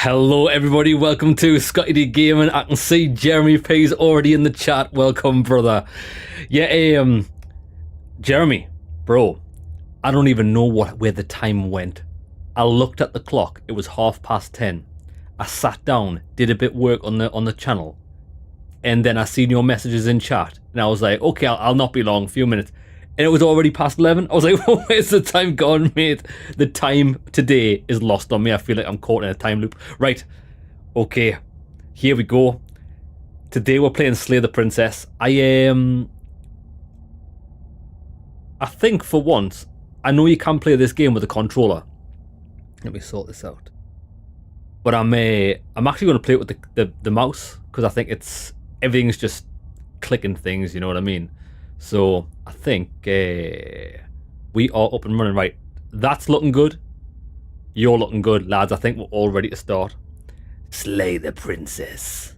Hello everybody, welcome to Scotty D Gaming. I can see Jeremy P's already in the chat. Welcome, brother. Yeah, Jeremy, bro, I don't even know where the time went. I looked at the clock, it was 10:30. I sat down, did a bit of work on the channel, and then I seen your messages in chat, and I was like, okay, I'll not be long, a few minutes. And it was already past 11. I was like, well, where's the time gone, mate? The time today is lost on me. I feel like I'm caught in a time loop. Right. Okay. Here we go. Today we're playing Slay the Princess. I think for once, I know you can play this game with a controller. Let me sort this out. But I'm actually going to play it with the mouse, because I think everything's just clicking things, you know what I mean? So I think we are up and running. Right, that's looking good. You're looking good, lads. I think we're all ready to start. Slay the princess.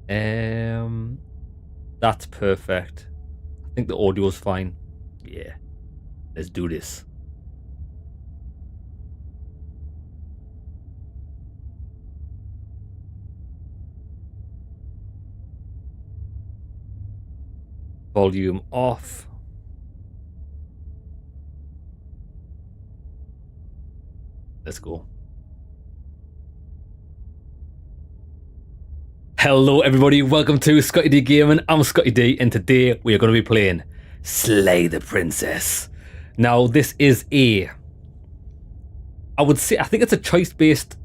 That's perfect. I think the audio's fine. Yeah, let's do this. Volume off. Let's go. Hello everybody, welcome to Scotty D Gaming. I'm Scotty D, and today we are going to be playing Slay the Princess. Now this is I think it's a choice-based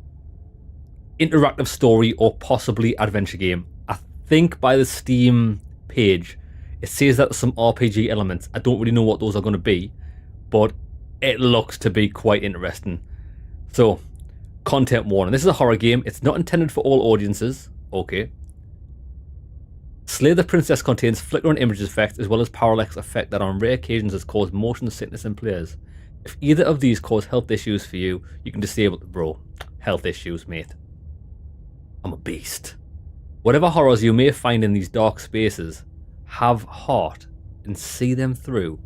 interactive story or possibly adventure game. I think by the Steam page it says that there's some RPG elements. I don't really know what those are going to be, but it looks to be quite interesting. So, content warning. This is a horror game. It's not intended for all audiences. Okay. Slay the Princess contains flickering image effects as well as parallax effect that on rare occasions has caused motion sickness in players. If either of these cause health issues for you, you can disable it. Bro, health issues, mate. I'm a beast. Whatever horrors you may find in these dark spaces, have heart and see them through.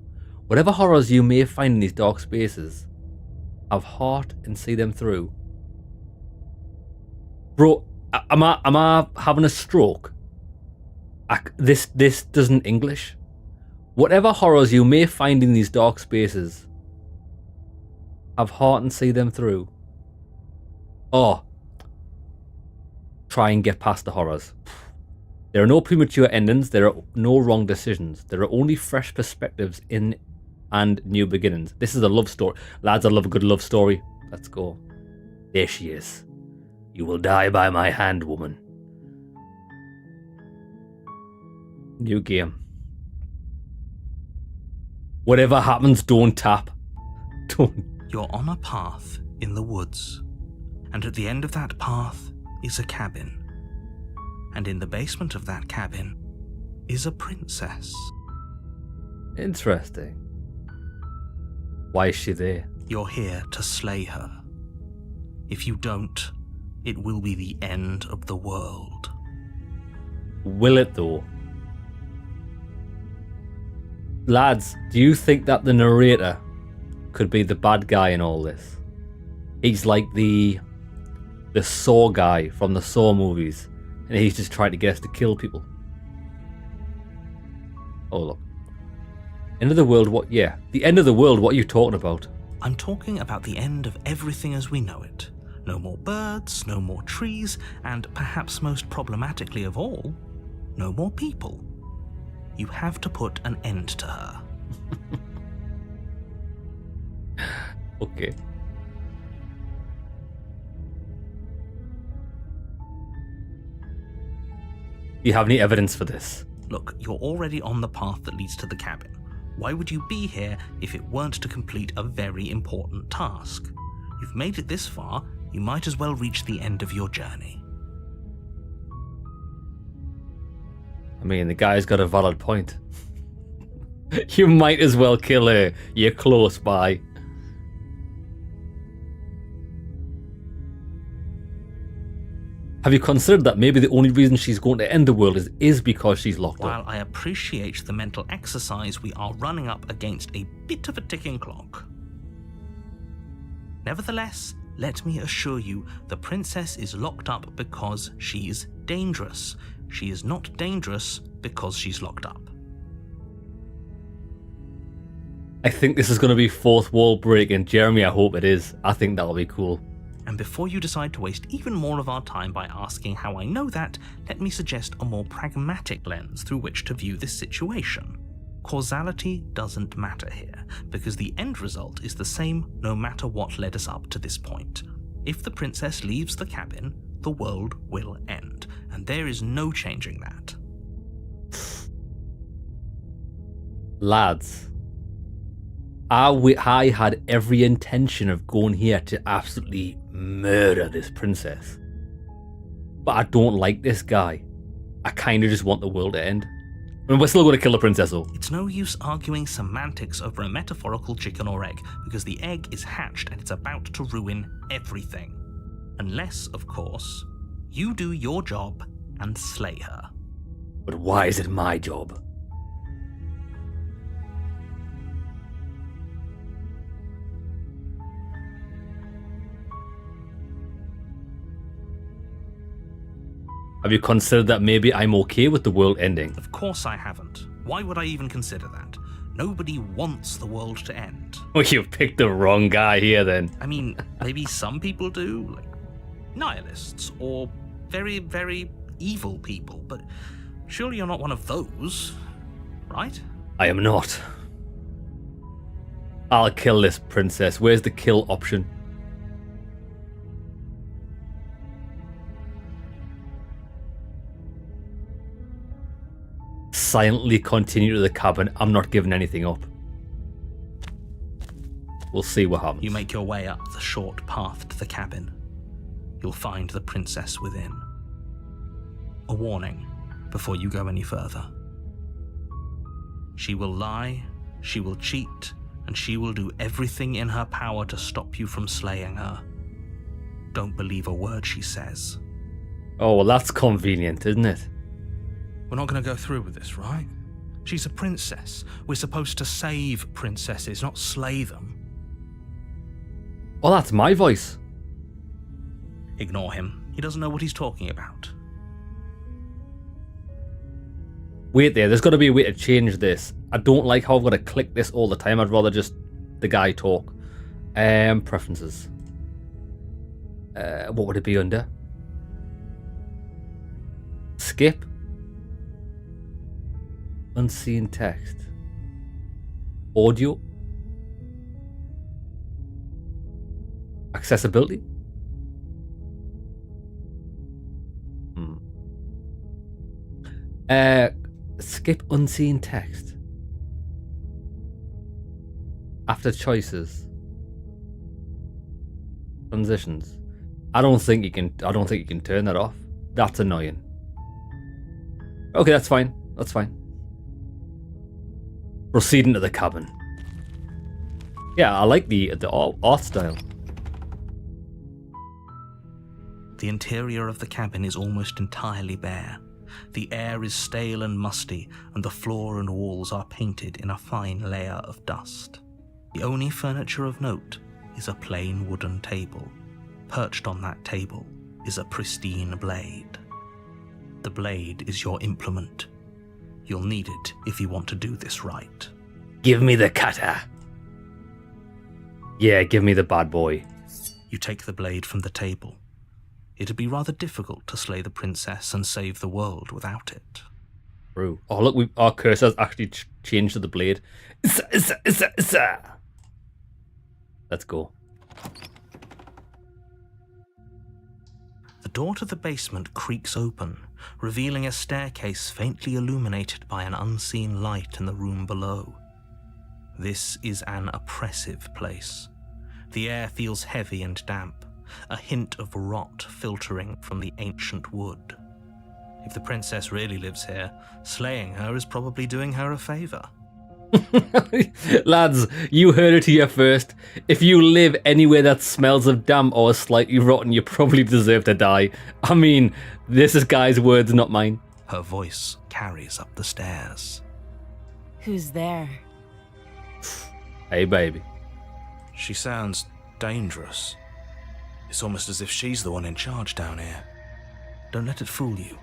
Whatever horrors you may find in these dark spaces, have heart and see them through. Bro, am I having a stroke? This doesn't English. Whatever horrors you may find in these dark spaces, have heart and see them through. Oh, try and get past the horrors. There are no premature endings, there are no wrong decisions. There are only fresh perspectives and new beginnings. This is a love story. Lads, I love a good love story. Let's go. There she is. You will die by my hand, woman. New game. Whatever happens, don't tap. Don't. You're on a path in the woods, and at the end of that path is a cabin. And in the basement of that cabin is a princess. Interesting. Why is she there? You're here to slay her. If you don't, it will be the end of the world. Will it though? Lads, do you think that the narrator could be the bad guy in all this? He's like the Saw guy from the Saw movies, and he's just trying to get us to kill people. Oh look. End of the world, what? Yeah. The end of the world, what are you talking about? I'm talking about the end of everything as we know it. No more birds, no more trees, and perhaps most problematically of all, no more people. You have to put an end to her. Okay. Do you have any evidence for this? Look, you're already on the path that leads to the cabin. Why would you be here if it weren't to complete a very important task? You've made it this far, you might as well reach the end of your journey. I mean, the guy's got a valid point. You might as well kill her. You're close by. Have you considered that maybe the only reason she's going to end the world is because she's locked up? While I appreciate the mental exercise, we are running up against a bit of a ticking clock. Nevertheless, Let me assure you, the princess is locked up because she's dangerous. She is not dangerous because she's locked up. I think this is going to be fourth wall breaking. Jeremy, I hope it is. I think that'll be cool. And before you decide to waste even more of our time by asking how I know that, let me suggest a more pragmatic lens through which to view this situation. Causality doesn't matter here, because the end result is the same no matter what led us up to this point. If the princess leaves the cabin, the world will end, and there is no changing that. Lads, I had every intention of going here to absolutely murder this princess. But I don't like this guy. I kind of just want the world to end. And we're still going to kill the princess though. It's no use arguing semantics over a metaphorical chicken or egg, because the egg is hatched and it's about to ruin everything. Unless, of course, you do your job and slay her. But why is it my job? Have you considered that maybe I'm okay with the world ending? Of course I haven't. Why would I even consider that? Nobody wants the world to end. Well, you picked the wrong guy here then. I mean, maybe some people do, like nihilists or very, very evil people, but surely you're not one of those, right? I am not. I'll kill this princess. Where's the kill option? Silently continue to the cabin. I'm not giving anything up. We'll see what happens. You make your way up the short path to the cabin. You'll find the princess within. A warning before you go any further. She will lie, she will cheat, and she will do everything in her power to stop you from slaying her. Don't believe a word she says. Oh, well, that's convenient, isn't it? We're not going to go through with this, right? She's a princess. We're supposed to save princesses, not slay them. Oh, that's my voice. Ignore him. He doesn't know what he's talking about. Wait there, there's got to be a way to change this. I don't like how I've got to click this all the time. I'd rather just the guy talk. Preferences. What would it be under? Skip. Unseen text. Audio. Accessibility. Skip unseen text. After choices. Transitions. I don't think you can turn that off. That's annoying. Okay, that's fine. That's fine. Proceeding to the cabin. Yeah, I like the art style. The interior of the cabin is almost entirely bare. The air is stale and musty, and the floor and walls are painted in a fine layer of dust. The only furniture of note is a plain wooden table. Perched on that table is a pristine blade. The blade is your implement. You'll need it if you want to do this right. Give me the cutter. Yeah, give me the bad boy. You take the blade from the table. It'd be rather difficult to slay the princess and save the world without it. True. Oh, look, our cursor's actually changed to the blade. Let's go. The door to the basement creaks open, revealing a staircase faintly illuminated by an unseen light in the room below. This is an oppressive place. The air feels heavy and damp, a hint of rot filtering from the ancient wood. If the princess really lives here, slaying her is probably doing her a favour. Lads, you heard it here first. If you live anywhere that smells of damp or is slightly rotten, you probably deserve to die. I mean, this is Guy's words, not mine. Her voice carries up the stairs. Who's there? Hey, baby. She sounds dangerous. It's almost as if she's the one in charge down here. Don't let it fool you.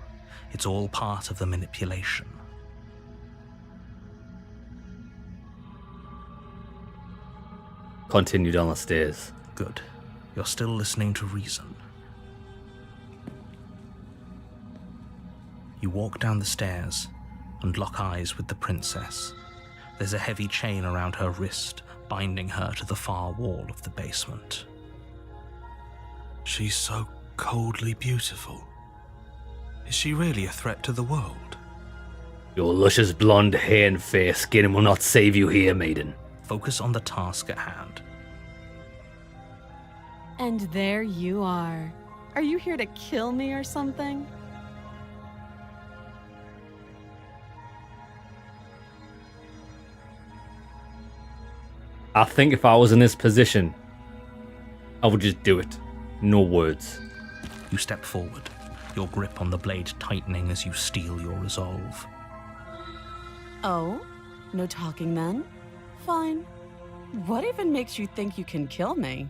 It's all part of the manipulation. Continue down the stairs. Good. You're still listening to reason. You walk down the stairs and lock eyes with the princess. There's a heavy chain around her wrist, binding her to the far wall of the basement. She's so coldly beautiful. Is she really a threat to the world? Your luscious blonde hair and fair skin will not save you here, maiden. Focus on the task at hand. And there you are. Are you here to kill me or something? I think if I was in this position, I would just do it. No words. You step forward, your grip on the blade tightening as you steel your resolve. Oh? No talking then? Fine. What even makes you think you can kill me?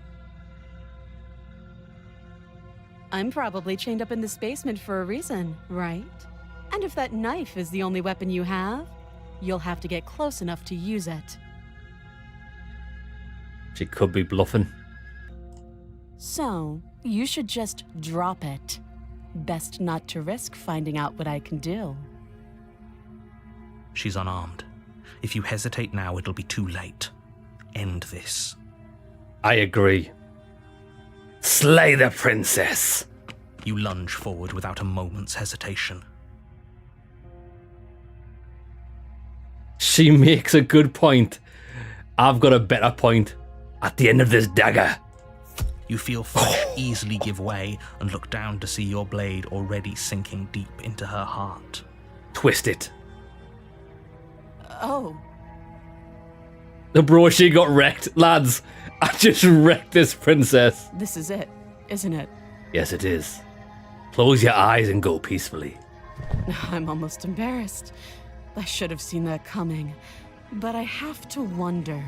I'm probably chained up in this basement for a reason, right? And if that knife is the only weapon you have, you'll have to get close enough to use it. She could be bluffing. So, you should just drop it. Best not to risk finding out what I can do. She's unarmed. If you hesitate now, it'll be too late. End this. I agree. Slay the princess! You lunge forward without a moment's hesitation. She makes a good point. I've got a better point. At the end of this dagger. You feel flesh easily give way and look down to see your blade already sinking deep into her heart. Twist it. Oh. The bro, she got wrecked. Lads, I just wrecked this princess. This is it, isn't it? Yes, it is. Close your eyes and go peacefully. I'm almost embarrassed. I should have seen that coming. But I have to wonder.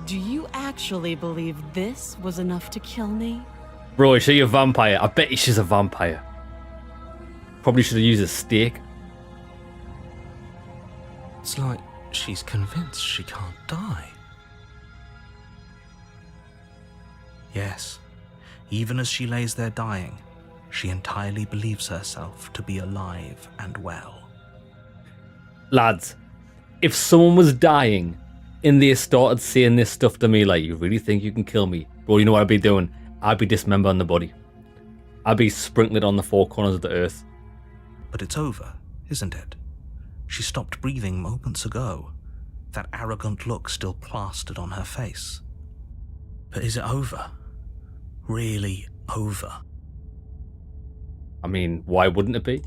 Do you actually believe this was enough to kill me? Bro, is she a vampire? I bet you she's a vampire. Probably should have used a stake. It's like she's convinced she can't die. Yes, even as she lays there dying, she entirely believes herself to be alive and well. Lads, if someone was dying and they started saying this stuff to me like, you really think you can kill me? Bro, you know what I'd be doing? I'd be dismembering the body. I'd be sprinkling it on the four corners of the earth. But it's over, isn't it? She stopped breathing moments ago, that arrogant look still plastered on her face. But is it over? Really over? I mean, why wouldn't it be?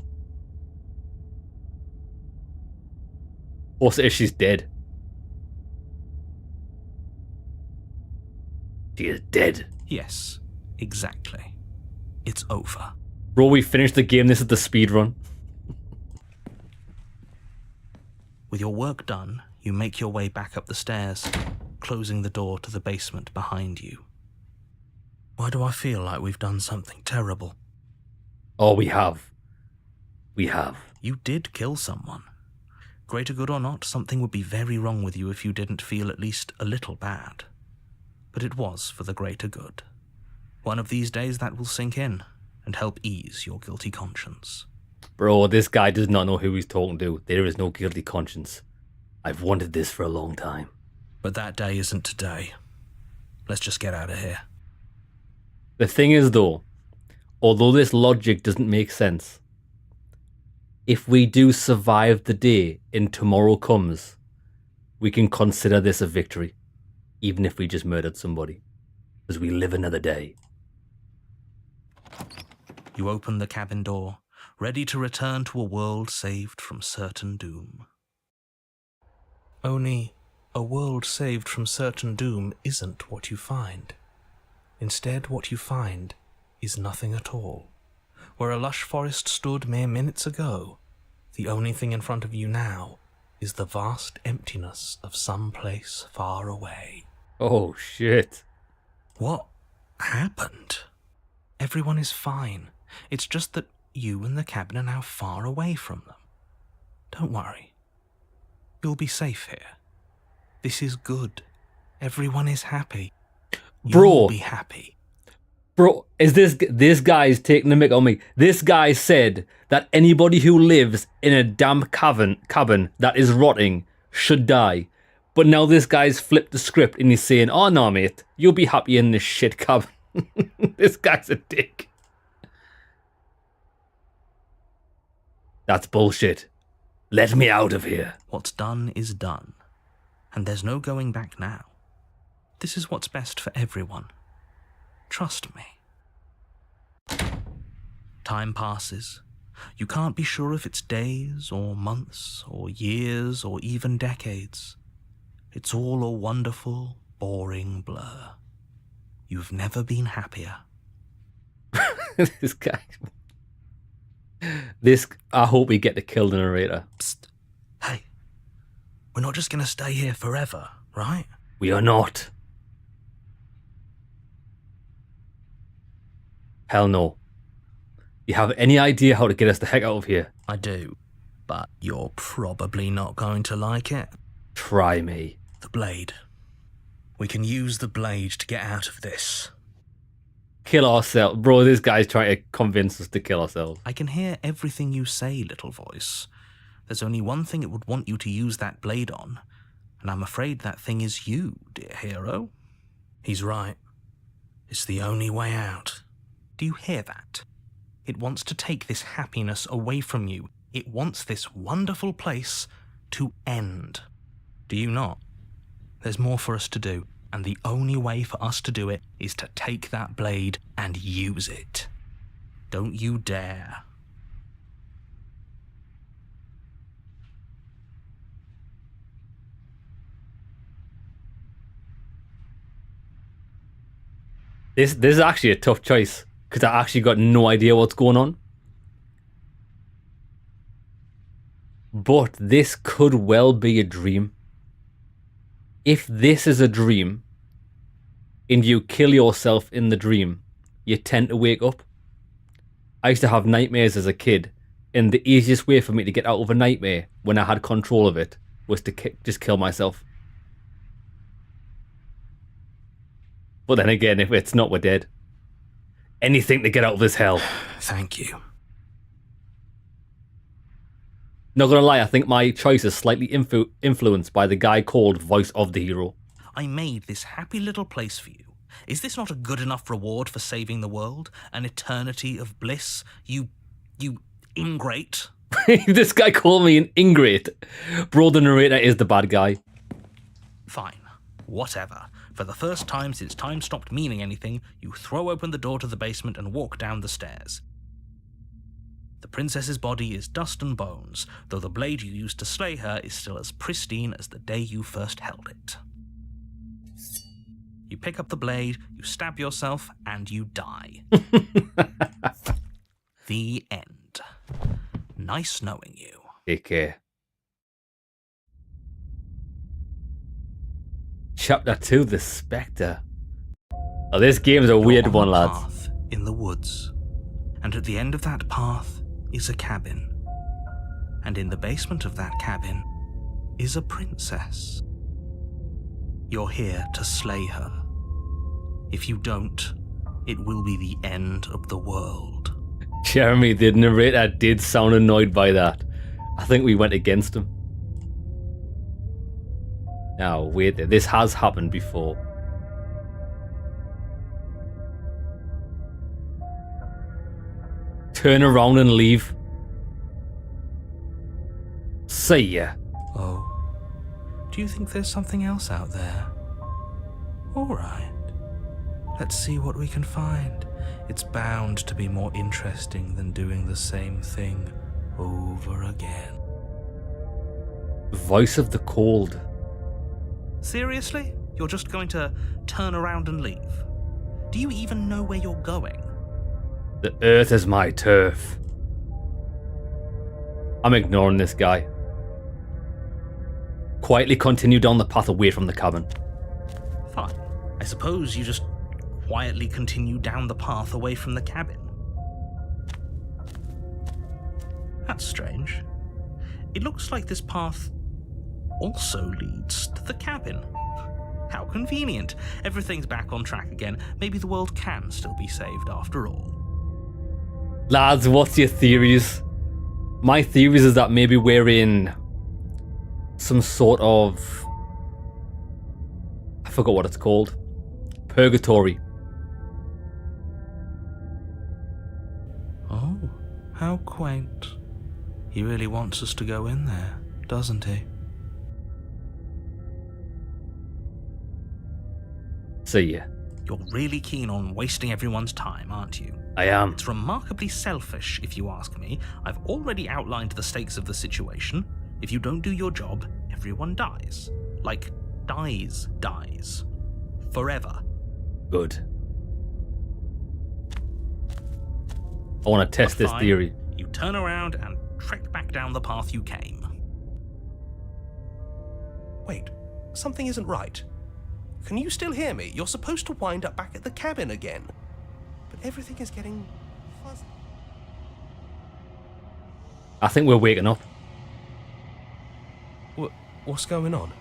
Also, if she's dead. She is dead. Yes, exactly. It's over. Bro, we finished the game. This is the speed run. With your work done, you make your way back up the stairs, closing the door to the basement behind you. Why do I feel like we've done something terrible? Oh, we have. We have. You did kill someone. Greater good or not, something would be very wrong with you if you didn't feel at least a little bad. But it was for the greater good. One of these days that will sink in and help ease your guilty conscience. Bro, this guy does not know who he's talking to. There is no guilty conscience. I've wanted this for a long time. But that day isn't today. Let's just get out of here. The thing is, though, although this logic doesn't make sense, if we do survive the day and tomorrow comes, we can consider this a victory, even if we just murdered somebody, as we live another day. You open the cabin door, ready to return to a world saved from certain doom. Only, a world saved from certain doom isn't what you find. Instead, what you find is nothing at all. Where a lush forest stood mere minutes ago, the only thing in front of you now is the vast emptiness of some place far away. Oh, shit. What? happened? Everyone is fine. It's just that you and the cabin are now far away from them. Don't worry. You'll be safe here. This is good. Everyone is happy. You'll be happy. Bro, is this guy's taking the mick on me? This guy said that anybody who lives in a damp cabin that is rotting should die. But now this guy's flipped the script and he's saying, oh no mate, you'll be happy in this shit cabin. This guy's a dick. That's bullshit. Let me out of here. What's done is done. And there's no going back now. This is what's best for everyone. Trust me. Time passes. You can't be sure if it's days or months or years or even decades. It's all a wonderful, boring blur. You've never been happier. This guy. I hope we get to kill the narrator. Psst. Hey, we're not just going to stay here forever, right? We are not. Hell no. You have any idea how to get us the heck out of here? I do, but you're probably not going to like it. Try me. The blade. We can use the blade to get out of this. Kill ourselves. Bro, this guy's trying to convince us to kill ourselves. I can hear everything you say, little voice. There's only one thing it would want you to use that blade on, and I'm afraid that thing is you, dear hero. He's right. It's the only way out. Do you hear that? It wants to take this happiness away from you. It wants this wonderful place to end. Do you not? There's more for us to do, and the only way for us to do it is to take that blade and use it. Don't you dare. This is actually a tough choice, because I actually got no idea what's going on. But this could well be a dream. If this is a dream, and you kill yourself in the dream, you tend to wake up. I used to have nightmares as a kid, and the easiest way for me to get out of a nightmare when I had control of it was to just kill myself. But then again, if it's not, we're dead. Anything to get out of this hell. Thank you. Not gonna lie, I think my choice is slightly influenced by the guy called Voice of the Hero. I made this happy little place for you. Is this not a good enough reward for saving the world? An eternity of bliss? You ingrate? This guy called me an ingrate. Bro, the narrator is the bad guy. Fine. Whatever. For the first time since time stopped meaning anything, you throw open the door to the basement and walk down the stairs. The princess's body is dust and bones, though the blade you used to slay her is still as pristine as the day you first held it. You pick up the blade, you stab yourself, and you die. The end. Nice knowing you. Take care. Chapter 2, The Spectre. Oh, this game's a weird You're on one, a lads. path in the woods, and at the end of that path is a cabin. And in the basement of that cabin is a princess. You're here to slay her. If you don't, it will be the end of the world. Jeremy, the narrator, did sound annoyed by that. I think we went against him. Now, wait there. This has happened before. Turn around and leave. See ya. Oh, do you think there's something else out there? All right. Let's see what we can find. It's bound to be more interesting than doing the same thing over again. Voice of the Cold. Seriously? You're just going to turn around and leave? Do you even know where you're going? The earth is my turf. I'm ignoring this guy. Quietly continue down the path away from the cabin. Fine. I suppose you just quietly continue down the path away from the cabin. That's strange. It looks like this path also leads to the cabin. How convenient. Everything's back on track again. Maybe the world can still be saved after all. Lads, what's your theories? My theories is that maybe we're in some sort of... I forgot what it's called. Purgatory. Oh, how quaint. He really wants us to go in there, doesn't he? See ya. You're really keen on wasting everyone's time, aren't you? I am. It's remarkably selfish, if you ask me. I've already outlined the stakes of the situation. If you don't do your job, everyone dies. Like, dies. Forever. Good. I want to test But this fine, theory. You turn around and trek back down the path you came. Wait, something isn't right. Can you still hear me? You're supposed to wind up back at the cabin again. But everything is getting fuzzy. I think we're waking up. What's going on?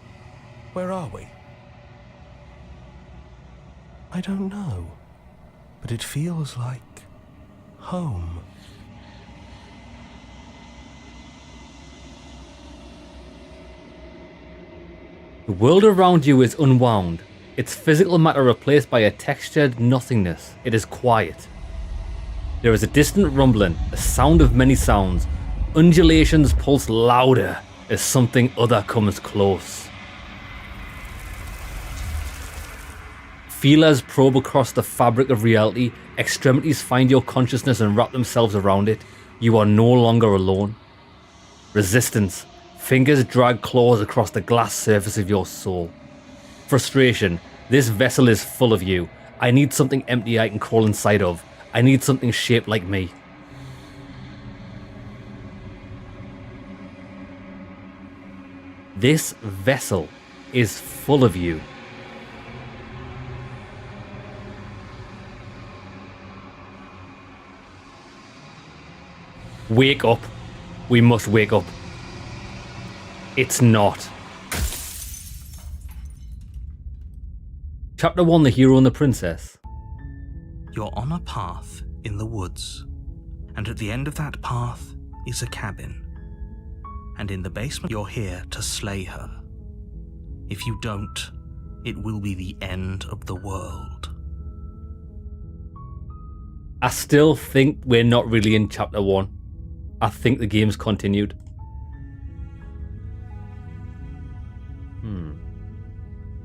Where are we? I don't know. But it feels like home. The world around you is unwound. Its physical matter replaced by a textured nothingness. It is quiet. There is a distant rumbling, a sound of many sounds. Undulations pulse louder as something other comes close. Feelers probe across the fabric of reality. Extremities find your consciousness and wrap themselves around it. You are no longer alone. Resistance. Fingers drag claws across the glass surface of your soul. Frustration. This vessel is full of you. I need something empty I can crawl inside of. I need something shaped like me. This vessel is full of you. Wake up. We must wake up. It's not. Chapter 1, The Hero and the Princess. You're on a path in the woods, and at the end of that path is a cabin. And in the basement, you're here to slay her. If you don't, it will be the end of the world. I still think we're not really in Chapter 1. I think the game's continued.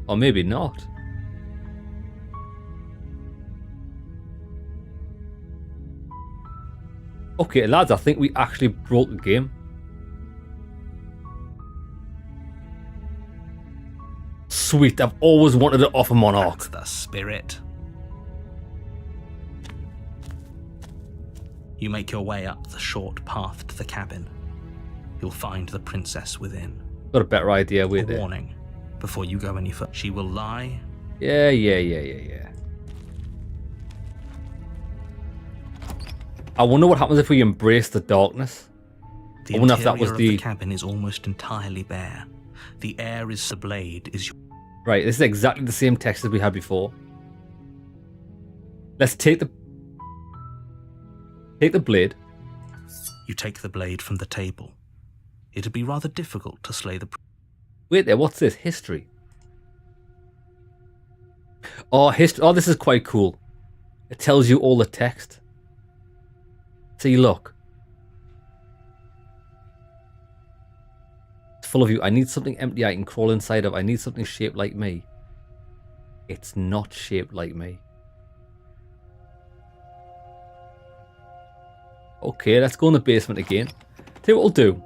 Or maybe not. Okay, lads, I think we actually broke the game. Sweet, I've always wanted to offer Monarch. That's the spirit. You make your way up the short path to the cabin. You'll find the princess within. Got a better idea with A it. warning. Before you go any further, she will lie. Yeah. I wonder what happens if we embrace the darkness. The I wonder if that was interior of the... the cabin is almost entirely bare. The air is the blade is your... Right, this is exactly the same text as we had before. Let's take the blade. You take the blade from the table. It'd be rather difficult to slay the... Wait there, what's this? History. Oh, history. Oh, this is quite cool. It tells you all the text. See, look. It's full of you. I need something empty I can crawl inside of. I need something shaped like me. It's not shaped like me. Okay, let's go in the basement again. Tell you what we'll do.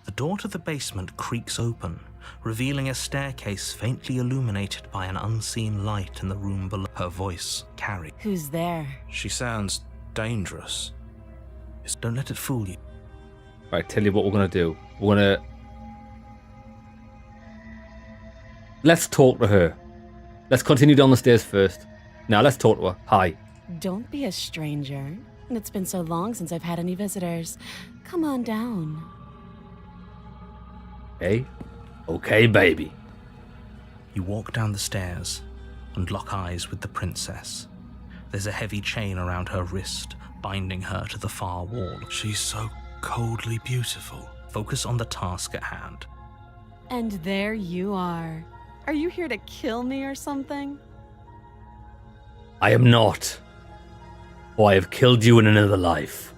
The door to the basement creaks open, revealing a staircase faintly illuminated by an unseen light in the room below. Her voice carries. Who's there? She sounds dangerous. Don't let it fool you. Right, tell you what we're going to do. We're going to... Let's talk to her. Let's continue down the stairs first. Now let's talk to her. Hi. Don't be a stranger. It's been so long since I've had any visitors. Come on down. Hey? Okay, baby. You walk down the stairs and lock eyes with the princess. There's a heavy chain around her wrist, binding her to the far wall. She's so coldly beautiful. Focus on the task at hand. And there you are. Are you here to kill me or something? I am not. Or I have killed you in another life.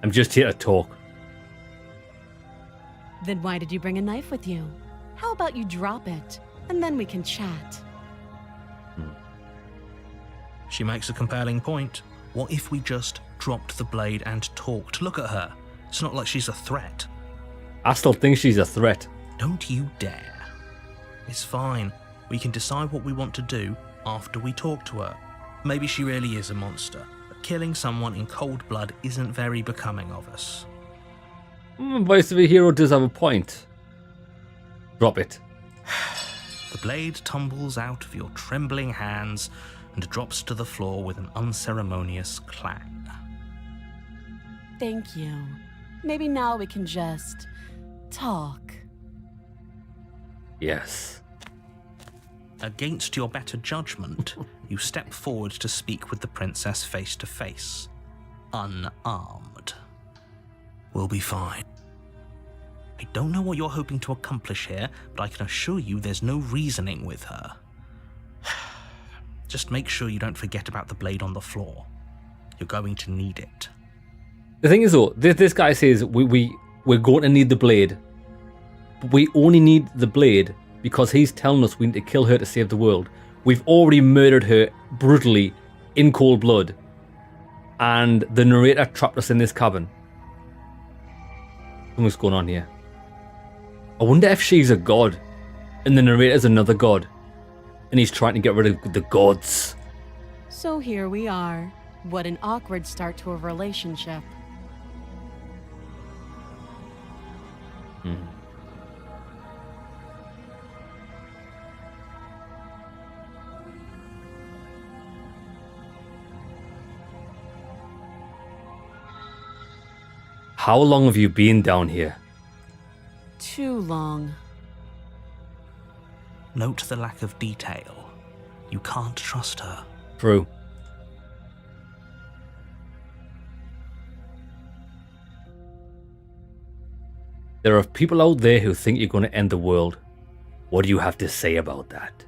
I'm just here to talk. Then why did you bring a knife with you? How about you drop it, and then we can chat? She makes a compelling point. What if we just dropped the blade and talked? Look at her. It's not like she's a threat. I still think she's a threat. Don't you dare. It's fine. We can decide what we want to do after we talk to her. Maybe she really is a monster, but killing someone in cold blood isn't very becoming of us. Voice of a Hero does have a point. Drop it. The blade tumbles out of your trembling hands and drops to the floor with an unceremonious clang. Thank you. Maybe now we can just talk. Yes. Against your better judgment, you step forward to speak with the princess face to face, unarmed. We'll be fine. I don't know what you're hoping to accomplish here, but I can assure you there's no reasoning with her. Just make sure you don't forget about the blade on the floor. You're going to need it. The thing is though, this guy says we're going to need the blade. But we only need the blade because he's telling us we need to kill her to save the world. We've already murdered her brutally in cold blood. And the narrator trapped us in this cabin. What's going on here? I wonder if she's a god and the narrator's another god. And he's trying to get rid of the gods. So here we are. What an awkward start to a relationship. How long have you been down here? Too long. Note the lack of detail. You can't trust her. True. There are people out there who think you're going to end the world. What do you have to say about that?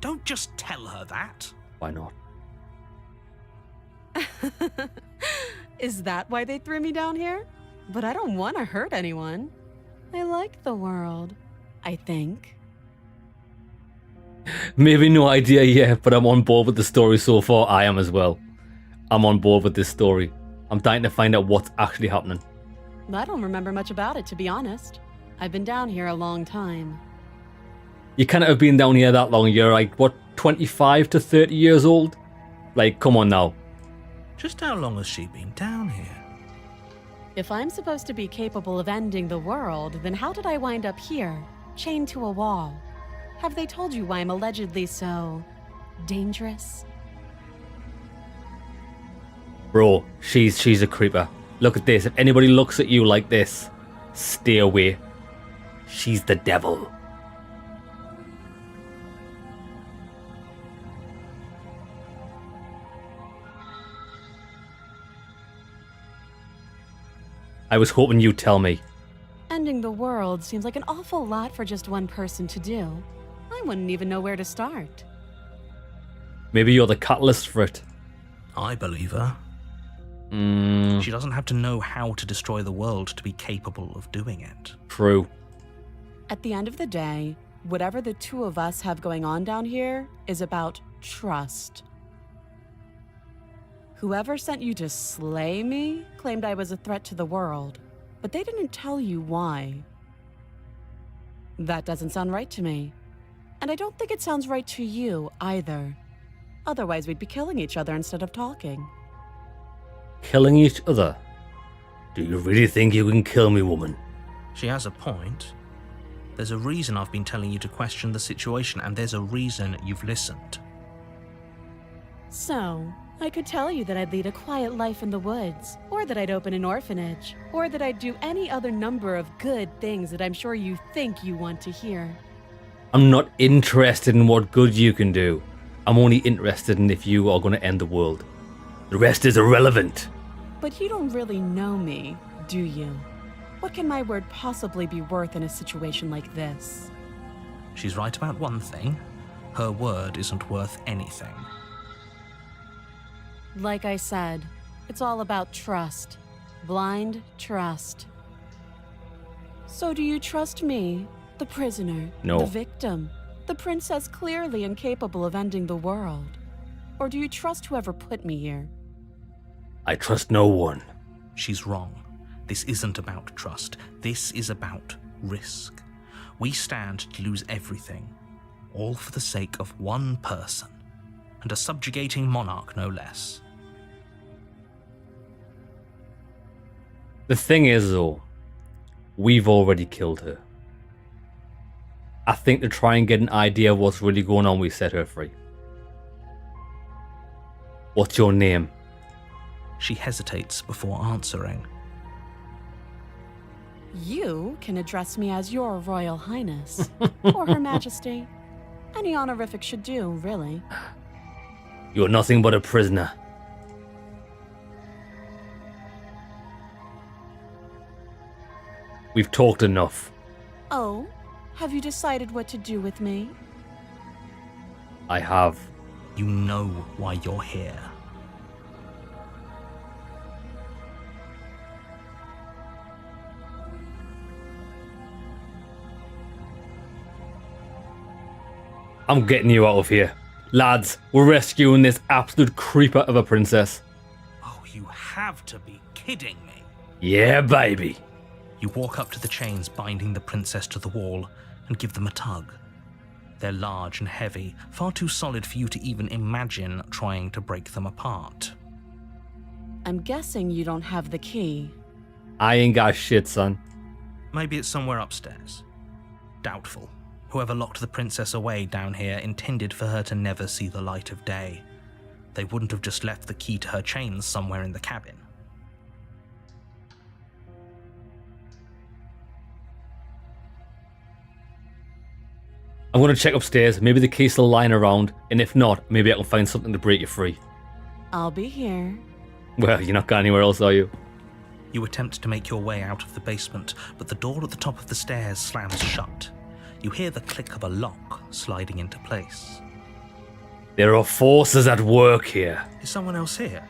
Don't just tell her that. Why not? Is that why they threw me down here? But I don't want to hurt anyone. I like the world, I think. Maybe no idea yet, but I'm on board with the story so far. I am as well. I'm on board with this story. I'm dying to find out what's actually happening. I don't remember much about it, to be honest. I've been down here a long time. You can't have been down here that long. You're like, what, 25 to 30 years old? Like, come on now. Just how long has she been down here? If I'm supposed to be capable of ending the world, then how did I wind up here, chained to a wall? Have they told you why I'm allegedly so dangerous? Bro, she's a creeper. Look at this. If anybody looks at you like this, stay away. She's the devil. I was hoping you'd tell me. Ending the world seems like an awful lot for just one person to do. I wouldn't even know where to start. Maybe you're the catalyst for it. I believe her. She doesn't have to know how to destroy the world to be capable of doing it. True. At the end of the day, whatever the two of us have going on down here is about trust. Whoever sent you to slay me claimed I was a threat to the world, but they didn't tell you why. That doesn't sound right to me. And I don't think it sounds right to you either. Otherwise, we'd be killing each other instead of talking. Killing each other? Do you really think you can kill me, woman? She has a point. There's a reason I've been telling you to question the situation, and there's a reason you've listened. So, I could tell you that I'd lead a quiet life in the woods, or that I'd open an orphanage, or that I'd do any other number of good things that I'm sure you think you want to hear. I'm not interested in what good you can do. I'm only interested in if you are going to end the world. The rest is irrelevant. But you don't really know me, do you? What can my word possibly be worth in a situation like this? She's right about one thing. Her word isn't worth anything. Like I said, it's all about trust. Blind trust. So do you trust me, the prisoner, No. the victim, the princess clearly incapable of ending the world? Or do you trust whoever put me here? I trust no one. She's wrong. This isn't about trust. This is about risk. We stand to lose everything, all for the sake of one person, and a subjugating monarch no less. The thing is, though, we've already killed her. I think to try and get an idea of what's really going on, we set her free. What's your name? She hesitates before answering. You can address me as your Royal Highness, or Her Majesty. Any honorific should do, really. You're nothing but a prisoner. We've talked enough. Oh, have you decided what to do with me? I have. You know why you're here. I'm getting you out of here. Lads, we're rescuing this absolute creeper of a princess. Oh, you have to be kidding me. Yeah, baby. You walk up to the chains binding the princess to the wall and give them a tug. They're large and heavy, far too solid for you to even imagine trying to break them apart. I'm guessing you don't have the key. I ain't got shit, son. Maybe it's somewhere upstairs. Doubtful. Whoever locked the princess away down here intended for her to never see the light of day. They wouldn't have just left the key to her chains somewhere in the cabin. I'm going to check upstairs. Maybe the key's still lying around. And if not, maybe I can find something to break you free. I'll be here. Well, you're not going anywhere else, are you? You attempt to make your way out of the basement, but the door at the top of the stairs slams shut. You hear the click of a lock sliding into place. There are forces at work here. Is someone else here?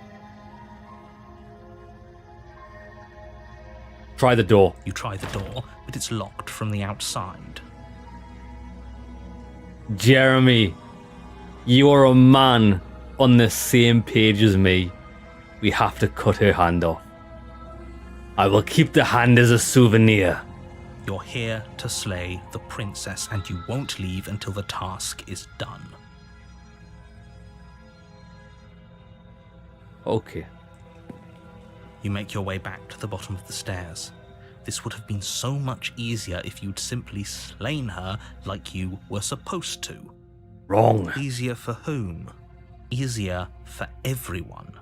Try the door. You try the door, but it's locked from the outside. Jeremy, you are a man on the same page as me. We have to cut her hand off. I will keep the hand as a souvenir. You're here to slay the princess, and you won't leave until the task is done. Okay. You make your way back to the bottom of the stairs. This would have been so much easier if you'd simply slain her like you were supposed to. Wrong. Easier for whom? Easier for everyone.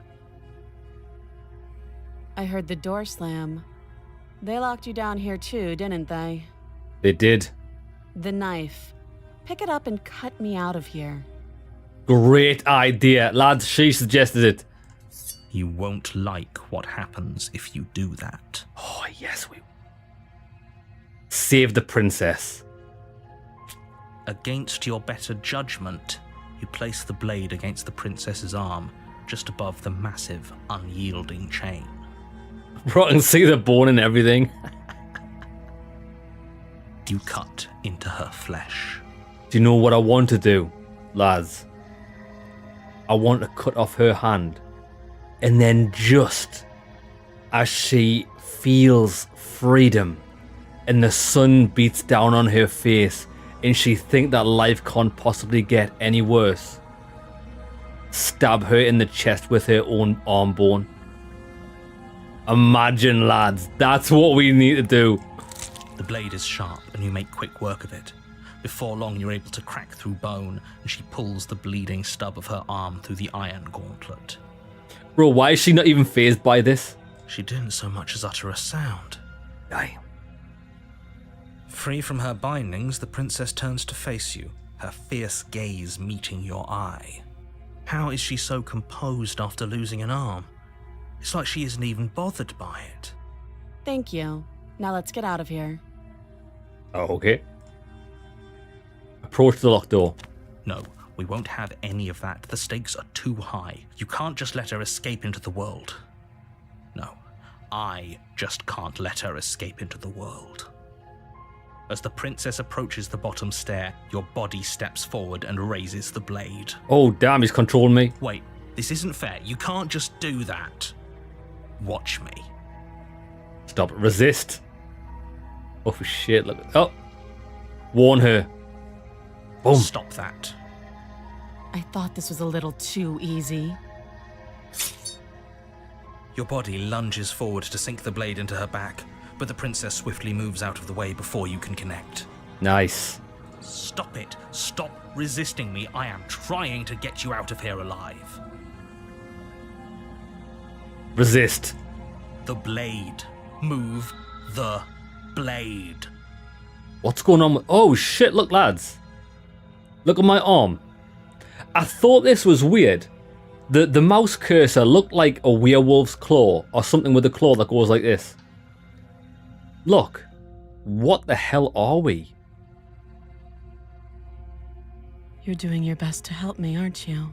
I heard the door slam. They locked you down here too, didn't they? They did. The knife. Pick it up and cut me out of here. Great idea. Lads, she suggested it. You won't like what happens if you do that. Oh, yes, we... Save the princess. Against your better judgment, you place the blade against the princess's arm, just above the massive, unyielding chain. Bro, I can see the bone and everything. You cut into her flesh. Do you know what I want to do, lads? I want to cut off her hand. And then just as she feels freedom and the sun beats down on her face and she thinks that life can't possibly get any worse, stab her in the chest with her own arm bone. Imagine, lads, that's what we need to do. The blade is sharp, and you make quick work of it. Before long, you're able to crack through bone, and she pulls the bleeding stub of her arm through the iron gauntlet. Bro, why is she not even phased by this? She didn't so much as utter a sound. Damn. Free from her bindings, the princess turns to face you, her fierce gaze meeting your eye. How is she so composed after losing an arm? It's like she isn't even bothered by it. Thank you. Now let's get out of here. Oh, okay. Approach the locked door. No, we won't have any of that. The stakes are too high. You can't just let her escape into the world. No, I just can't let her escape into the world. As the princess approaches the bottom stair, your body steps forward and raises the blade. Oh, damn, he's controlling me. Wait, this isn't fair. You can't just do that. Watch me. Stop. Resist. Oh, for shit. Look. Oh. Warn her. Boom. Stop that. I thought this was a little too easy. Your body lunges forward to sink the blade into her back, but the princess swiftly moves out of the way before you can connect. Nice. Stop it. Stop resisting me. I am trying to get you out of here alive. Resist. The blade. Move the blade. What's going on with... Oh, shit. Look, lads. Look at my arm. I thought this was weird. The mouse cursor looked like a werewolf's claw or something with a claw that goes like this. Look. What the hell are we? You're doing your best to help me, aren't you?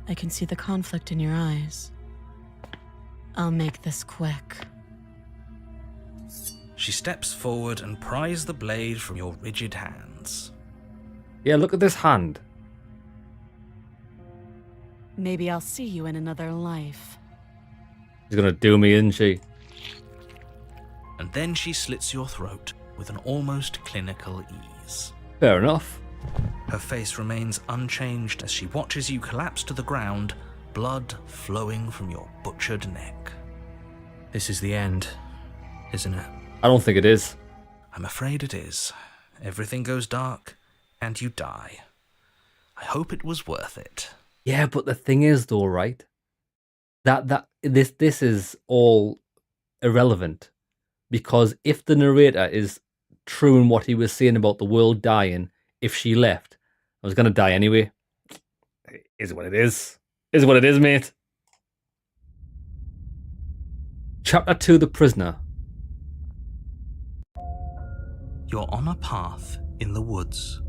I can see the conflict in your eyes. I'll make this quick. She steps forward and pries the blade from your rigid hands. Yeah, look at this hand. Maybe I'll see you in another life. She's gonna do me, isn't she? And then she slits your throat with an almost clinical ease. Fair enough. Her face remains unchanged as she watches you collapse to the ground, blood flowing from your butchered neck. This is the end, isn't it? I don't think it is. I'm afraid it is. Everything goes dark, and you die. I hope it was worth it. Yeah, but the thing is, though, right? This is all irrelevant, because if the narrator is true in what he was saying about the world dying, if she left, I was gonna die anyway. Is what it is. Is what it is, mate. Chapter 2: The Prisoner. You're on a path in the woods,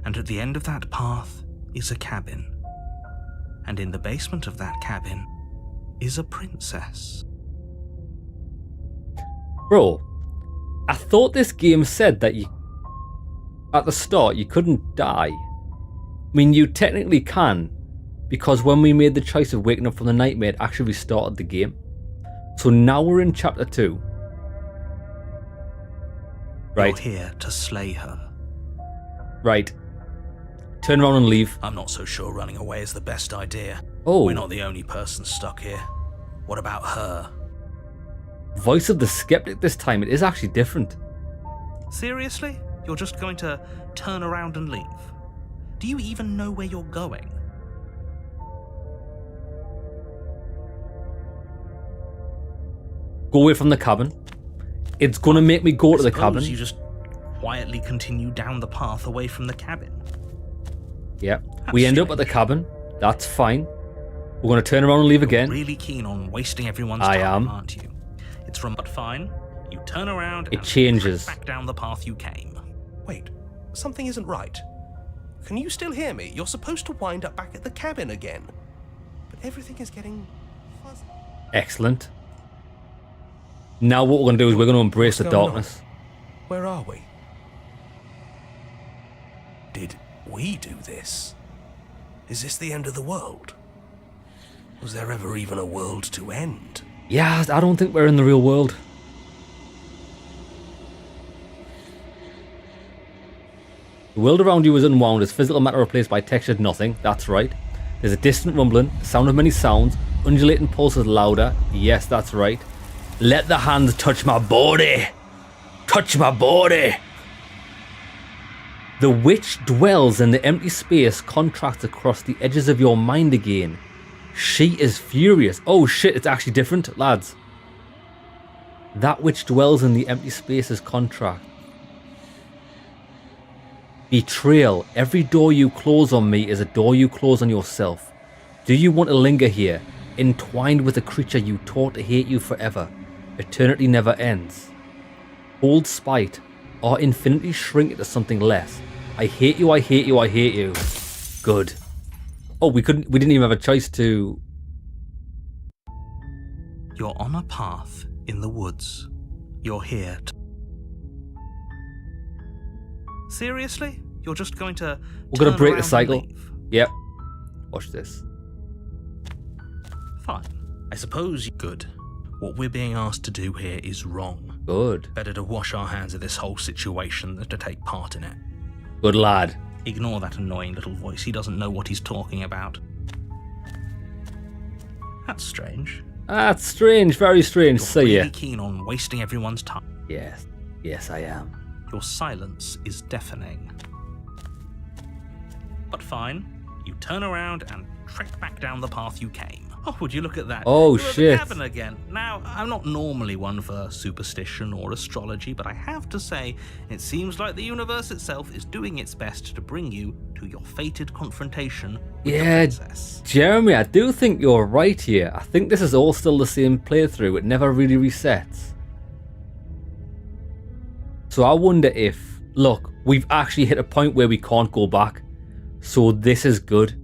and at the end of that path is a cabin. And in the basement of that cabin is a princess. Bro, I thought this game said that at the start you couldn't die. I mean, you technically can, because when we made the choice of waking up from the nightmare, it actually restarted the game. So now we're in chapter 2. Right. You're here to slay her. Right. Turn around and leave. I'm not so sure running away is the best idea. Oh. We're not the only person stuck here. What about her? Voice of the skeptic this time. It is actually different. Seriously? You're just going to turn around and leave? Do you even know where you're going? Go away from the cabin. It's gonna make me go to the cabin. You just quietly continue down the path away from the cabin. Yeah. We end up at the cabin. That's fine. We're gonna turn around and leave again. You're really keen on wasting everyone's I time, am. aren't you? It's but fine. You turn around It and changes. back down the path you came. Wait, something isn't right. Can you still hear me? You're supposed to wind up back at the cabin again. But everything is getting fuzzy. Excellent. Now what we're gonna do is we're gonna embrace the What's going on? darkness. Where are we? Did we do this? Is this the end of the world? Was there ever even a world to end? Yeah, I don't think we're in the real world. The world around you is unwound as physical matter replaced by textured nothing. That's right. There's a distant rumbling, the sound of many sounds, undulating pulses louder. Yes, that's right. Let the hands touch my body. touch my body. The witch dwells in the empty space contracts across the edges of your mind again. She is furious. Oh shit, it's actually different, lads. That which dwells in the empty spaces contract. Betrayal. Every door you close on me is a door you close on yourself. Do you want to linger here, entwined with a creature you taught to hate you forever? Eternity never ends. Hold spite, or infinity shrink into something less. I hate you, I hate you, I hate you. Good. Oh, we didn't even have a choice to... You're on a path in the woods. You're here to... Seriously? You're just going to... We're going to break the turn cycle. around and leave? Yep. Watch this. Fine. I suppose you... Good. What we're being asked to do here is wrong. Good. Better to wash our hands of this whole situation than to take part in it. Good lad. Ignore that annoying little voice. He doesn't know what he's talking about. That's strange. That's strange, very strange. You're See really ya. keen on wasting everyone's time. Yes. Yes, I am. Your silence is deafening. But fine. You turn around and trek back down the path you came. Oh, would you look at that? Oh, You're at shit. the cabin again. Now, I'm not normally one for superstition or astrology, but I have to say, it seems like the universe itself is doing its best to bring you to your fated confrontation with the princess. Jeremy, I do think you're right here. I think this is all still the same playthrough. It never really resets. So I wonder if... Look, we've actually hit a point where we can't go back. So this is good.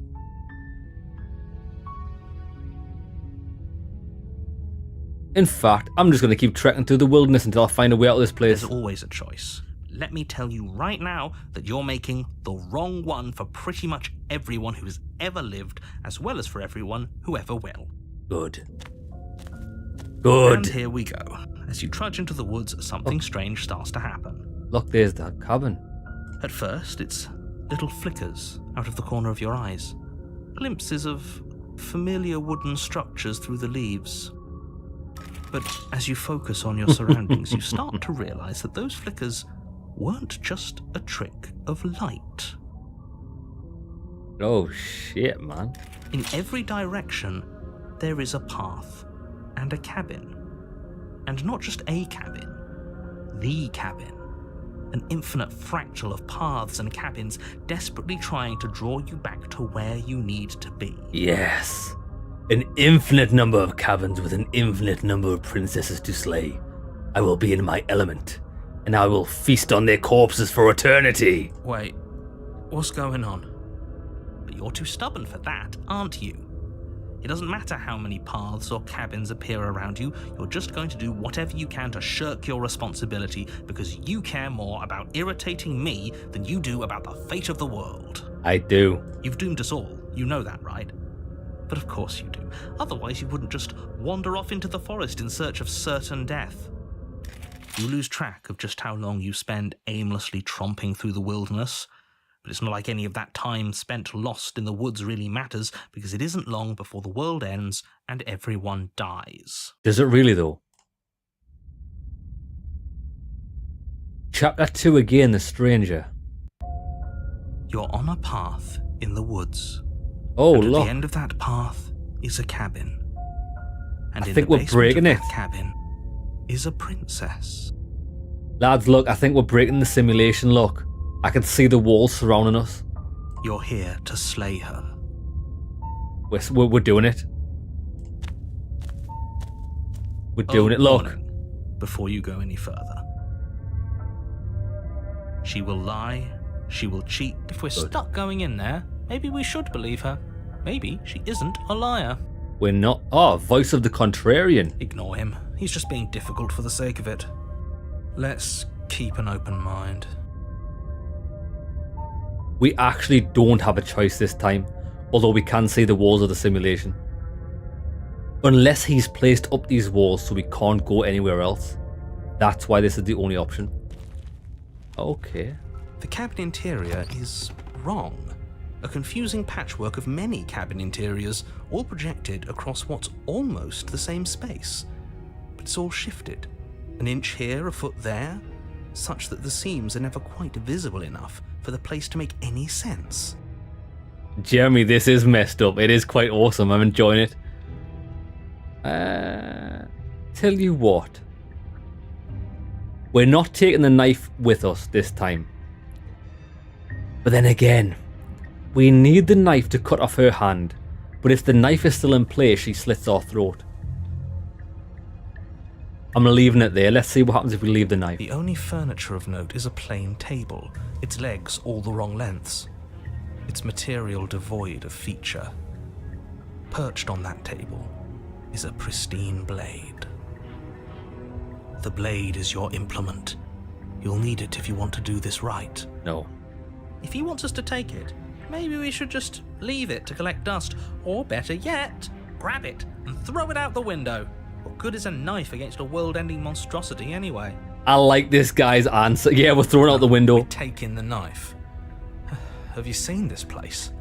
In fact, I'm just going to keep trekking through the wilderness until I find a way out of this place. There's always a choice. Let me tell you right now that you're making the wrong one for pretty much everyone who's ever lived, as well as for everyone who ever will. Good. Good. And here we go. As you trudge into the woods, something strange starts to happen. Look, there's that cabin. At first, it's little flickers out of the corner of your eyes. Glimpses of familiar wooden structures through the leaves. But as you focus on your surroundings, you start to realize that those flickers weren't just a trick of light. Oh shit, man. In every direction, there is a path and a cabin. And not just a cabin, the cabin. An infinite fractal of paths and cabins desperately trying to draw you back to where you need to be. Yes. An infinite number of cabins with an infinite number of princesses to slay. I will be in my element, and I will feast on their corpses for eternity. Wait, what's going on? But you're too stubborn for that, aren't you? It doesn't matter how many paths or cabins appear around you, you're just going to do whatever you can to shirk your responsibility because you care more about irritating me than you do about the fate of the world. I do. You've doomed us all, you know that, right? But of course you do. Otherwise you wouldn't just wander off into the forest in search of certain death. You lose track of just how long you spend aimlessly tromping through the wilderness. But it's not like any of that time spent lost in the woods really matters, because it isn't long before the world ends and everyone dies. Does it really though? Chapter 2 again, The Stranger. You're on a path in the woods. Oh, and at look. the end of that path is a cabin. And I in think the we're basement breaking of it. that cabin is a princess. Lads, look, I think we're breaking the simulation, look. I can see the walls surrounding us. You're here to slay her. We're doing it. We're doing it, look. Warning, before you go any further. She will lie, she will cheat. If we're stuck going in there, maybe we should believe her. Maybe she isn't a liar. We're not... Oh, voice of the contrarian. Ignore him. He's just being difficult for the sake of it. Let's keep an open mind. We actually don't have a choice this time, although we can see the walls of the simulation. Unless he's placed up these walls so we can't go anywhere else. That's why this is the only option. Okay. The cabin interior is wrong. A confusing patchwork of many cabin interiors, all projected across what's almost the same space. But it's all shifted. An inch here, a foot there. such that the seams are never quite visible enough for the place to make any sense. Jeremy, this is messed up. It is quite awesome. I'm enjoying it. Tell you what. We're not taking the knife with us this time. But then again, we need the knife to cut off her hand. But if the knife is still in place, she slits our throat. I'm leaving it there. Let's see what happens if we leave the knife. The only furniture of note is a plain table, its legs all the wrong lengths, its material devoid of feature. Perched on that table is a pristine blade. The blade is your implement. You'll need it if you want to do this right. No. If he wants us to take it, maybe we should just leave it to collect dust, or better yet, grab it and throw it out the window. What good is a knife against a world-ending monstrosity anyway? I like this guy's answer. Yeah, we're throwing it out the window. We take in the knife. Have you seen this place?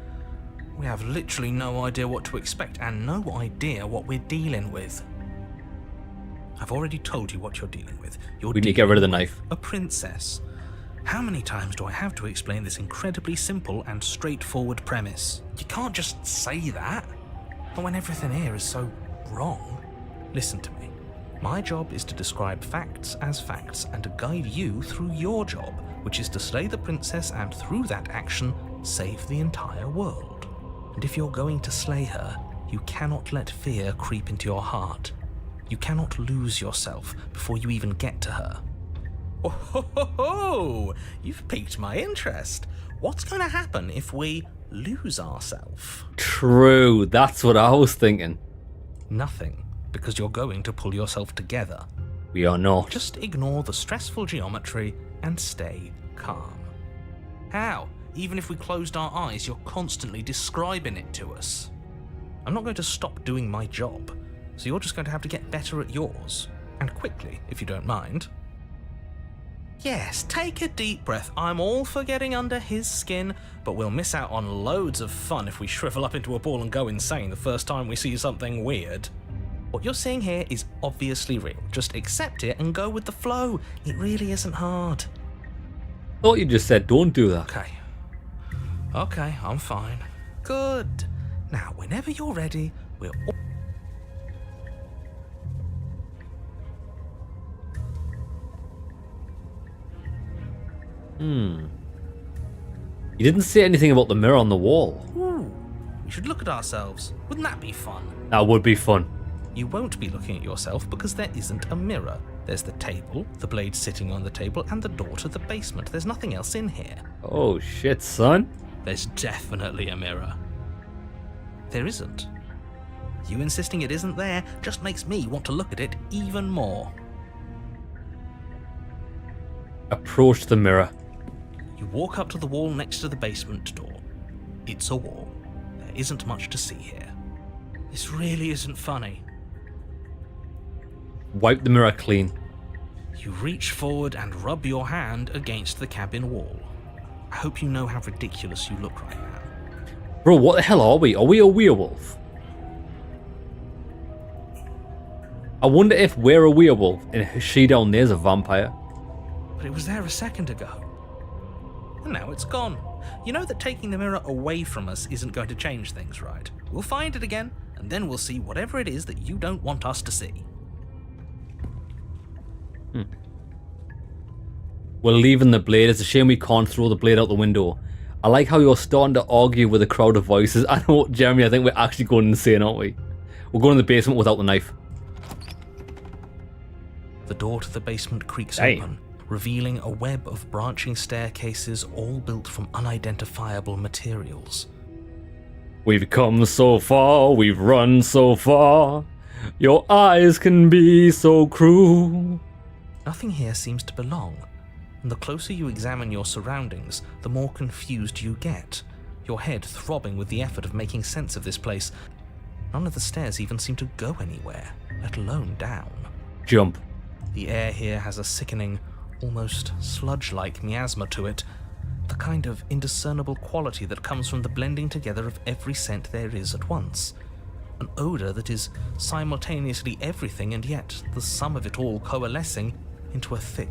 We have literally no idea what to expect and no idea what we're dealing with. I've already told you what you're dealing with. We need to get rid of the knife. A princess. How many times do I have to explain this incredibly simple and straightforward premise? You can't just say that. But when everything here is so wrong. Listen to me. My job is to describe facts as facts and to guide you through your job, which is to slay the princess and through that action, save the entire world. And if you're going to slay her, you cannot let fear creep into your heart. You cannot lose yourself before you even get to her. Oh, ho, ho, ho. You've piqued my interest. What's going to happen if we lose ourselves? True, that's what I was thinking. Nothing, because you're going to pull yourself together. We are not. Just ignore the stressful geometry and stay calm. How? Even if we closed our eyes, you're constantly describing it to us. I'm not going to stop doing my job, so you're just going to have to get better at yours. And quickly, if you don't mind. Yes, take a deep breath. I'm all for getting under his skin, but we'll miss out on loads of fun if we shrivel up into a ball and go insane the first time we see something weird. What you're seeing here is obviously real. Just accept it and go with the flow. It really isn't hard. Thought you just said don't do that. Okay, I'm fine. Good. Now, whenever you're ready, we're all... You didn't say anything about the mirror on the wall. Ooh, we should look at ourselves. Wouldn't that be fun? That would be fun. You won't be looking at yourself because there isn't a mirror. There's the table, the blade sitting on the table, and the door to the basement. There's nothing else in here. Oh shit, son. There's definitely a mirror. There isn't. You insisting it isn't there just makes me want to look at it even more. Approach the mirror. You walk up to the wall next to the basement door. It's a wall. There isn't much to see here. This really isn't funny. Wipe the mirror clean. You reach forward and rub your hand against the cabin wall. I hope you know how ridiculous you look right now. Bro, what the hell are we? Are we a werewolf? I wonder if we're a werewolf and she down there's a vampire. But it was there a second ago. And now it's gone. You know that taking the mirror away from us isn't going to change things, right? We'll find it again, and then we'll see whatever it is that you don't want us to see. We're leaving the blade. It's a shame we can't throw the blade out the window. I like how you're starting to argue with a crowd of voices. I know, Jeremy, I think we're actually going insane, aren't we? We're going to the basement without the knife. The door to the basement creaks Hey. open, revealing a web of branching staircases all built from unidentifiable materials. We've come so far, we've run so far. Your eyes can be so cruel. Nothing here seems to belong, and the closer you examine your surroundings, the more confused you get, your head throbbing with the effort of making sense of this place. None of the stairs even seem to go anywhere, let alone down. Jump. The air here has a sickening, almost sludge-like miasma to it, the kind of indiscernible quality that comes from the blending together of every scent there is at once. An odour that is simultaneously everything and yet the sum of it all coalescing into a thick,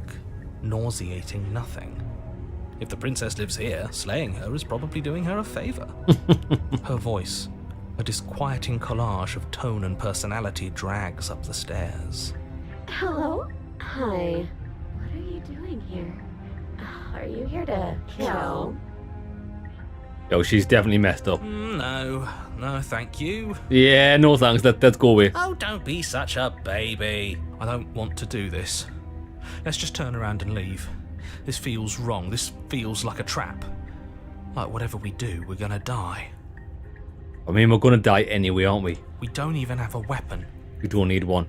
nauseating nothing. If the princess lives here, slaying her is probably doing her a favor. Her voice, a disquieting collage of tone and personality, drags up the stairs. Hello? Hi. What are you doing here? Are you here to kill? Yo, she's definitely messed up. No, thank you. Yeah, no thanks. Let's go away. Oh, don't be such a baby. I don't want to do this. Let's just turn around and leave. This feels wrong. This feels like a trap. Like whatever we do, we're gonna die. I mean, we're gonna die anyway, aren't we? We don't even have a weapon. We don't need one.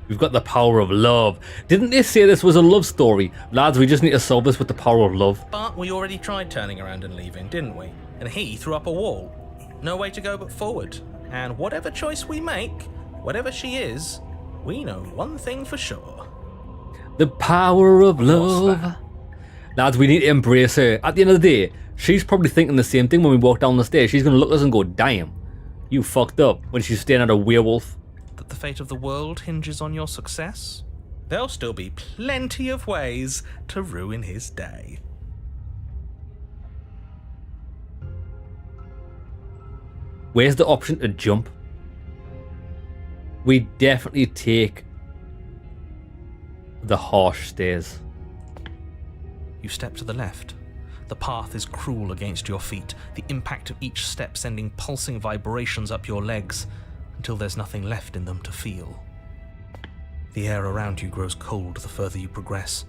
We've got the power of love. Didn't they say this was a love story? Lads, we just need to solve this with the power of love. But we already tried turning around and leaving, didn't we? And he threw up a wall. No way to go but forward. And whatever choice we make, whatever she is, we know one thing for sure. The power of What's love. that? Lads, we need to embrace her. At the end of the day, she's probably thinking the same thing when we walk down the stairs. She's going to look at us and go, damn, you fucked up, when she's staring at a werewolf. That the fate of the world hinges on your success? There'll still be plenty of ways to ruin his day. Where's the option to jump? We definitely take the harsh stairs. You step to the left. The path is cruel against your feet, the impact of each step sending pulsing vibrations up your legs until there's nothing left in them to feel. The air around you grows cold the further you progress.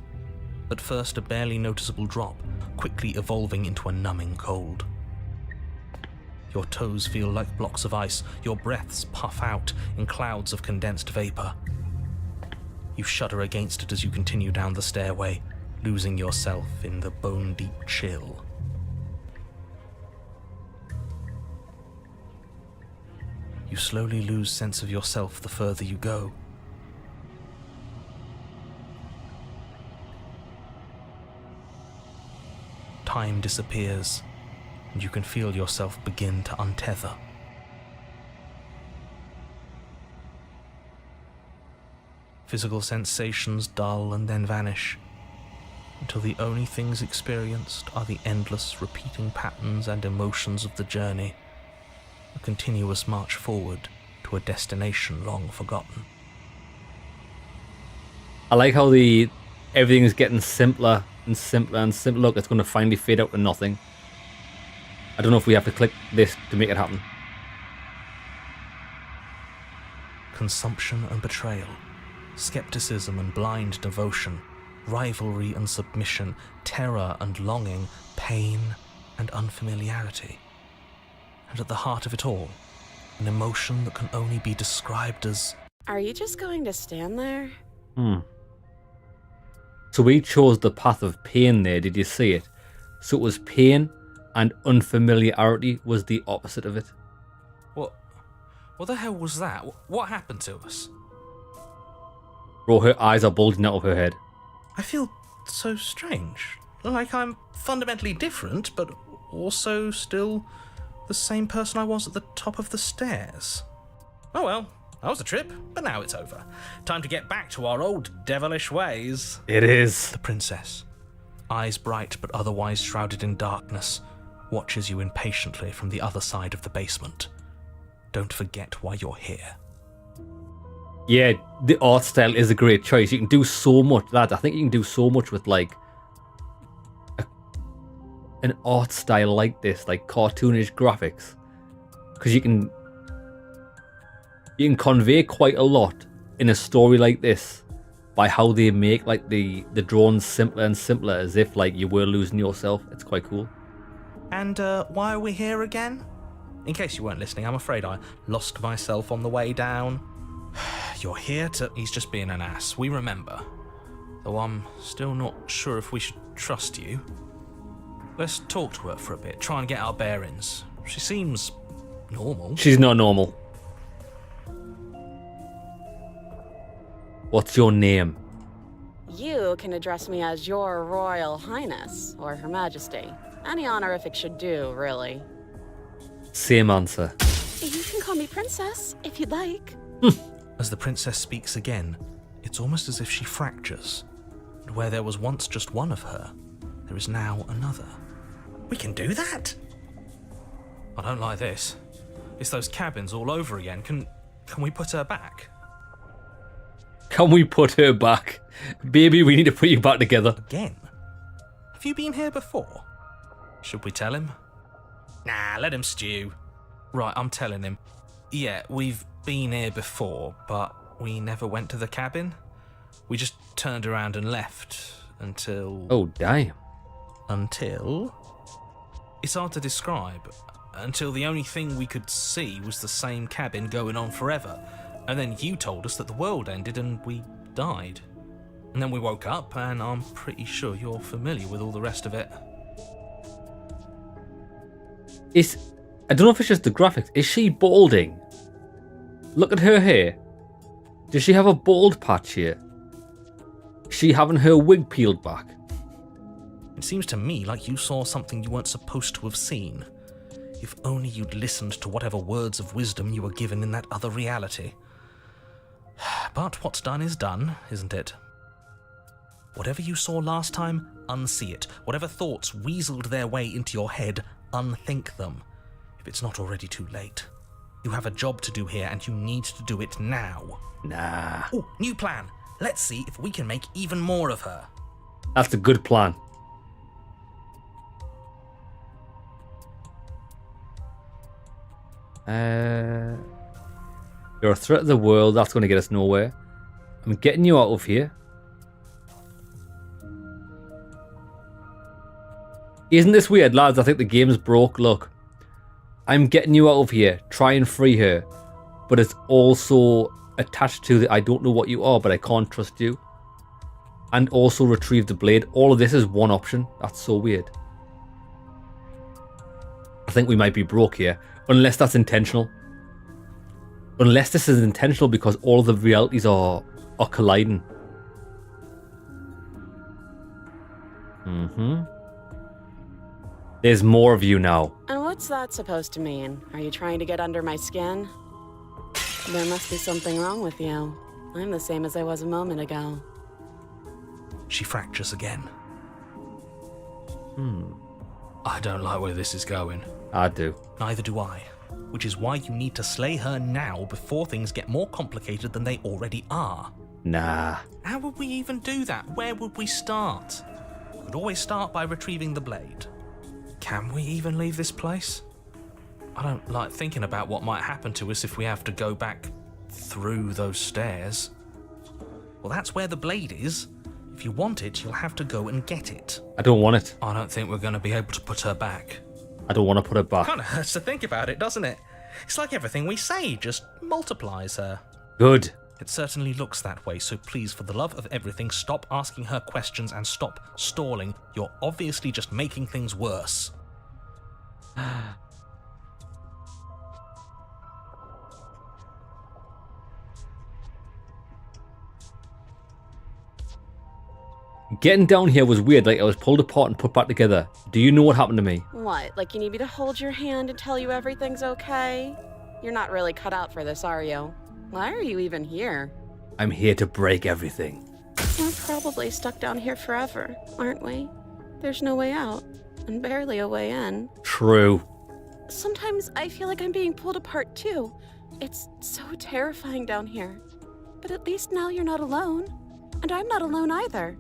At first a barely noticeable drop, quickly evolving into a numbing cold. Your toes feel like blocks of ice, your breaths puff out in clouds of condensed vapor. You shudder against it as you continue down the stairway, losing yourself in the bone-deep chill. You slowly lose sense of yourself the further you go. Time disappears, and you can feel yourself begin to untether. Physical sensations dull and then vanish, until the only things experienced are the endless repeating patterns and emotions of the journey, a continuous march forward to a destination long forgotten. I like how everything is getting simpler and simpler and simpler. Look, it's going to finally fade out to nothing. I don't know if we have to click this to make it happen. Consumption and betrayal, skepticism and blind devotion, rivalry and submission, terror and longing, pain and unfamiliarity. And at the heart of it all, an emotion that can only be described as... Are you just going to stand there? So we chose the path of pain there, did you see it? So it was pain and unfamiliarity was the opposite of it. What the hell was that? What happened to us? Bro, her eyes are bulging out of her head. I feel so strange. Like I'm fundamentally different, but also still the same person I was at the top of the stairs. Oh well, that was a trip, but now it's over. Time to get back to our old devilish ways. It is. The princess, eyes bright but otherwise shrouded in darkness, watches you impatiently from the other side of the basement. Don't forget why you're here. Yeah, the art style is a great choice. You can do so much, lads. I think you can do so much with like an art style like this, like cartoonish graphics, because you can convey quite a lot in a story like this by how they make like the drawings simpler and simpler, as if like you were losing yourself. It's quite cool. And why are we here again? In case you weren't listening, I'm afraid I lost myself on the way down. You're here to... He's just being an ass, we remember. Though I'm still not sure if we should trust you. Let's talk to her for a bit, try and get our bearings. She seems normal. She's not normal. What's your name? You can address me as Your Royal Highness, or Her Majesty. Any honorific should do, really. Same answer. You can call me Princess, if you'd like. As the princess speaks again, it's almost as if she fractures, Where there was once just one of her, there is now another. We can do that? I don't like this. It's those cabins all over again. Can we put her back? Can we put her back? Baby, we need to put you back together. Again? Have you been here before? Should we tell him? Nah, let him stew. Right, I'm telling him. Yeah, we've been here before, but we never went to the cabin. We just turned around and left until... Oh, damn. Until? It's hard to describe. Until the only thing we could see was the same cabin going on forever. And then you told us that the world ended and we died. And then we woke up, and I'm pretty sure you're familiar with all the rest of it. I don't know if it's just the graphics. Is she balding? Look at her hair. Does she have a bald patch here? Is she having her wig peeled back? It seems to me like you saw something you weren't supposed to have seen. If only you'd listened to whatever words of wisdom you were given in that other reality. But what's done is done, isn't it? Whatever you saw last time, unsee it. Whatever thoughts weaseled their way into your head, unthink them. If it's not already too late. You have a job to do here, and you need to do it now. Nah. Oh, new plan. Let's see if we can make even more of her. That's a good plan. You're a threat to the world. That's going to get us nowhere. I'm getting you out of here. Isn't this weird, lads? I think the game's broke. Look. I'm getting you out of here. Try and free her. But it's also attached to the I don't know what you are, but I can't trust you. And also retrieve the blade. All of this is one option. That's so weird. I think we might be broke here. Unless that's intentional. Unless this is intentional because all of the realities are colliding. There's more of you now. And what's that supposed to mean? Are you trying to get under my skin? There must be something wrong with you. I'm the same as I was a moment ago. She fractures again. I don't like where this is going. I do. Neither do I. Which is why you need to slay her now before things get more complicated than they already are. Nah. How would we even do that? Where would we start? We could always start by retrieving the blade. Can we even leave this place? I don't like thinking about what might happen to us if we have to go back through those stairs. Well, that's where the blade is. If you want it, you'll have to go and get it. I don't want it. I don't think we're going to be able to put her back. I don't want to put it back. Kind of hurts to think about it, doesn't it? It's like everything we say just multiplies her. Good. It certainly looks that way, so please, for the love of everything, stop asking her questions and stop stalling. You're obviously just making things worse. Getting down here was weird, like I was pulled apart and put back together. Do you know what happened to me? What, like you need me to hold your hand and tell you everything's okay? You're not really cut out for this, are you? Why are you even here? I'm here to break everything. We're probably stuck down here forever, aren't we? There's no way out, and barely a way in. True. Sometimes I feel like I'm being pulled apart too. It's so terrifying down here. But at least now you're not alone. And I'm not alone either.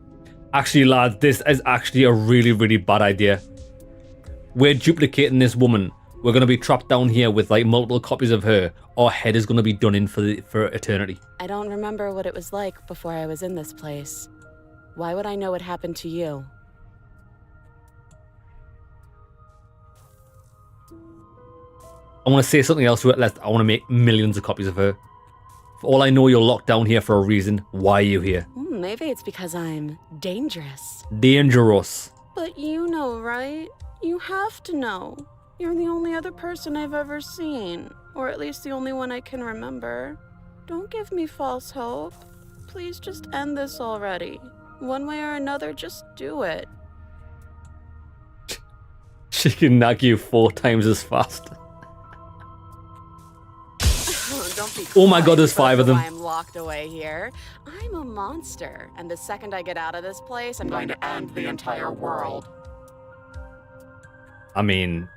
Actually, lads, this is actually a really, really bad idea. We're duplicating this woman. We're going to be trapped down here with like multiple copies of her. Our head is going to be done in for eternity. I don't remember what it was like before I was in this place. Why would I know what happened to you? I want to say something else to it. I want to make millions of copies of her. For all I know, you're locked down here for a reason. Why are you here? Maybe it's because I'm dangerous. Dangerous. But you know, right? You have to know. You're the only other person I've ever seen. Or at least the only one I can remember. Don't give me false hope. Please just end this already. One way or another, just do it. She can nag you 4 times as fast. Don't be Oh my God, there's Christ, 5 of that's them. why I'm locked away here. I'm a monster, and the second I get out of this place, I'm going to end the entire world. I mean,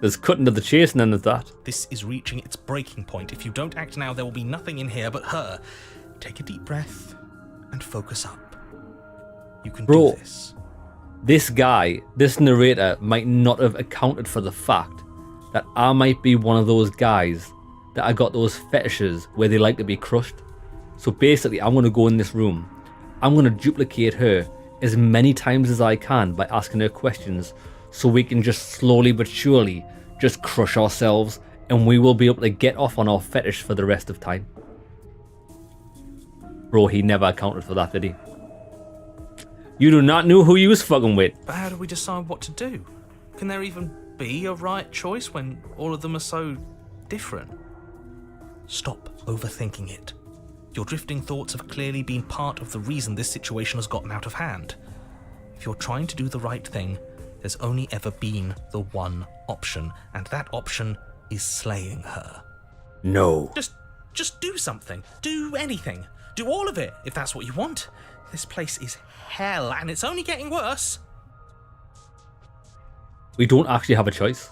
there's cutting to the chase and then there's that. This is reaching its breaking point. If you don't act now, there will be nothing in here but her. Take a deep breath and focus up. You can Bro. do this. This guy, this narrator, might not have accounted for the fact that I might be one of those guys that I got those fetishes where they like to be crushed. So basically, I'm going to go in this room. I'm going to duplicate her as many times as I can by asking her questions so we can just slowly but surely just crush ourselves and we will be able to get off on our fetish for the rest of time. Bro, he never accounted for that, did he? You do not know who you was fucking with. But how do we decide what to do? Can there even be a right choice when all of them are so different? Stop overthinking it. Your drifting thoughts have clearly been part of the reason this situation has gotten out of hand. If you're trying to do the right thing, there's only ever been the one option, and that option is slaying her. No. Just do something. Do anything. Do all of it, if that's what you want. This place is hell, and it's only getting worse. We don't actually have a choice.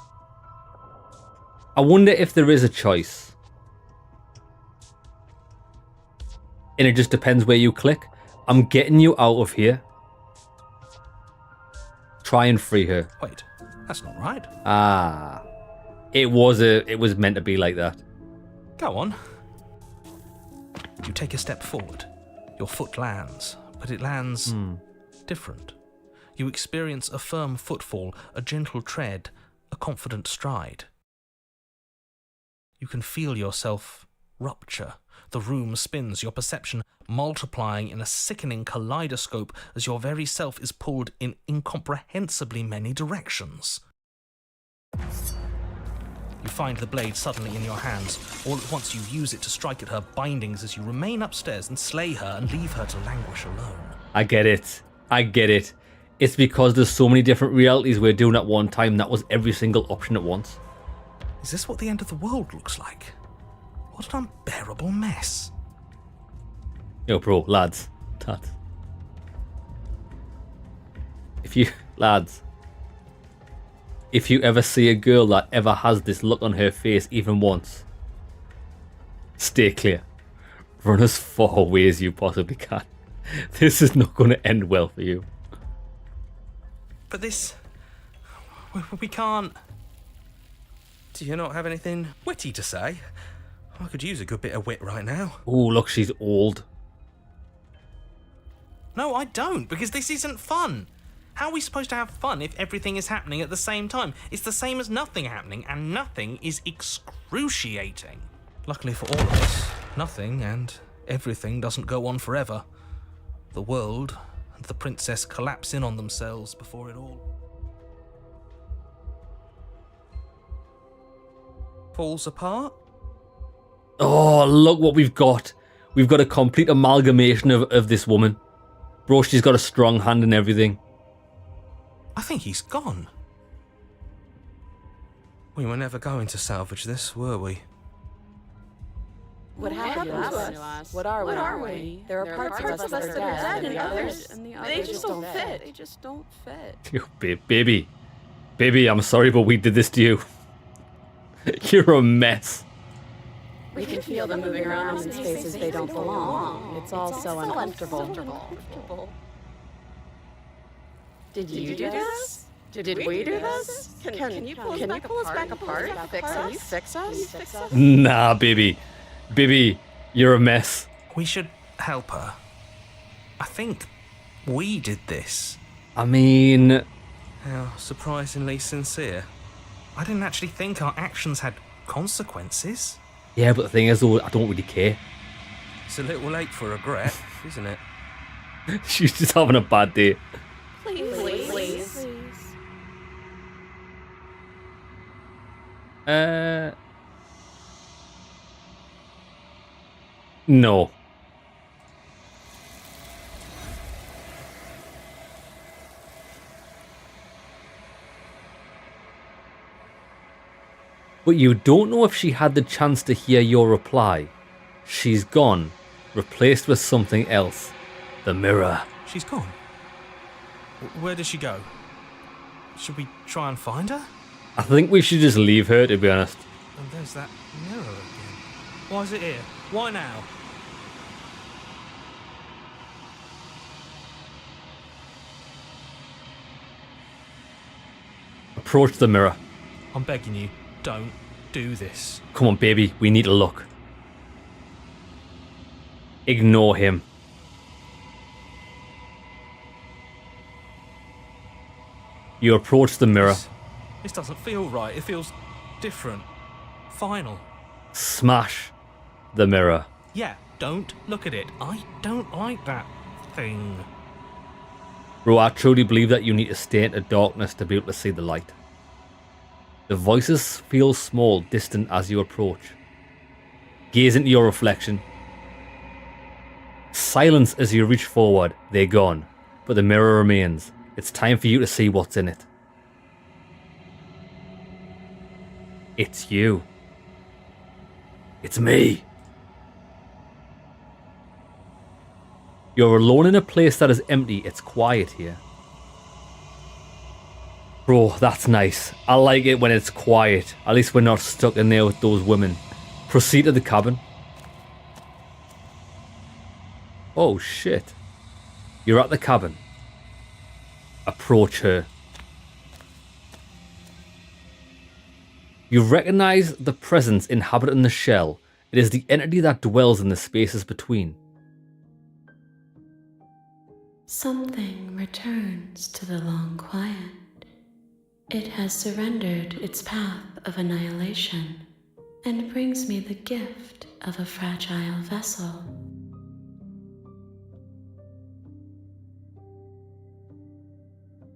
I wonder if there is a choice. And it just depends where you click. I'm getting you out of here. Try and free her. Wait, that's not right. Ah. It was meant to be like that. Go on. You take a step forward. Your foot lands, but it lands different. You experience a firm footfall, a gentle tread, a confident stride. You can feel yourself rupture. The room spins, your perception multiplying in a sickening kaleidoscope as your very self is pulled in incomprehensibly many directions. You find the blade suddenly in your hands. All at once you use it to strike at her bindings as you remain upstairs and slay her and leave her to languish alone. I get it. I get it. It's because there's so many different realities we're doing at one time. That was every single option at once. Is this what the end of the world looks like? What an unbearable mess. Yo, bro, lads. If you ever see a girl that ever has this look on her face even once, stay clear. Run as far away as you possibly can. This is not going to end well for you. But this... we can't... Do you not have anything witty to say? I could use a good bit of wit right now. Oh, look, she's old. No, I don't, because this isn't fun. How are we supposed to have fun if everything is happening at the same time? It's the same as nothing happening, and nothing is excruciating. Luckily for all of us, nothing and everything doesn't go on forever. The world and the princess collapse in on themselves before it all falls apart. Oh, look what we've got. We've got a complete amalgamation of this woman. Bro, she's got a strong hand and everything. I think he's gone. We were never going to salvage this, were we? What happened to us? What are we? There are parts of us that are dead, and the others, they just don't fit. They just don't fit. Yo, baby, I'm sorry, but we did this to you. You're a mess. We can feel them moving around in spaces they don't belong. It's all so uncomfortable. Did you do this? Did we do this? Can you pull us back apart? Can you fix us? Nah, baby, you're a mess. We should help her. I think we did this. I mean, How surprisingly sincere. I didn't actually think our actions had consequences. yeah, but the thing is, though, I don't really care. It's a little late for regret, isn't it? She's just having a bad day. Please. No. But you don't know if she had the chance to hear your reply. She's gone, replaced with something else. The mirror. She's gone. Where did she go? Should we try and find her? I think we should just leave her, to be honest. And there's that mirror again. Why is it here? Why now? Approach the mirror. I'm begging you, don't do this. Come on, baby, we need to look. Ignore him. You approach the mirror. This doesn't feel right. It feels different. Final. Smash the mirror. Yeah, don't look at it. I don't like that thing. Bro, I truly believe that you need to stay into darkness to be able to see the light. The voices feel small, distant as you approach. Gaze into your reflection. Silence as you reach forward. They're gone, but the mirror remains. It's time for you to see what's in it. It's you. It's me. You're alone in a place that is empty. It's quiet here. Bro, that's nice. I like it when it's quiet. At least we're not stuck in there with those women. Proceed to the cabin. Oh shit. You're at the cabin. Approach her. You recognize the presence inhabiting the shell. It is the entity that dwells in the spaces between. Something returns to the long quiet. It has surrendered its path of annihilation and brings me the gift of a fragile vessel.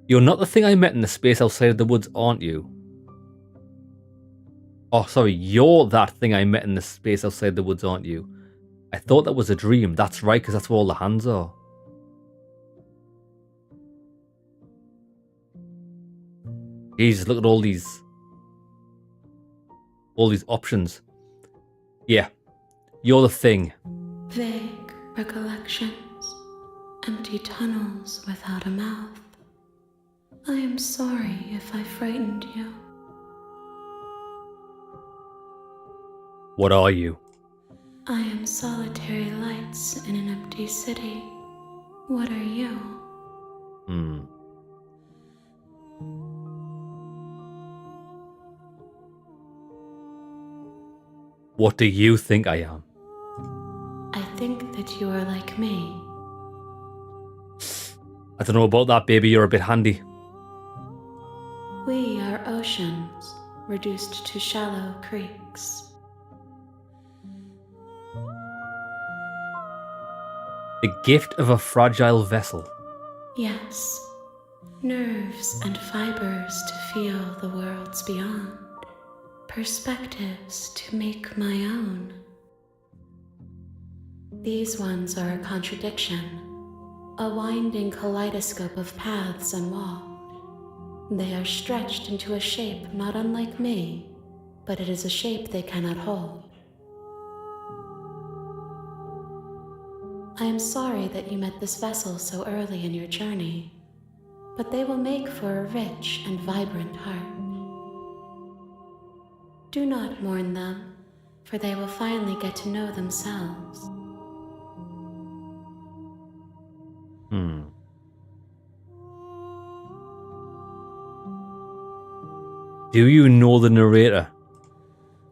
You're not the thing I met in the space outside of the woods, aren't you? Oh, sorry, you're that thing I met in the space outside the woods, aren't you? I thought that was a dream. That's right, because that's where all the hands are. Jesus, look at all these options. Yeah, you're the thing. Vague recollections, empty tunnels without a mouth. I am sorry if I frightened you. What are you? I am solitary lights in an empty city. What are you? What do you think I am? I think that you are like me. I don't know about that, baby. You're a bit handy. We are oceans, reduced to shallow creeks. The gift of a fragile vessel. Yes, nerves and fibers to feel the worlds beyond, perspectives to make my own. These ones are a contradiction, a winding kaleidoscope of paths and walls. They are stretched into a shape not unlike me, but it is a shape they cannot hold. I am sorry that you met this vessel so early in your journey, but they will make for a rich and vibrant heart. Do not mourn them, for they will finally get to know themselves. Do you know the narrator?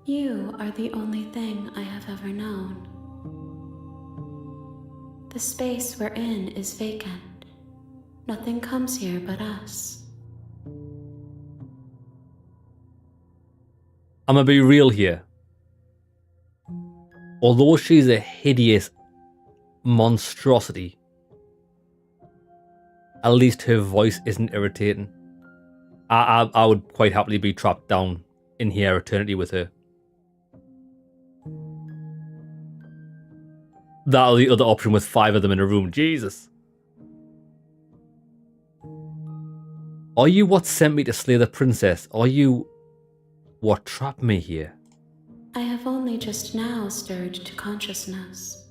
You are the only thing I have ever known. The space we're in is vacant. Nothing comes here but us. I'm gonna be real here. Although she's a hideous monstrosity, at least her voice isn't irritating. I would quite happily be trapped down in here eternity with her. That'll the other option with 5 of them in a room. Jesus. Are you what sent me to slay the princess? Are you what trapped me here? I have only just now stirred to consciousness.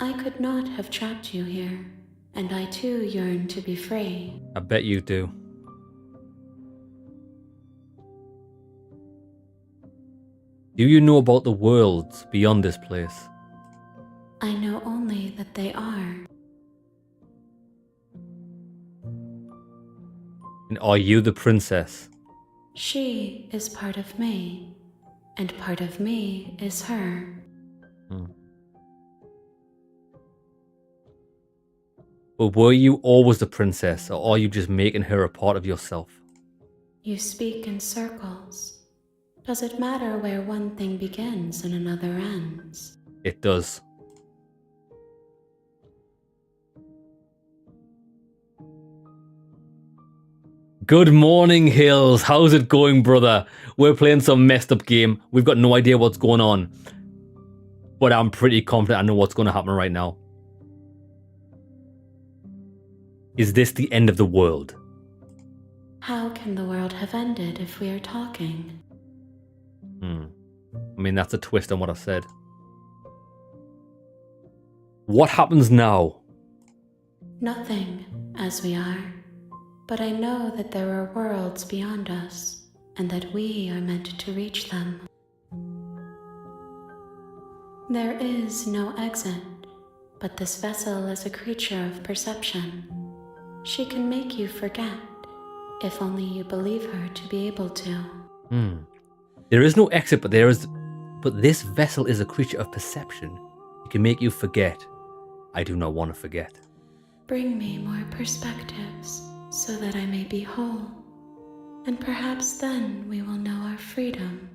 I could not have trapped you here, and I too yearn to be free. I bet you do. Do you know about the worlds beyond this place? I know only that they are. And are you the princess? She is part of me, and part of me is her. But were you always the princess, or are you just making her a part of yourself? You speak in circles. Does it matter where one thing begins and another ends? It does. Good morning, Hills. How's it going, brother? We're playing some messed up game. We've got no idea what's going on. But I'm pretty confident I know what's going to happen right now. Is this the end of the world? How can the world have ended if we are talking? I mean, that's a twist on what I said. What happens now? Nothing, as we are. But I know that there are worlds beyond us, and that we are meant to reach them. There is no exit, but this vessel is a creature of perception. She can make you forget, if only you believe her to be able to. There is no exit, but this vessel is a creature of perception. It can make you forget. I do not want to forget. Bring me more perspectives, so that I may be whole, and perhaps then we will know our freedom.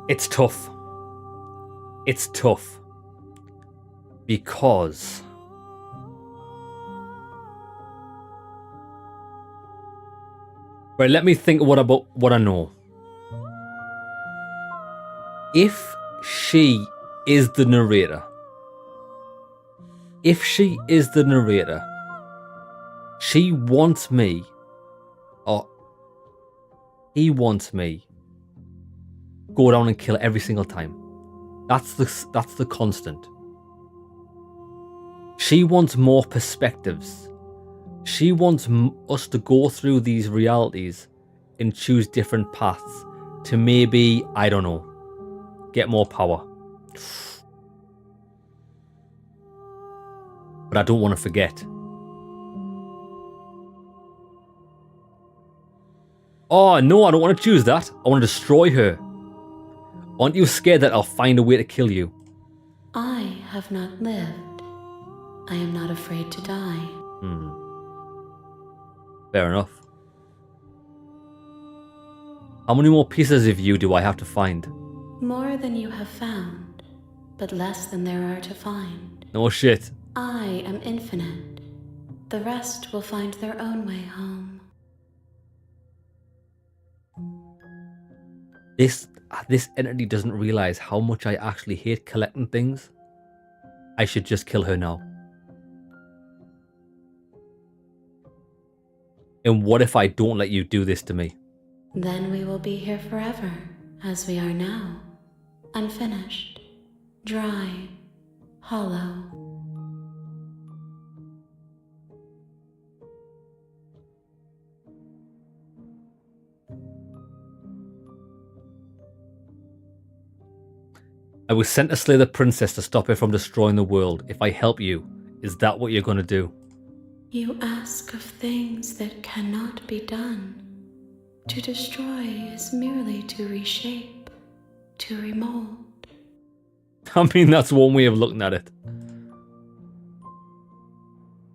It's tough. It's tough. Because... Right, let me think about what I know. If she is the narrator, she wants me, or he wants me, go down and kill every single time. That's the constant. She wants more perspectives. She wants us to go through these realities and choose different paths to maybe, I don't know, get more power. But I don't want to forget. Oh, no, I don't want to choose that. I want to destroy her. Aren't you scared that I'll find a way to kill you? I have not lived. I am not afraid to die. Fair enough. How many more pieces of you do I have to find? More than you have found, but less than there are to find. No shit. I am infinite. The rest will find their own way home. This entity doesn't realize how much I actually hate collecting things. I should just kill her now. And what if I don't let you do this to me? Then we will be here forever, as we are now. Unfinished, dry, hollow. I was sent to slay the princess to stop her from destroying the world. If I help you, is that what you're going to do? You ask of things that cannot be done. To destroy is merely to reshape, to remold. I mean, that's one way of looking at it.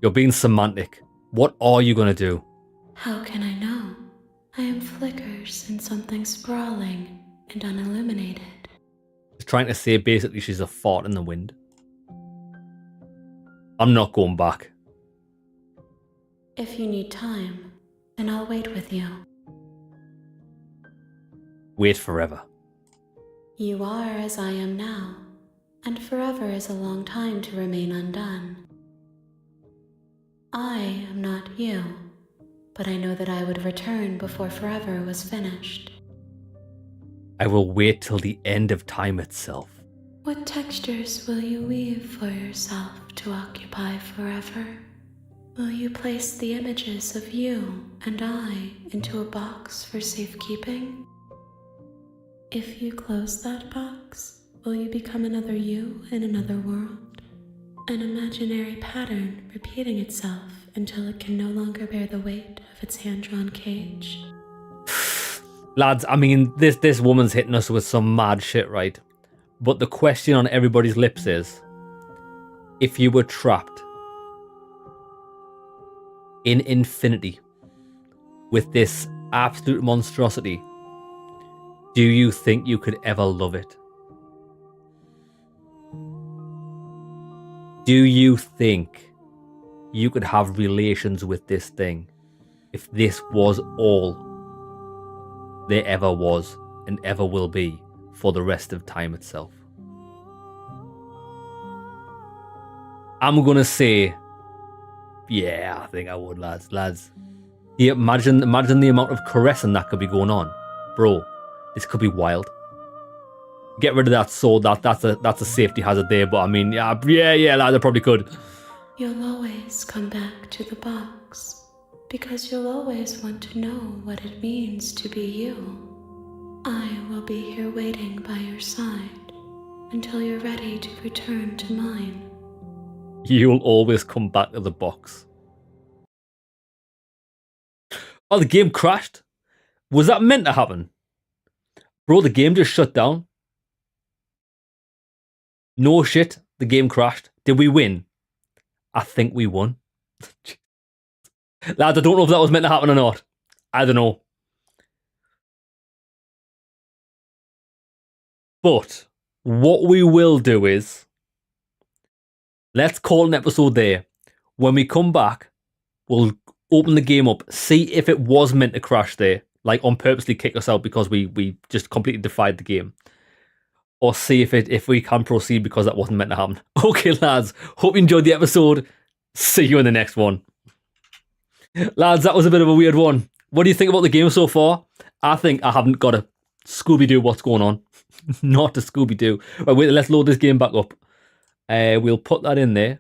You're being semantic. What are you going to do? How can I know? I am flickers in something sprawling and unilluminated. She's trying to say basically she's a fart in the wind. I'm not going back. If you need time, then I'll wait with you. Wait forever. You are as I am now, and forever is a long time to remain undone. I am not you, but I know that I would return before forever was finished. I will wait till the end of time itself. What textures will you weave for yourself to occupy forever? Will you place the images of you and I into a box for safekeeping? If you close that box, will you become another you in another world? An imaginary pattern repeating itself until it can no longer bear the weight of its hand-drawn cage? Lads, I mean, this woman's hitting us with some mad shit, right? But the question on everybody's lips is, if you were trapped in infinity with this absolute monstrosity, do you think you could ever love it? Do you think you could have relations with this thing if this was all there ever was and ever will be for the rest of time itself? I'm gonna say, yeah, I think I would, lads. Yeah, imagine the amount of caressing that could be going on, bro. This could be wild. Get rid of that sword. That's a safety hazard there. But I mean, yeah, lads, I probably could. You'll always come back to the box, because you'll always want to know what it means to be you. I will be here waiting by your side until you're ready to return to mine. You'll always come back to the box. Oh, the game crashed? Was that meant to happen? Bro, the game just shut down. No shit, the game crashed. Did we win? I think we won. Lads, I don't know if that was meant to happen or not. I don't know. But what we will do is, let's call an episode there. When we come back, we'll open the game up, see if it was meant to crash there, like on purposely kick us out because we just completely defied the game, or see if we can proceed because that wasn't meant to happen. Okay, lads, hope you enjoyed the episode. See you in the next one. Lads, that was a bit of a weird one. What do you think about the game so far? I think I haven't got a Scooby-Doo what's going on. Not a Scooby-Doo. Right, wait, let's load this game back up. We'll put that in there.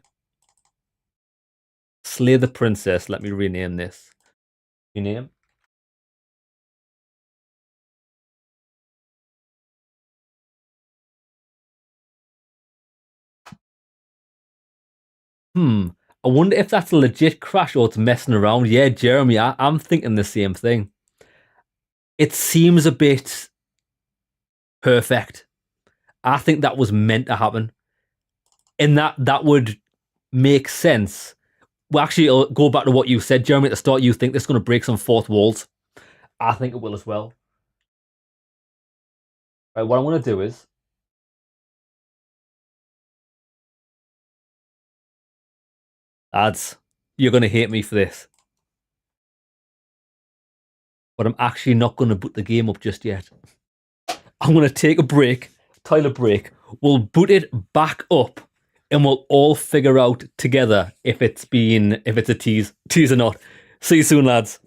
Slay the Princess. Let me rename this. Rename. I wonder if that's a legit crash or it's messing around. Yeah, Jeremy, I'm thinking the same thing. It seems a bit perfect. I think that was meant to happen. And that would make sense. Well, actually, I'll go back to what you said, Jeremy, at the start. You think this is going to break some fourth walls. I think it will as well. Right, what I'm going to do is, lads, you're going to hate me for this. But I'm actually not going to boot the game up just yet. I'm going to take a break, toilet break. We'll boot it back up and we'll all figure out together if it's a tease or not. See you soon, lads.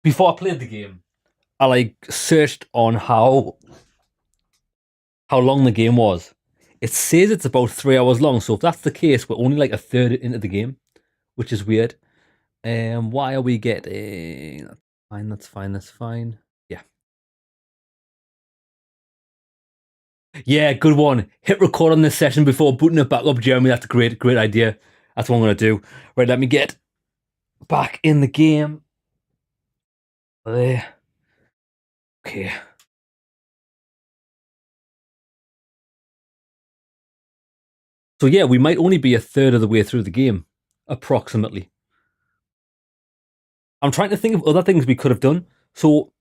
before I played the game, I like searched on how long the game was. It says it's about 3 hours long, so if that's the case, we're only like a third into the game, which is weird. Why are we getting... That's fine. Yeah. Yeah, good one. Hit record on this session before booting it back up, Jeremy. That's a great idea. That's what I'm going to do. Right, let me get back in the game. There. Okay. So yeah, we might only be a third of the way through the game, approximately. I'm trying to think of other things we could have done. So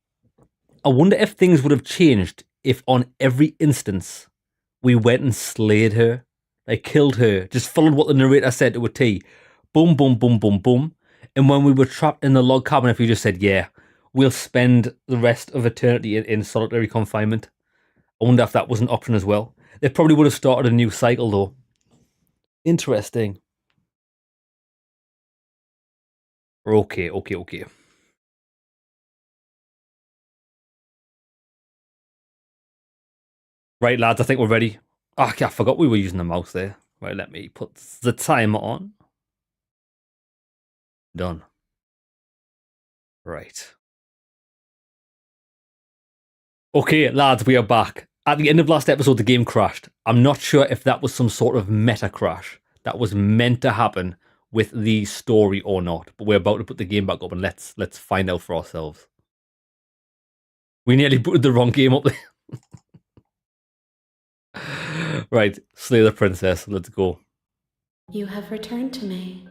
I wonder if things would have changed if on every instance we went and slayed her, like killed her, just followed what the narrator said to a T. Boom, boom, boom, boom, boom. And when we were trapped in the log cabin, if we just said, yeah, we'll spend the rest of eternity in solitary confinement. I wonder if that was an option as well. They probably would have started a new cycle though. Interesting. Okay. Right, lads, I think we're ready. Oh, I forgot we were using the mouse there. Right, let me put the timer on. Done. Right. Okay, lads, we are back. At the end of last episode, the game crashed. I'm not sure if that was some sort of meta crash that was meant to happen with the story or not, but we're about to put the game back up and let's find out for ourselves. We nearly booted the wrong game up there. Right, slay the princess. Let's go. You have returned to me.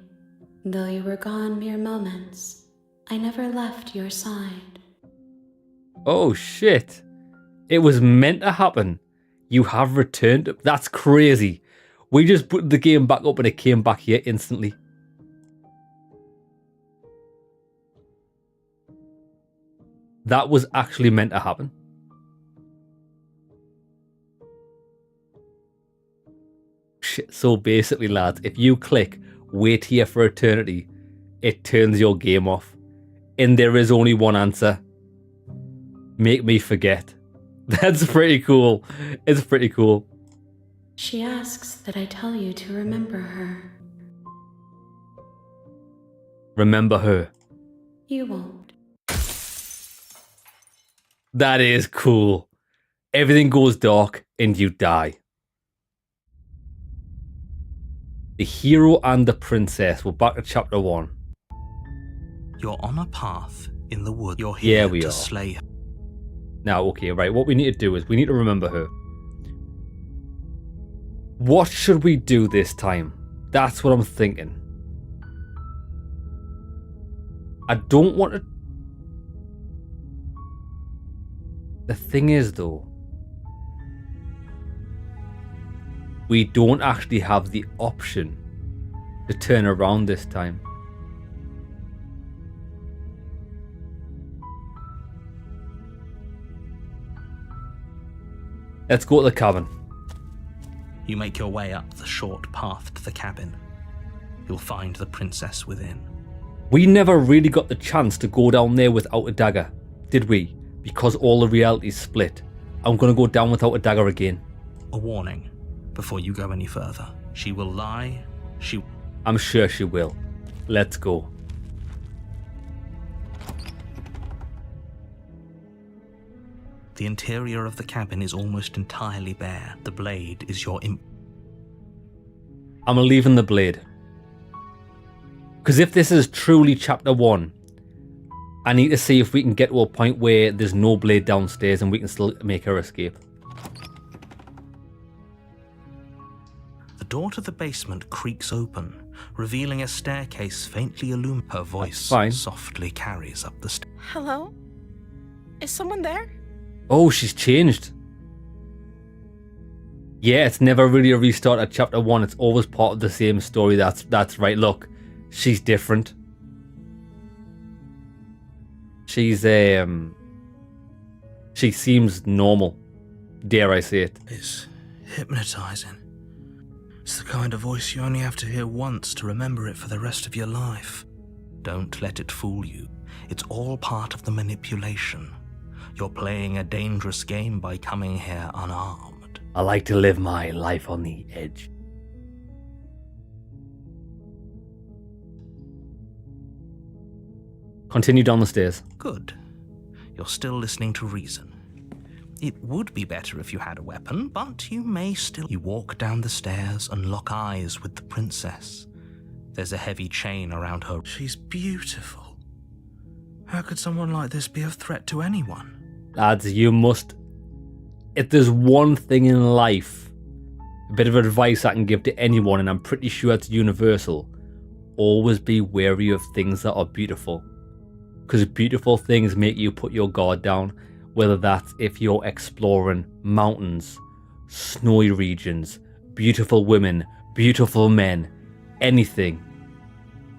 Though you were gone mere moments, I never left your side. Oh shit. It was meant to happen. You have returned. That's crazy. We just put the game back up and it came back here instantly. That was actually meant to happen. Shit. So basically, lads, if you click wait here for eternity, it turns your game off. And there is only one answer. Make me forget. That's pretty cool. It's pretty cool. She asks that I tell you to remember her. Remember her. You won't. That is cool. Everything goes dark and you die. The hero and the princess. We're back to chapter 1. You're on a path in the wood. You're here to slay her. Now, okay, right. What we need to do is we need to remember her. What should we do this time? That's what I'm thinking. I don't want to... The thing is, though, we don't actually have the option to turn around this time. Let's go to the cabin. You make your way up the short path to the cabin. You'll find the princess within. We never really got the chance to go down there without a dagger, did we? Because all the realities split. I'm going to go down without a dagger again. A warning, before you go any further. She will lie. I'm sure she will. Let's go. The interior of the cabin is almost entirely bare. The blade is your I'm leaving the blade. Because if this is truly chapter 1, I need to see if we can get to a point where there's no blade downstairs and we can still make her escape. The door to the basement creaks open, revealing a staircase faintly illuminated. Her voice softly carries up the stairs. Hello? Is someone there? Oh, she's changed. Yeah, it's never really a restart at chapter 1. It's always part of the same story. That's right. Look, she's different. She's she seems normal. Dare I say it? It's hypnotizing. It's the kind of voice you only have to hear once to remember it for the rest of your life. Don't let it fool you. It's all part of the manipulation. You're playing a dangerous game by coming here unarmed. I like to live my life on the edge. Continue down the stairs. Good. You're still listening to reason. It would be better if you had a weapon, but you may still... You walk down the stairs and lock eyes with the princess. There's a heavy chain around her. She's beautiful. How could someone like this be a threat to anyone? Lads, you must... If there's one thing in life, a bit of advice I can give to anyone, and I'm pretty sure it's universal, always be wary of things that are beautiful. Because beautiful things make you put your guard down, whether that's if you're exploring mountains, snowy regions, beautiful women, beautiful men, anything.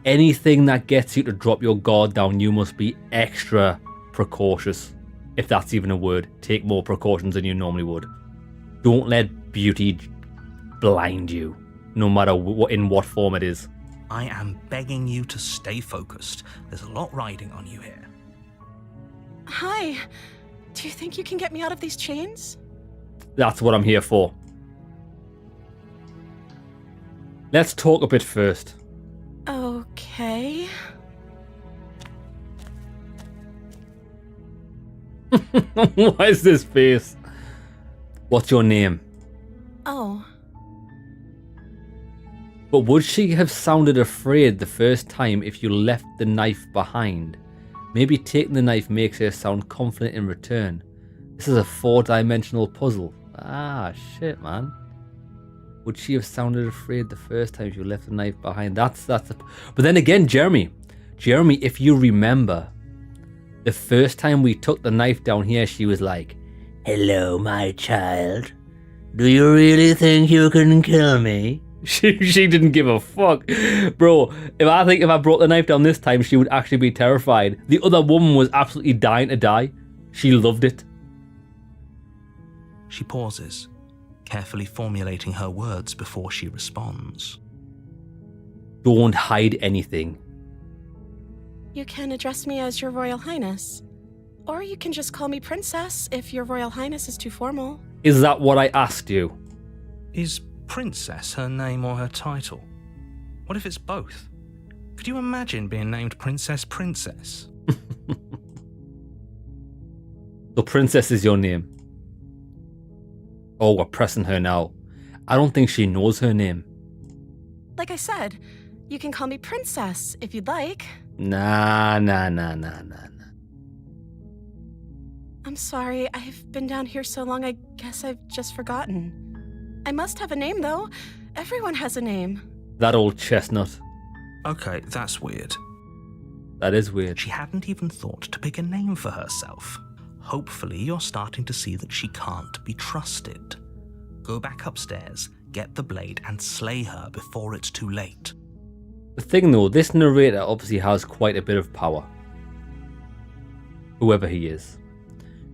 Anything that gets you to drop your guard down, you must be extra precautious. If that's even a word, take more precautions than you normally would. Don't let beauty blind you, no matter in what form it is. I am begging you to stay focused. There's a lot riding on you here. Hi. Do you think you can get me out of these chains? That's what I'm here for. Let's talk a bit first. Okay. Why is this face? What's your name? Oh. But would she have sounded afraid the first time if you left the knife behind? Maybe taking the knife makes her sound confident in return. This is a 4-dimensional puzzle. Ah, shit, man. Would she have sounded afraid the first time you left the knife behind? That's But then again, Jeremy, if you remember, the first time we took the knife down here, she was like, "Hello, my child. Do you really think you can kill me?" She didn't give a fuck. Bro, if I brought the knife down this time, she would actually be terrified. The other woman was absolutely dying to die. She loved it. She pauses, carefully formulating her words before she responds. Don't hide anything. You can address me as Your Royal Highness. Or you can just call me Princess if Your Royal Highness is too formal. Is that what I asked you? Is Princess her name or her title? What if it's both? Could you imagine being named Princess? The Princess is your name. Oh, we're pressing her now. I don't think she knows her name. Like I said, you can call me Princess if you'd like. Nah. I'm sorry, I've been down here so long, I guess I've just forgotten. I must have a name, though. Everyone has a name. That old chestnut. Okay, that's weird. That is weird. She hadn't even thought to pick a name for herself. Hopefully you're starting to see that she can't be trusted. Go back upstairs, get the blade, and slay her before it's too late. The thing though, this narrator obviously has quite a bit of power. Whoever he is.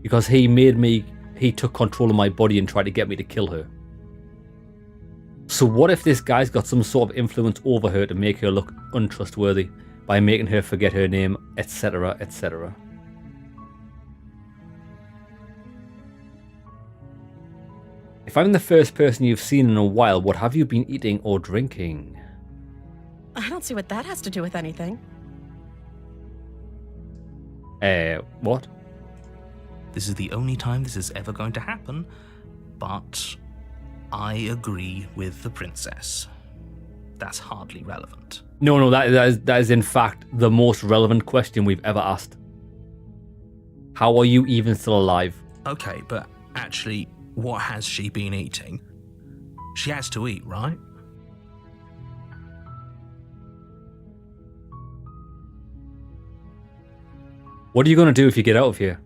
Because he took control of my body and tried to get me to kill her. So what if this guy's got some sort of influence over her to make her look untrustworthy by making her forget her name, etc, etc. If I'm the first person you've seen in a while, what have you been eating or drinking? I don't see what that has to do with anything. What? This is the only time this is ever going to happen, but I agree with the princess. That's hardly relevant. No, that is in fact the most relevant question we've ever asked. How are you even still alive? Okay, but actually, what has she been eating? She has to eat, right? What are you going to do if you get out of here?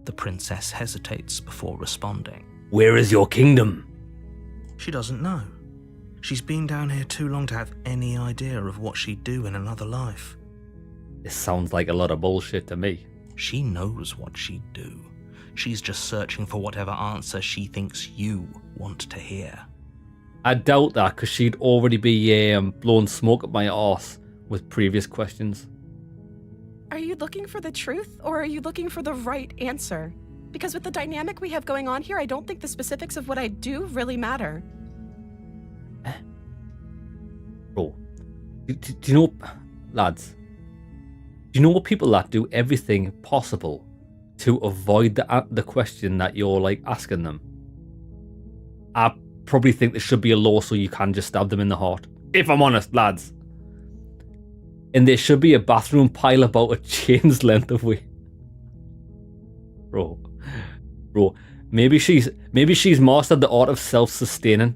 The princess hesitates before responding. Where is your kingdom? She doesn't know. She's been down here too long to have any idea of what she'd do in another life. This sounds like a lot of bullshit to me. She knows what she'd do. She's just searching for whatever answer she thinks you want to hear. I doubt that, because she'd already be blowing smoke up my arse with previous questions. Are you looking for the truth, or are you looking for the right answer? Because with the dynamic we have going on here, I don't think the specifics of what I do really matter. Bro, do you know, lads, do you know what people that do everything possible to avoid the question that you're like asking them? I probably think there should be a law so you can just stab them in the heart. If I'm honest, lads. And there should be a bathroom pile about a chain's length away. Bro, maybe she's mastered the art of self-sustaining.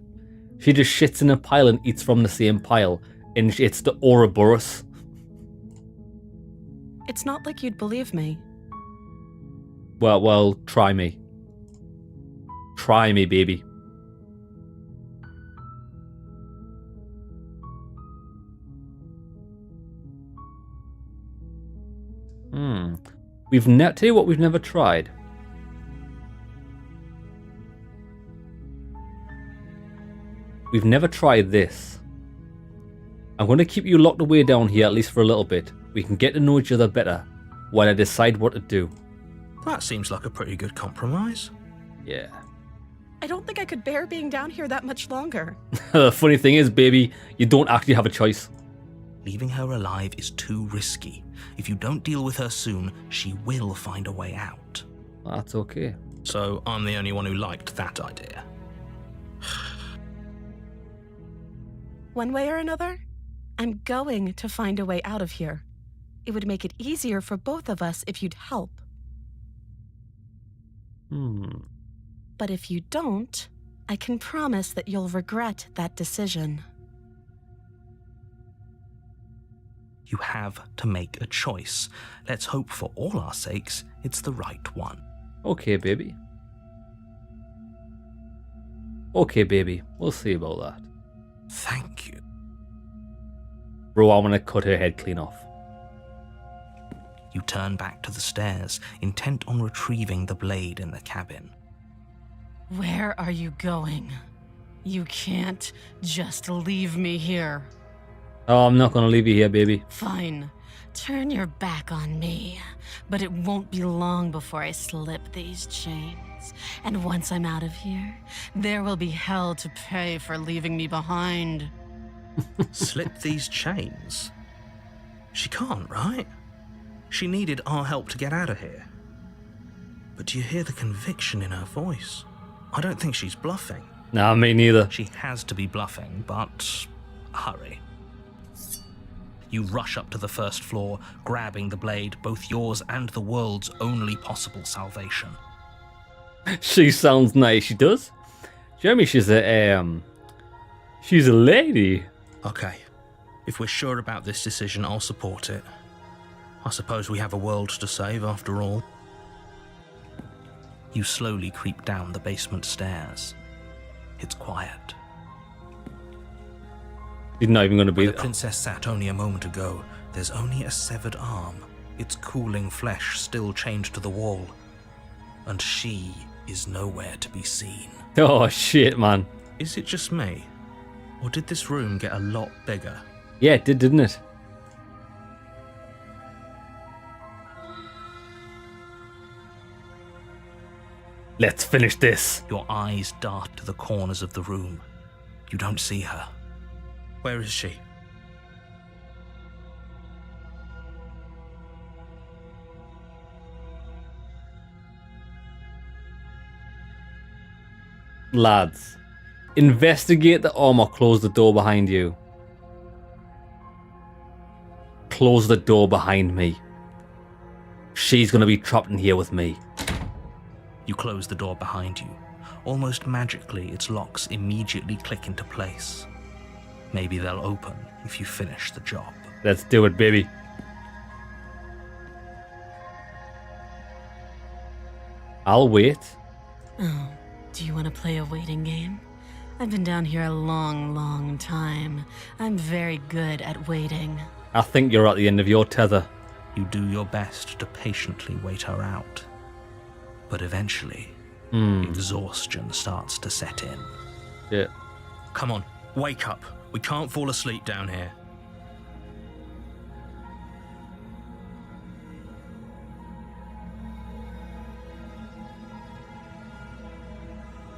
She just shits in a pile and eats from the same pile, and it's the Ouroboros. It's not like you'd believe me. Well, try me. Try me, baby. Tell you what we've never tried. We've never tried this. I'm going to keep you locked away down here at least for a little bit. We can get to know each other better while I decide what to do. That seems like a pretty good compromise. Yeah. I don't think I could bear being down here that much longer. The funny thing is, baby, you don't actually have a choice. Leaving her alive is too risky. If you don't deal with her soon, she will find a way out. That's okay. So I'm the only one who liked that idea. One way or another, I'm going to find a way out of here. It would make it easier for both of us if you'd help. But if you don't, I can promise that you'll regret that decision. You have to make a choice. Let's hope for all our sakes it's the right one. Okay, baby. Okay, baby. We'll see about that. Thank you. Bro, I want to cut her head clean off. You turn back to the stairs, intent on retrieving the blade in the cabin. Where are you going? You can't just leave me here. Oh, I'm not going to leave you here, baby. Fine. Turn your back on me. But it won't be long before I slip these chains. And once I'm out of here, there will be hell to pay for leaving me behind. Slip these chains? She can't, right? She needed our help to get out of here. But do you hear the conviction in her voice? I don't think she's bluffing. Nah, me neither. She has to be bluffing, but hurry. You rush up to the first floor, grabbing the blade, both yours and the world's only possible salvation. She sounds nice. She does. Jeremy, she's a lady. Okay, if we're sure about this decision, I'll support it. I suppose we have a world to save after all. You slowly creep down the basement stairs. It's quiet. She's not even going to be Where the princess sat only a moment ago, there's only a severed arm, its cooling flesh still chained to the wall. And she is nowhere to be seen. Oh, shit, man. Is it just me? Or did this room get a lot bigger? Yeah, it did, didn't it? Let's finish this. Your eyes dart to the corners of the room. You don't see her. Where is she? Lads, investigate the armor. Close the door behind you. Close the door behind me. She's gonna be trapped in here with me. You close the door behind you. Almost magically, its locks immediately click into place. Maybe they'll open if you finish the job. Let's do it, baby. I'll wait. Oh, do you want to play a waiting game? I've been down here a long, long time. I'm very good at waiting. I think you're at the end of your tether. You do your best to patiently wait her out. But eventually, exhaustion starts to set in. Yeah. Come on, wake up. We can't fall asleep down here.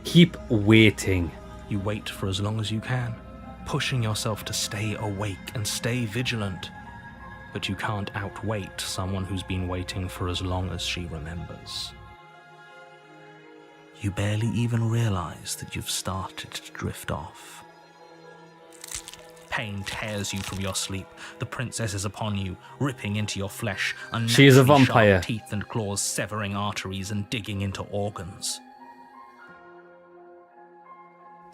Keep waiting. You wait for as long as you can, pushing yourself to stay awake and stay vigilant. But you can't outwait someone who's been waiting for as long as she remembers. You barely even realize that you've started to drift off. Pain tears you from your sleep. The princess is upon you, ripping into your flesh. She is a unnaturally vampire. Sharp teeth and claws severing arteries and digging into organs.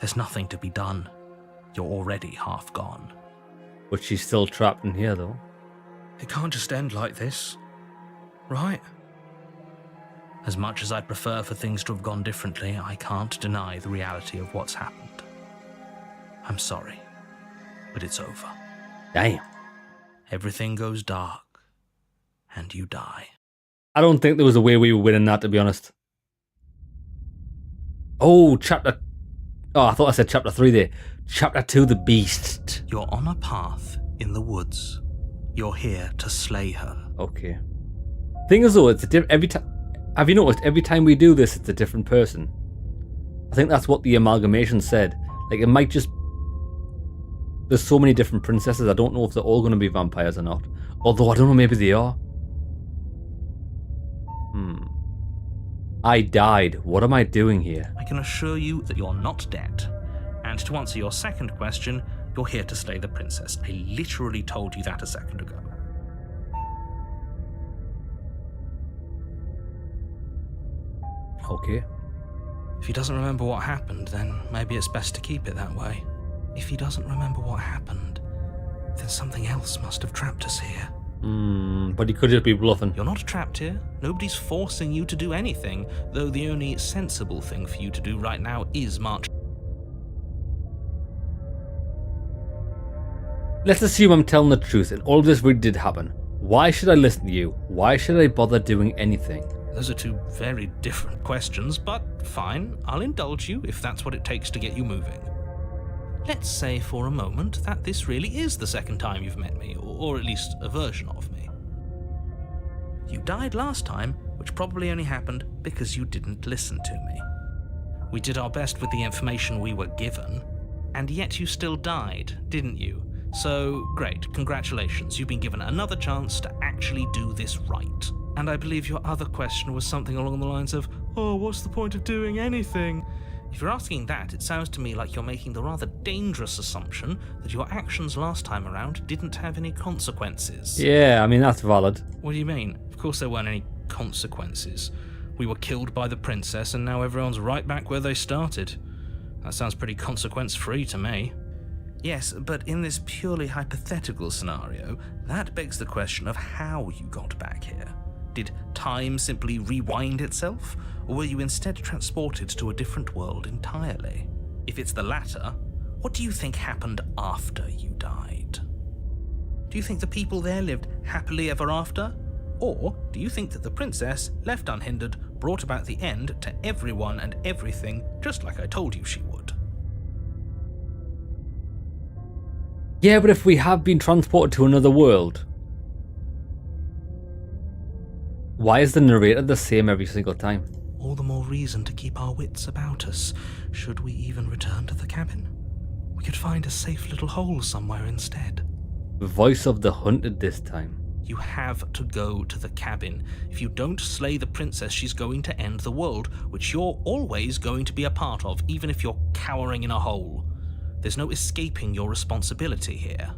There's nothing to be done. You're already half gone. But she's still trapped in here, though. It can't just end like this, right? As much as I'd prefer for things to have gone differently, I can't deny the reality of what's happened. I'm sorry, but it's over. Damn. Everything goes dark, and you die. I don't think there was a way we were winning that, to be honest. Oh, chapter... Oh, I thought I said chapter 3 there. Chapter 2, The Beast. You're on a path in the woods. You're here to slay her. Okay. Thing is, though, it's every time... Have you noticed, every time we do this, it's a different person? I think that's what the amalgamation said. Like, it might just... There's so many different princesses, I don't know if they're all going to be vampires or not. Although, I don't know, maybe they are. I died. What am I doing here? I can assure you that you're not dead. And to answer your second question, you're here to slay the princess. I literally told you that a second ago. Okay. If he doesn't remember what happened, then maybe it's best to keep it that way. If he doesn't remember what happened, then something else must have trapped us here. But he could just be bluffing. You're not trapped here. Nobody's forcing you to do anything, though the only sensible thing for you to do right now is march. Let's assume I'm telling the truth and all of this really did happen. Why should I listen to you? Why should I bother doing anything? Those are two very different questions, but fine, I'll indulge you if that's what it takes to get you moving. Let's say for a moment that this really is the second time you've met me, or at least a version of me. You died last time, which probably only happened because you didn't listen to me. We did our best with the information we were given, and yet you still died, didn't you? So, great, congratulations, you've been given another chance to actually do this right. And I believe your other question was something along the lines of, oh, what's the point of doing anything? If you're asking that, it sounds to me like you're making the rather dangerous assumption that your actions last time around didn't have any consequences. Yeah, I mean, that's valid. What do you mean? Of course there weren't any consequences. We were killed by the princess and now everyone's right back where they started. That sounds pretty consequence-free to me. Yes, but in this purely hypothetical scenario, that begs the question of how you got back here. Did time simply rewind itself, or were you instead transported to a different world entirely? If it's the latter, what do you think happened after you died? Do you think the people there lived happily ever after? Or do you think that the princess, left unhindered, brought about the end to everyone and everything, just like I told you she would? Yeah, but if we have been transported to another world, why is the narrator the same every single time? All the more reason to keep our wits about us, should we even return to the cabin. We could find a safe little hole somewhere instead. The voice of the hunted this time. You have to go to the cabin. If you don't slay the princess, she's going to end the world, which you're always going to be a part of, even if you're cowering in a hole. There's no escaping your responsibility here.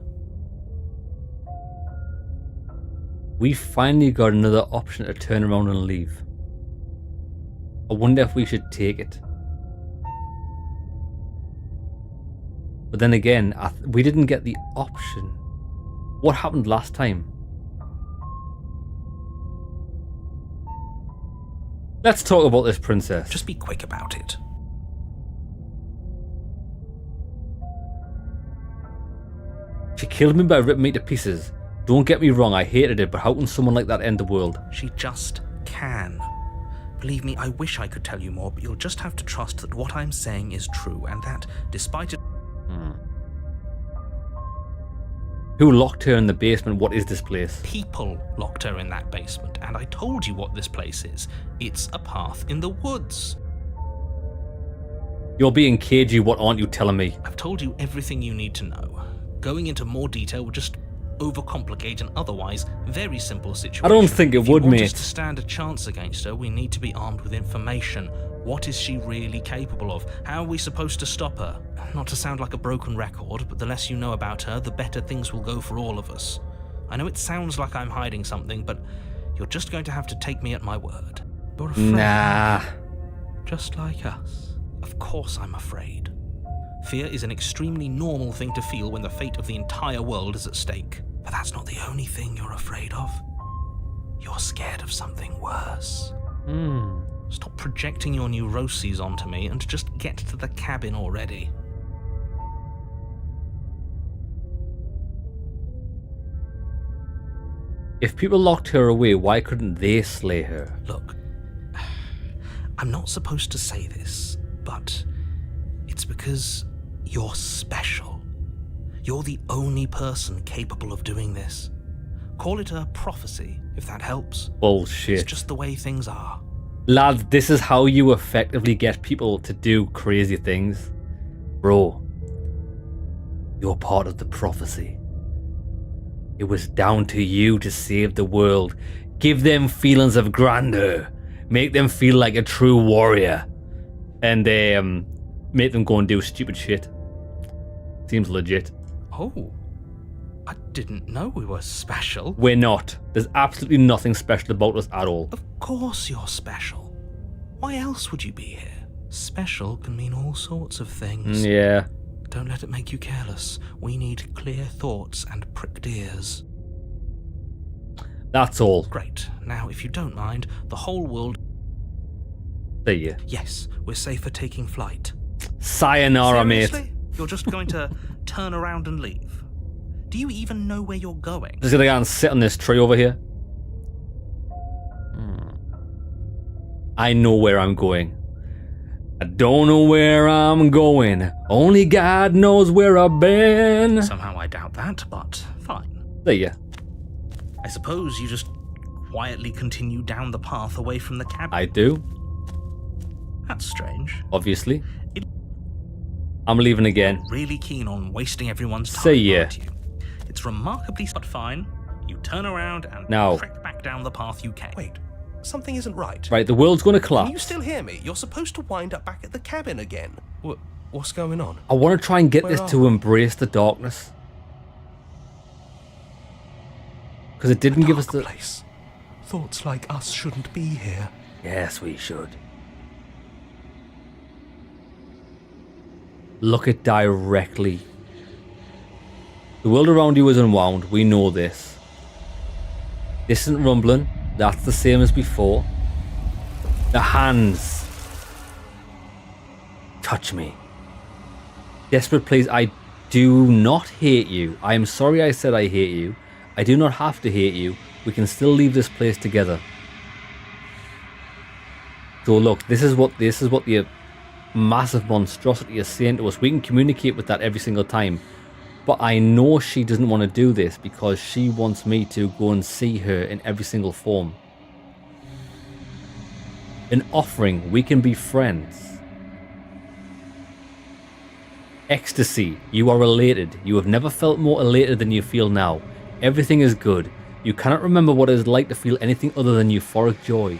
We finally got another option to turn around and leave. I wonder if we should take it. But then again, we didn't get the option. What happened last time? Let's talk about this princess. Just be quick about it. She killed me by ripping me to pieces. Don't get me wrong, I hated it, but how can someone like that end the world? She just can. Believe me, I wish I could tell you more, but you'll just have to trust that what I'm saying is true, and that, despite it... Who locked her in the basement? What is this place? People locked her in that basement, and I told you what this place is. It's a path in the woods. You're being cagey, what aren't you telling me? I've told you everything you need to know. Going into more detail would just overcomplicate an otherwise very simple situation. I don't think it If you would, want mate. us to stand a chance against her, we need to be armed with information. What is she really capable of? How are we supposed to stop her? Not to sound like a broken record, but the less you know about her, the better things will go for all of us. I know it sounds like I'm hiding something, but you're just going to have to take me at my word. You're afraid. Nah. Just like us. Of course I'm afraid. Fear is an extremely normal thing to feel when the fate of the entire world is at stake. But that's not the only thing you're afraid of. You're scared of something worse. Stop projecting your neuroses onto me and just get to the cabin already. If people locked her away, why couldn't they slay her? Look, I'm not supposed to say this, but it's because you're special. You're the only person capable of doing this. Call it a prophecy, if that helps. Bullshit. It's just the way things are. Lad, this is how you effectively get people to do crazy things. Bro, you're part of the prophecy. It was down to you to save the world. Give them feelings of grandeur. Make them feel like a true warrior. And make them go and do stupid shit. Seems legit. Oh, I didn't know we were special. We're not. There's absolutely nothing special about us at all. Of course you're special. Why else would you be here? Special can mean all sorts of things. Yeah. Don't let it make you careless. We need clear thoughts and pricked ears. That's all. Great. Now, if you don't mind, the whole world... See ya. Yes, we're safe for taking flight. Sayonara, mate. Seriously? You're just going to turn around and leave? Do you even know where you're going? Just gonna go and sit on this tree over here. I know where I'm going. I don't know where I'm going. Only God knows where I've been. Somehow I doubt that, but fine. See ya. I suppose you just quietly continue down the path away from the cabin. I do, That's strange. obviously. It- I'm leaving again. Really keen on wasting everyone's time, See ya. aren't you? It's remarkably but fine. You turn around and Now. trek back down the path you came. Wait, something isn't right. Right, the world's gonna Can collapse. you still hear me? You're supposed to wind up back at the cabin again. What's going on? I want to try and get Where this are to we? embrace the darkness. Because it didn't give us the... place. Thoughts like us shouldn't be here. Yes, we should. Look it directly. The world around you is unwound. We know this. This isn't rumbling. That's the same as before. The hands. Touch me. Desperate please, I do not hate you. I am sorry I said I hate you. I do not have to hate you. We can still leave this place together. So look, this is what the massive monstrosity is saying to us. We can communicate with that every single time. But I know she doesn't want to do this because she wants me to go and see her in every single form. An offering, we can be friends. Ecstasy, you are elated. You have never felt more elated than you feel now. Everything is good. You cannot remember what it is like to feel anything other than euphoric joy.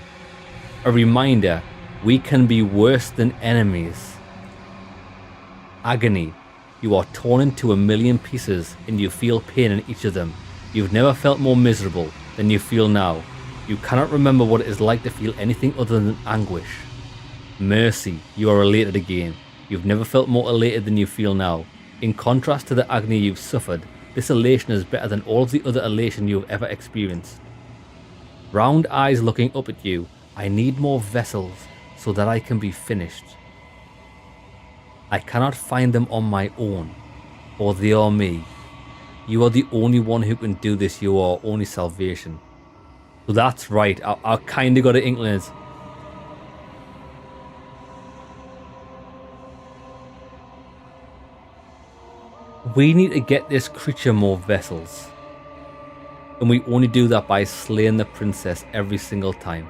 A reminder, we can be worse than enemies. Agony, you are torn into a million pieces and you feel pain in each of them. You've never felt more miserable than you feel now. You cannot remember what it is like to feel anything other than anguish. Mercy, you are elated again. You've never felt more elated than you feel now. In contrast to the agony you've suffered, this elation is better than all of the other elation you have ever experienced. Round eyes looking up at you, I need more vessels so that I can be finished. I cannot find them on my own, or they are me. You are the only one who can do this, you are our only salvation. So that's right, I kind of got an inkling. We need to get this creature more vessels. And we only do that by slaying the princess every single time.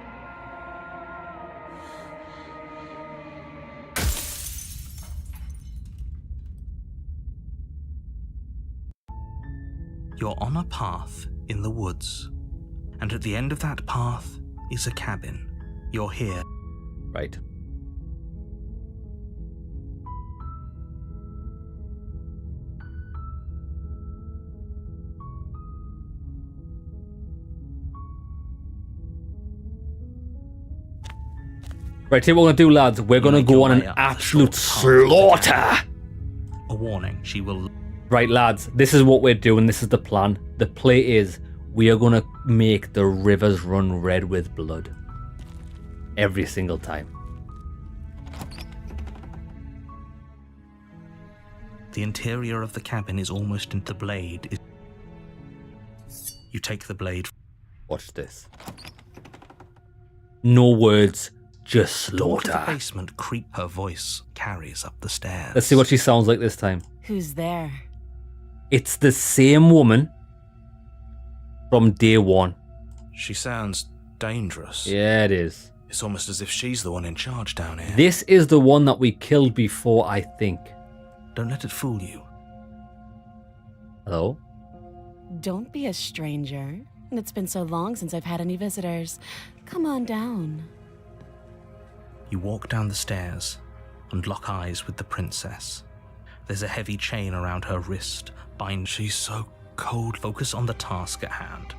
You're on a path in the woods, and at the end of that path is a cabin. You're here. Right. Right, here what we're gonna do, lads. We're gonna make go your on an way up the absolute short path. slaughter. A warning, she will... Right, lads, this is what we're doing. This is the plan. The play is we are gonna make the rivers run red with blood. Every single time. The interior of the cabin is almost into the blade. You take the blade. Watch this. No words, just Door to the slaughter. basement creep. Her voice carries up the stairs. Let's see what she sounds like this time. Who's there? It's the same woman from day one. She sounds dangerous. Yeah, it is. It's almost as if she's the one in charge down here. This is the one that we killed before, I think. Don't let it fool you. Hello? Don't be a stranger. And it's been so long since I've had any visitors. Come on down. You walk down the stairs and lock eyes with the princess. There's a heavy chain around her wrist. Bind. She's so cold. Focus on the task at hand.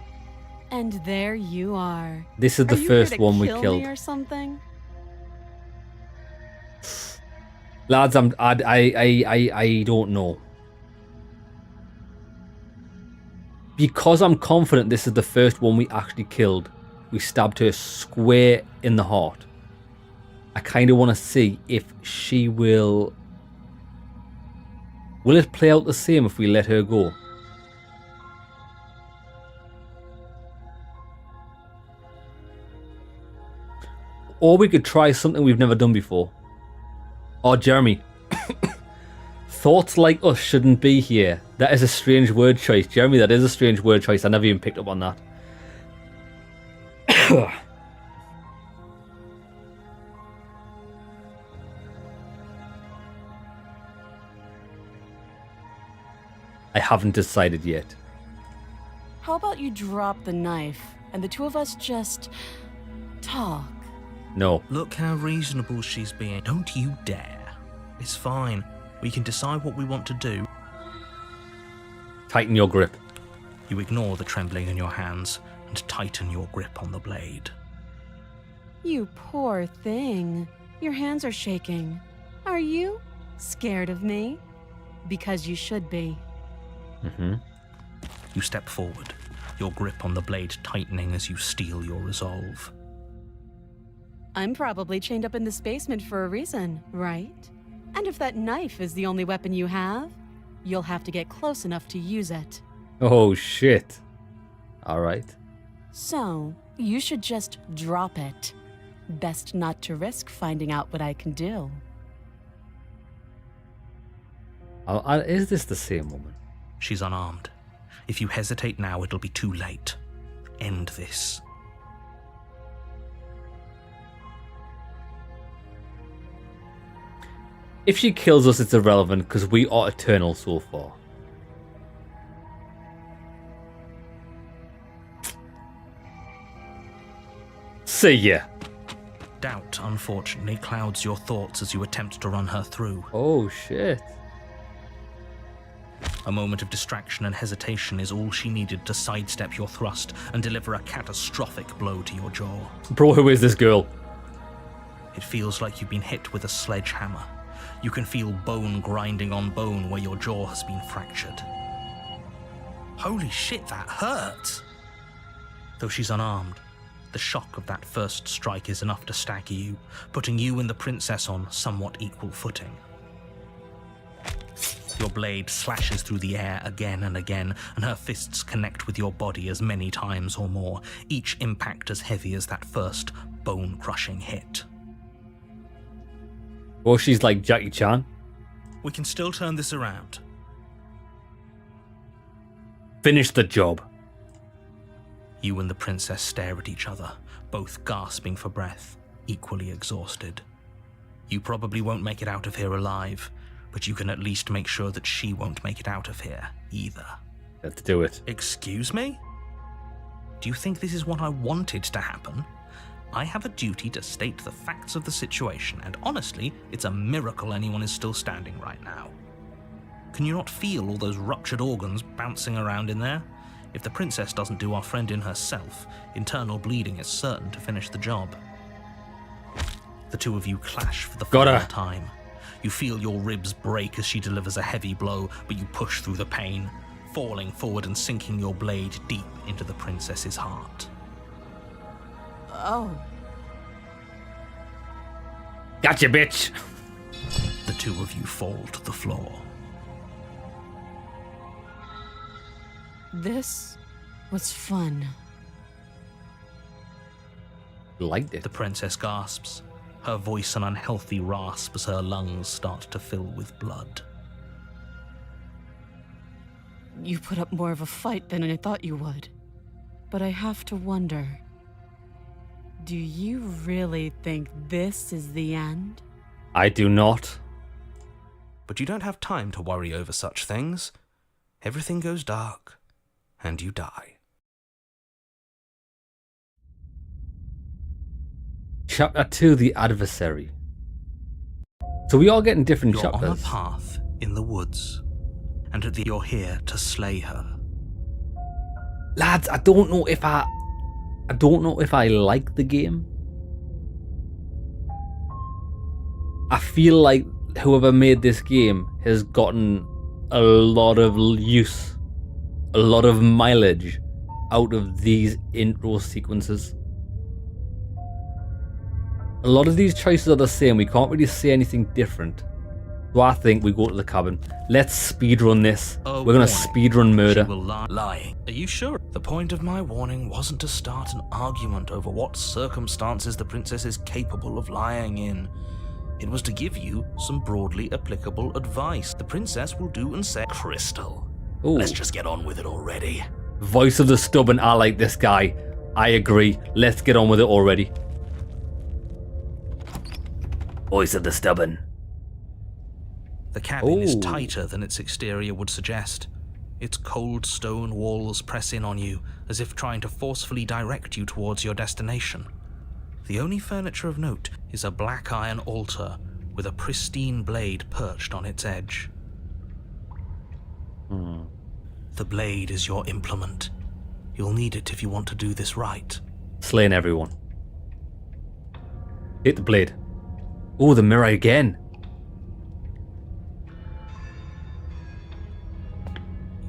And there you are. This is the Are you first here to one we kill killed. me or something? Lads, I don't know. Because I'm confident this is the first one we actually killed. We stabbed her square in the heart. I kind of want to see if she will... Will it play out the same if we let her go? Or we could try something we've never done before. Oh, Jeremy. Thoughts like us shouldn't be here. That is a strange word choice. Jeremy, that is a strange word choice. I never even picked up on that. I haven't decided yet. How about you drop the knife and the two of us just talk? No. Look how reasonable she's being. Don't you dare. It's fine. We can decide what we want to do. Tighten your grip. You ignore the trembling in your hands and tighten your grip on the blade. You poor thing. Your hands are shaking. Are you scared of me? Because you should be. Mm-hmm. You step forward, your grip on the blade tightening as you steel your resolve. I'm probably chained up in this basement for a reason, right? And if that knife is the only weapon you have, you'll have to get close enough to use it. Oh, shit. Alright. So, you should just drop it. Best not to risk finding out what I can do. Is this the same woman? She's unarmed. If you hesitate now, it'll be too late. End this. If she kills us, it's irrelevant because we are eternal so far. See ya. Doubt, unfortunately, clouds your thoughts as you attempt to run her through. Oh, shit. A moment of distraction and hesitation is all she needed to sidestep your thrust and deliver a catastrophic blow to your jaw. Bro, who is this girl? It feels like you've been hit with a sledgehammer. You can feel bone grinding on bone where your jaw has been fractured. Holy shit, that hurt! Though she's unarmed, the shock of that first strike is enough to stagger you, putting you and the princess on somewhat equal footing. Your blade slashes through the air again and again, and her fists connect with your body as many times or more, each impact as heavy as that first bone-crushing hit. Oh, she's like Jackie Chan. We can still turn this around. Finish the job. You and the princess stare at each other, both gasping for breath, equally exhausted. You probably won't make it out of here alive, but you can at least make sure that she won't make it out of here either. Let's do it. Excuse me? Do you think this is what I wanted to happen? I have a duty to state the facts of the situation, and honestly, it's a miracle anyone is still standing right now. Can you not feel all those ruptured organs bouncing around in there? If the princess doesn't do our friend in herself, internal bleeding is certain to finish the job. The two of you clash for the final time. You feel your ribs break as she delivers a heavy blow, but you push through the pain, falling forward and sinking your blade deep into the princess's heart. Oh. Gotcha, bitch. The two of you fall to the floor. This was fun. Liked it. The princess gasps, her voice an unhealthy rasp as her lungs start to fill with blood. You put up more of a fight than I thought you would. But I have to wonder, do you really think this is the end? I do not. But you don't have time to worry over such things. Everything goes dark, and you die. Chapter 2, The Adversary. So we are getting different You're chapters. on a path in the woods, and you're here to slay her. Lads, I don't know if I like the game. I feel like whoever made this game has gotten a lot of use, a lot of mileage out of these intro sequences. A lot of these choices are the same. We can't really say anything different. So I think we go to the cabin. Let's speedrun this. We're gonna speedrun murder. She will lying. Are you sure? The point of my warning wasn't to start an argument over what circumstances the princess is capable of lying in. It was to give you some broadly applicable advice. The princess will do and say, Crystal, Ooh. let's just get on with it already. Voice of the stubborn. I like this guy. I agree. Let's get on with it already. Voice of the stubborn. The cabin is Ooh. tighter than its exterior would suggest. Its cold stone walls press in on you, as if trying to forcefully direct you towards your destination. The only furniture of note is a black iron altar with a pristine blade perched on its edge. The blade is your implement. You'll need it if you want to do this right. Slaying everyone. Hit the blade. Oh, the mirror again.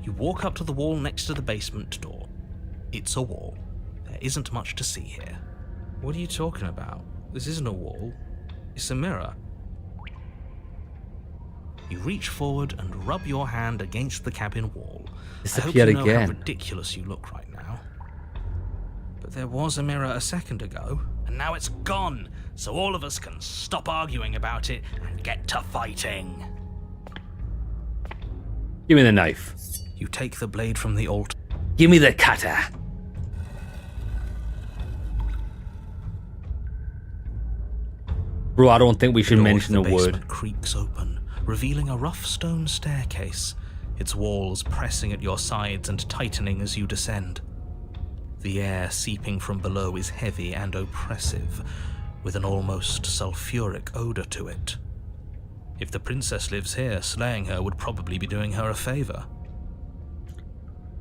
You walk up to the wall next to the basement door. It's a wall. There isn't much to see here. What are you talking about? This isn't a wall. It's a mirror. You reach forward and rub your hand against the cabin wall. I hope you Disappeared know how again. ridiculous you look right now. But there was a mirror a second ago, and now it's gone, so all of us can stop arguing about it and get to fighting. Give me the knife. You take the blade from the altar. Give me the cutter. Bro, I don't think we should door to mention the a word. basement creaks open, revealing a rough stone staircase, its walls pressing at your sides and tightening as you descend. The air seeping from below is heavy and oppressive, with an almost sulfuric odor to it. If the princess lives here, slaying her would probably be doing her a favor.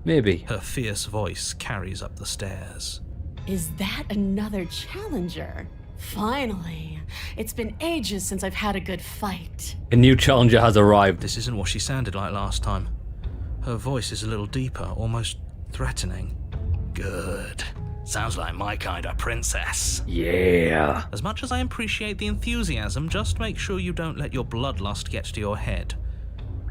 Maybe. Her fierce voice carries up the stairs. Is that another challenger? Finally. It's been ages since I've had a good fight. A new challenger has arrived. This isn't what she sounded like last time. Her voice is a little deeper, almost threatening. Good. Sounds like my kind of princess. Yeah. As much as I appreciate the enthusiasm, just make sure you don't let your bloodlust get to your head.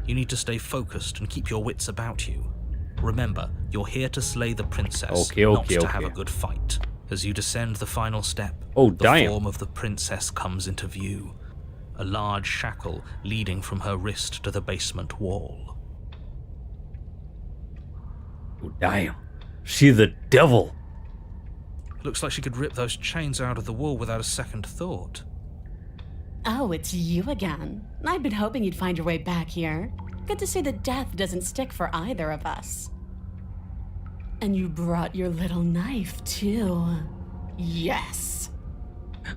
You need to stay focused and keep your wits about you. Remember, you're here to slay the princess, not to have a good fight. As you descend the final step, the form of the princess comes into view. A large shackle leading from her wrist to the basement wall. Oh, damn. She's the devil. Looks like she could rip those chains out of the wall without a second thought. Oh, it's you again. I'd been hoping you'd find your way back here. Good to see that death doesn't stick for either of us. And you brought your little knife, too. Yes.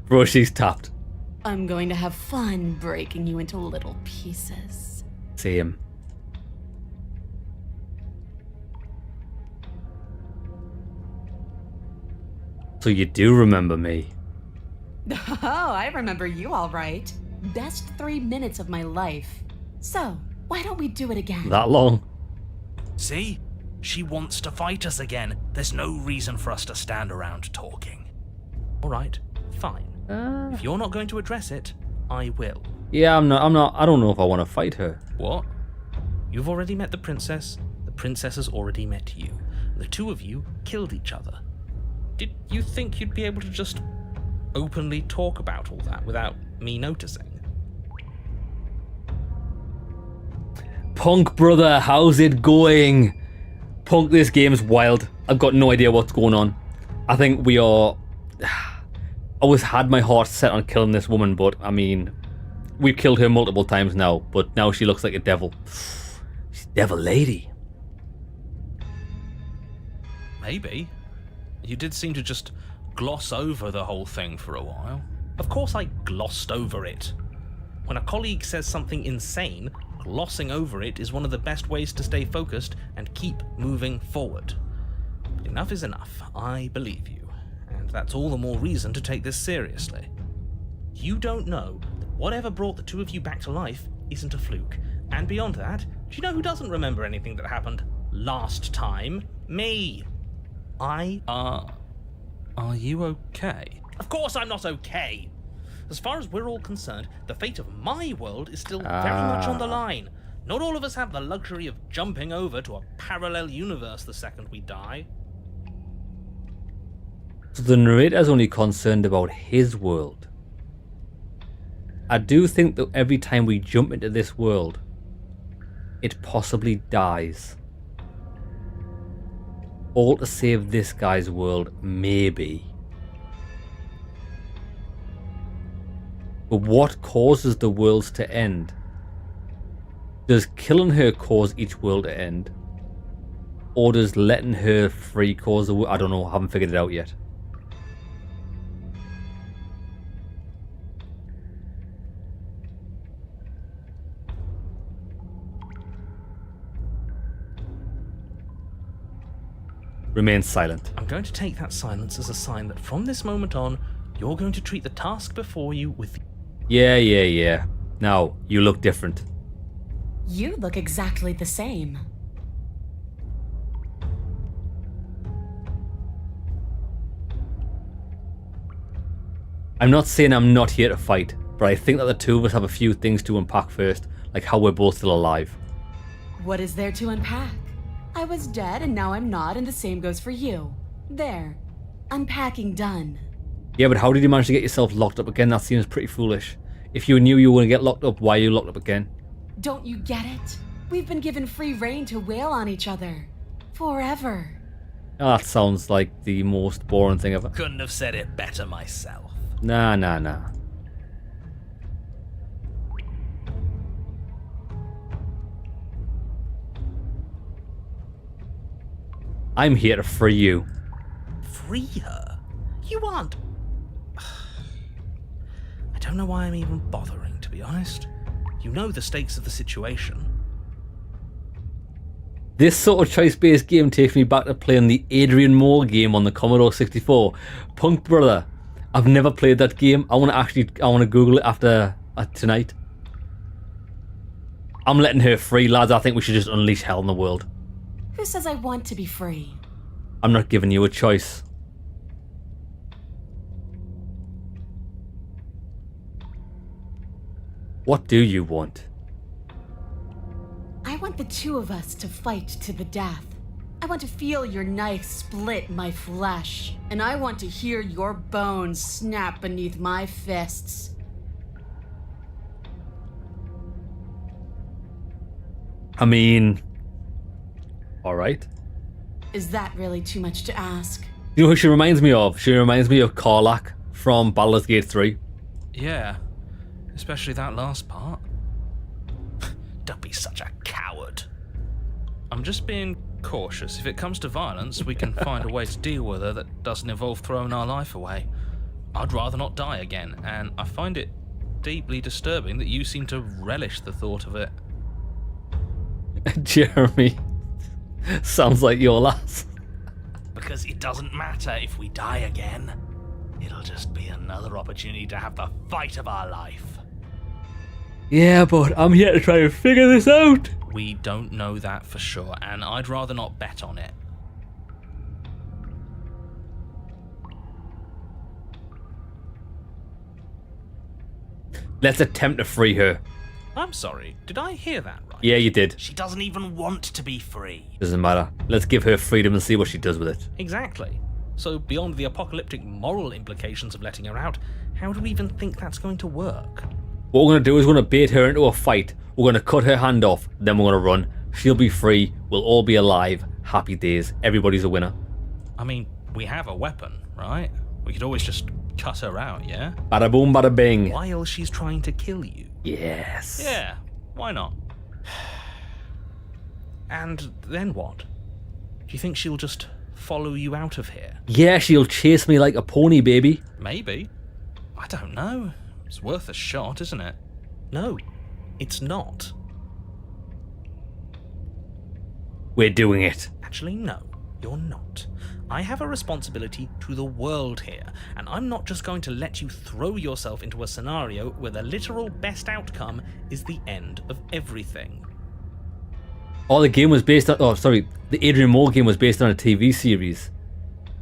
Bro, she's tapped. I'm going to have fun breaking you into little pieces. Same. So you do remember me. Oh, I remember you all right. Best 3 minutes of my life. So, why don't we do it again? That long? See? She wants to fight us again. There's no reason for us to stand around talking. All right, fine. If you're not going to address it, I will. Yeah, I'm not. I don't know if I want to fight her. What? You've already met the princess has already met you. The two of you killed each other. Did you think you'd be able to just openly talk about all that without me noticing? Punk, brother, how's it going? Punk, this game's wild. I've got no idea what's going on. I think we are... I always had my heart set on killing this woman, but, I mean, we've killed her multiple times now, but now she looks like a devil. She's a devil lady. Maybe. You did seem to just gloss over the whole thing for a while. Of course I glossed over it. When a colleague says something insane, glossing over it is one of the best ways to stay focused and keep moving forward. But enough is enough. I believe you. And that's all the more reason to take this seriously. You don't know that whatever brought the two of you back to life isn't a fluke. And beyond that, do you know who doesn't remember anything that happened last time? Me! Are you okay? Of course I'm not okay! As far as we're all concerned, the fate of my world is still very much on the line. Not all of us have the luxury of jumping over to a parallel universe the second we die. So the narrator's only concerned about his world. I do think that every time we jump into this world, it possibly dies. All to save this guy's world, maybe. But what causes the worlds to end? Does killing her cause each world to end? Or does letting her free cause the world? I don't know, I haven't figured it out yet. Remain silent. I'm going to take that silence as a sign that from this moment on, you're going to treat the task before you with... Yeah. Now, you look different. You look exactly the same. I'm not saying I'm not here to fight, but I think that the two of us have a few things to unpack first, like how we're both still alive. What is there to unpack? I was dead and now I'm not, and the same goes for you. There. Unpacking done. Yeah, but how did you manage to get yourself locked up again? That seems pretty foolish. If you knew you were going to get locked up, why are you locked up again? Don't you get it? We've been given free rein to wail on each other. Forever. Oh, that sounds like the most boring thing ever. Couldn't have said it better myself. Nah. I'm here to free you. Free her? You aren't... I don't know why I'm even bothering, to be honest. You know the stakes of the situation. This sort of choice-based game takes me back to playing the Adrian Moore game on the Commodore 64. Punk brother, I've never played that game. I want to Google it after tonight. I'm letting her free, lads. I think we should just unleash hell in the world. Who says I want to be free? I'm not giving you a choice. What do you want? I want the two of us to fight to the death. I want to feel your knife split my flesh, and I want to hear your bones snap beneath my fists. I mean... Alright. Is that really too much to ask? You know who she reminds me of? She reminds me of Karlach from Baldur's Gate 3. Yeah, especially that last part. Don't be such a coward. I'm just being cautious. If it comes to violence, we can find a way to deal with her that doesn't involve throwing our life away. I'd rather not die again, and I find it deeply disturbing that you seem to relish the thought of it. Jeremy, sounds like your lass. Because it doesn't matter if we die again. It'll just be another opportunity to have the fight of our life. Yeah, but I'm here to try and figure this out. We don't know that for sure, and I'd rather not bet on it. Let's attempt to free her. I'm sorry, did I hear that right? Yeah, you did. She doesn't even want to be free. Doesn't matter. Let's give her freedom and see what she does with it. Exactly. So beyond the apocalyptic moral implications of letting her out, how do we even think that's going to work? What we're going to do is we're going to bait her into a fight. We're going to cut her hand off. Then we're going to run. She'll be free. We'll all be alive. Happy days. Everybody's a winner. I mean, we have a weapon, right? We could always just cut her out, yeah? Bada boom, bada bing. While she's trying to kill you. Yes. Yeah, why not? And then what? Do you think she'll just follow you out of here? Yeah, she'll chase me like a pony, baby. Maybe. I don't know. It's worth a shot, isn't it? No, it's not. We're doing it. Actually, no, you're not. I have a responsibility to the world here, and I'm not just going to let you throw yourself into a scenario where the literal best outcome is the end of everything. Oh, the game was based on... Oh, sorry. The Adrian Moore game was based on a TV series,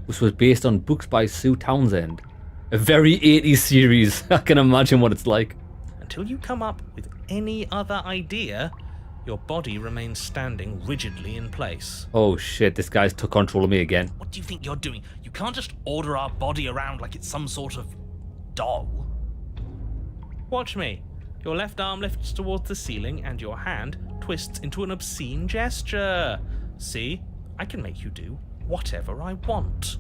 which was based on books by Sue Townsend. A very 80s series. I can imagine what it's like. Until you come up with any other idea, your body remains standing rigidly in place. Oh shit, this guy's took control of me again. What do you think you're doing? You can't just order our body around like it's some sort of doll. Watch me. Your left arm lifts towards the ceiling and your hand twists into an obscene gesture. See? I can make you do whatever I want.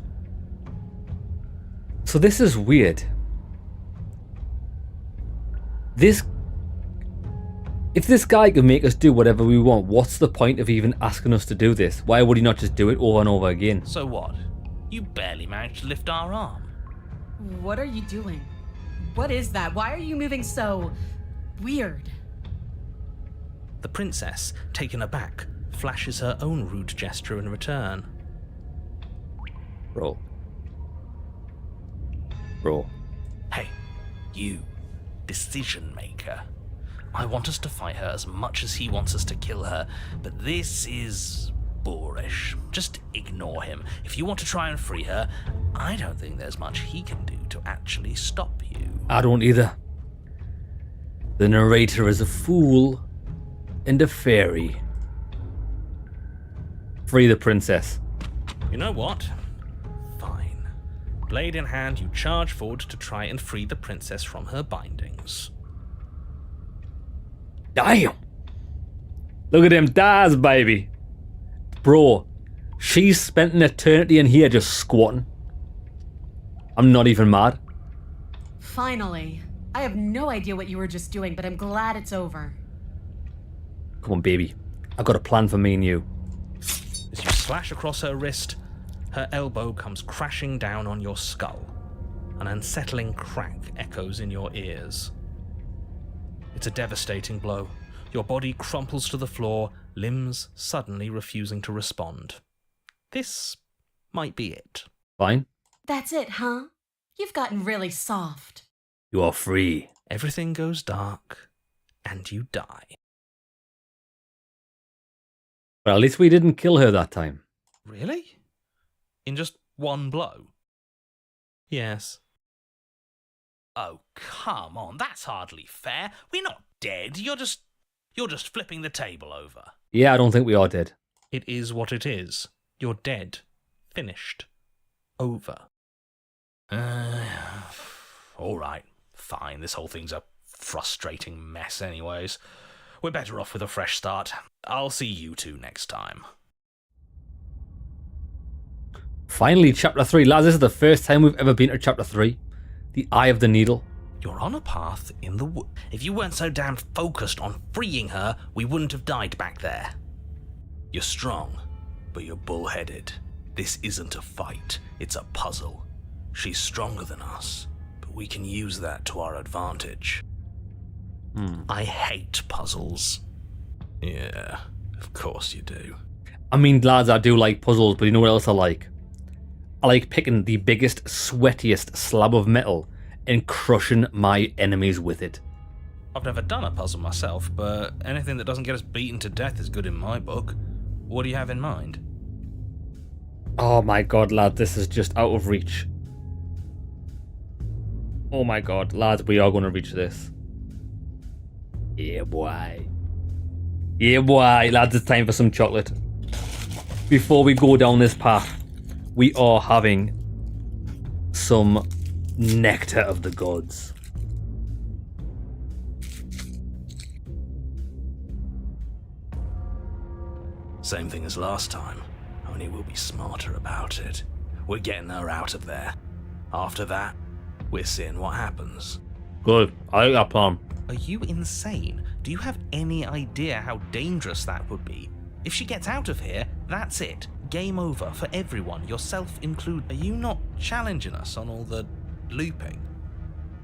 So this is weird. If this guy can make us do whatever we want, what's the point of even asking us to do this? Why would he not just do it over and over again? So what? You barely managed to lift our arm. What are you doing? What is that? Why are you moving so weird? The princess, taken aback, flashes her own rude gesture in return. Roll. Hey, you, decision maker. I want us to fight her as much as he wants us to kill her, but this is boorish. Just ignore him. If you want to try and free her, I don't think there's much he can do to actually stop you. I don't either. The narrator is a fool and a fairy. Free the princess. You know what? Fine. Blade in hand, you charge forward to try and free the princess from her bindings. Damn! Look at them thighs, baby. Bro, she's spent an eternity in here just squatting. I'm not even mad. Finally. I have no idea what you were just doing, but I'm glad it's over. Come on, baby. I've got a plan for me and you. As you slash across her wrist, her elbow comes crashing down on your skull. An unsettling crack echoes in your ears. It's a devastating blow. Your body crumples to the floor, limbs suddenly refusing to respond. This might be it. Fine. That's it, huh? You've gotten really soft. You are free. Everything goes dark, and you die. But at least we didn't kill her that time. Really? In just one blow? Yes. Oh, come on, that's hardly fair. We're not dead. You're just flipping the table over. Yeah, I don't think we are dead. It is what it is. You're dead. Finished. Over. All right, fine. This whole thing's a frustrating mess anyways. We're better off with a fresh start. I'll see you two next time. Finally, Chapter 3. Lads, this is the first time we've ever been to Chapter 3. The Eye of the Needle. You're on a path in the wood. If you weren't so damn focused on freeing her, we wouldn't have died back there. You're strong. but you're bullheaded. This isn't a fight, it's a puzzle. She's stronger than us, but we can use that to our advantage. I hate puzzles. Yeah, of course you do. I mean, lads, I do like puzzles, but you know what else I like? I like picking the biggest, sweatiest slab of metal and crushing my enemies with it. I've never done a puzzle myself, but anything that doesn't get us beaten to death is good in my book. What do you have in mind? Oh my god, lad, this is just out of reach. Oh my god, lads, we are going to reach this. Yeah, boy. Yeah, boy, lads, it's time for some chocolate. Before we go down this path, we are having some nectar of the gods. Same thing as last time, only we'll be smarter about it. We're getting her out of there. After that, we're seeing what happens. Good, I like that plan. Are you insane? Do you have any idea how dangerous that would be? If she gets out of here, that's it. Game over for everyone, yourself included. Are you not challenging us on all the looping?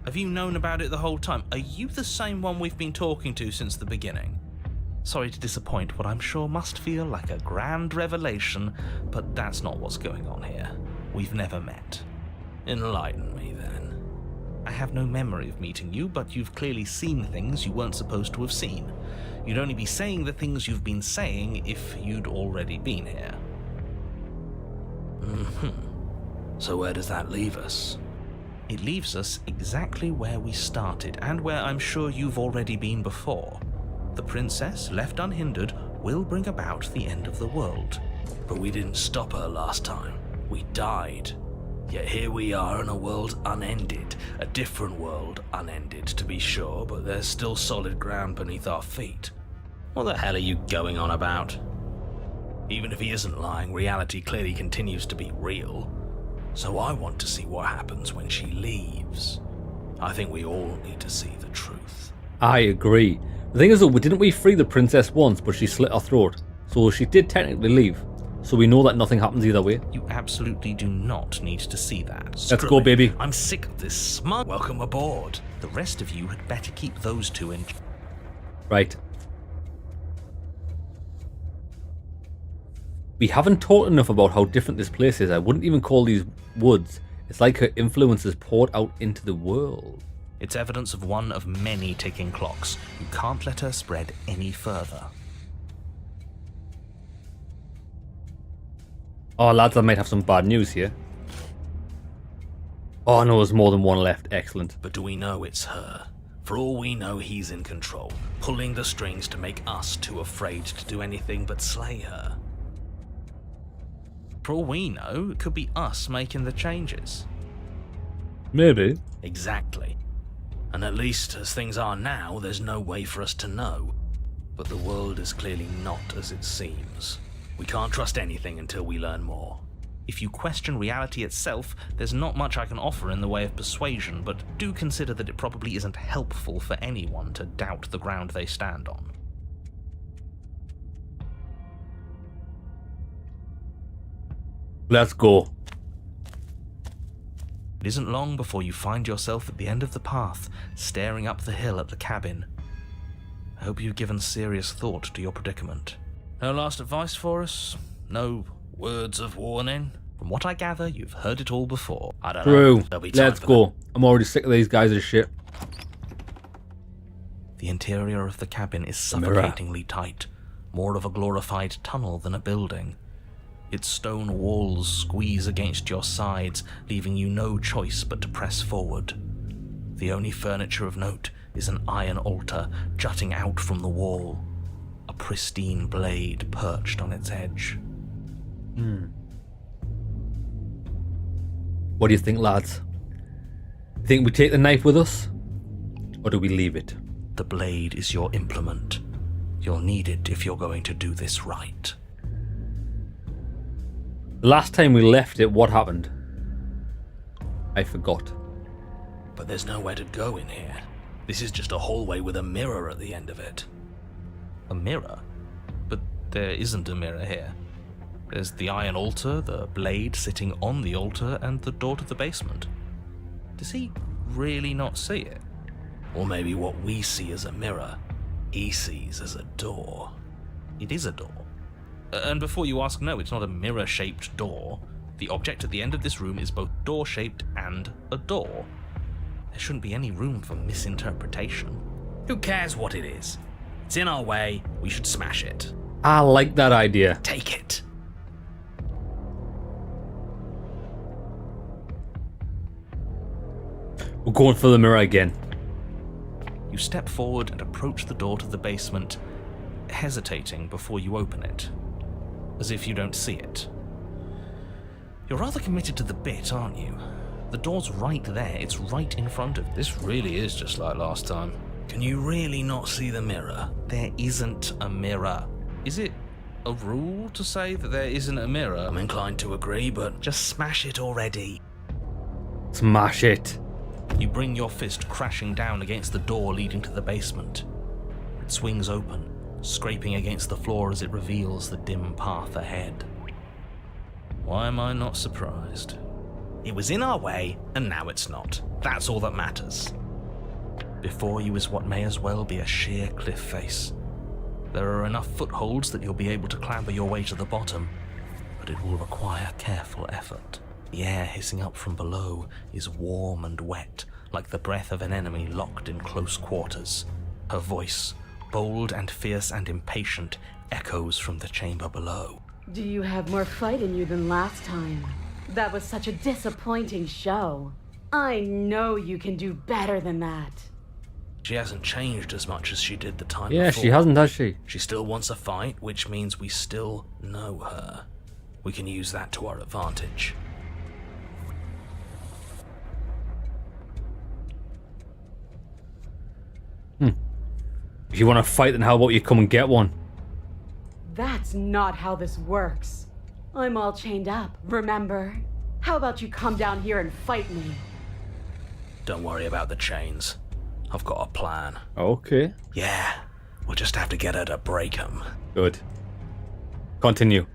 Have you known about it the whole time? Are you the same one we've been talking to since the beginning? Sorry to disappoint what I'm sure must feel like a grand revelation, but that's not what's going on here. We've never met. Enlighten me then. I have no memory of meeting you, but you've clearly seen things you weren't supposed to have seen. You'd only be saying the things you've been saying if you'd already been here. So where does that leave us? It leaves us exactly where we started, and where I'm sure you've already been before. The princess, left unhindered, will bring about the end of the world. But we didn't stop her last time. We died. Yet here we are in a world unended. A different world unended, to be sure, but there's still solid ground beneath our feet. What the hell are you going on about? Even if he isn't lying, reality clearly continues to be real. So I want to see what happens when she leaves. I think we all need to see the truth. I agree. The thing is though, didn't we free the princess once, but she slit our throat? So she did technically leave. So we know that nothing happens either way. You absolutely do not need to see that. Let's go, baby. I'm sick of this smug. Welcome aboard. The rest of you had better keep those two in. Right. We haven't talked enough about how different this place is. I wouldn't even call these woods. It's like her influence is poured out into the world. It's evidence of one of many ticking clocks. You can't let her spread any further. Oh, lads, I might have some bad news here. Oh, no, there's more than one left. Excellent. But do we know it's her? For all we know, he's in control, pulling the strings to make us too afraid to do anything but slay her. For all we know, it could be us making the changes. Maybe. Exactly. And at least, as things are now, there's no way for us to know. But the world is clearly not as it seems. We can't trust anything until we learn more. If you question reality itself, there's not much I can offer in the way of persuasion, but do consider that it probably isn't helpful for anyone to doubt the ground they stand on. Let's go. It isn't long before you find yourself at the end of the path, staring up the hill at the cabin. I hope you've given serious thought to your predicament. No last advice for us? No words of warning? From what I gather, you've heard it all before. I don't know. True. There'll be time Let's for go. I'm already sick of these guys as shit. The interior of the cabin is Mirror. suffocatingly tight, more of a glorified tunnel than a building. Its stone walls squeeze against your sides, leaving you no choice but to press forward. The only furniture of note is an iron altar jutting out from the wall, a pristine blade perched on its edge. What do you think, lads? Think we take the knife with us? Or do we leave it? The blade is your implement. You'll need it if you're going to do this right. The last time we left it, what happened? I forgot. But there's nowhere to go in here. This is just a hallway with a mirror at the end of it. A mirror? But there isn't a mirror here. There's the iron altar, the blade sitting on the altar, and the door to the basement. Does he really not see it? Or maybe what we see as a mirror, he sees as a door. It is a door. And before you ask, no, it's not a mirror-shaped door. The object at the end of this room is both door-shaped and a door. There shouldn't be any room for misinterpretation. Who cares what it is? It's in our way, we should smash it. I like that idea. Take it. We're going for the mirror again. You step forward and approach the door to the basement, hesitating before you open it, as if you don't see it. You're rather committed to the bit, aren't you? The door's right there, it's right in front of you. This really is just like last time. Can you really not see the mirror? There isn't a mirror. Is it a rule to say that there isn't a mirror? I'm inclined to agree, but just smash it already. Smash it. You bring your fist crashing down against the door leading to the basement. It swings open, scraping against the floor as it reveals the dim path ahead. Why am I not surprised? It was in our way, and now it's not. That's all that matters. Before you is what may as well be a sheer cliff face. There are enough footholds that you'll be able to clamber your way to the bottom, but it will require careful effort. The air hissing up from below is warm and wet, like the breath of an enemy locked in close quarters. Her voice, bold and fierce and impatient, echoes from the chamber below. Do you have more fight in you than last time? That was such a disappointing show. I know you can do better than that. She hasn't changed as much as she did the time Yeah, before. she hasn't, has she? She still wants a fight, which means we still know her. We can use that to our advantage. If you want to fight, then how about you come and get one? That's not how this works. I'm all chained up, remember? How about you come down here and fight me? Don't worry about the chains. I've got a plan. Okay. Yeah, we'll just have to get her to break them. Good. Continue.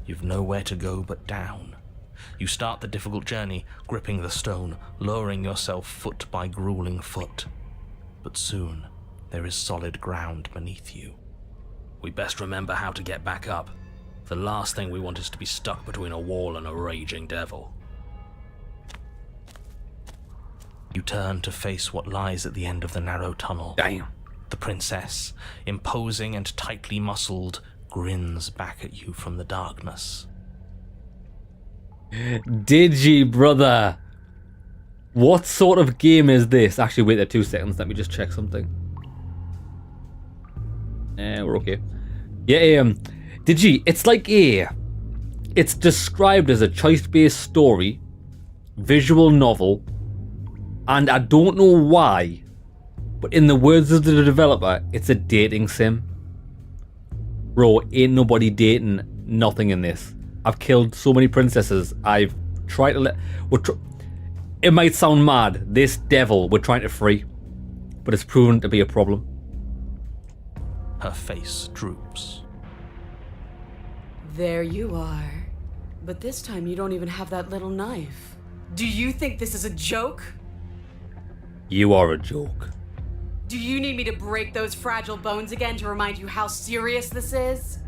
You've nowhere to go but down. You start the difficult journey, gripping the stone, lowering yourself foot by grueling foot. But soon, there is solid ground beneath you. We best remember how to get back up. The last thing we want is to be stuck between a wall and a raging devil. You turn to face what lies at the end of the narrow tunnel. Damn. The princess, imposing and tightly muscled, grins back at you from the darkness. Digi, brother. What sort of game is this? Actually, wait there 2 seconds. Let me just check something. We're okay. Yeah, Digi, it's like it's described as a choice-based story, visual novel, and I don't know why, but in the words of the developer, it's a dating sim. Bro, ain't nobody dating nothing in this. I've killed so many princesses. I've tried to it might sound mad. This devil we're trying to free, but it's proven to be a problem. Her face droops. There you are. But this time you don't even have that little knife. Do you think this is a joke? You are a joke. Do you need me to break those fragile bones again to remind you how serious this is?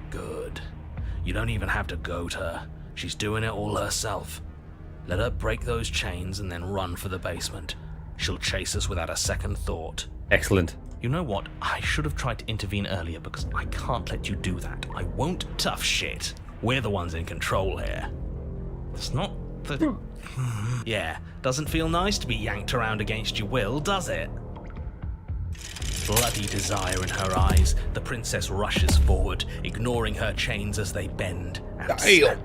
Good. You don't even have to goad her. She's doing it all herself. Let her break those chains and then run for the basement. She'll chase us without a second thought. Excellent. You know what? I should have tried to intervene earlier because I can't let you do that. I won't. Tough shit. We're the ones in control here. It's not the... Yeah, doesn't feel nice to be yanked around against your will, does it? Bloody desire in her eyes, the princess rushes forward, ignoring her chains as they bend and snap.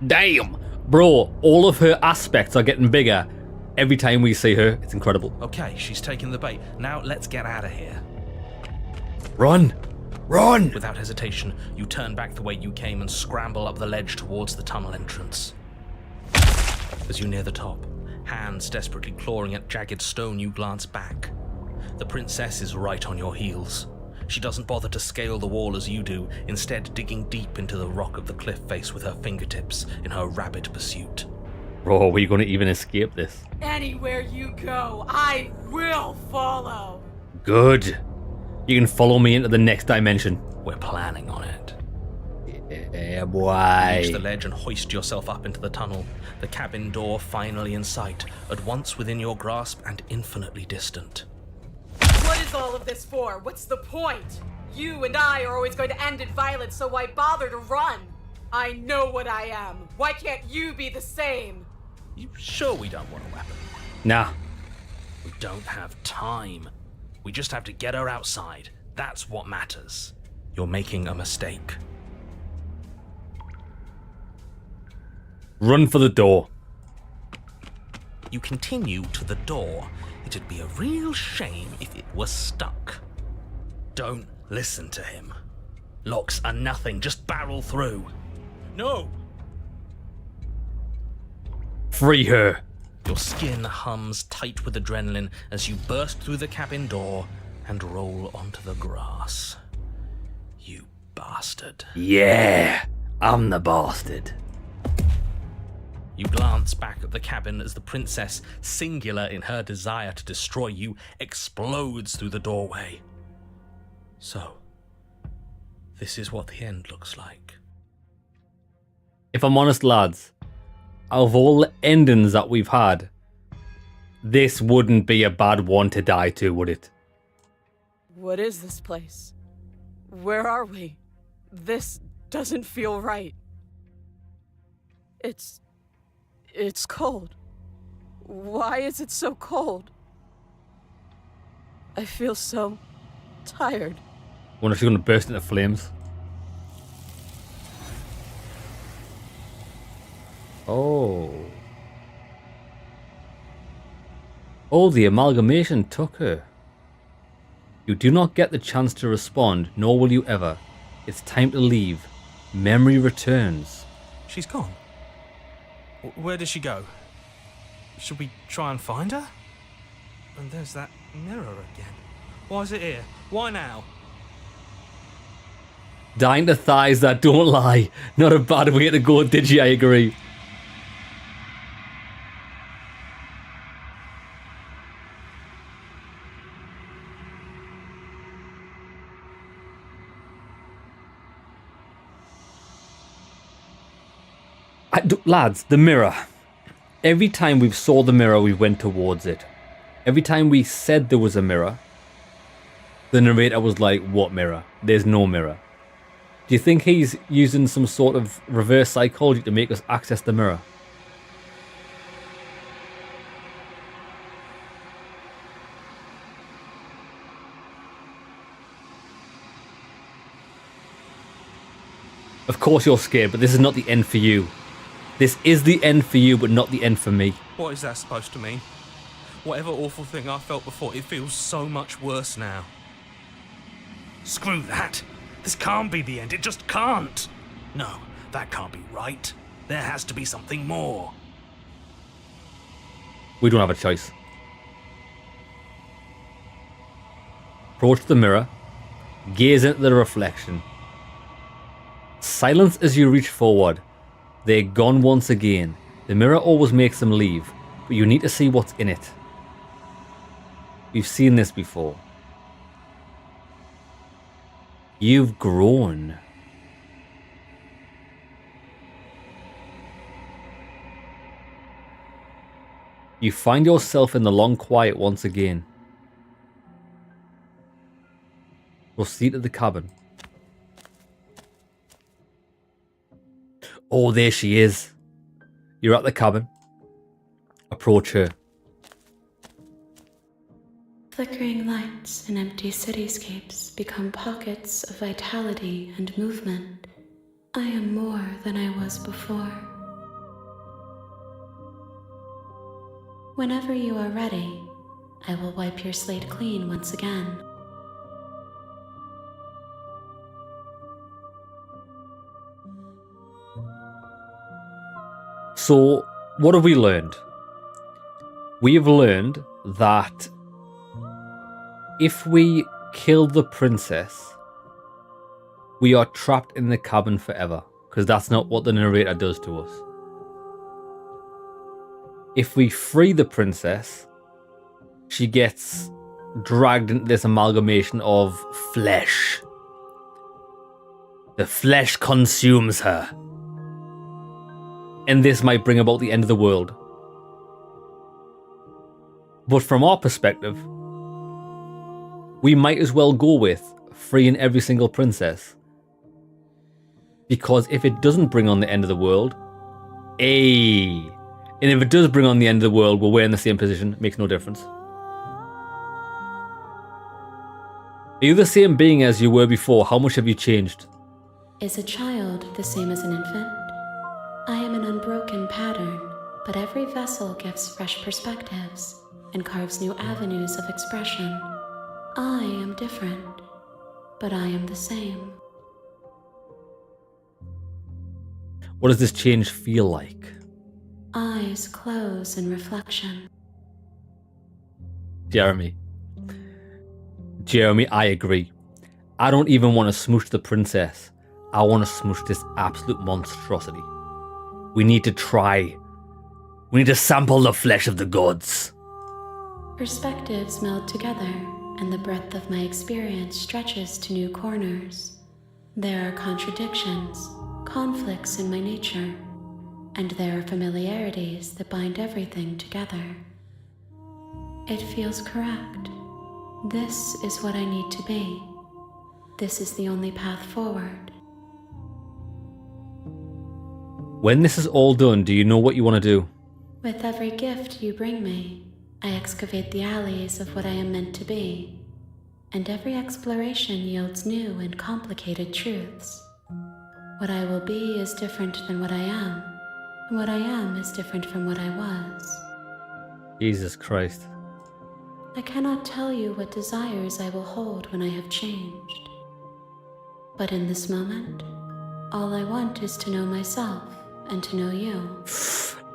Damn. Bro, all of her aspects are getting bigger every time we see her. It's incredible. Okay, she's taken the bait. Now let's get out of here. Run! Run! Without hesitation, you turn back the way you came and scramble up the ledge towards the tunnel entrance. As you near the top, hands desperately clawing at jagged stone, you glance back. The princess is right on your heels. She doesn't bother to scale the wall as you do, instead digging deep into the rock of the cliff face with her fingertips in her rabid pursuit. Bro, are we going to even escape this? Anywhere you go, I will follow. Good. You can follow me into the next dimension. We're planning on it. Yeah, boy. Reach the ledge and hoist yourself up into the tunnel. The cabin door finally in sight, at once within your grasp and infinitely distant. What is all of this for? What's the point? You and I are always going to end in violence, so why bother to run? I know what I am. Why can't you be the same? You sure we don't want a weapon? Nah. We don't have time. We just have to get her outside. That's what matters. You're making a mistake. Run for the door. You continue to the door. It'd be a real shame if it was stuck. Don't listen to him. Locks are nothing, just barrel through. No! Free her. Your skin hums tight with adrenaline as you burst through the cabin door and roll onto the grass. You bastard. Yeah, I'm the bastard. You glance back at the cabin as the princess, singular in her desire to destroy you, explodes through the doorway. So, this is what the end looks like. If I'm honest, lads, out of all the endings that we've had, this wouldn't be a bad one to die to, would it? What is this place? Where are we? This doesn't feel right. It's cold. Why is it so cold? I feel so tired. Wonder if she's going to burst into flames. Oh. Oh, the amalgamation took her. You do not get the chance to respond, nor will you ever. It's time to leave. Memory returns. She's gone. Where did she go? Should we try and find her? And there's that mirror again. Why is it here? Why now? Dying to thighs that don't lie. Not a bad way to go, Digi, I agree. Lads, the mirror. Every time we saw the mirror, we went towards it. Every time we said there was a mirror, the narrator was like, what mirror? There's no mirror. Do you think he's using some sort of reverse psychology to make us access the mirror? Of course you're scared, but this is not the end for you. This is the end for you, but not the end for me. What is that supposed to mean? Whatever awful thing I felt before, it feels so much worse now. Screw that. This can't be the end. It just can't. No, that can't be right. There has to be something more. We don't have a choice. Approach the mirror. Gaze into the reflection. Silence as you reach forward. They're gone once again. The mirror always makes them leave, but you need to see what's in it. You've seen this before. You've grown. You find yourself in the long quiet once again. Proceed to the cabin. Oh, there she is. You're at the cabin. Approach her. Flickering lights and empty cityscapes become pockets of vitality and movement. I am more than I was before. Whenever you are ready, I will wipe your slate clean once again. So, what have we learned? We have learned that if we kill the princess, we are trapped in the cabin forever, because that's not what the narrator does to us. If we free the princess, she gets dragged into this amalgamation of flesh. The flesh consumes her. And this might bring about the end of the world. But from our perspective, we might as well go with freeing every single princess. Because if it doesn't bring on the end of the world, and if it does bring on the end of the world, we're in the same position, it makes no difference. Are you the same being as you were before? How much have you changed? Is a child the same as an infant? I am an unbroken pattern, but every vessel gives fresh perspectives and carves new avenues of expression. I am different, but I am the same. What does this change feel like? Eyes close in reflection. Jeremy, I agree. I don't even want to smoosh the princess. I want to smoosh this absolute monstrosity. We need to try. We need to sample the flesh of the gods. Perspectives meld together, and the breadth of my experience stretches to new corners. There are contradictions, conflicts in my nature, and there are familiarities that bind everything together. It feels correct. This is what I need to be. This is the only path forward. When this is all done, do you know what you want to do? With every gift you bring me, I excavate the alleys of what I am meant to be, and every exploration yields new and complicated truths. What I will be is different than what I am, and what I am is different from what I was. Jesus Christ. I cannot tell you what desires I will hold when I have changed. But in this moment, all I want is to know myself and to know you.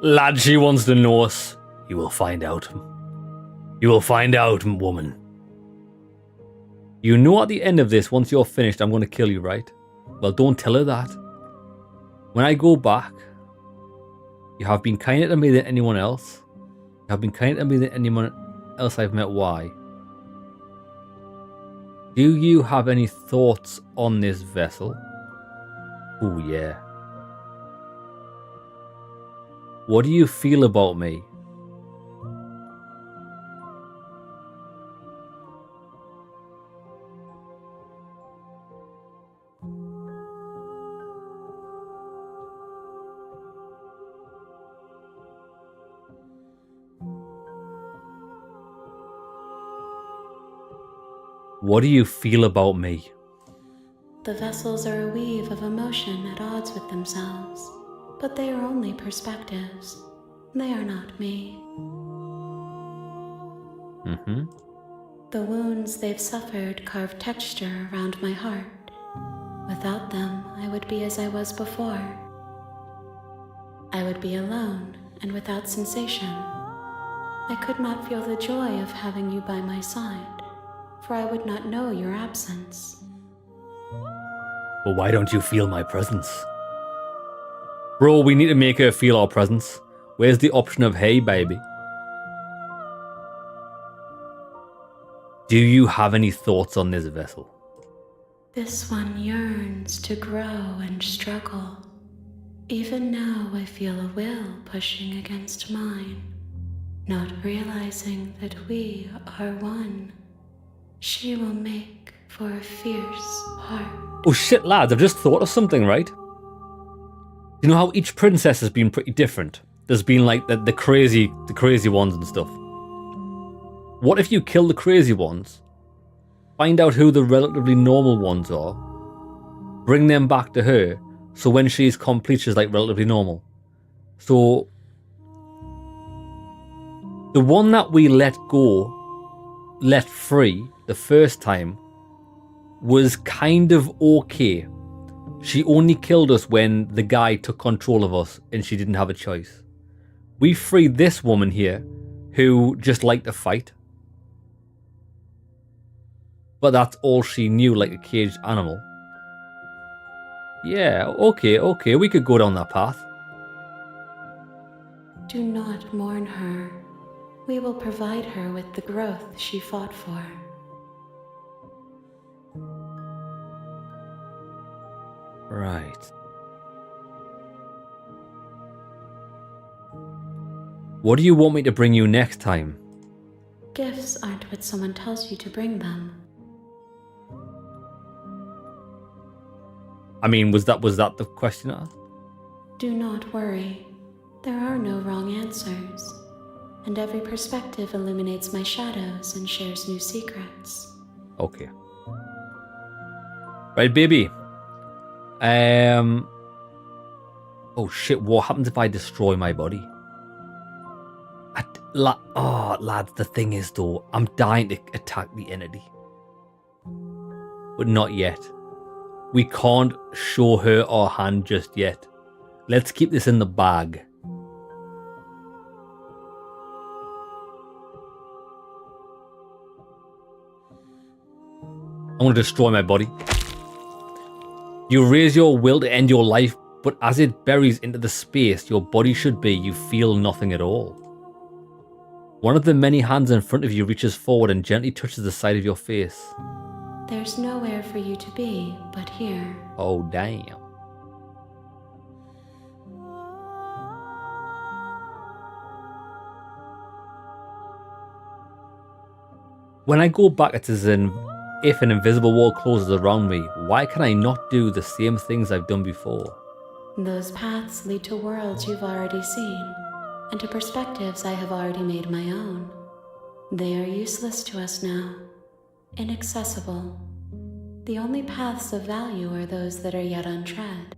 Lad, she wants to know us. You will find out. You will find out, woman. You know at the end of this, once you're finished, I'm going to kill you, right? Well, don't tell her that. When I go back, you have been kinder to me than anyone else. You have been kinder to me than anyone else I've met. Why? Do you have any thoughts on this vessel? Oh, yeah. What do you feel about me? What do you feel about me? The vessels are a weave of emotion at odds with themselves, but they are only perspectives. They are not me. The wounds they've suffered carve texture around my heart. Without them, I would be as I was before. I would be alone and without sensation. I could not feel the joy of having you by my side, for I would not know your absence. Well, why don't you feel my presence? Bro, we need to make her feel our presence. Where's the option of hey, baby? Do you have any thoughts on this vessel? This one yearns to grow and struggle. Even now I feel a will pushing against mine, not realizing that we are one. She will make for a fierce heart. Oh shit, lads, I've just thought of something, right? You know how each princess has been pretty different? There's been like the crazy ones and stuff. What if you kill the crazy ones, find out who the relatively normal ones are, bring them back to her, so when she's complete, she's like relatively normal. So the one that we let free the first time was kind of okay. She only killed us when the guy took control of us and she didn't have a choice. We freed this woman here who just liked to fight. But that's all she knew, like a caged animal. Yeah, okay, we could go down that path. Do not mourn her. We will provide her with the growth she fought for. Right. What do you want me to bring you next time? Gifts aren't what someone tells you to bring them. I mean, was that the question asked? Do not worry. There are no wrong answers. And every perspective illuminates my shadows and shares new secrets. Okay. Right, baby. Oh shit, what happens if I destroy my body? Lads, the thing is though, I'm dying to attack the entity. But not yet. We can't show her our hand just yet. Let's keep this in the bag. I'm going to destroy my body. You raise your will to end your life, but as it buries into the space your body should be, you feel nothing at all. One of the many hands in front of you reaches forward and gently touches the side of your face. There's nowhere for you to be but here. Oh, damn. When I go back, it's as in if an invisible wall closes around me, why can I not do the same things I've done before? Those paths lead to worlds you've already seen, and to perspectives I have already made my own. They are useless to us now, inaccessible. The only paths of value are those that are yet untread.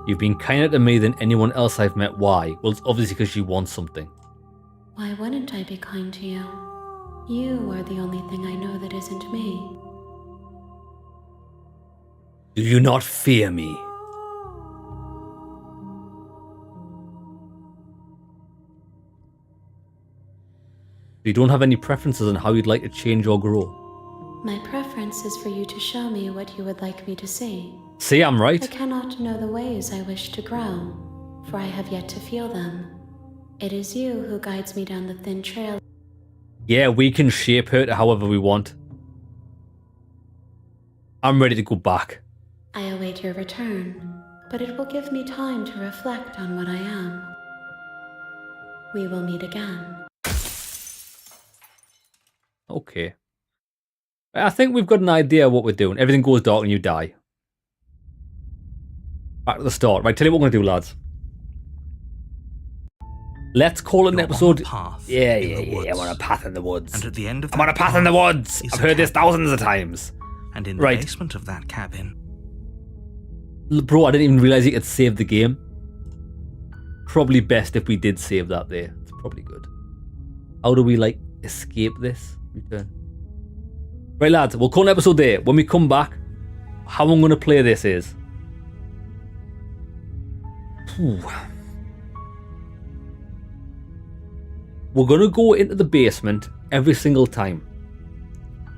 You've been kinder to me than anyone else I've met. Why? Well, it's obviously because you want something. Why wouldn't I be kind to you? You are the only thing I know that isn't me. Do you not fear me? You don't have any preferences on how you'd like to change or grow. My preference is for you to show me what you would like me to see. See, I'm right. I cannot know the ways I wish to grow, for I have yet to feel them. It is you who guides me down the thin trail. Yeah, we can shape her to however we want. I'm ready to go back. I await your return, but it will give me time to reflect on what I am. We will meet again. Okay. I think we've got an idea of what we're doing. Everything goes dark and you die. Back to the start. Right, tell you what we're going to do, lads. Let's call it an episode. Yeah. I'm on a path in the woods. And at the end of I'm on a path in the woods. I've heard this thousands of times. And in the basement of that cabin. Bro, I didn't even realize you could save the game. Probably best if we did save that there. It's probably good. How do we, like, escape this? Return. Right, lads, we'll call an episode there. When we come back, how I'm going to play this is... We're going to go into the basement every single time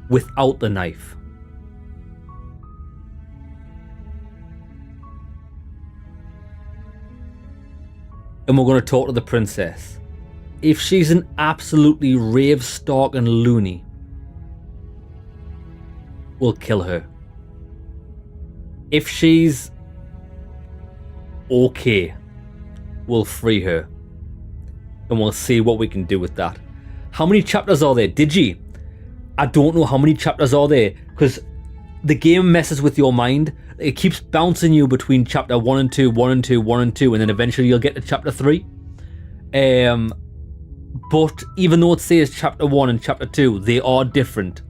without the knife. And we're going to talk to the princess. If she's an absolutely rave-stalking loony, we'll kill her. If she's okay, we'll free her. And we'll see what we can do with that. How many chapters are there? Digi? I don't know how many chapters are there, because the game messes with your mind. It keeps bouncing you between chapter 1 and 2, 1 and 2, 1 and 2, and then eventually you'll get to chapter 3. But even though it says chapter 1 and chapter 2, they are different.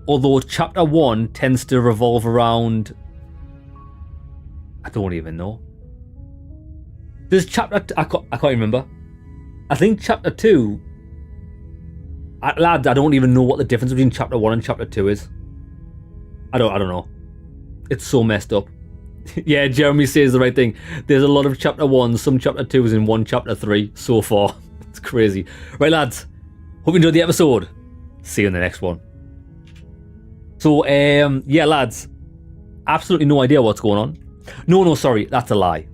Although chapter 1 tends to revolve around... I don't even know. There's chapter... I can't remember. I think chapter 2... Lads, I don't even know what the difference between chapter 1 and chapter 2 is. I don't know. It's so messed up. Yeah, Jeremy says the right thing. There's a lot of chapter 1, some chapter 2s, and one chapter 3 so far. It's crazy. Right, lads. Hope you enjoyed the episode. See you in the next one. So, yeah, lads. Absolutely no idea what's going on. No, sorry. That's a lie.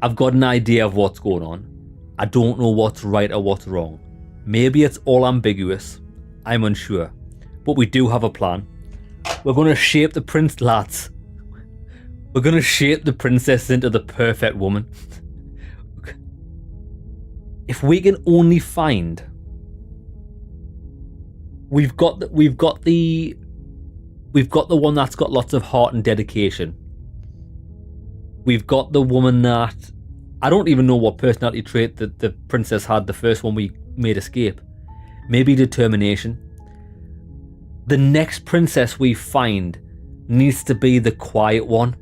I've got an idea of what's going on. I don't know what's right or what's wrong. Maybe it's all ambiguous. I'm unsure. But we do have a plan. We're going to shape the prince, lads. We're going to shape the princess into the perfect woman. If we can only find... We've got the one that's got lots of heart and dedication. We've got the woman that... I don't even know what personality trait that the princess had, the first one we made escape. Maybe determination. The next princess we find needs to be the quiet one.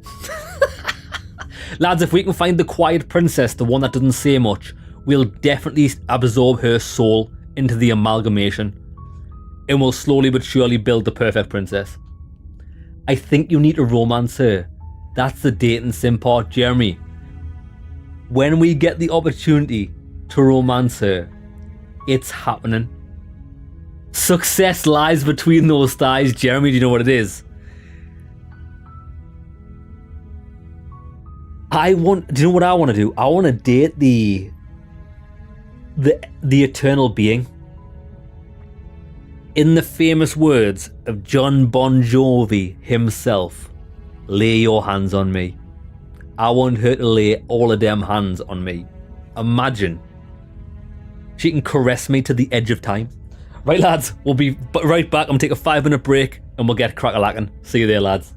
Lads, if we can find the quiet princess, the one that doesn't say much, we'll definitely absorb her soul into the amalgamation. And we'll slowly but surely build the perfect princess. I think you need to romance her. That's the dating sim part, Jeremy. When we get the opportunity to romance her, it's happening. Success lies between those thighs. Jeremy, do you know what it is? Do you know what I want to do? I want to date the eternal being. In the famous words of John Bon Jovi himself, lay your hands on me. I want her to lay all of them hands on me. Imagine. She can caress me to the edge of time. Right, lads, we'll be right back. I'm going to take a 5-minute break and we'll get crack-a-lacking. See you there, lads.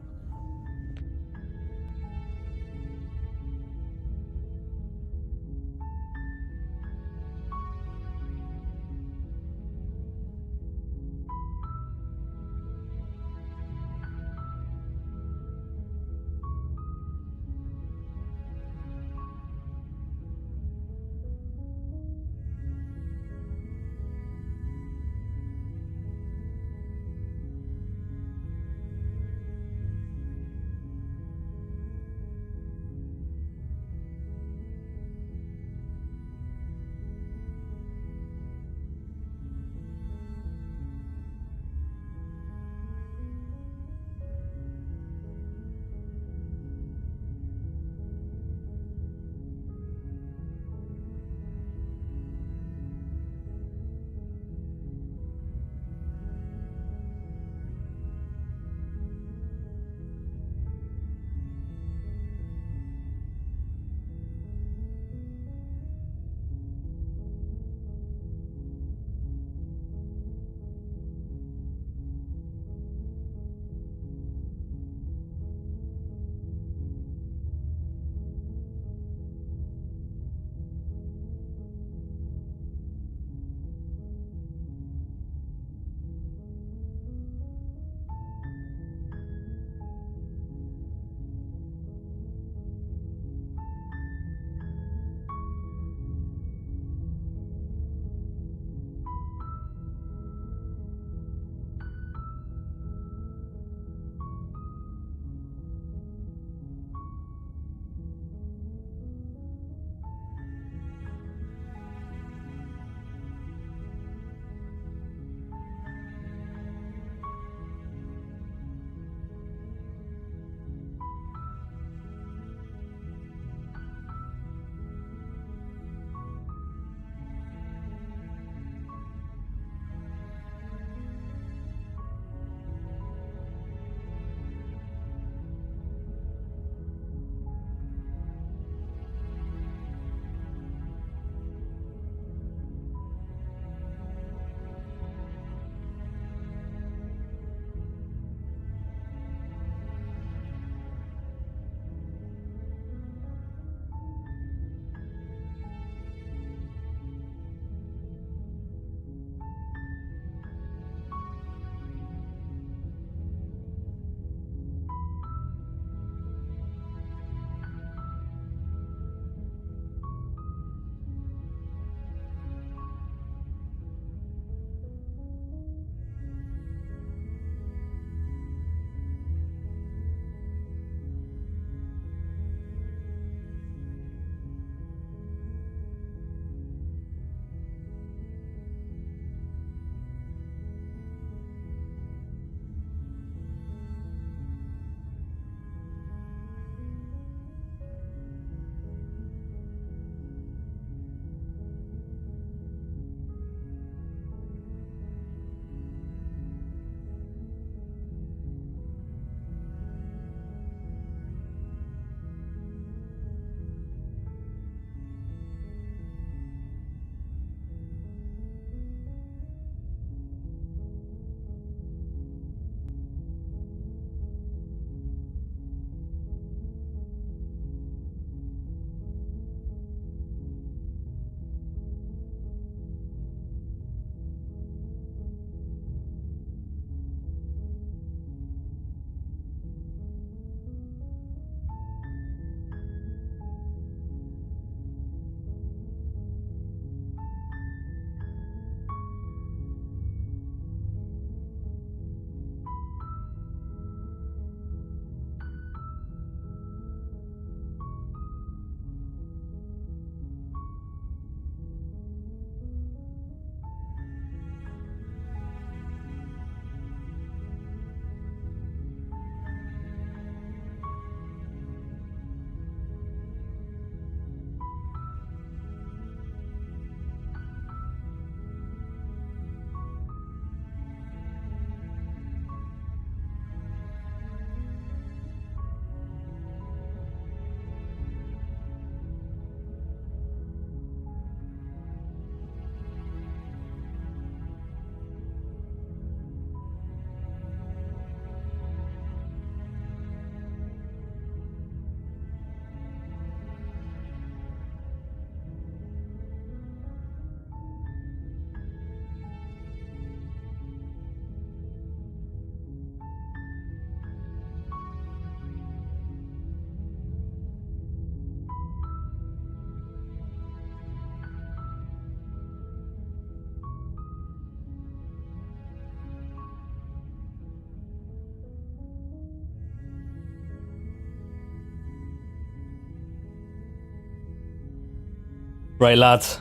Right, lads.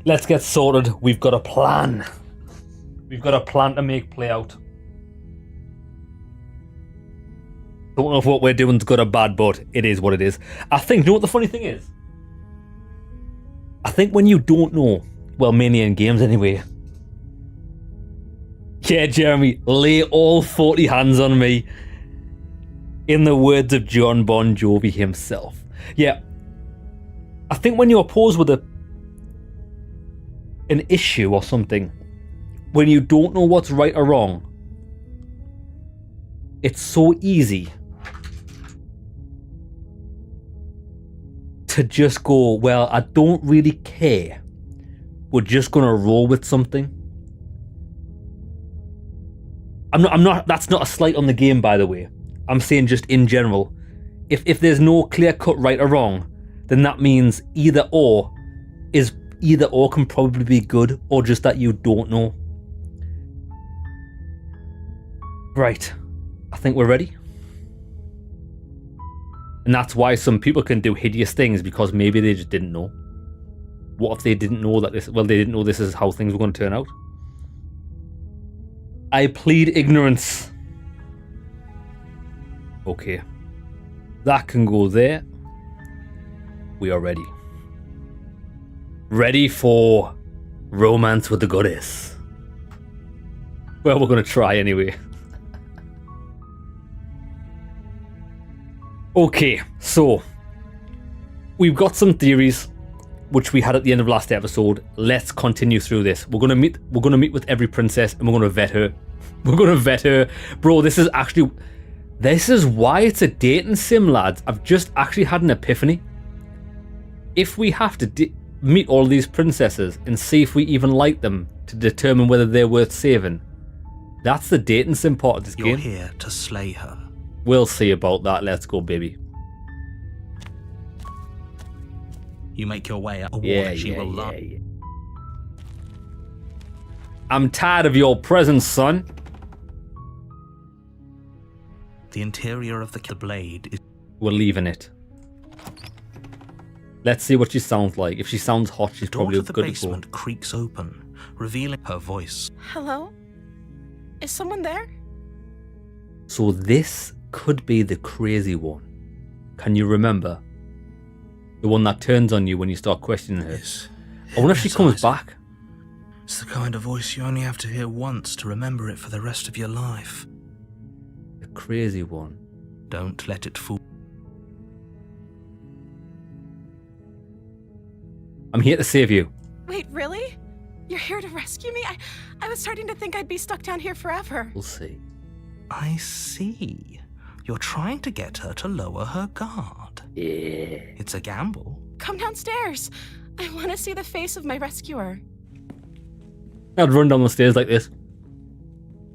Let's get sorted. We've got a plan. We've got a plan to make play out. Don't know if what we're doing is good or bad, but it is what it is. I think, you know what the funny thing is? I think when you don't know, well, mainly in games anyway. Yeah, Jeremy, lay all 40 hands on me. In the words of John Bon Jovi himself. Yeah. I think when you're posed with an issue or something, when you don't know what's right or wrong, it's so easy to just go, well, I don't really care. We're just gonna roll with something. I'm not. That's not a slight on the game, by the way. I'm saying just in general. If there's no clear cut right or wrong, then that means either or can probably be good, or just that you don't know. Right. I think we're ready. And that's why some people can do hideous things, because maybe they just didn't know. What if they didn't know that this... Well, they didn't know this is how things were going to turn out. I plead ignorance. Okay. That can go there. We are ready. Ready for romance with the goddess. Well, we're going to try anyway. Okay, so we've got some theories which we had at the end of last episode. Let's continue through this. We're gonna meet with every princess and we're gonna vet her. We're gonna vet her. Bro, this is why it's a dating sim, lads. I've just actually had an epiphany. If we have to meet all these princesses and see if we even like them to determine whether they're worth saving, that's the dating sim part of this game. You're here to slay her. We'll see about that. Let's go, baby. You make your way up a wall and she will love. Yeah. I'm tired of your presence, son. The interior of the blade is... We're leaving it. Let's see what she sounds like. If she sounds hot, she's probably good to go. The door to the basement creaks open, revealing her voice. Hello? Is someone there? So this could be the crazy one. Can you remember? The one that turns on you when you start questioning her. I wonder if she comes back. It's the kind of voice you only have to hear once to remember it for the rest of your life. The crazy one. Don't let it fool. I'm here to save you. Wait, really? You're here to rescue me? I was starting to think I'd be stuck down here forever. We'll see. I see. You're trying to get her to lower her guard. Yeah. It's a gamble. Come downstairs. I want to see the face of my rescuer. I'd run down the stairs like this.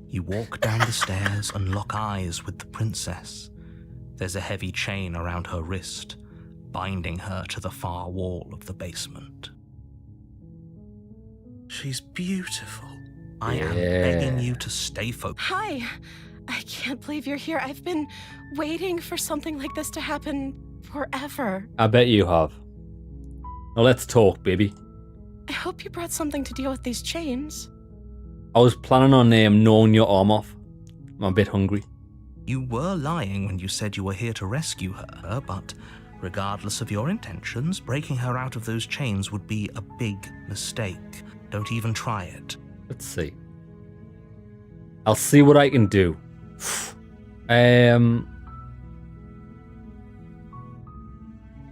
You walk down the stairs and lock eyes with the princess. There's a heavy chain around her wrist, binding her to the far wall of the basement. She's beautiful. I am begging you to stay focused. Hi. I can't believe you're here. I've been waiting for something like this to happen forever. I bet you have. Now let's talk, baby. I hope you brought something to deal with these chains. I was planning on gnawing your arm off. I'm a bit hungry. You were lying when you said you were here to rescue her, but regardless of your intentions, breaking her out of those chains would be a big mistake. Don't even try it. Let's see. I'll see what I can do.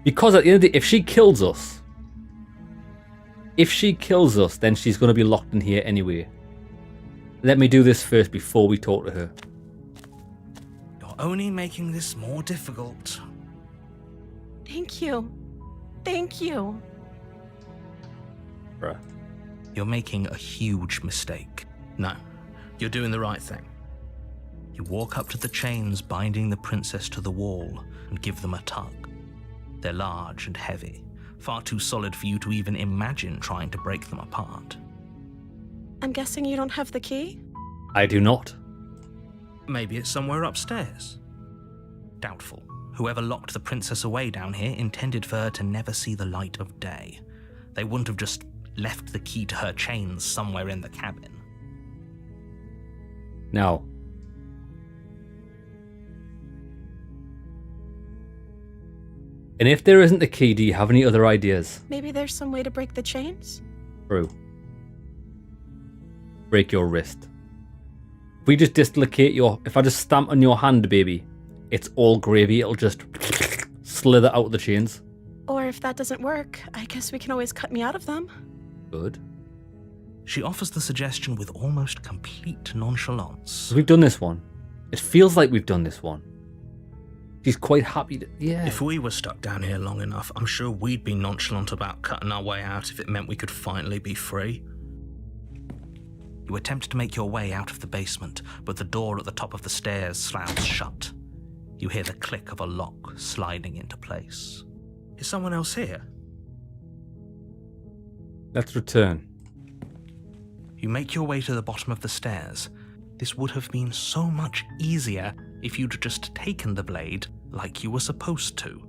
Because at the end of the day, if she kills us, then she's going to be locked in here anyway. Let me do this first before we talk to her. You're only making this more difficult. Thank you. Thank you. Bruh. You're making a huge mistake. No, you're doing the right thing. You walk up to the chains binding the princess to the wall and give them a tug. They're large and heavy, far too solid for you to even imagine trying to break them apart. I'm guessing you don't have the key? I do not. Maybe it's somewhere upstairs. Doubtful. Whoever locked the princess away down here intended for her to never see the light of day. They wouldn't have just left the key to her chains somewhere in the cabin. Now, and if there isn't a key, do you have any other ideas? Maybe there's some way to break the chains? True. Break your wrist. If we just dislocate if I just stamp on your hand, baby, it's all gravy. It'll just slither out of the chains. Or if that doesn't work, I guess we can always cut me out of them. Good. She offers the suggestion with almost complete nonchalance. We've done this one. It feels like we've done this one. She's quite happy to, yeah. If we were stuck down here long enough, I'm sure we'd be nonchalant about cutting our way out if it meant we could finally be free. You attempt to make your way out of the basement, but the door at the top of the stairs slams shut. You hear the click of a lock sliding into place. Is someone else here? Let's return. You make your way to the bottom of the stairs. This would have been so much easier if you'd just taken the blade like you were supposed to.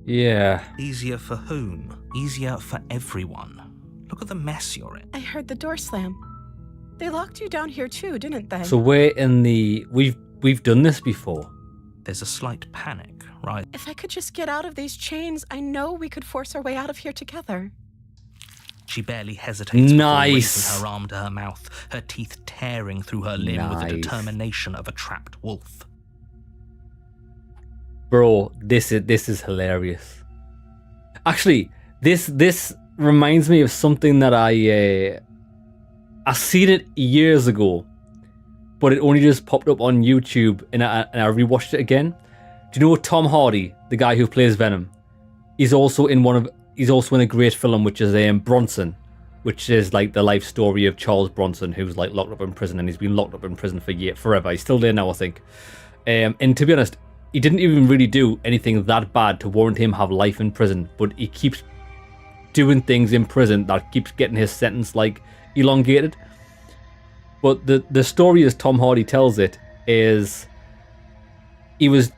Yeah. Easier for whom? Easier for everyone. Look at the mess you're in. I heard the door slam. They locked you down here too, didn't they? So we're in the... We've done this before. There's a slight panic, right? If I could just get out of these chains, I know we could force our way out of here together. She barely hesitates before Nice. raising her arm to her mouth, her teeth tearing through her limb with the Nice. determination of a trapped wolf. Bro, this is hilarious. Actually, this reminds me of something that I seen it years ago, but it only just popped up on YouTube and I rewatched it again. Do you know Tom Hardy, the guy who plays Venom? He's also in a great film which is Bronson, which is like the life story of Charles Bronson, who's like locked up in prison, and he's been locked up in prison for forever. He's still there now, I think. And to be honest, he didn't even really do anything that bad to warrant him have life in prison, but he keeps doing things in prison that keeps getting his sentence like elongated. But the story, as Tom Hardy tells it, is he was...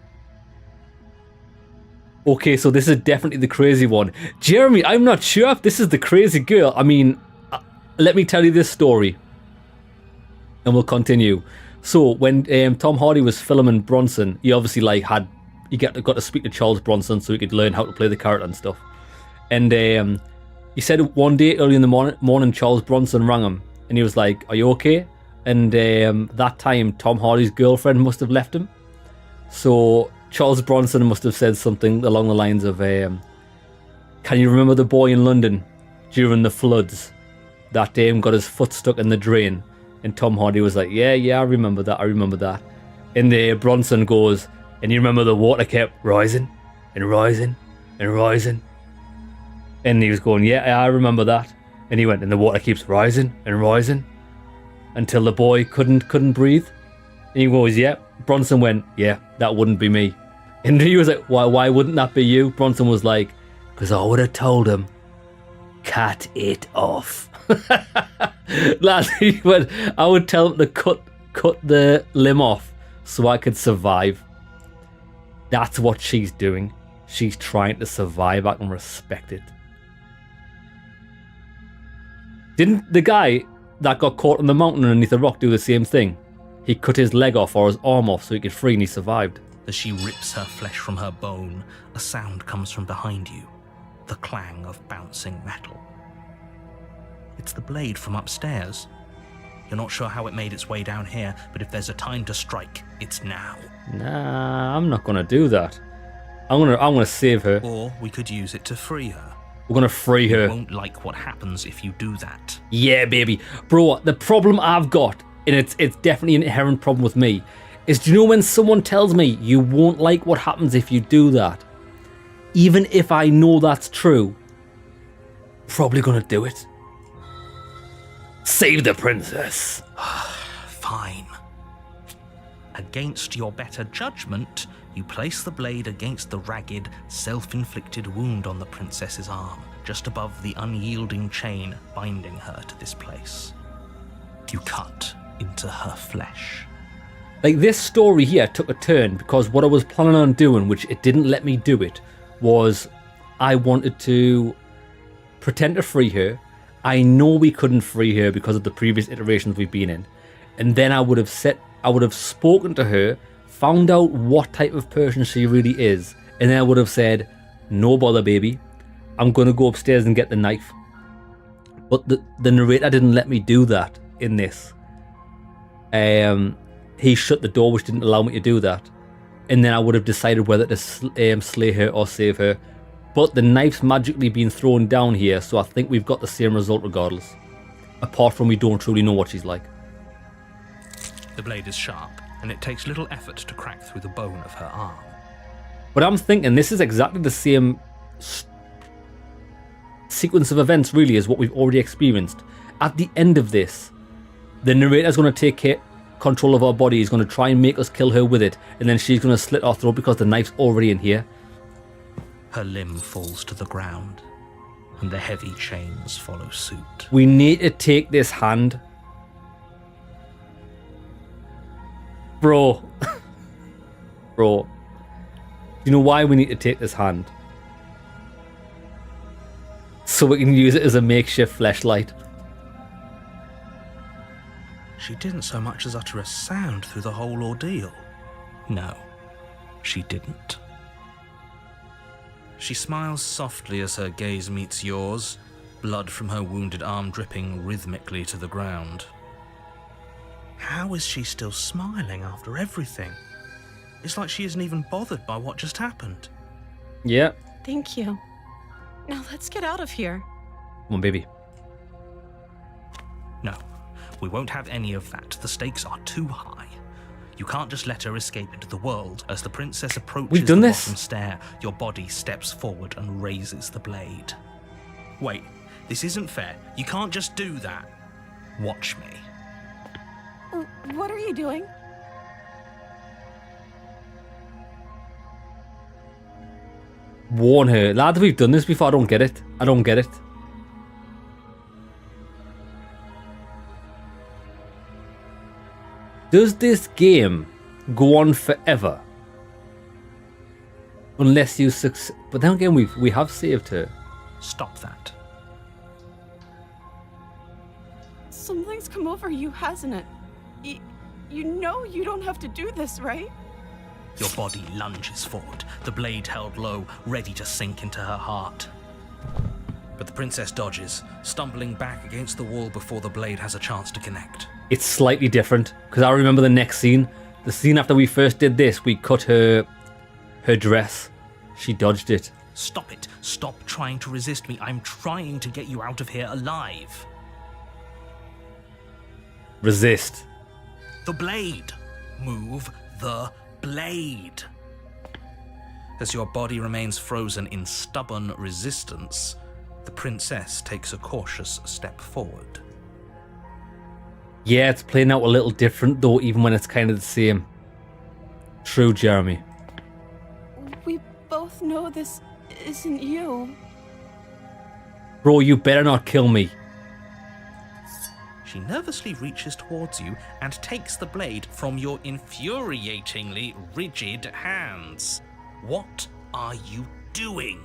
Okay, so this is definitely the crazy one. Jeremy, I'm not sure if this is the crazy girl. I mean, let me tell you this story, and we'll continue. So when Tom Hardy was filming Bronson, he obviously got to speak to Charles Bronson so he could learn how to play the character and stuff. And he said one day early in the morning, Charles Bronson rang him, and he was like, "Are you okay?" And that time, Tom Hardy's girlfriend must have left him. So Charles Bronson must have said something along the lines of, "Can you remember the boy in London during the floods that got his foot stuck in the drain?" And Tom Hardy was like, yeah, I remember that. And Bronson goes, "And you remember the water kept rising and rising and rising?" And he was going, yeah, I remember that. And he went, "And the water keeps rising and rising until the boy couldn't breathe?" And he goes, yeah. Bronson went, "Yeah, that wouldn't be me." And he was like, why wouldn't that be you? Bronson was like, "Because I would have told him, cut it off." Lad, he went, "I would tell him to cut the limb off so I could survive." That's what she's doing. She's trying to survive. I can respect it. Didn't the guy that got caught on the mountain underneath the rock do the same thing? He cut his leg off or his arm off so he could free, and he survived. As she rips her flesh from her bone, a sound comes from behind you, the clang of bouncing metal. It's the blade from upstairs. You're not sure how it made its way down here, but if there's a time to strike, it's now. Nah, I'm not gonna do that. I'm gonna save her. Or we could use it to free her. We're gonna free her. You won't like what happens if you do that. Yeah, baby. Bro, the problem I've got, and it's definitely an inherent problem with me, is, do you know when someone tells me you won't like what happens if you do that? Even if I know that's true, probably gonna do it. Save the princess. Fine. Against your better judgment, you place the blade against the ragged, self-inflicted wound on the princess's arm, just above the unyielding chain binding her to this place. You cut into her flesh. Like, this story here took a turn because what I was planning on doing, which it didn't let me do it, was I wanted to pretend to free her. I know we couldn't free her because of the previous iterations we've been in. And then I would have spoken to her, found out what type of person she really is, and then I would have said, no bother, baby. I'm going to go upstairs and get the knife. But the narrator didn't let me do that in this. He shut the door, which didn't allow me to do that. And then I would have decided whether to slay her or save her. But the knife's magically been thrown down here, so I think we've got the same result regardless. Apart from we don't truly know what she's like. The blade is sharp, and it takes little effort to crack through the bone of her arm. But I'm thinking this is exactly the same sequence of events, really, as what we've already experienced. At the end of this, the narrator's going to take control of our body. He's going to try and make us kill her with it, and then she's going to slit our throat because the knife's already in here. Her limb falls to the ground, and the heavy chains follow suit. We need to take this hand. Bro. Bro. You know why we need to take this hand? So we can use it as a makeshift fleshlight. She didn't so much as utter a sound through the whole ordeal. No, she didn't. She smiles softly as her gaze meets yours, blood from her wounded arm dripping rhythmically to the ground. How is she still smiling after everything? It's like she isn't even bothered by what just happened. Yeah. Thank you. Now let's get out of here. Come on, baby. No, we won't have any of that. The stakes are too high. You can't just let her escape into the world. As the princess approaches We've done the this. bottom stair, your body steps forward and raises the blade. Wait, this isn't fair. You can't just do that. Watch me. What are you doing? Warn her. Lad, we've done this before. I don't get it. I don't get it. Does this game go on forever? Unless you succeed. But then again, we have saved her. Stop that. Something's come over you, hasn't it? You know you don't have to do this, right? Your body lunges forward, the blade held low, ready to sink into her heart. But the princess dodges, stumbling back against the wall before the blade has a chance to connect. It's slightly different, because I remember the next scene. The scene after we first did this, we cut her dress. She dodged it. Stop it. Stop trying to resist me. I'm trying to get you out of here alive. Resist. The blade. Move the blade. As your body remains frozen in stubborn resistance, the princess takes a cautious step forward. Yeah, it's playing out a little different though, even when it's kind of the same. True, Jeremy. We both know this isn't you. Bro, you better not kill me. She nervously reaches towards you and takes the blade from your infuriatingly rigid hands. What are you doing?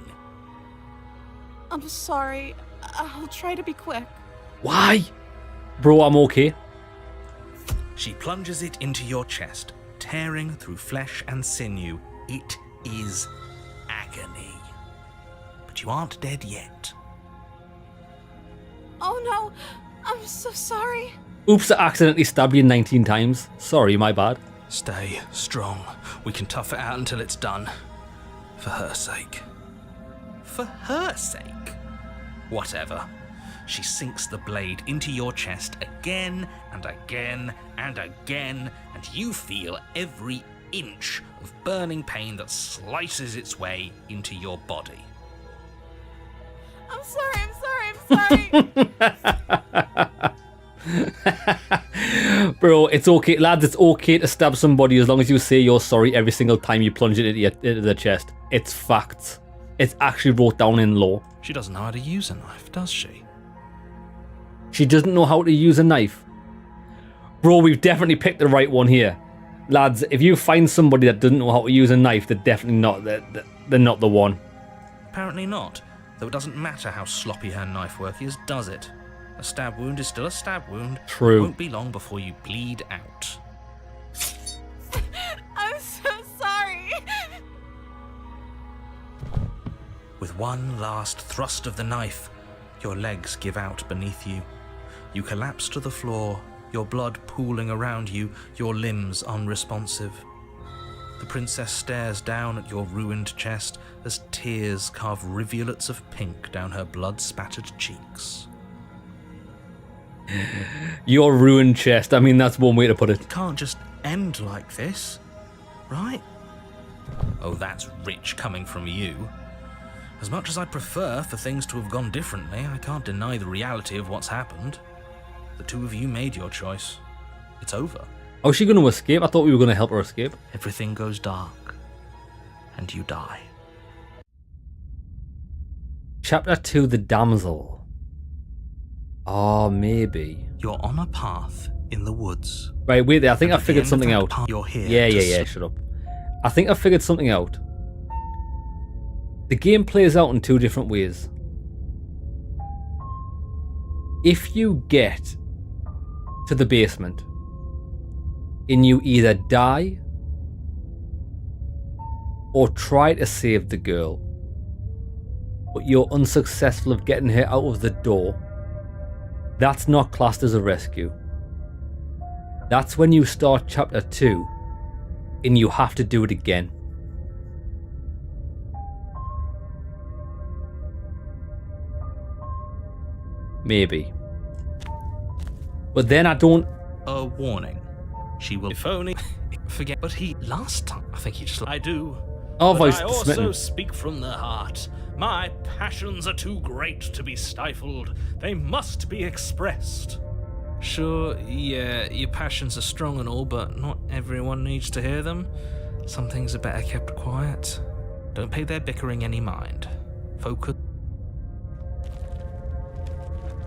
I'm sorry. I'll try to be quick. Why? Bro, I'm okay. She plunges it into your chest, tearing through flesh and sinew. It is agony. But you aren't dead yet. Oh no! I'm so sorry. Oops, I accidentally stabbed you 19 times. Sorry, my bad. Stay strong. We can tough it out until it's done. For her sake. For her sake? Whatever. She sinks the blade into your chest again and again and again, and you feel every inch of burning pain that slices its way into your body. I'm sorry. Bro, it's okay. Lads, it's okay to stab somebody as long as you say you're sorry every single time you plunge it into the chest. It's facts. It's actually wrote down in law. She doesn't know how to use a knife, does she? She doesn't know how to use a knife. Bro, we've definitely picked the right one here. Lads, if you find somebody that doesn't know how to use a knife, they're definitely not. They're not the one. Apparently not. Though it doesn't matter how sloppy her knife work is, does it? A stab wound is still a stab wound. True. It won't be long before you bleed out. I'm so sorry. With one last thrust of the knife, your legs give out beneath you. You collapse to the floor, your blood pooling around you, your limbs unresponsive. The princess stares down at your ruined chest as tears carve rivulets of pink down her blood-spattered cheeks. Your ruined chest. I mean, that's one way to put it. It can't just end like this, right? Oh, that's rich coming from you. As much as I'd prefer for things to have gone differently, I can't deny the reality of what's happened. The two of you made your choice. It's over. How's she going to escape? I thought we were going to help her escape. Everything goes dark, and you die. Chapter 2, The Damsel. Oh, maybe. You're on a path in the woods. Right, wait there. I think And I at the figured end of something that out. path, you're here Yeah, to shut up. I think I figured something out. The game plays out in two different ways. If you get to the basement and you either die or try to save the girl, but you're unsuccessful of getting her out of the door, that's not classed as a rescue. That's when you start chapter 2 and you have to do it again. Maybe. But then I don't... A warning. She will if only forget. But he last time I think he just I do. Oh, But voice I also smitten. speak from the heart. My passions are too great to be stifled. They must be expressed. Sure, yeah, your passions are strong and all, but not everyone needs to hear them. Some things are better kept quiet. Don't pay their bickering any mind. Focus.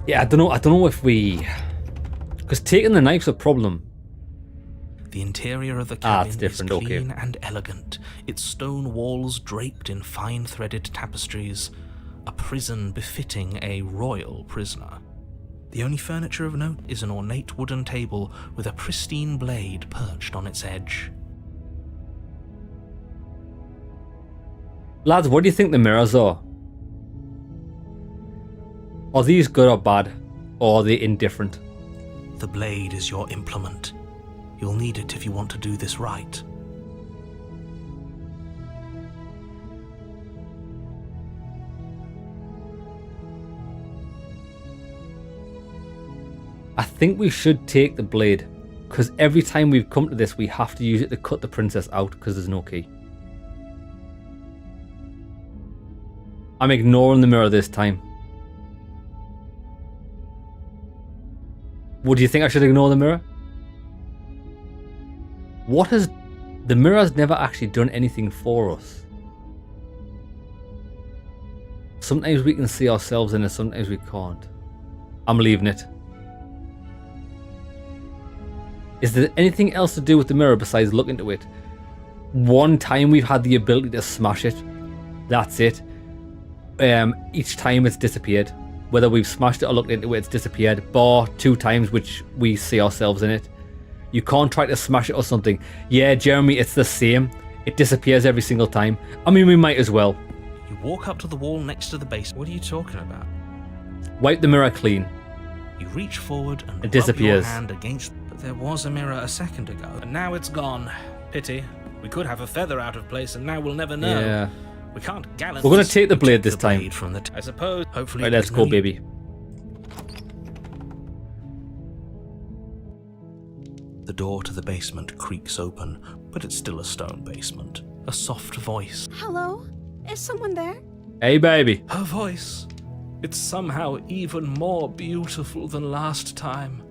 Yeah, I don't know if we... Because taking the knife's a problem. The interior of the Ah, cabin it's different, is okay. clean and elegant, its stone walls draped in fine threaded tapestries, a prison befitting a royal prisoner. The only furniture of note is an ornate wooden table with a pristine blade perched on its edge. Lads, what do you think the mirrors are? Are these good or bad? Or are they indifferent? The blade is your implement. You'll need it if you want to do this right. I think we should take the blade. Because every time we've come to this, we have to use it to cut the princess out because there's no key. I'm ignoring the mirror this time. What do you think I should ignore the mirror? What has... The mirror's never actually done anything for us. Sometimes we can see ourselves in it, sometimes we can't. I'm leaving it. Is there anything else to do with the mirror besides look into it? One time we've had the ability to smash it. That's it. Each time it's disappeared. Whether we've smashed it or looked into it, it's disappeared. Bar 2 times which we see ourselves in it. You can't try to smash it or something. Yeah, Jeremy, it's the same. It disappears every single time. I mean, we might as well. You walk up to the wall next to the base. What are you talking about? Wipe the mirror clean. You reach forward and It rub disappears. your hand against... But there was a mirror a second ago. And now it's gone. Pity. We could have a feather out of place and now we'll never know. Yeah. We can't gallantly... We're going to take the blade this The time. blade from the I suppose... Hopefully, Right, let's there's go, no- baby. The door to the basement creaks open, but it's still a stone basement. A soft voice. Hello? Is someone there? Hey, baby. Her voice. It's somehow even more beautiful than last time.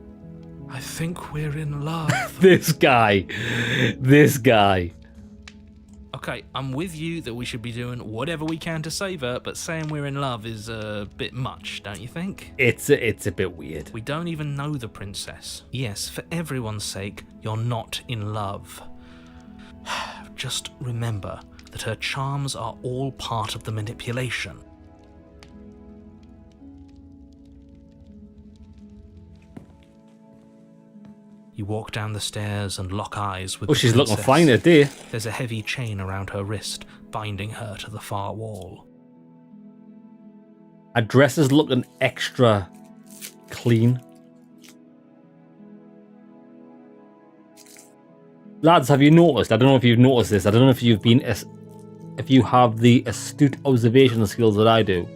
I think we're in love. This guy. This guy. Okay, I'm with you that we should be doing whatever we can to save her, but saying we're in love is a bit much, don't you think? It's a bit weird. We don't even know the princess. Yes, for everyone's sake, you're not in love. Just remember that her charms are all part of the manipulation. You walk down the stairs and lock eyes with Oh, the she's looking princess. fine today. There's a heavy chain around her wrist, binding her to the far wall. Her dress is looking extra clean. Lads, have you noticed? I don't know if you've noticed this. I don't know if you've been if you have the astute observation skills that I do.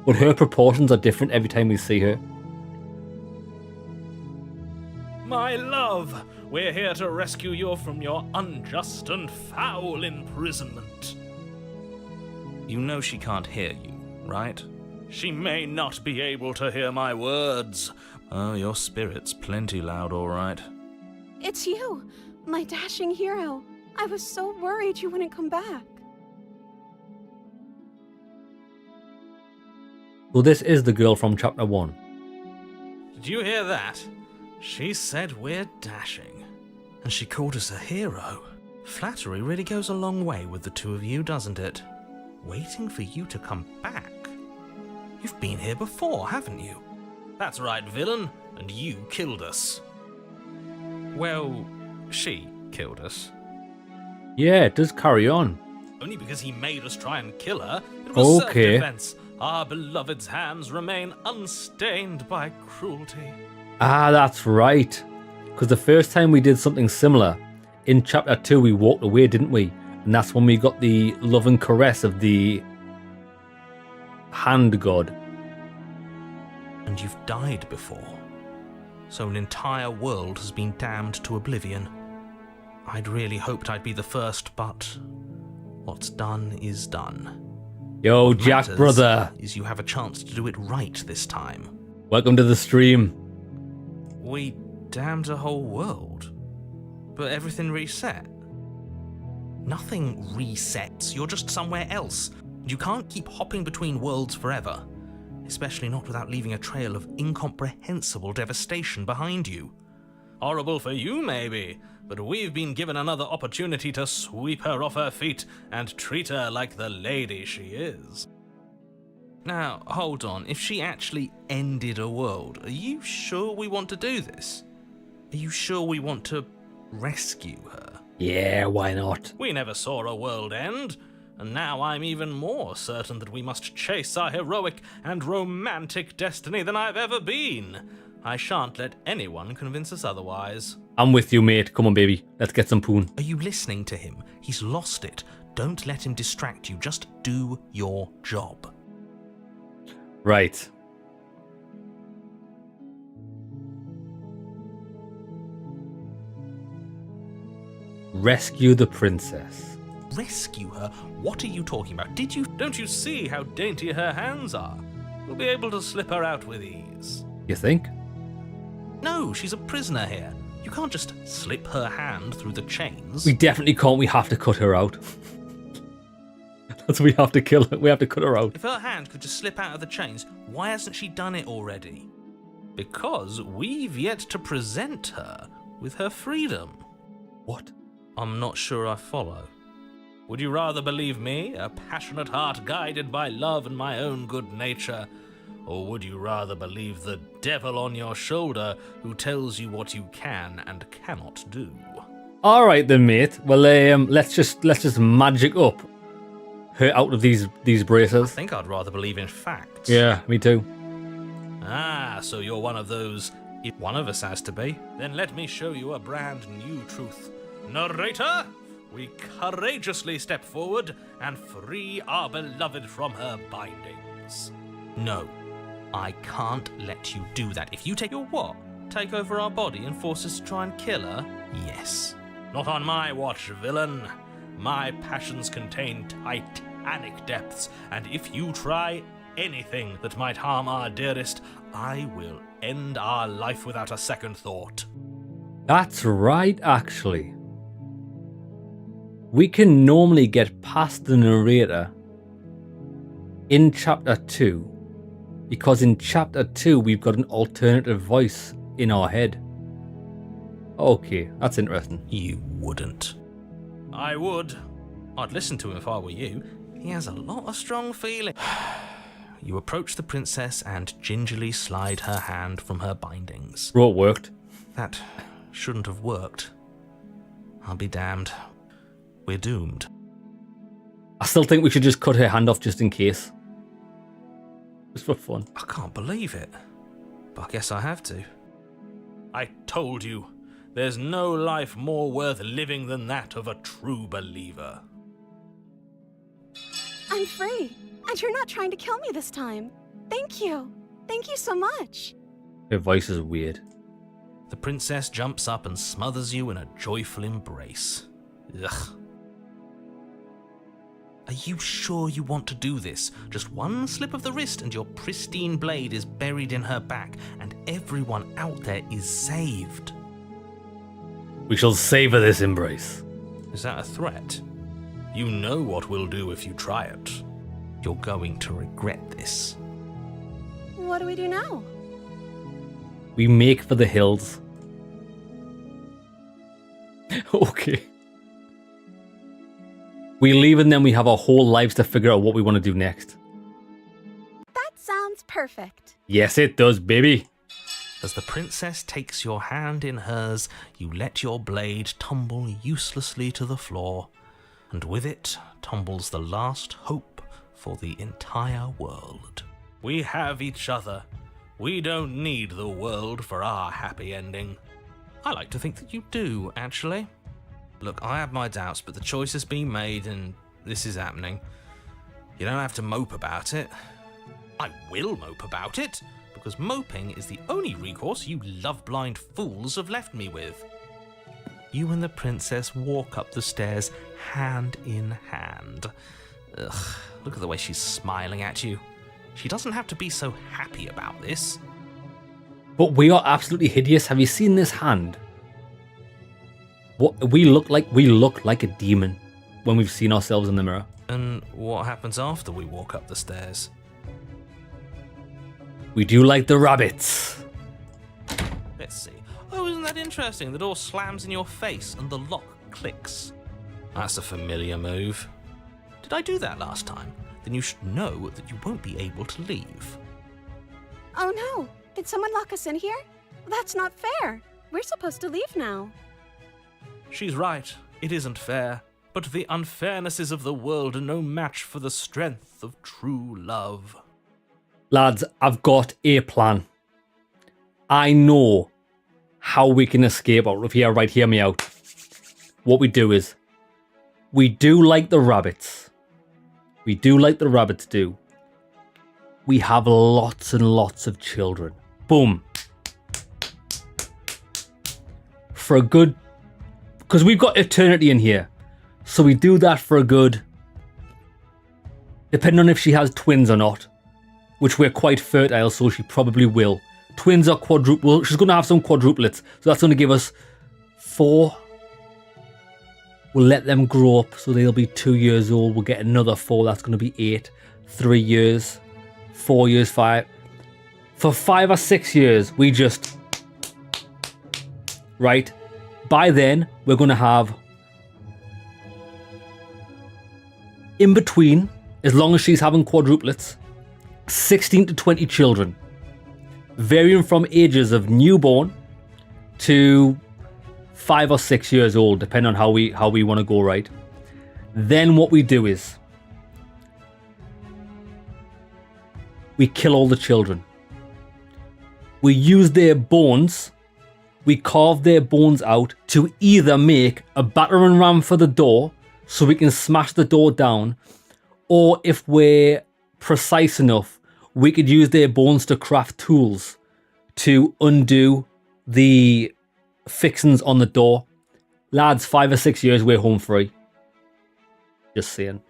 But her proportions are different every time we see her. My love, we're here to rescue you from your unjust and foul imprisonment. You know she can't hear you, right? She may not be able to hear my words. Oh, your spirit's plenty loud, all right. It's you, my dashing hero. I was so worried you wouldn't come back. So this is the girl from chapter 1. Did you hear that? She said we're dashing. And she called us a hero. Flattery really goes a long way with the two of you, doesn't it? Waiting for you to come back. You've been here before, haven't you? That's right, villain, and you killed us. Well, she killed us. Yeah, it does carry on. Only because he made us try and kill her. It was Okay. self-defense. Our beloved's hands remain unstained by cruelty. Ah, that's right. Because the first time we did something similar, in chapter 2 we walked away, didn't we? And that's when we got the loving caress of the hand god. And you've died before. So an entire world has been damned to oblivion. I'd really hoped I'd be the first, but what's done is done. Yo, What Jack, matters brother. is you have a chance to do it right this time. Welcome to the stream. We damned a whole world, but everything reset. Nothing resets, you're just somewhere else. You can't keep hopping between worlds forever, especially not without leaving a trail of incomprehensible devastation behind you. Horrible for you, maybe, but we've been given another opportunity to sweep her off her feet and treat her like the lady she is. Now, hold on, if she actually ended a world, are you sure we want to do this? Are you sure we want to rescue her? Yeah, why not? We never saw a world end, and now I'm even more certain that we must chase our heroic and romantic destiny than I've ever been. I shan't let anyone convince us otherwise. I'm with you, mate. Come on, baby. Let's get some poon. Are you listening to him? He's lost it. Don't let him distract you. Just do your job. Right. Rescue the princess. Rescue her? What are you talking about? Don't you see how dainty her hands are? We'll be able to slip her out with ease. You think? No, she's a prisoner here. You can't just slip her hand through the chains. We definitely can't. We have to cut her out. That's we have to kill her. We have to cut her out. If her hand could just slip out of the chains, why hasn't she done it already? Because we've yet to present her with her freedom. What? I'm not sure I follow. Would you rather believe me, a passionate heart guided by love and my own good nature? Or would you rather believe the devil on your shoulder who tells you what you can and cannot do? All right then, mate. Well, let's just magic up her out of these I braces. think I'd rather believe in facts. Yeah, me too. Ah, so you're one of those. If one of us has to be. Then let me show you a brand new truth. Narrator, we courageously step forward and free our beloved from her bindings. No, I can't let you do that. If you take your what? Take over our body and force us to try and kill her? Yes. Not on my watch, villain. My passions contain titanic depths, and if you try anything that might harm our dearest, I will end our life without a second thought. That's right, actually. We can normally get past the narrator in chapter 2 because in chapter 2 we've got an alternative voice in our head. Okay, that's interesting. You wouldn't. I would. I'd listen to him if I were you. He has a lot of strong feeling. You approach the princess and gingerly slide her hand from her bindings. Bro, it worked. That shouldn't have worked. I'll be damned. We're doomed. I still think we should just cut her hand off just in case. Just for fun. I can't believe it. But I guess I have to. I told you, there's no life more worth living than that of a true believer. I'm free, and you're not trying to kill me this time. Thank you. Thank you so much. Her voice is weird. The princess jumps up and smothers you in a joyful embrace. Ugh. Are you sure you want to do this? Just one slip of the wrist and your pristine blade is buried in her back, and everyone out there is saved. We shall savor this embrace. Is that a threat? You know what we'll do if you try it. You're going to regret this. What do we do now? We make for the hills. Okay. We leave and then we have our whole lives to figure out what we want to do next. That sounds perfect. Yes, it does, baby. As the princess takes your hand in hers, you let your blade tumble uselessly to the floor, and with it tumbles the last hope for the entire world. We have each other. We don't need the world for our happy ending. I like to think that you do, actually. Look, I have my doubts, but the choice has been made and this is happening. You don't have to mope about it. I will mope about it, because moping is the only recourse you love-blind fools have left me with. You and the princess walk up the stairs hand in hand. Ugh, look at the way she's smiling at you. She doesn't have to be so happy about this. But we are absolutely hideous. Have you seen this hand? What we look like? We look like a demon when we've seen ourselves in the mirror. And what happens after we walk up the stairs? We do like the rabbits. Let's see. Oh, isn't that interesting? The door slams in your face and the lock clicks. That's a familiar move. Did I do that last time? Then you should know that you won't be able to leave. Oh no! Did someone lock us in here? That's not fair. We're supposed to leave now. She's right. It isn't fair. But the unfairnesses of the world are no match for the strength of true love. Lads, I've got a plan. I know how we can escape out of here. Right, hear me out. What we do is, we do like the rabbits. We do like the rabbits do. We have lots and lots of children. Boom. For a good... Because we've got eternity in here. So we do that for a good... Depending on if she has twins or not. Which we're quite fertile, so she probably will. Twins are quadruple. She's going to have some quadruplets. So that's going to give us 4. We'll let them grow up, so they'll be 2 years old. We'll get another 4. That's going to be 8. 3 years. 4 years, 5. For 5 or 6 years, we just... Right? By then, we're going to have... In between, as long as she's having quadruplets, 16 to 20 children, varying from ages of newborn to 5 or 6 years old, depending on how we want to go, right? Then what we do is we kill all the children. We use their bones, we carve their bones out to either make a battering ram for the door so we can smash the door down, or if we're precise enough, we could use their bones to craft tools to undo the fixings on the door. Lads, 5 or 6 years, we're home free. Just saying.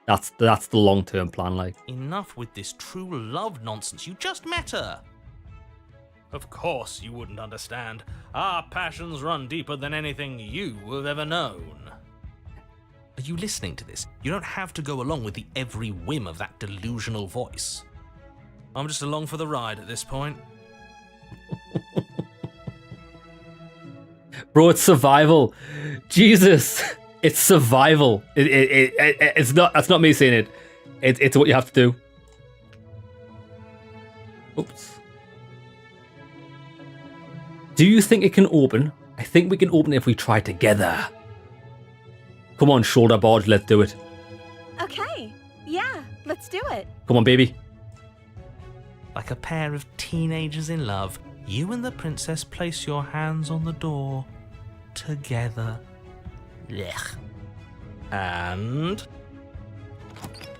That's the long-term plan, like. Enough with this true love nonsense. You just met her. Of course you wouldn't understand. Our passions run deeper than anything you have ever known. Are you listening to this? You don't have to go along with the every whim of that delusional voice. I'm just along for the ride at this point. Bro, it's survival. Jesus, it's survival. It's not. That's not me saying it. It's what you have to do. Oops. Do you think it can open? I think we can open it if we try together. Come on, shoulder barge, let's do it. Okay, yeah, let's do it. Come on, baby. Like a pair of teenagers in love, you and the princess place your hands on the door together. Blech. And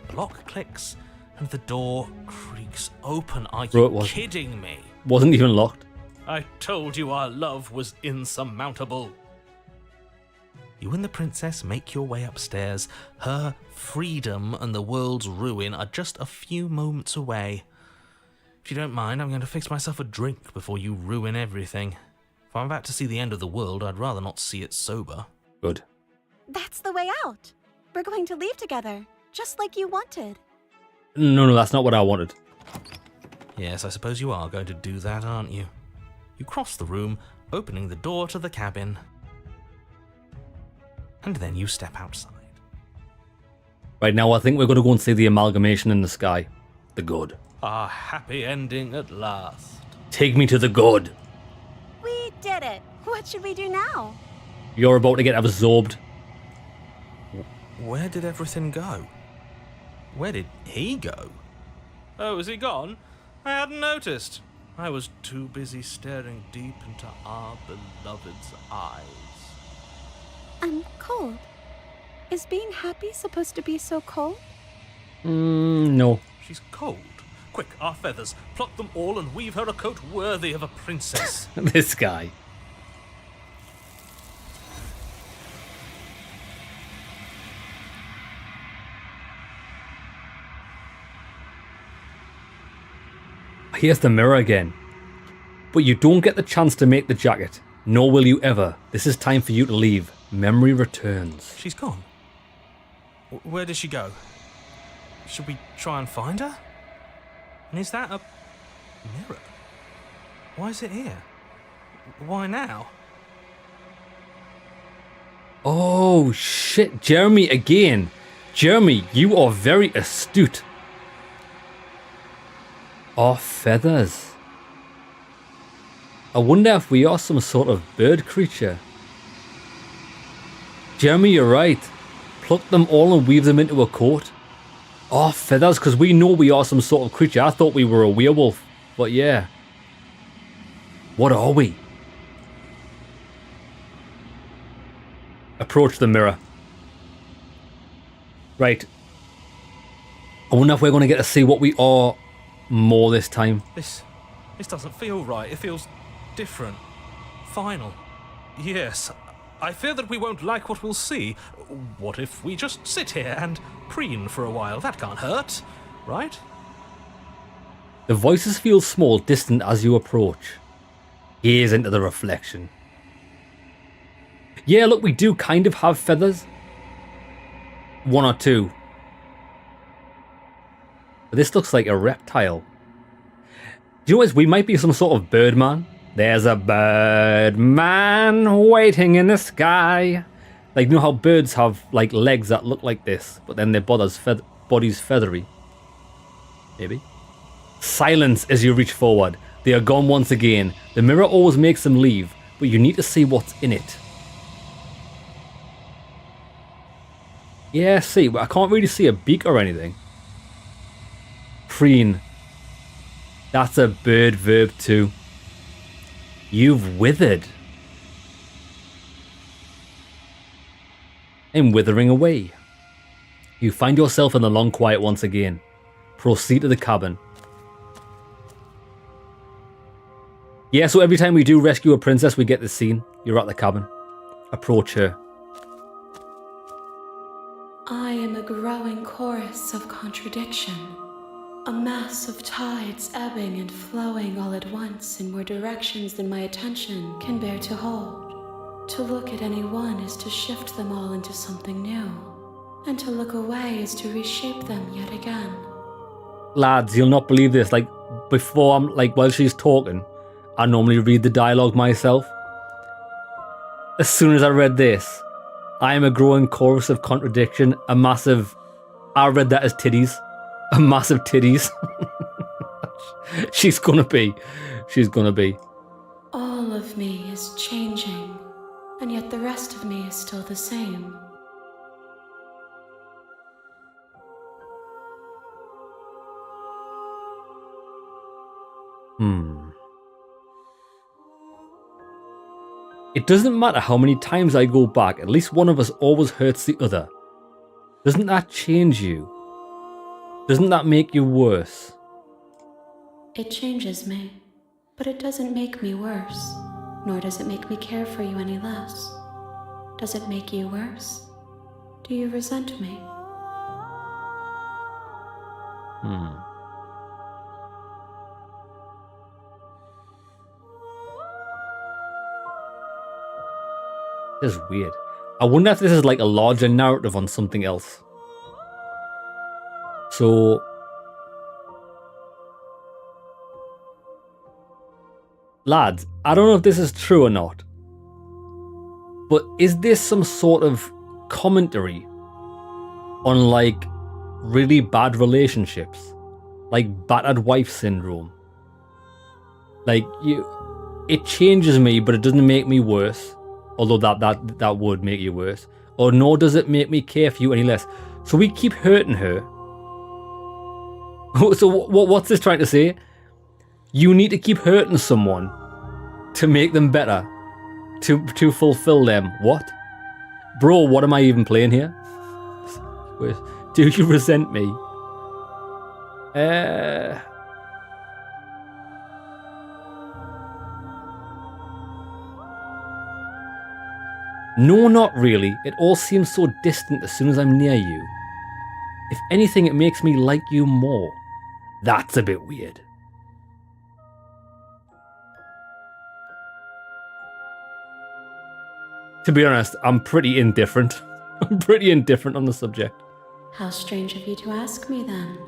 the lock clicks and the door creaks open. Are Bro, it you wasn't. kidding me? Wasn't even locked. I told you our love was insurmountable. You and the princess make your way upstairs. Her freedom and the world's ruin are just a few moments away. If you don't mind, I'm going to fix myself a drink before you ruin everything. If I'm about to see the end of the world, I'd rather not see it sober. Good. That's the way out. We're going to leave together, just like you wanted. No, that's not what I wanted. Yes, I suppose you are going to do that, aren't you? You cross the room, opening the door to the cabin. And then you step outside. Right now, I think we're going to go and see the amalgamation in the sky. The good. A happy ending at last. Take me to the good. We did it. What should we do now? You're about to get absorbed. Where did everything go? Where did he go? Oh, is he gone? I hadn't noticed. I was too busy staring deep into our beloved's eyes. I'm cold. Is being happy supposed to be so cold? No. She's cold. Quick, our feathers. Pluck them all and weave her a coat worthy of a princess. This guy. Here's the mirror again. But you don't get the chance to make the jacket, nor will you ever. This is time for you to leave. Memory returns. She's gone. Where did she go? Should we try and find her? And is that a mirror? Why is it here? Why now? Oh shit, Jeremy again. Jeremy, you are very astute. Our feathers. I wonder if we are some sort of bird creature. Jeremy, you're right. Pluck them all and weave them into a coat. Oh, feathers, because we know we are some sort of creature. I thought we were a werewolf, but yeah. What are we? Approach the mirror. Right. I wonder if we're going to get to see what we are more this time. This doesn't feel right. It feels different. Final. Yes. I fear that we won't like what we'll see. What if we just sit here and preen for a while? That can't hurt, right? The voices feel small, distant as you approach. Gaze into the reflection. Yeah, look, we do kind of have feathers. One or two. But this looks like a reptile. Do you know what? We might be some sort of birdman. There's a birdman waiting in the sky. Like, you know how birds have like legs that look like this, but then their body's feathery. Maybe. Silence as you reach forward. They are gone once again. The mirror always makes them leave, but you need to see what's in it. Yeah, see, but I can't really see a beak or anything. Preen. That's a bird verb too. You've withered. And withering away. You find yourself in the long quiet once again. Proceed to the cabin. Yeah, so every time we do rescue a princess, we get this scene. You're at the cabin. Approach her. I am a growing chorus of contradiction. A mass of tides ebbing and flowing all at once in more directions than my attention can bear to hold. To look at any one is to shift them all into something new, and to look away is to reshape them yet again. Lads, you'll not believe this. Like, before while she's talking, I normally read the dialogue myself. As soon as I read this, I am a growing chorus of contradiction, I read that as titties. A massive titties. She's gonna be. All of me is changing, and yet the rest of me is still the same. It doesn't matter how many times I go back, at least one of us always hurts the other. Doesn't that change you? Doesn't that make you worse? It changes me, but it doesn't make me worse, nor does it make me care for you any less. Does it make you worse? Do you resent me? This is weird. I wonder if this is like a larger narrative on something else. So... lads, I don't know if this is true or not, but is this some sort of commentary on like really bad relationships? Like battered wife syndrome? Like it changes me, but it doesn't make me worse. Although that would make you worse. Or nor does it make me care for you any less. So we keep hurting her. So what's this trying to say? You need to keep hurting someone to make them better. To fulfill them. What? Bro, what am I even playing here? Wait, do you resent me? No, not really. It all seems so distant as soon as I'm near you. If anything, it makes me like you more. That's a bit weird. To be honest, I'm pretty indifferent. I'm pretty indifferent on the subject. How strange of you to ask me then.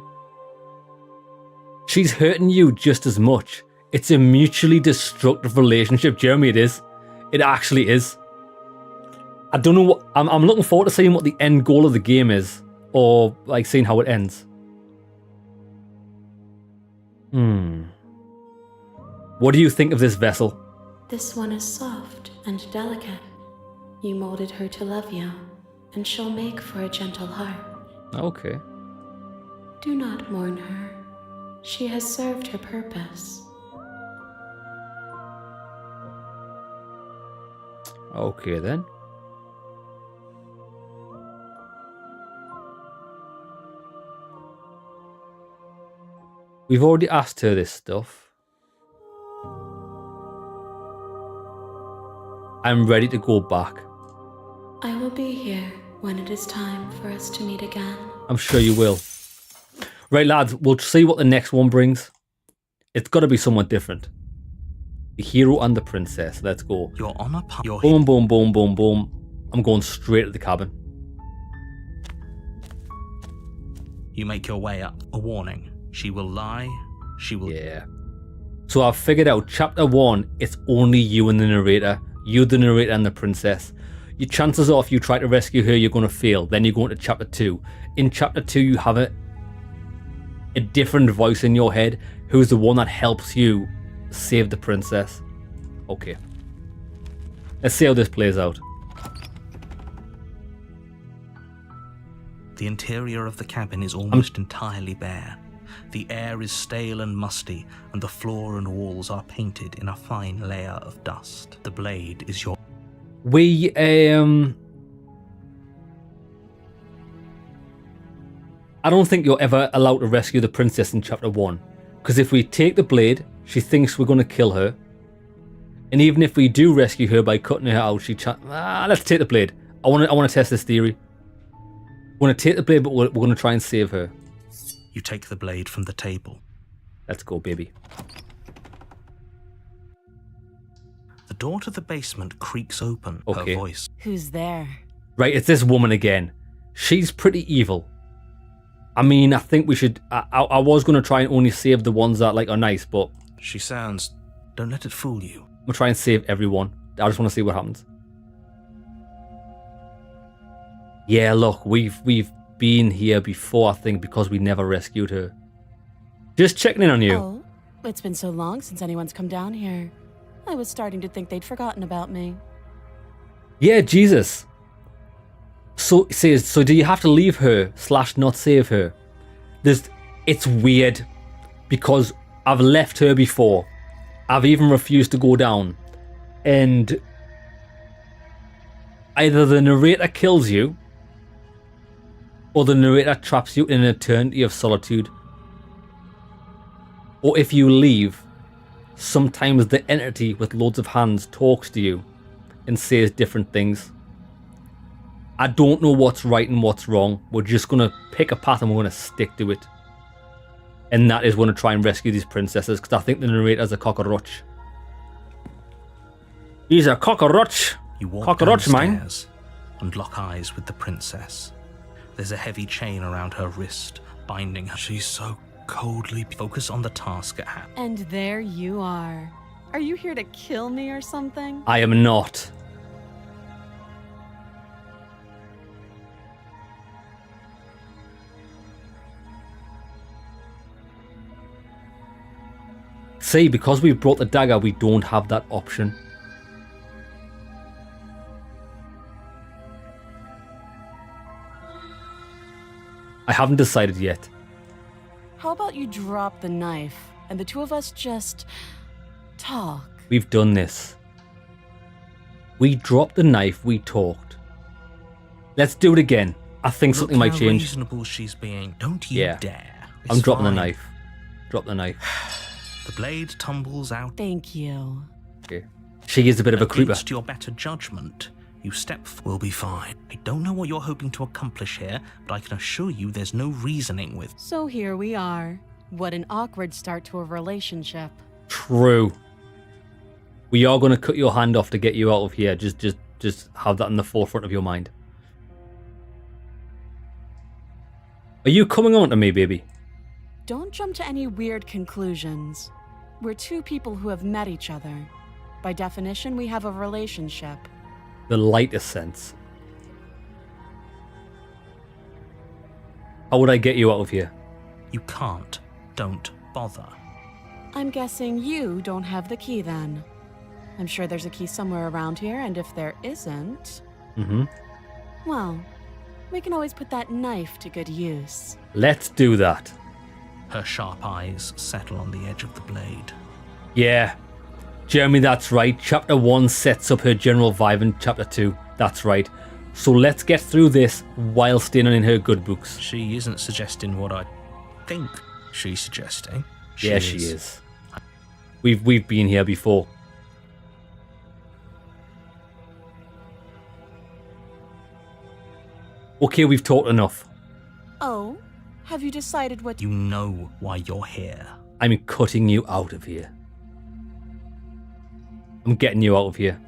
She's hurting you just as much. It's a mutually destructive relationship, Jeremy, it is. It actually is. I don't know what... I'm looking forward to seeing what the end goal of the game is. Or, like, seeing how it ends. What do you think of this vessel? This one is soft and delicate. You molded her to love you, and she'll make for a gentle heart. Okay. Do not mourn her. She has served her purpose. Okay, then. We've already asked her this stuff. I'm ready to go back. I will be here when it is time for us to meet again. I'm sure you will. Right, lads, we'll see what the next one brings. It's got to be somewhat different. The hero and the princess. Let's go. You're on a path. Boom, boom, boom, boom, boom. I'm going straight to the cabin. You make your way up. A warning. She will lie. She will... Yeah. So I've figured out chapter 1, it's only you and the narrator. You, the narrator, and the princess. Your chances are if you try to rescue her, you're going to fail. Then you go into chapter 2. In chapter 2, you have a different voice in your head who's the one that helps you save the princess. Okay. Let's see how this plays out. The interior of the cabin is almost entirely bare. The air is stale and musty, and the floor and walls are painted in a fine layer of dust. The blade is your... We, I don't think you're ever allowed to rescue the princess in chapter 1. Because if we take the blade, she thinks we're going to kill her. And even if we do rescue her by cutting her out, let's take the blade. I want to test this theory. We're going to take the blade, but we're going to try and save her. You take the blade from the table. Let's go, baby. The door to the basement creaks open. Okay. Her voice. Who's there? Right, it's this woman again. She's pretty evil. I mean, I think we should... I was going to try and only save the ones that are nice, but... She sounds... Don't let it fool you. I'm going to try and save everyone. I just want to see what happens. Yeah, look, we've been here before, I think, because we never rescued her. Just checking in on you. Oh, it's been so long since anyone's come down here. I was starting to think they'd forgotten about me. Yeah, Jesus. So it says, so do you have to leave her / not save her? It's weird because I've left her before. I've even refused to go down. And either the narrator kills you or the narrator traps you in an eternity of solitude. Or if you leave, sometimes the entity with loads of hands talks to you and says different things. I don't know what's right and what's wrong. We're just going to pick a path and we're going to stick to it. And that is going to try and rescue these princesses, because I think the narrator's a cockroach. He's a cockroach. You walk Cockroach, man. downstairs and lock eyes with the princess. There's a heavy chain around her wrist, binding her. She's so coldly. Focus on the task at hand. And there you are. Are you here to kill me or something? I am not. See, because we've brought the dagger, we don't have that option. I haven't decided yet. How about you drop the knife and the two of us just talk? We've done this. We dropped the knife, we talked. Let's do it again. I think something might how change. Reasonable she's being. Don't you Yeah. dare. I'm It's dropping the fine. knife. Drop the knife. The blade tumbles out. Thank you. Okay. She is a bit of a creeper. Against your better judgment, you step. We'll be fine. I don't know what you're hoping to accomplish here, but I can assure you there's no reasoning with. So here we are. What an awkward start to a relationship. True. We are going to cut your hand off to get you out of here. Just have that in the forefront of your mind. Are you coming on to me, baby? Don't jump to any weird conclusions. We're two people who have met each other. By definition, we have a relationship. The lightest sense. How would I get you out of here? You can't. Don't bother. I'm guessing you don't have the key then. I'm sure there's a key somewhere around here, and if there isn't, well, we can always put that knife to good use. Let's do that. Her sharp eyes settle on the edge of the blade. Yeah. Jeremy, that's right. Chapter 1 sets up her general vibe in Chapter 2. That's right. So let's get through this while staying in her good books. She isn't suggesting what I think she's suggesting. She is. We've been here before. Okay, we've talked enough. Oh, have you decided what... You know why you're here. I'm cutting you out of here. I'm getting you out of here.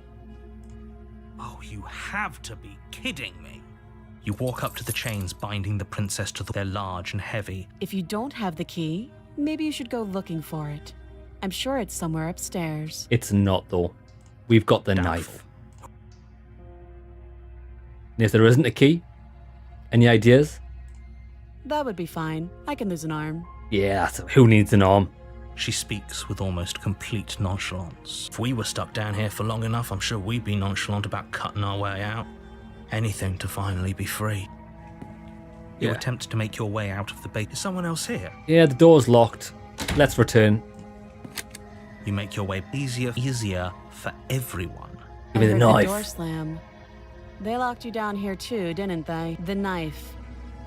Oh, you have to be kidding me. You walk up to the chains binding the princess to the... They're large and heavy. If you don't have the key, maybe you should go looking for it. I'm sure it's somewhere upstairs. It's not, though. We've got the knife. And if there isn't a key, any ideas? That would be fine. I can lose an arm. Yeah, who needs an arm? She speaks with almost complete nonchalance. If we were stuck down here for long enough, I'm sure we'd be nonchalant about cutting our way out. Anything to finally be free. You Yeah. attempt to make your way out of the base. Is someone else here? Yeah, the door's locked. Let's return. You make your way easier for everyone. Give me I the heard knife. door slam. They locked you down here too, didn't they? The knife.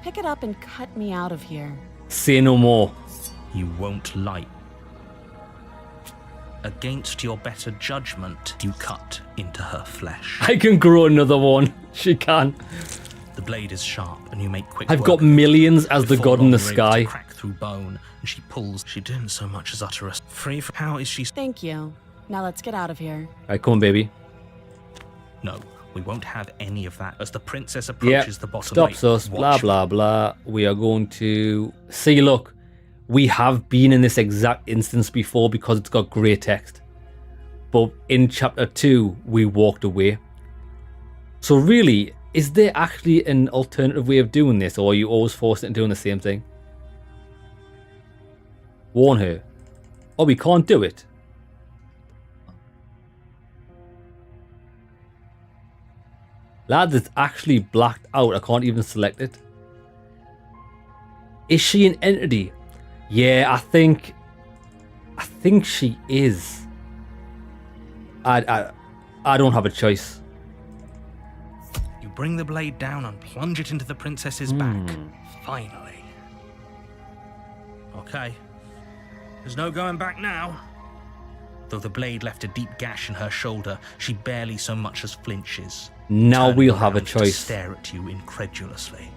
Pick it up and cut me out of here. Say no more. You won't like. Against your better judgment, you cut into her flesh. I can grow another one. She can. The blade is sharp, and you make quick I've work got of it. millions as the Before god in the long, you're able to sky. crack through bone, and she pulls. She didn't so much as utter a free. How is she? Thank you. Now let's get out of here. Right, come on, baby. No, we won't have any of that. As the princess Yeah, approaches the bottom, stops us. Blah, blah, blah. We are going to... See, look. We have been in this exact instance before because it's got grey text. But in Chapter 2, we walked away. So really, is there actually an alternative way of doing this, or are you always forced into doing the same thing? Warn her. Oh, we can't do it. Lads, it's actually blacked out. I can't even select it. Is she an entity? Yeah, I think she is. I don't have a choice. You bring the blade down and plunge it into the princess's back. Finally. Okay. There's no going back now. Though the blade left a deep gash in her shoulder, she barely so much as flinches. Now turning we'll have a around to choice. stare at you incredulously.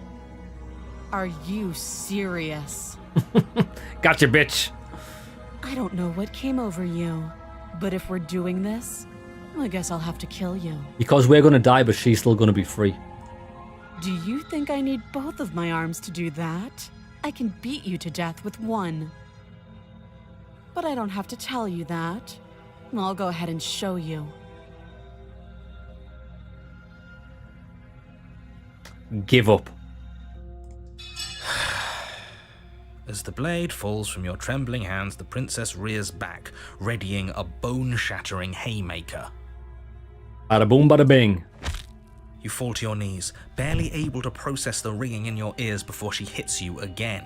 Are you serious? Gotcha, bitch. I don't know what came over you, but if we're doing this, I guess I'll have to kill you. Because we're gonna die, but she's still gonna be free. Do you think I need both of my arms to do that? I can beat you to death with one. But I don't have to tell you that. I'll go ahead and show you. Give up. As the blade falls from your trembling hands, the princess rears back, readying a bone-shattering haymaker. Bada boom, bada bing. You fall to your knees, barely able to process the ringing in your ears before she hits you again.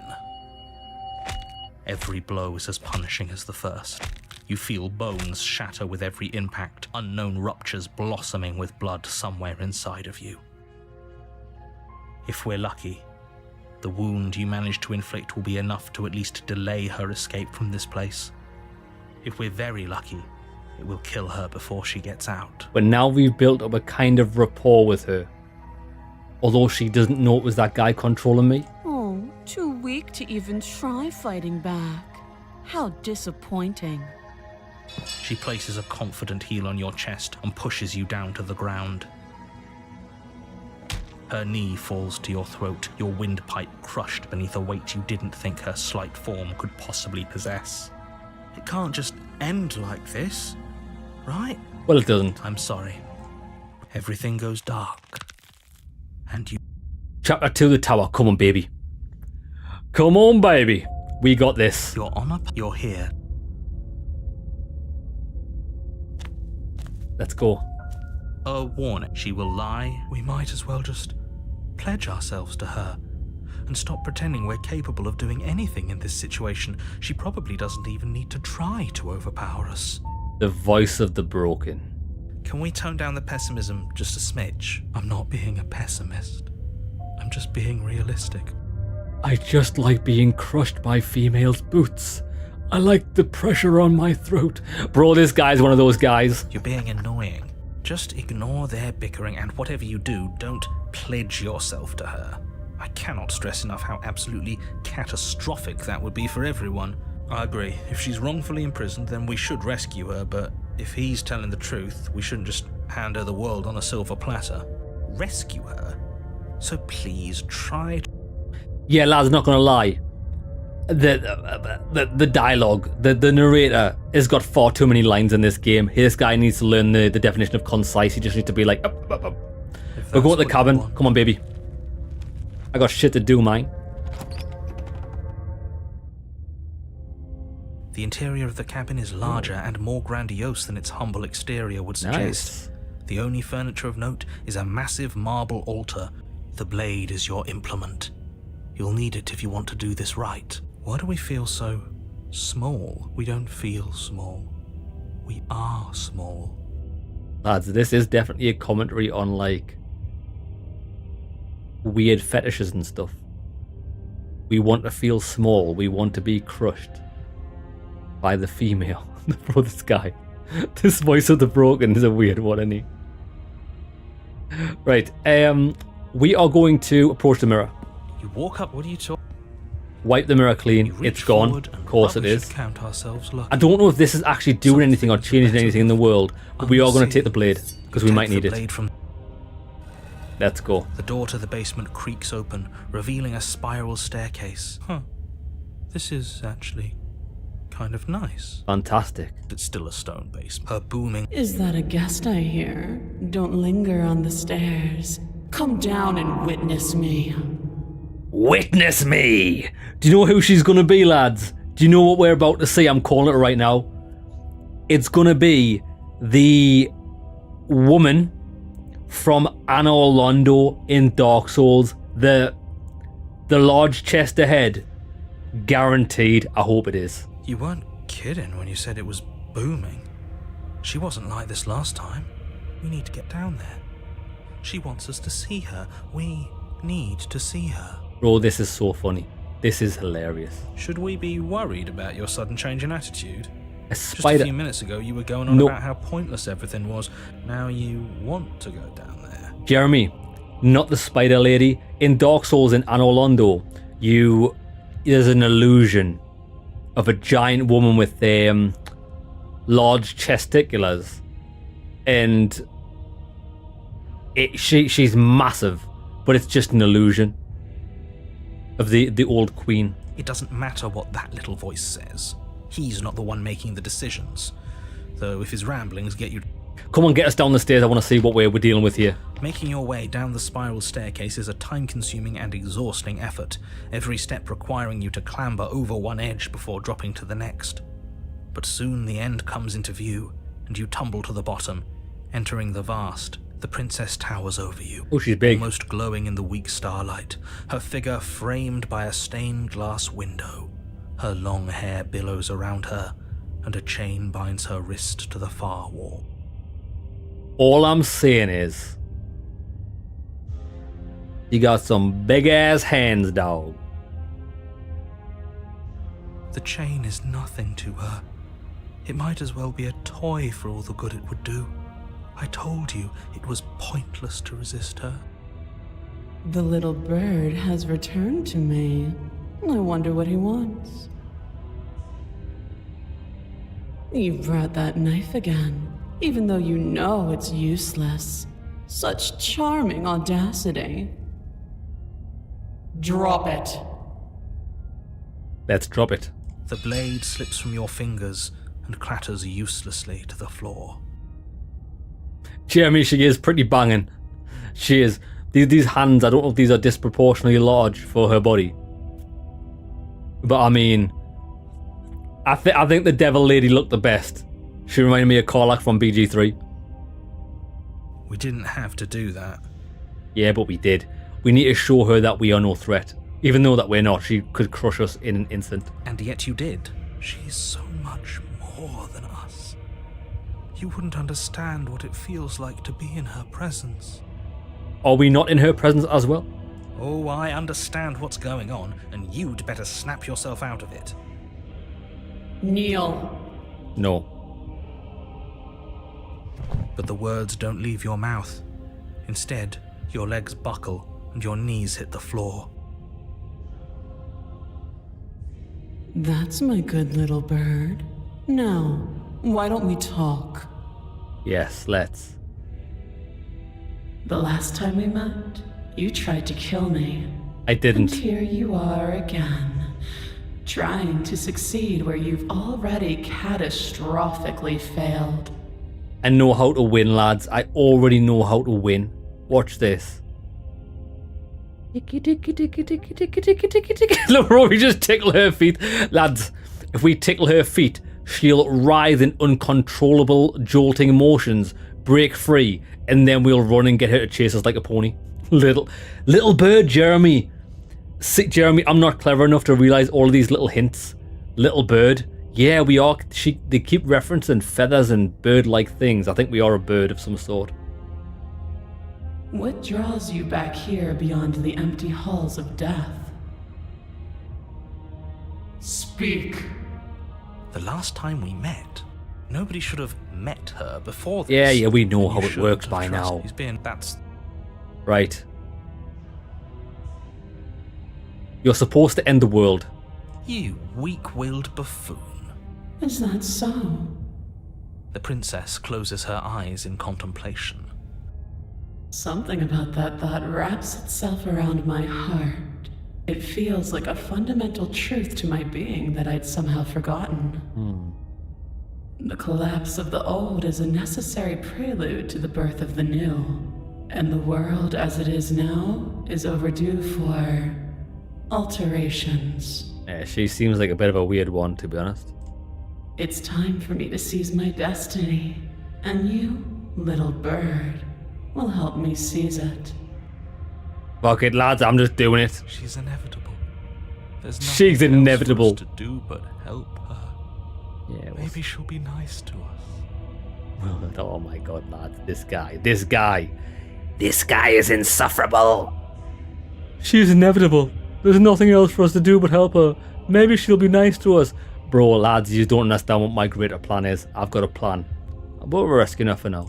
Every blow is as punishing as the first. You feel bones shatter with every impact, unknown ruptures blossoming with blood somewhere inside of you. If we're lucky, the wound you manage to inflict will be enough to at least delay her escape from this place. If we're very lucky, it will kill her before she gets out. But now we've built up a kind of rapport with her. Although she doesn't know it was that guy controlling me. Oh, too weak to even try fighting back. How disappointing. She places a confident heel on your chest and pushes you down to the ground. Her knee falls to your throat, your windpipe crushed beneath a weight you didn't think her slight form could possibly possess. It can't just end like this, right? Well, it doesn't. I'm sorry. Everything goes dark. And you... Chapter 2, the tower. Come on, baby. Come on, baby. We got this. You're here. Let's go. A warning. She will lie. We might as well just pledge ourselves to her and stop pretending we're capable of doing anything in this situation. She probably doesn't even need to try to overpower us. The voice of the broken. Can we tone down the pessimism just a smidge? I'm not being a pessimist. I'm just being realistic. I just like being crushed by females' boots. I like the pressure on my throat. Bro, this guy's one of those guys. You're being annoying. Just ignore their bickering, and whatever you do, don't pledge yourself to her. I cannot stress enough how absolutely catastrophic that would be for everyone. I agree. If she's wrongfully imprisoned, then we should rescue her, but if he's telling the truth, we shouldn't just hand her the world on a silver platter. Rescue her? So please try to... Yeah, lads, not gonna lie. The dialogue, the narrator has got far too many lines in this game. This guy needs to learn the definition of concise. He just needs to be like, up. We're going to the cabin. Come on, baby. I got shit to do, mine. The interior of the cabin is larger and more grandiose than its humble exterior would suggest. Nice. The only furniture of note is a massive marble altar. The blade is your implement. You'll need it if you want to do this right. Why do we feel so small? We don't feel small. We are small. Lads, this is definitely a commentary on, like, weird fetishes and stuff. We want to feel small. We want to be crushed by the female. Bro, this guy. This voice of the broken is a weird one, isn't he? Right, we are going to approach the mirror. You walk up, what are you talking? Wipe the mirror clean. It's gone. Of course it is. Count ourselves lucky. I don't know if this is actually doing anything or changing anything in the world, but we are going to take the blade because we might need it. Let's go. The door to the basement creaks open, revealing a spiral staircase. This is actually kind of nice. Fantastic. It's still a stone basement. Her booming... Is that a guest I hear? Don't linger on the stairs. Come down and witness me. Witness me! Do you know who she's going to be, lads? Do you know what we're about to see? I'm calling it right now. It's going to be the woman from Anor Londo in Dark Souls. The large chest ahead. Guaranteed. I hope it is. You weren't kidding when you said it was booming. She wasn't like this last time. We need to get down there. She wants us to see her. We need to see her. Bro, this is so funny. This is hilarious. Should we be worried about your sudden change in attitude? A Just spider. a few minutes ago you were going on No. about how pointless everything was. Now you want to go down there. Jeremy, not the spider lady. In Dark Souls in Anor Londo, there's an illusion of a giant woman with large testiculars, and she's massive, but it's just an illusion of the old queen. It doesn't matter what that little voice says. He's not the one making the decisions. Though if his ramblings get you... Come on, get us down the stairs. I want to see what we're dealing with here. Making your way down the spiral staircase is a time-consuming and exhausting effort, every step requiring you to clamber over one edge before dropping to the next. But soon the end comes into view, and you tumble to the bottom, entering the vast. The princess towers over you. Oh, she's big. Almost glowing in the weak starlight, her figure framed by a stained glass window. Her long hair billows around her, and a chain binds her wrist to the far wall. All I'm saying is, you got some big ass hands, dog. The chain is nothing to her. It might as well be a toy for all the good it would do. I told you it was pointless to resist her. The little bird has returned to me. I wonder what he wants. You brought that knife again, even though you know it's useless. Such charming audacity. Drop it. Let's drop it. The blade slips from your fingers and clatters uselessly to the floor. Jeremy, she is pretty banging. She is. These hands, I don't know if these are disproportionately large for her body. But I mean, I think the Devil Lady looked the best. She reminded me of Karlach from BG3. We didn't have to do that. Yeah, but we did. We need to show her that we are no threat. Even though that we're not, she could crush us in an instant. And yet you did. She's so much more than us. You wouldn't understand what it feels like to be in her presence. Are we not in her presence as well? Oh, I understand what's going on, and you'd better snap yourself out of it. Kneel. No. But the words don't leave your mouth. Instead, your legs buckle and your knees hit the floor. That's my good little bird. Now, why don't we talk? Yes, let's. The last time we met, you tried to kill me. I didn't. And here you are again, trying to succeed where you've already catastrophically failed. I know how to win, lads. I already know how to win. Watch this. Ticky, ticky, ticky, ticky, ticky, ticky, ticky, ticky. Look, we just tickle her feet. Lads, if we tickle her feet, she'll writhe in uncontrollable, jolting motions, break free, and then we'll run and get her to chase us like a pony. Little bird, Jeremy. See, Jeremy, I'm not clever enough to realize all of these little hints. Little bird. Yeah, we are. They keep referencing feathers and bird-like things. I think we are a bird of some sort. What draws you back here beyond the empty halls of death? Speak. The last time we met, nobody should have met her before this. Yeah, we know how You it works shouldn't by have now. trusted- He's been, that's... Right. You're supposed to end the world. You weak-willed buffoon. Is that so? The princess closes her eyes in contemplation. Something about that thought wraps itself around my heart. It feels like a fundamental truth to my being that I'd somehow forgotten. The collapse of the old is a necessary prelude to the birth of the new. And the world as it is now is overdue for alterations. Yeah, she seems like a bit of a weird one, to be honest. It's time for me to seize my destiny. And you, little bird, will help me seize it. Fuck it, lads, I'm just doing it. She's inevitable. There's She's nothing else inevitable. for us to do but help her. Yeah, Maybe she'll be nice to us. Oh my god, lads, this guy is insufferable. She's inevitable. There's nothing else for us to do but help her. Maybe she'll be nice to us. Bro, lads, you don't understand what my greater plan is. I've got a plan. But we're risking her for now.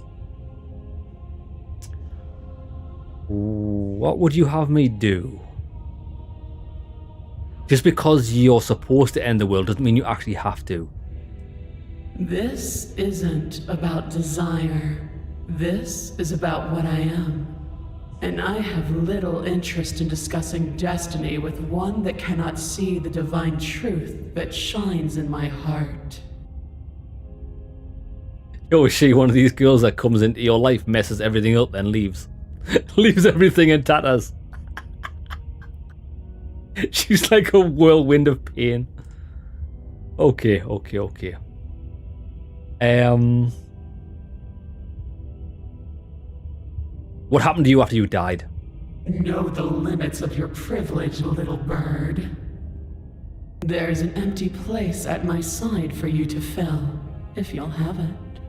What would you have me do? Just because you're supposed to end the world doesn't mean you actually have to. This isn't about desire. This is about what I am. And I have little interest in discussing destiny with one that cannot see the divine truth that shines in my heart. Yo, is she one of these girls that comes into your life, messes everything up, and leaves? Leaves everything in tatters. She's like a whirlwind of pain. Okay. What happened to you after you died? Know the limits of your privilege, little bird. There's an empty place at my side for you to fill, if you'll have it.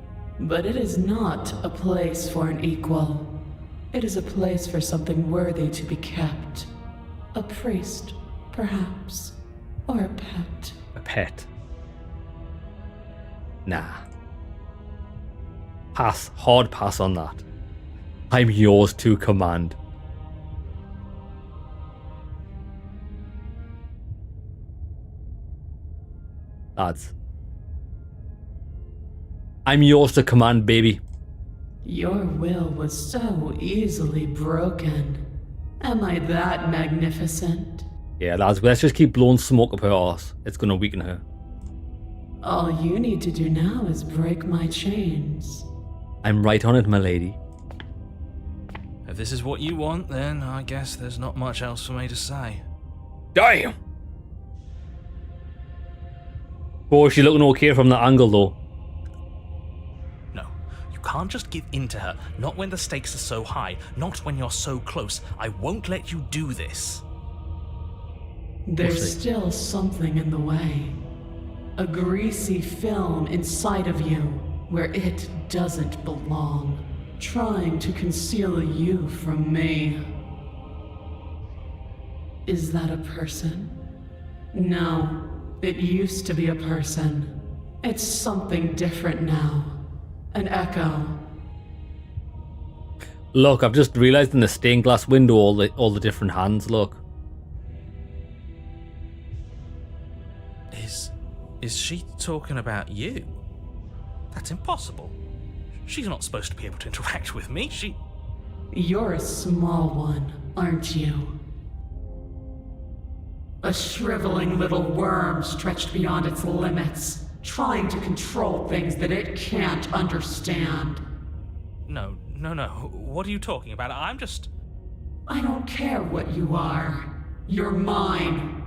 But it is not a place for an equal. It is a place for something worthy to be kept. A priest, perhaps, or a pet. A pet. Nah. Pass. Hard pass on that. I'm yours to command. Lads. I'm yours to command, baby. Your will was so easily broken. Am I that magnificent? Yeah, lads, let's just keep blowing smoke up her arse. It's gonna weaken her. All you need to do now is break my chains. I'm right on it, my lady. If this is what you want, then I guess there's not much else for me to say. Damn! Oh, is she looking okay from that angle, though? No, you can't just give in to her. Not when the stakes are so high. Not when you're so close. I won't let you do this. There's still something in the way. A greasy film inside of you where it doesn't belong, trying to conceal you from me. Is that a person? No, it used to be a person. It's something different now. An echo. Look, I've just realised in the stained glass window all the different hands, look. Is she talking about you? That's impossible. She's not supposed to be able to interact with me. You're a small one, aren't you? A shriveling little worm stretched beyond its limits, trying to control things that it can't understand. No. What are you talking about? I don't care what you are. You're mine.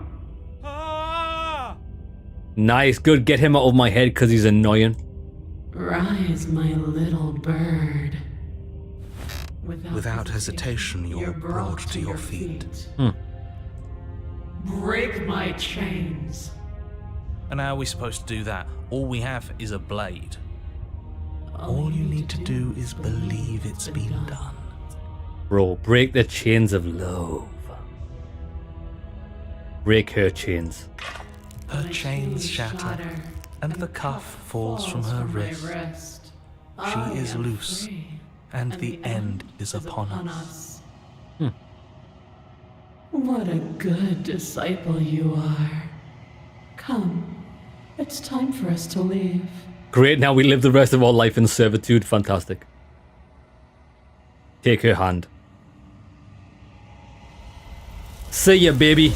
Nice, good. Get him out of my head because he's annoying. Rise, my little bird. Without hesitation, you're brought to your feet. Break my chains. And how are we supposed to do that? All we have is a blade. All you need to do is believe it's been done. Bro, break the chains of love. Break her chains. Her chains shatter, and the cuff falls from her wrist. She is loose, and the end is upon us. What a good disciple you are. Come, it's time for us to leave. Great, now we live the rest of our life in servitude. Fantastic. Take her hand. See ya, baby.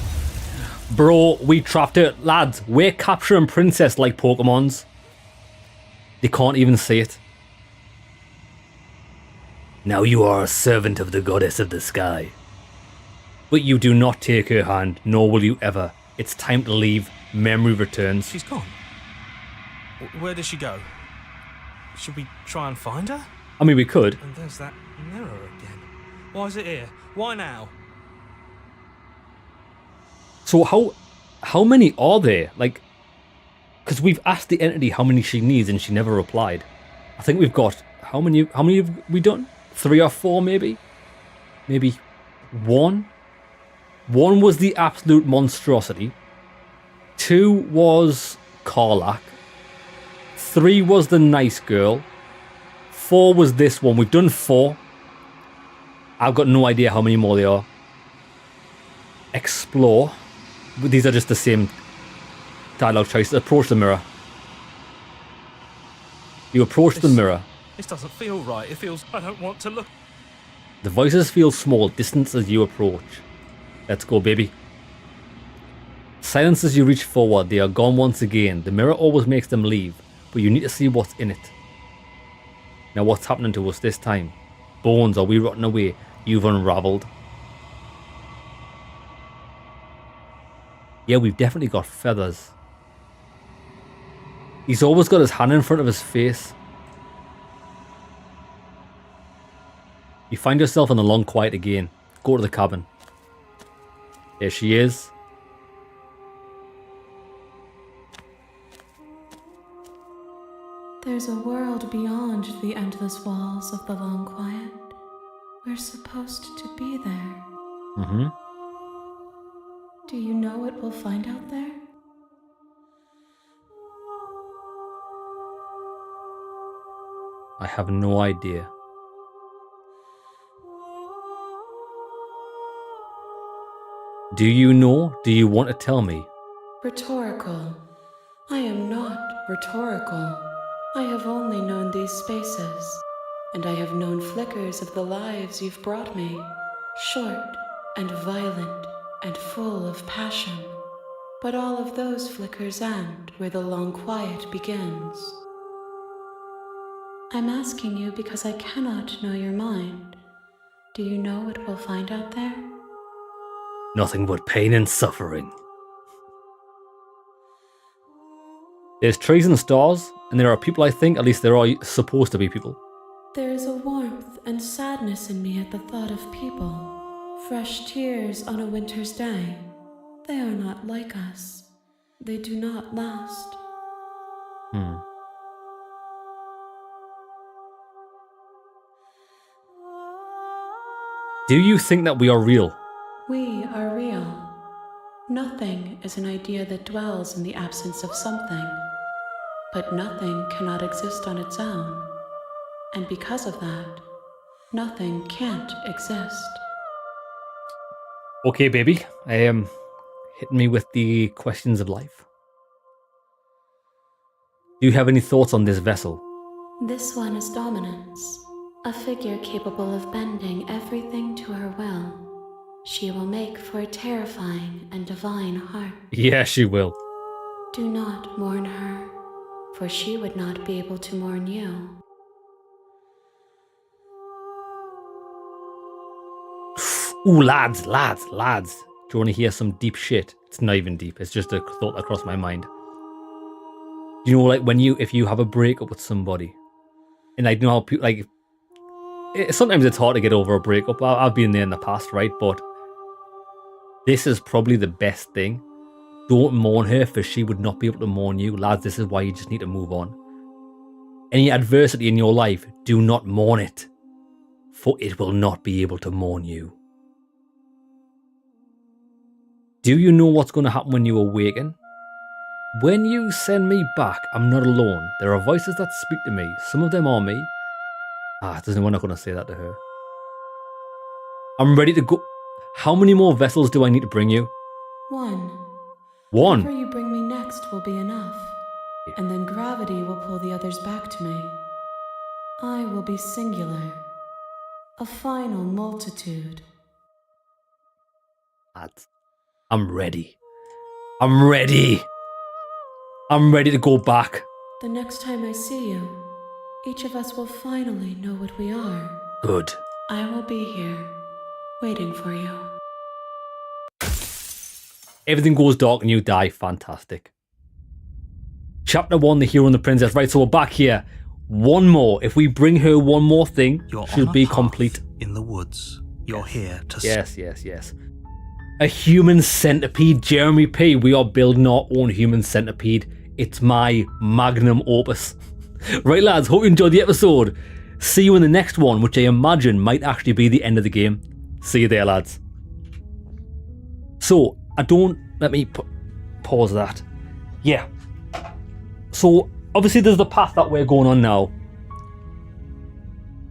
Bro, we trapped her. Lads, we're capturing princess like Pokemons. They can't even see it. Now you are a servant of the goddess of the sky. But you do not take her hand, nor will you ever. It's time to leave. Memory returns. She's gone. Where did she go? Should we try and find her? I mean, we could. And there's that mirror again. Why is it here? Why now? So how many are there? Like, because we've asked the entity how many she needs and she never replied. I think we've got how many have we done? 3 or 4 maybe? Maybe 1. 1 was the absolute monstrosity. 2 was Karlach. 3 was the nice girl. 4 was this one. We've done 4. I've got no idea how many more there are. Explore. These are just the same dialogue choices. Approach the mirror. You approach the mirror. This doesn't feel right. It feels... I don't want to look. The voices feel small, distant as you approach. Let's go, baby. Silence as you reach forward. They are gone once again. The mirror always makes them leave, but you need to see what's in it. Now what's happening to us this time? Bones, are we rotting away? You've unraveled. Yeah, we've definitely got feathers. He's always got his hand in front of his face. You find yourself in the long quiet again. Go to the cabin. There she is. There's a world beyond the endless walls of the long quiet. We're supposed to be there. Mm-hmm. Do you know what we'll find out there? I have no idea. Do you know? Do you want to tell me? Rhetorical. I am not rhetorical. I have only known these spaces, and I have known flickers of the lives you've brought me, short and violent and full of passion. But all of those flickers end where the long quiet begins. I'm asking you because I cannot know your mind. Do you know what we'll find out there? Nothing but pain and suffering. There's trees and stars, and there are people, I think. At least there are supposed to be people. There is a warmth and sadness in me at the thought of people. Fresh tears on a winter's day. They are not like us. They do not last. Do you think that we are real? We are real. Nothing is an idea that dwells in the absence of something. But nothing cannot exist on its own. And because of that, nothing can't exist. Okay, baby. Hitting me with the questions of life. Do you have any thoughts on this vessel? This one is dominance, a figure capable of bending everything to her will. She will make for a terrifying and divine heart. Yeah, she will. Do not mourn her, for she would not be able to mourn you. Ooh, lads. Do you want to hear some deep shit? It's not even deep. It's just a thought that crossed my mind. You know, like if you have a breakup with somebody, and I know how people sometimes it's hard to get over a breakup. I've been there in the past, right? But this is probably the best thing. Don't mourn her, for she would not be able to mourn you. Lads, this is why you just need to move on. Any adversity in your life, do not mourn it, for it will not be able to mourn you. Do you know what's going to happen when you awaken? When you send me back, I'm not alone. There are voices that speak to me. Some of them are me. We're not going to say that to her. I'm ready to go. How many more vessels do I need to bring you? One. One. Whatever you bring me next will be enough. Yeah. And then gravity will pull the others back to me. I will be singular. A final multitude. Lads, I'm ready. I'm ready to go back. The next time I see you, each of us will finally know what we are. Good. I will be here, waiting for you. Everything goes dark and you die. Fantastic. Chapter 1, The Hero and the Princess. Right, so we're back here. One more. If we bring her one more thing, You're she'll on a be path complete. in the woods. You're here to Yes. A human centipede, Jeremy P. We are building our own human centipede. It's my magnum opus. Right, lads, hope you enjoyed the episode. See you in the next one, which I imagine might actually be the end of the game. See you there, lads. So, let me pause that. Yeah. So, obviously there's the path that we're going on now.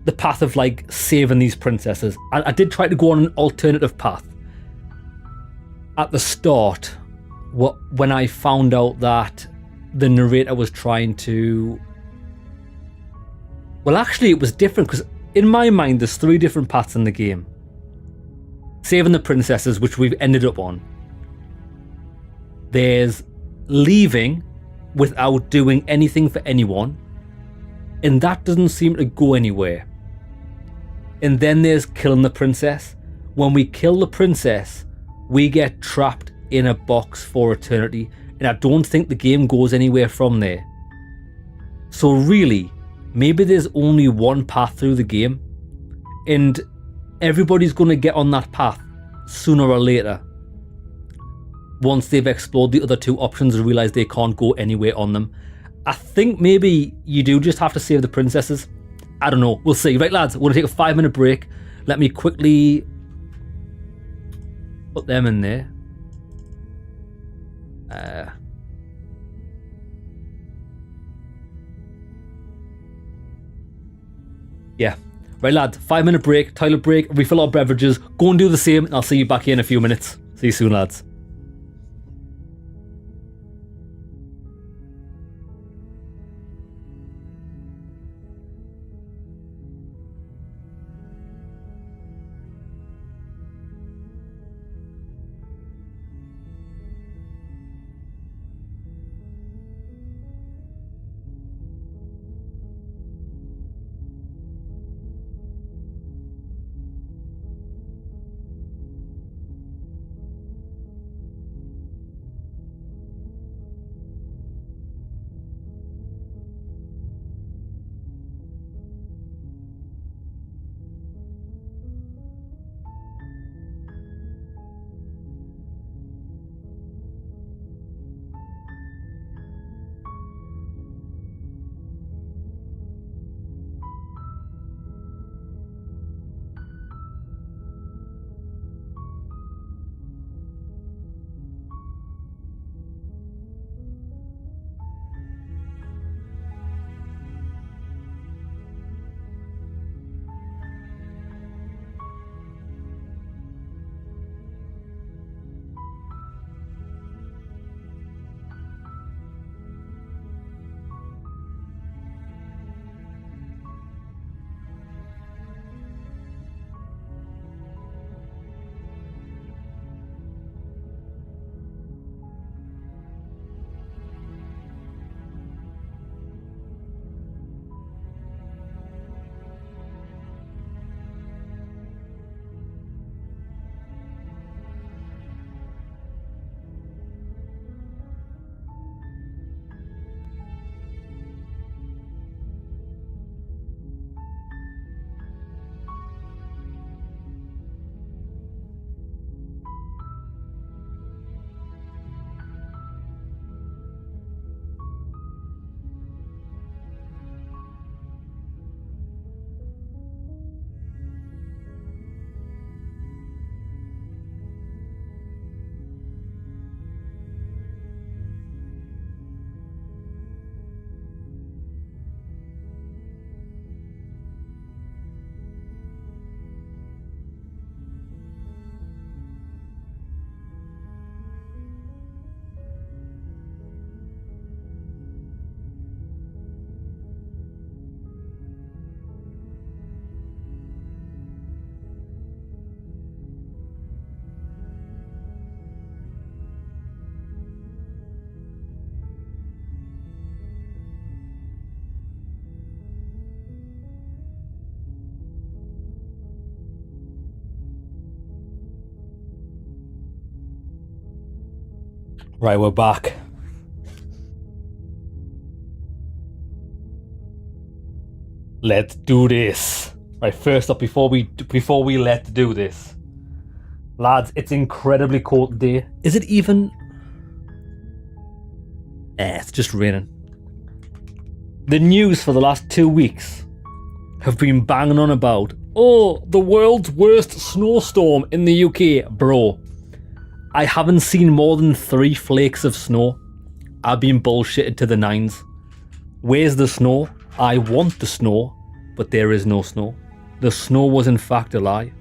The path of, like, saving these princesses. I did try to go on an alternative path. At the start, when I found out that the narrator was trying to... Well, actually, it was different, because in my mind, there's 3 different paths in the game. Saving the princesses, which we've ended up on. There's leaving without doing anything for anyone, and that doesn't seem to go anywhere. And then there's killing the princess. When we kill the princess, we get trapped in a box for eternity, and I don't think the game goes anywhere from there. So really, maybe there's only one path through the game, and everybody's going to get on that path sooner or later once they've explored the other 2 options and realised they can't go anywhere on them. I think maybe you do just have to save the princesses. I don't know. We'll see. Right, lads, we're going to take a 5-minute break. Let me quickly put them in there. Yeah. Right, lads, 5-minute break, toilet break, refill our beverages, go and do the same, and I'll see you back here in a few minutes. See you soon, lads. Right, we're back. Let's do this. Right, first up, before we let's do this, lads, it's incredibly cold today. Is it even? It's just raining. The news for the last 2 weeks have been banging on about, oh, the world's worst snowstorm in the UK. Bro, I haven't seen more than 3 flakes of snow. I've been bullshitted to the nines. Where's the snow? I want the snow, but there is no snow. The snow was in fact a lie.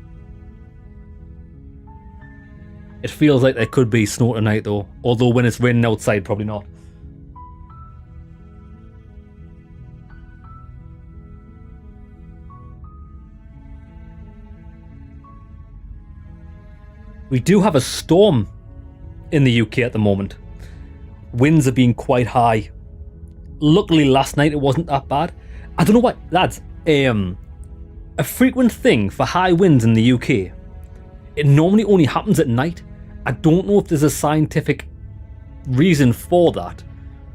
It feels like there could be snow tonight though, although when it's raining outside, probably not. We do have a storm in the UK at the moment. Winds are being quite high. Luckily last night it wasn't that bad. I don't know why, lads, a frequent thing for high winds in the UK. It normally only happens at night. I don't know if there's a scientific reason for that,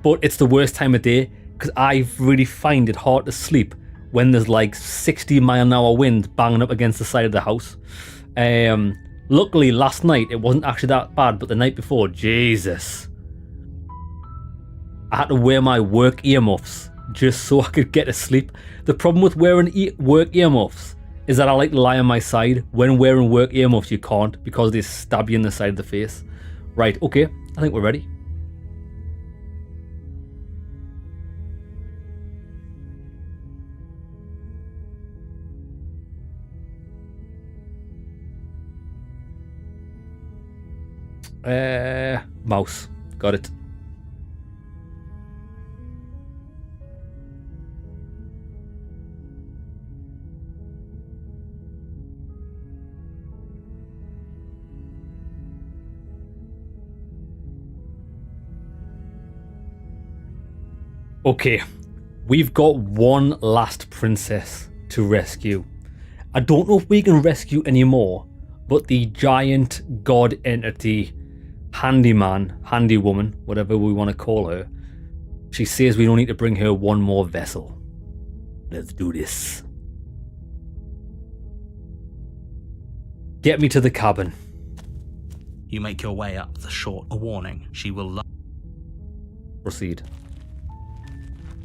but it's the worst time of day because I really find it hard to sleep when there's like 60-mile-an-hour wind banging up against the side of the house. Luckily last night it wasn't actually that bad, but the night before, Jesus. I had to wear my work earmuffs just so I could get to sleep. The problem with wearing work earmuffs is that I like to lie on my side. When wearing work earmuffs you can't because they stab you in the side of the face. Right, okay, I think we're ready. Mouse, got it. Okay, we've got one last princess to rescue. I don't know if we can rescue any more, but the giant god entity, handyman, handywoman, whatever we want to call her, she says we don't need to bring her one more vessel. Let's do this. Get me to the cabin. You make your way up the short. A warning, she will Proceed.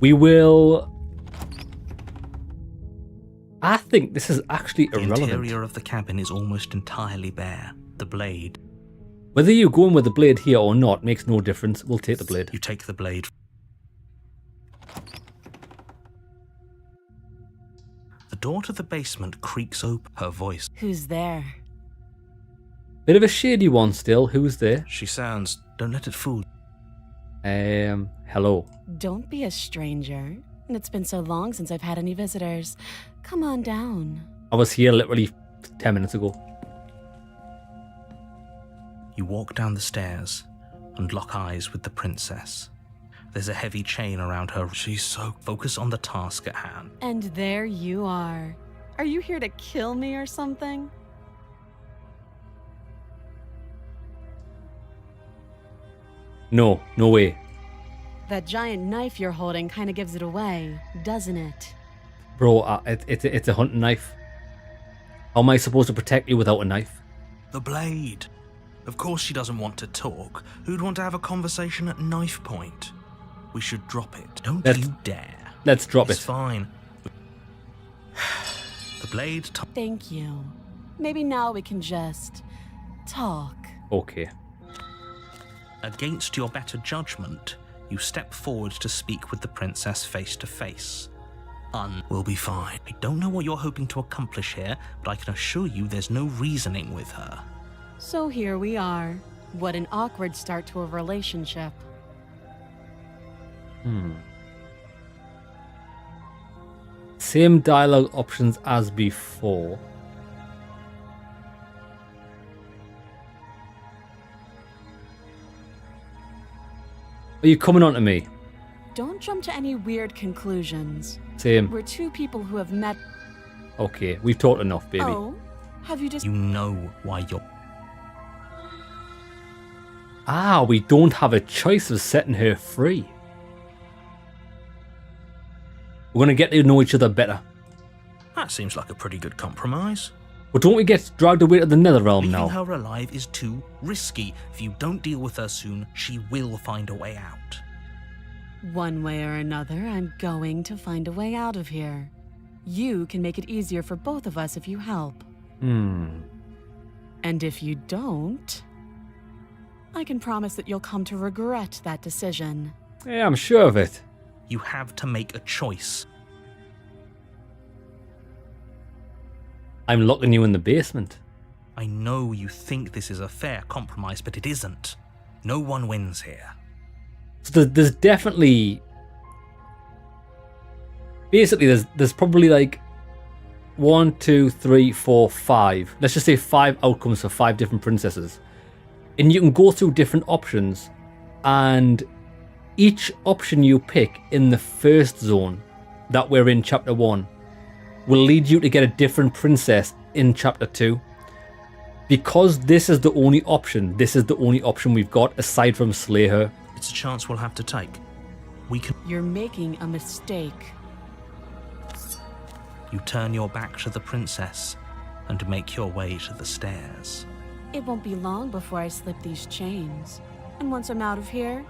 We will... I think this is actually irrelevant. The interior of the cabin is almost entirely bare. The blade. Whether you're going with the blade here or not makes no difference. We'll take the blade. You take the blade. The door to the basement creaks open. Her voice. Who's there? Bit of a shady one still. Who's there? She sounds. Don't let it fool. Hello. Don't be a stranger. And it's been so long since I've had any visitors. Come on down. I was here literally 10 minutes ago. You walk down the stairs and lock eyes with the princess. There's a heavy chain around her. She's so focused on the task at hand. And there you are. Are you here to kill me or something? No, no way. That giant knife you're holding kind of gives it away, doesn't it? Bro, it's a hunting knife. How am I supposed to protect you without a knife? The blade. Of course she doesn't want to talk. Who'd want to have a conversation at knife point? We should drop it. Don't you dare. Let's drop it. It's fine. The blade... Thank you. Maybe now we can just... talk. Okay. Against your better judgment, you step forward to speak with the princess face to face. Will be fine. I don't know what you're hoping to accomplish here, but I can assure you there's no reasoning with her. So here we are. What an awkward start to a relationship. Same dialogue options as before. Are you coming on to me? Don't jump to any weird conclusions. Same. We're two people who have met. Okay, we've talked enough, baby. Oh, have you just... You know why you're... Ah, we don't have a choice of setting her free. We're going to get to know each other better. That seems like a pretty good compromise. But don't we get dragged away to the Netherrealm Leaving now? her alive is too risky. If you don't deal with her soon, she will find a way out. One way or another, I'm going to find a way out of here. You can make it easier for both of us if you help. And if you don't, I can promise that you'll come to regret that decision. Yeah, I'm sure of it. You have to make a choice. I'm locking you in the basement. I know you think this is a fair compromise, but it isn't. No one wins here. So there's definitely... Basically, there's probably like 1, 2, 3, 4, 5. Let's just say 5 outcomes for 5 different princesses. And you can go through different options. And each option you pick in the first zone that we're in Chapter 1 will lead you to get a different princess in Chapter 2. Because this is the only option we've got aside from slay her. It's a chance we'll have to take. We can... You're making a mistake. You turn your back to the princess and make your way to the stairs. It won't be long before I slip these chains. And once I'm out of here,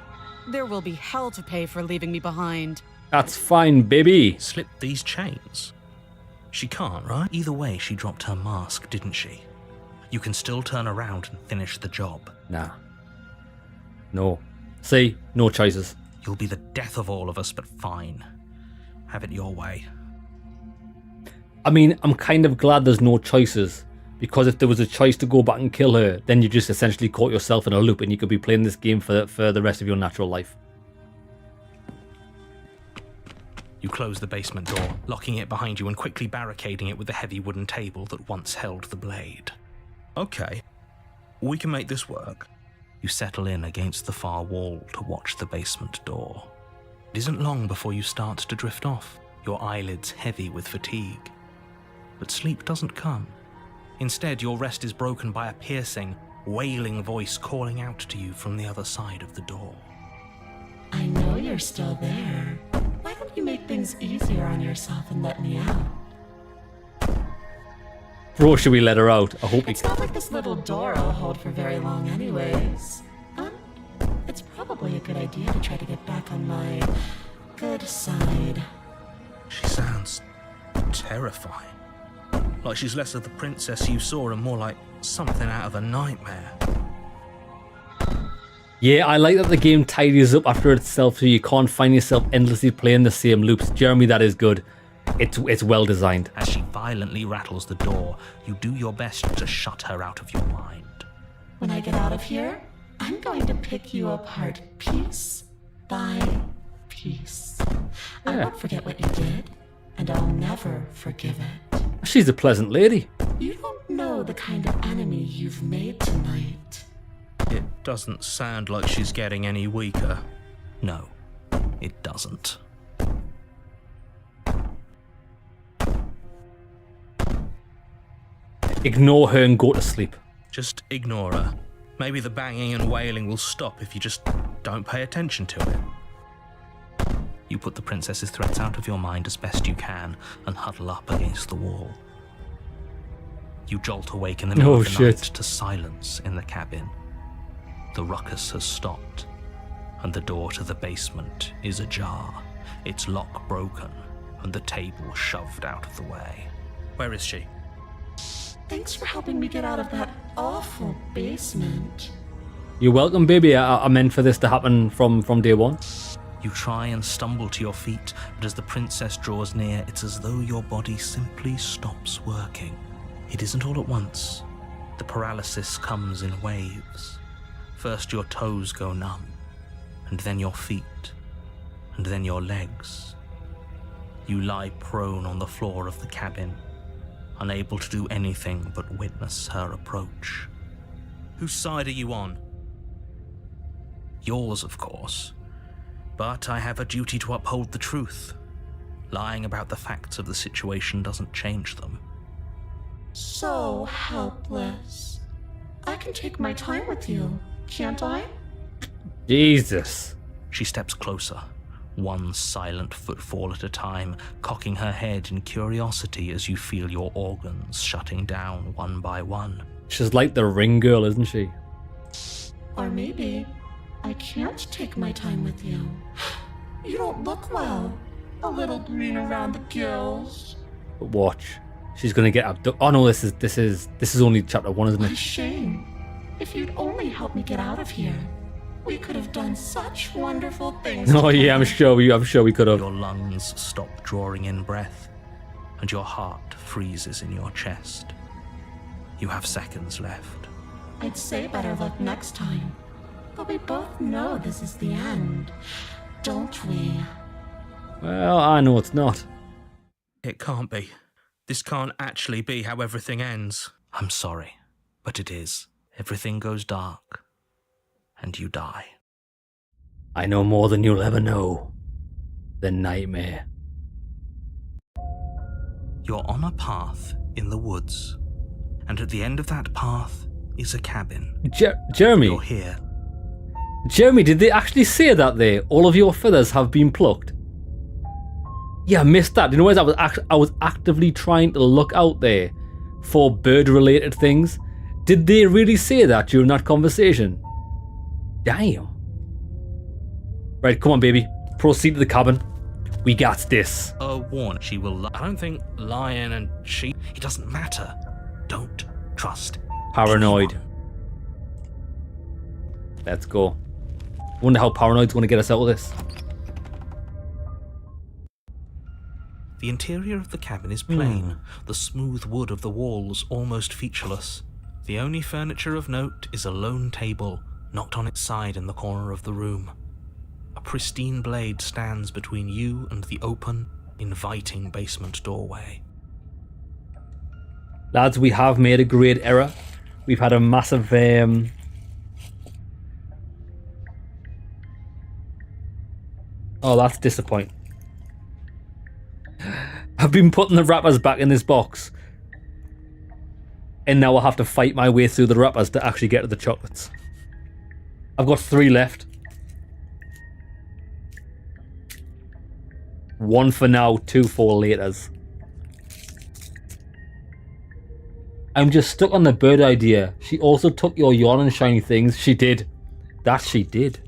there will be hell to pay for leaving me behind. That's fine, baby. Slip these chains? She can't, right? Either way, she dropped her mask, didn't she? You can still turn around and finish the job. Nah. No. See, no choices. You'll be the death of all of us, but fine. Have it your way. I mean, I'm kind of glad there's no choices. Because if there was a choice to go back and kill her, then you just essentially caught yourself in a loop and you could be playing this game for the rest of your natural life. You close the basement door, locking it behind you and quickly barricading it with the heavy wooden table that once held the blade. Okay, we can make this work. You settle in against the far wall to watch the basement door. It isn't long before you start to drift off, your eyelids heavy with fatigue. But sleep doesn't come. Instead, your rest is broken by a piercing, wailing voice calling out to you from the other side of the door. I know you're still there. Why don't you make things easier on yourself and let me out? Bro, should we let her out? I hope we It's not like this little door will hold for very long anyways. It's probably a good idea to try to get back on my good side. She sounds terrifying. Like she's less of the princess you saw and more like something out of a nightmare. Yeah, I like that the game tidies up after itself so you can't find yourself endlessly playing the same loops. Jeremy, that is good. It's well designed. As she violently rattles the door, you do your best to shut her out of your mind. When I get out of here, I'm going to pick you apart piece by piece. I won't forget what you did, and I'll never forgive it. She's a pleasant lady. You don't know the kind of enemy you've made tonight. It doesn't sound like she's getting any weaker. No, it doesn't. Ignore her and go to sleep. Just ignore her. Maybe the banging and wailing will stop if you just don't pay attention to it. You put the princess's threats out of your mind as best you can and huddle up against the wall. You jolt awake in the middle of the night to silence in the cabin. The ruckus has stopped, and the door to the basement is ajar, its lock broken, and the table shoved out of the way. Where is she? Thanks for helping me get out of that awful basement. You're welcome, baby. I meant for this to happen from day one. You try and stumble to your feet, but as the princess draws near, it's as though your body simply stops working. It isn't all at once. The paralysis comes in waves. First your toes go numb, and then your feet, and then your legs. You lie prone on the floor of the cabin, unable to do anything but witness her approach. Whose side are you on? Yours, of course. But I have a duty to uphold the truth. Lying about the facts of the situation doesn't change them. So helpless. I can take my time with you, can't I? Jesus. She steps closer, one silent footfall at a time, cocking her head in curiosity as you feel your organs shutting down one by one. She's like the ring girl, isn't she? Or maybe I can't take my time with you. You don't look well. A little green around the gills. But watch. She's gonna get abducted. Oh no, this is only chapter 1, isn't What a it? shame. If you'd only help me get out of here, we could have done such wonderful things. Oh yeah, I'm sure we could have. Your lungs stop drawing in breath, and your heart freezes in your chest. You have seconds left. I'd say better luck next time. But we both know this is the end, don't we? Well, I know it's not. It can't be. This can't actually be how everything ends. I'm sorry, but it is. Everything goes dark, and you die. I know more than you'll ever know. The nightmare. You're on a path in the woods, and at the end of that path is a cabin. Jeremy. You're here. Jeremy, did they actually say that there? All of your feathers have been plucked? Yeah, I missed that. You know what? I was actively trying to look out there for bird-related things. Did they really say that during that conversation? Damn. Right, come on, baby. Proceed to the cabin. We got this. Warn, she will lie. I don't think lion and sheep, it doesn't matter. Don't trust Paranoid. anyone. Let's go. Wonder how paranoid's going to get us out of this. The interior of the cabin is plain, the smooth wood of the walls almost featureless. The only furniture of note is a lone table, knocked on its side in the corner of the room. A pristine blade stands between you and the open, inviting basement doorway. Lads, we have made a great error. We've had a massive... Oh, that's disappointing. I've been putting the wrappers back in this box. And now I'll have to fight my way through the wrappers to actually get to the chocolates. I've got 3 left. 1 for now, 2 for laters. I'm just stuck on the bird idea. She also took your yarn and shiny things. She did. That she did.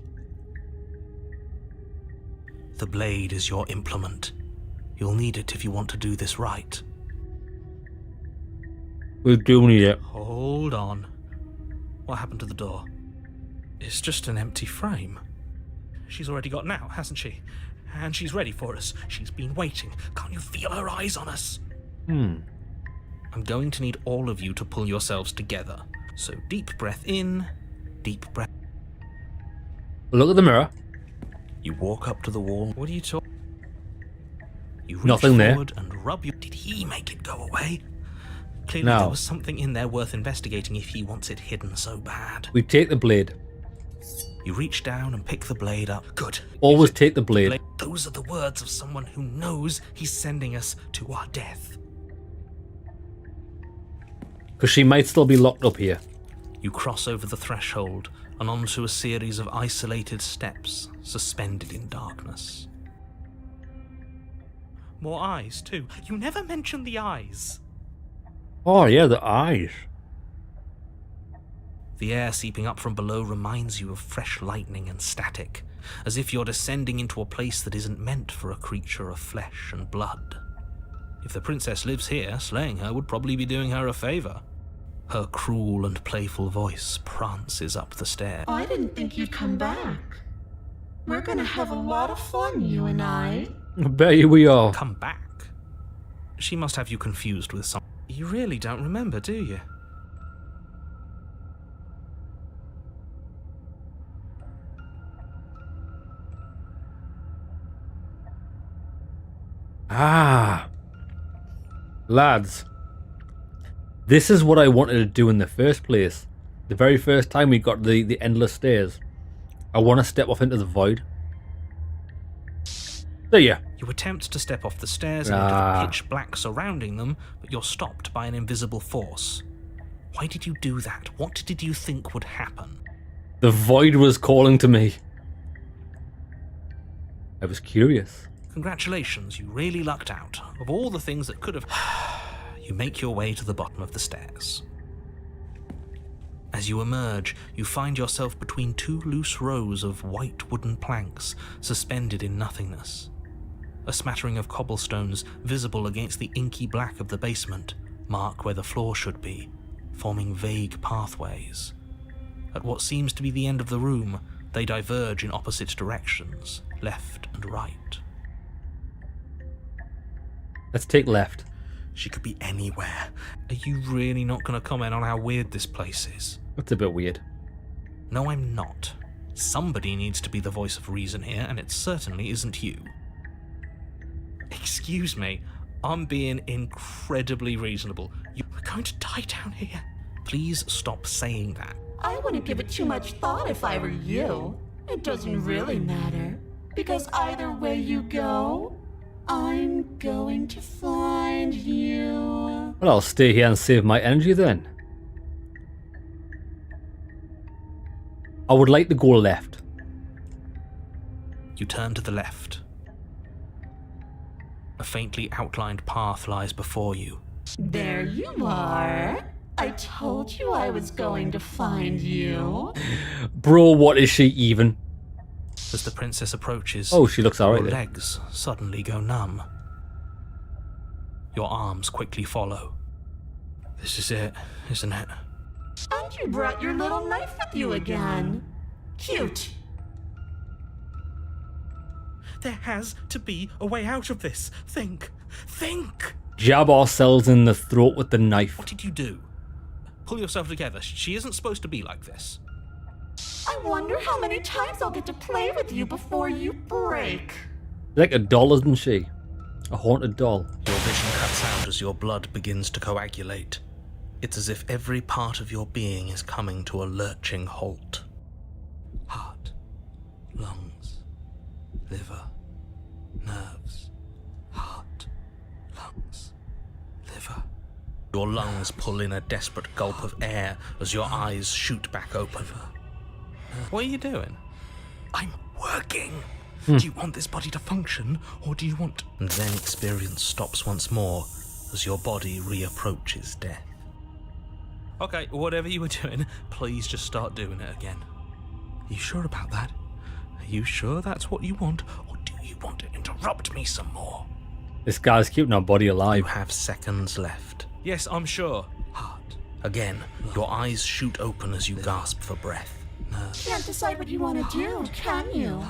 The blade is your implement. You'll need it if you want to do this right. We do need it. Hold on. What happened to the door? It's just an empty frame. She's already gotten out, hasn't she? And she's ready for us. She's been waiting. Can't you feel her eyes on us? I'm going to need all of you to pull yourselves together. So deep breath in, deep breath. Look at the mirror. You walk up to the wall. What are you talking? You reach Nothing there. forward and rub your... Did he make it go away? Clearly No. there was something in there worth investigating if he wants it hidden so bad. We take the blade. You reach down and pick the blade up. Good. Always take the blade. Those are the words of someone who knows he's sending us to our death. Because she might still be locked up here. You cross over the threshold and onto a series of isolated steps suspended in darkness. More eyes, too. You never mention the eyes. Oh yeah, the eyes. The air seeping up from below reminds you of fresh lightning and static, as if you're descending into a place that isn't meant for a creature of flesh and blood. If the princess lives here, slaying her would probably be doing her a favor. Her cruel and playful voice prances up the stairs. I didn't think you'd come back. We're gonna have a lot of fun, you and I. I bet you we are. Come back? She must have you confused with some... You really don't remember, do you? Ah. Lads. This is what I wanted to do in the first place. The very first time we got the endless stairs. I want to step off into the void. There you. You attempt to step off the stairs and into the pitch black surrounding them, but you're stopped by an invisible force. Why did you do that? What did you think would happen? The void was calling to me. I was curious. Congratulations, you really lucked out. Of all the things that could have... You make your way to the bottom of the stairs. As you emerge, you find yourself between two loose rows of white wooden planks suspended in nothingness. A smattering of cobblestones visible against the inky black of the basement mark where the floor should be, forming vague pathways. At what seems to be the end of the room, they diverge in opposite directions, left and right. Let's take left. She could be anywhere. Are you really not going to comment on how weird this place is? That's a bit weird. No, I'm not. Somebody needs to be the voice of reason here, and it certainly isn't you. Excuse me, I'm being incredibly reasonable. You're going to die down here. Please stop saying that. I wouldn't give it too much thought if I were you. It doesn't really matter, because either way you go, I'm going to find you. Well, I'll stay here and save my energy then. I would like to go left. You turn to the left. A faintly outlined path lies before you. There you are. I told you I was going to find you. Bro, what is she even? As the princess approaches, Oh, she looks alright your then. legs suddenly go numb. Your arms quickly follow. This is it, isn't it? And you brought your little knife with you again. Cute. There has to be a way out of this. Think! Jab ourselves in the throat with the knife. What did you do? Pull yourself together. She isn't supposed to be like this. I wonder how many times I'll get to play with you before you break. Like a doll, isn't she? A haunted doll. Your vision cuts out as your blood begins to coagulate. It's as if every part of your being is coming to a lurching halt. Heart, lungs, liver, nerves, heart, lungs, liver. Your lungs pull in a desperate gulp of air as your eyes shoot back open. What are you doing? I'm working. Do you want this body to function, or do you want... And then experience stops once more as your body reapproaches death. Okay, whatever you were doing, please just start doing it again. Are you sure about that? Are you sure that's what you want, or do you want to interrupt me some more? This guy's keeping our body You alive. have seconds left. Yes, I'm sure. Heart. Again, your eyes shoot open as you gasp for breath. Can't decide what you want to do, can you?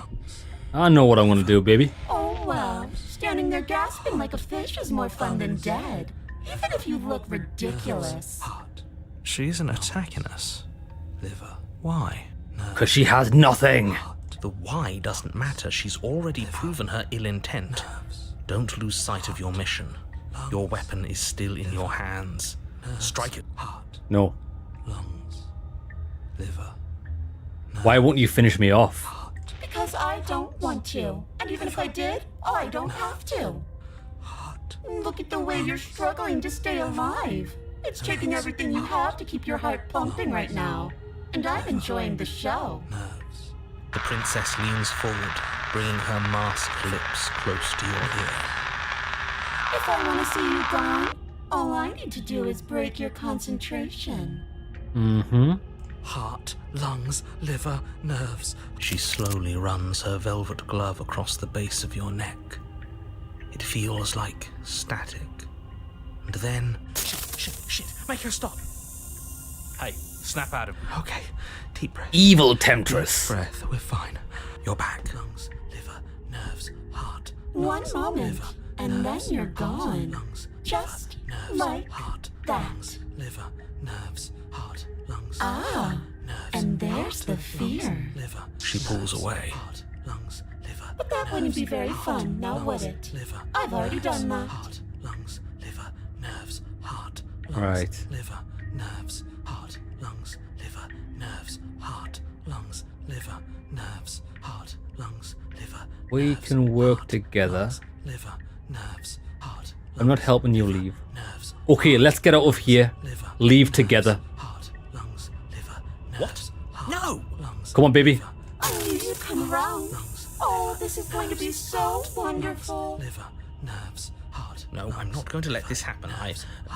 I know what I'm gonna do, baby. Oh well, standing there gasping like a fish is more fun than dead. Even if you look ridiculous. Heart. She isn't attacking us. Liver. Why? Because she has nothing. The why doesn't matter. She's already proven her ill intent. Don't lose sight of your mission. Your weapon is still in your hands. Strike it. Heart. No. Lungs. Liver. Why won't you finish me off? Because I don't want to. And even if I did, I don't have to. Heart. Look at the way you're struggling to stay alive. It's taking everything you have to keep your heart pumping right now. And I'm enjoying the show. Nerves. The princess leans forward, bringing her masked lips close to your ear. If I want to see you gone, all I need to do is break your concentration. Mm-hmm. Heart, lungs, liver, nerves. She slowly runs her velvet glove across the base of your neck. It feels like static. And then... Shit, make her stop. Hey, snap out of it. Okay, deep breath. Evil temptress. Deep breath, we're fine. You're back. Lungs, liver, nerves, heart. One lungs, moment, liver, and nerves, then you're heart, gone. lungs, Just liver, nerves, like heart, that. lungs, liver, nerves, heart, lungs. Ah, nerves, and there's heart, the lungs, fear. liver. She pulls away. Heart, lungs, liver, But that wouldn't be very fun, now would it? liver, I've already done that. Heart, lungs, liver, nerves, heart, lungs, Right. liver, nerves, heart, lungs, liver, nerves, heart, lungs, liver, nerves, heart, lungs, liver. We nerves, can work heart, together. lungs, liver, nerves, heart, I'm not lungs, helping you liver, leave. Nerves, Okay, let's get out of here. liver, Leave nerves, together. Heart, lungs, liver, nerves, heart, No! lungs, Come on, baby. liver, I knew you'd come around. lungs, Oh, this is going to be so wonderful. Liver, nerves, heart. No, I'm not going to let this happen.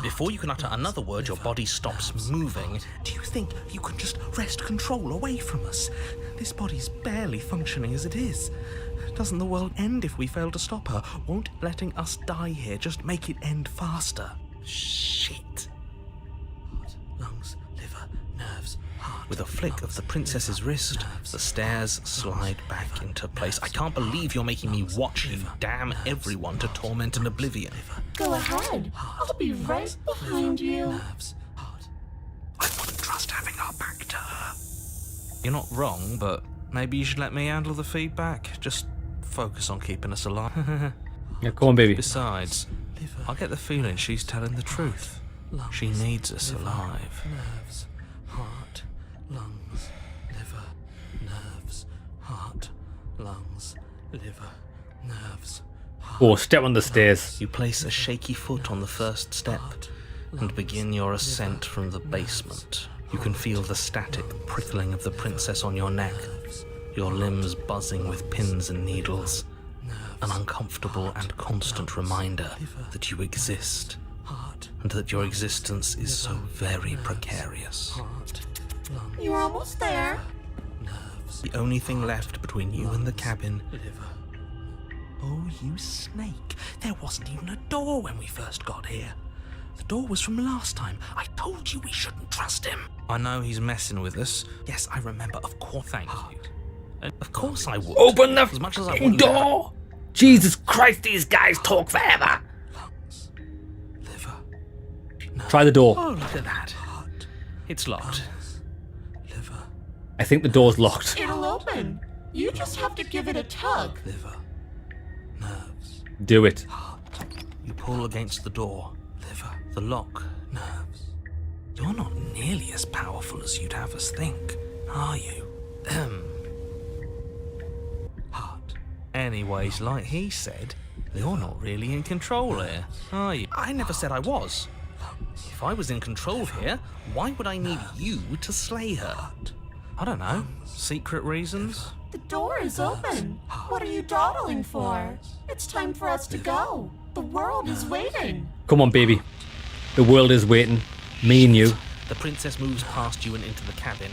Before you can utter another word, your body stops moving. Do you think you can just wrest control away from us? This body's barely functioning as it is. Doesn't the world end if we fail to stop her? Won't letting us die here just make it end faster? Shit. Heart, lungs, liver, nerves, heart. With a flick of the princess's wrist, the stairs slide back into place. I can't believe you're making me watch you damn everyone to torment and oblivion. Go ahead. I'll be right behind you. Nerves, heart. I wouldn't trust having our back to her. You're not wrong, but maybe you should let me handle the feedback. Just focus on keeping us alive. Yeah, come on, baby. Besides, I get the feeling she's telling the truth. She needs us alive. Nerves, heart, lungs, liver, nerves, heart, lungs, liver, nerves. Oh, step on the stairs. You place a shaky foot on the first step and begin your ascent from the basement. You can feel the static prickling of the princess on your neck, your limbs buzzing with pins and needles, an uncomfortable and constant reminder that you exist, and that your existence is so very precarious. You're almost there. The only thing left between you and the cabin. Oh, you snake. There wasn't even a door when we first got here. The door was from last time. I told you we shouldn't trust him. I know he's messing with us. Yes, I remember. Of course. Thank you. Of course I would. Open the as much as I f***ing want door! Jesus Christ, these guys talk forever! Lungs, liver. Try the door. Oh, look at that. It's locked. Liver, I think the door's locked. It'll open. You just have to give it a tug. liver, nerves, Do it. heart, You pull against the door. liver, The lock. nerves. You're not nearly as powerful as you'd have us think, are you? Heart. Anyways, like he said, you're not really in control here, are you? I never said I was. If I was in control here, why would I need you to slay her? I don't know. Secret reasons? The door is open. What are you dawdling for? It's time for us to go. The world is waiting. Come on, baby. The world is waiting. Me and you. The princess moves past you and into the cabin.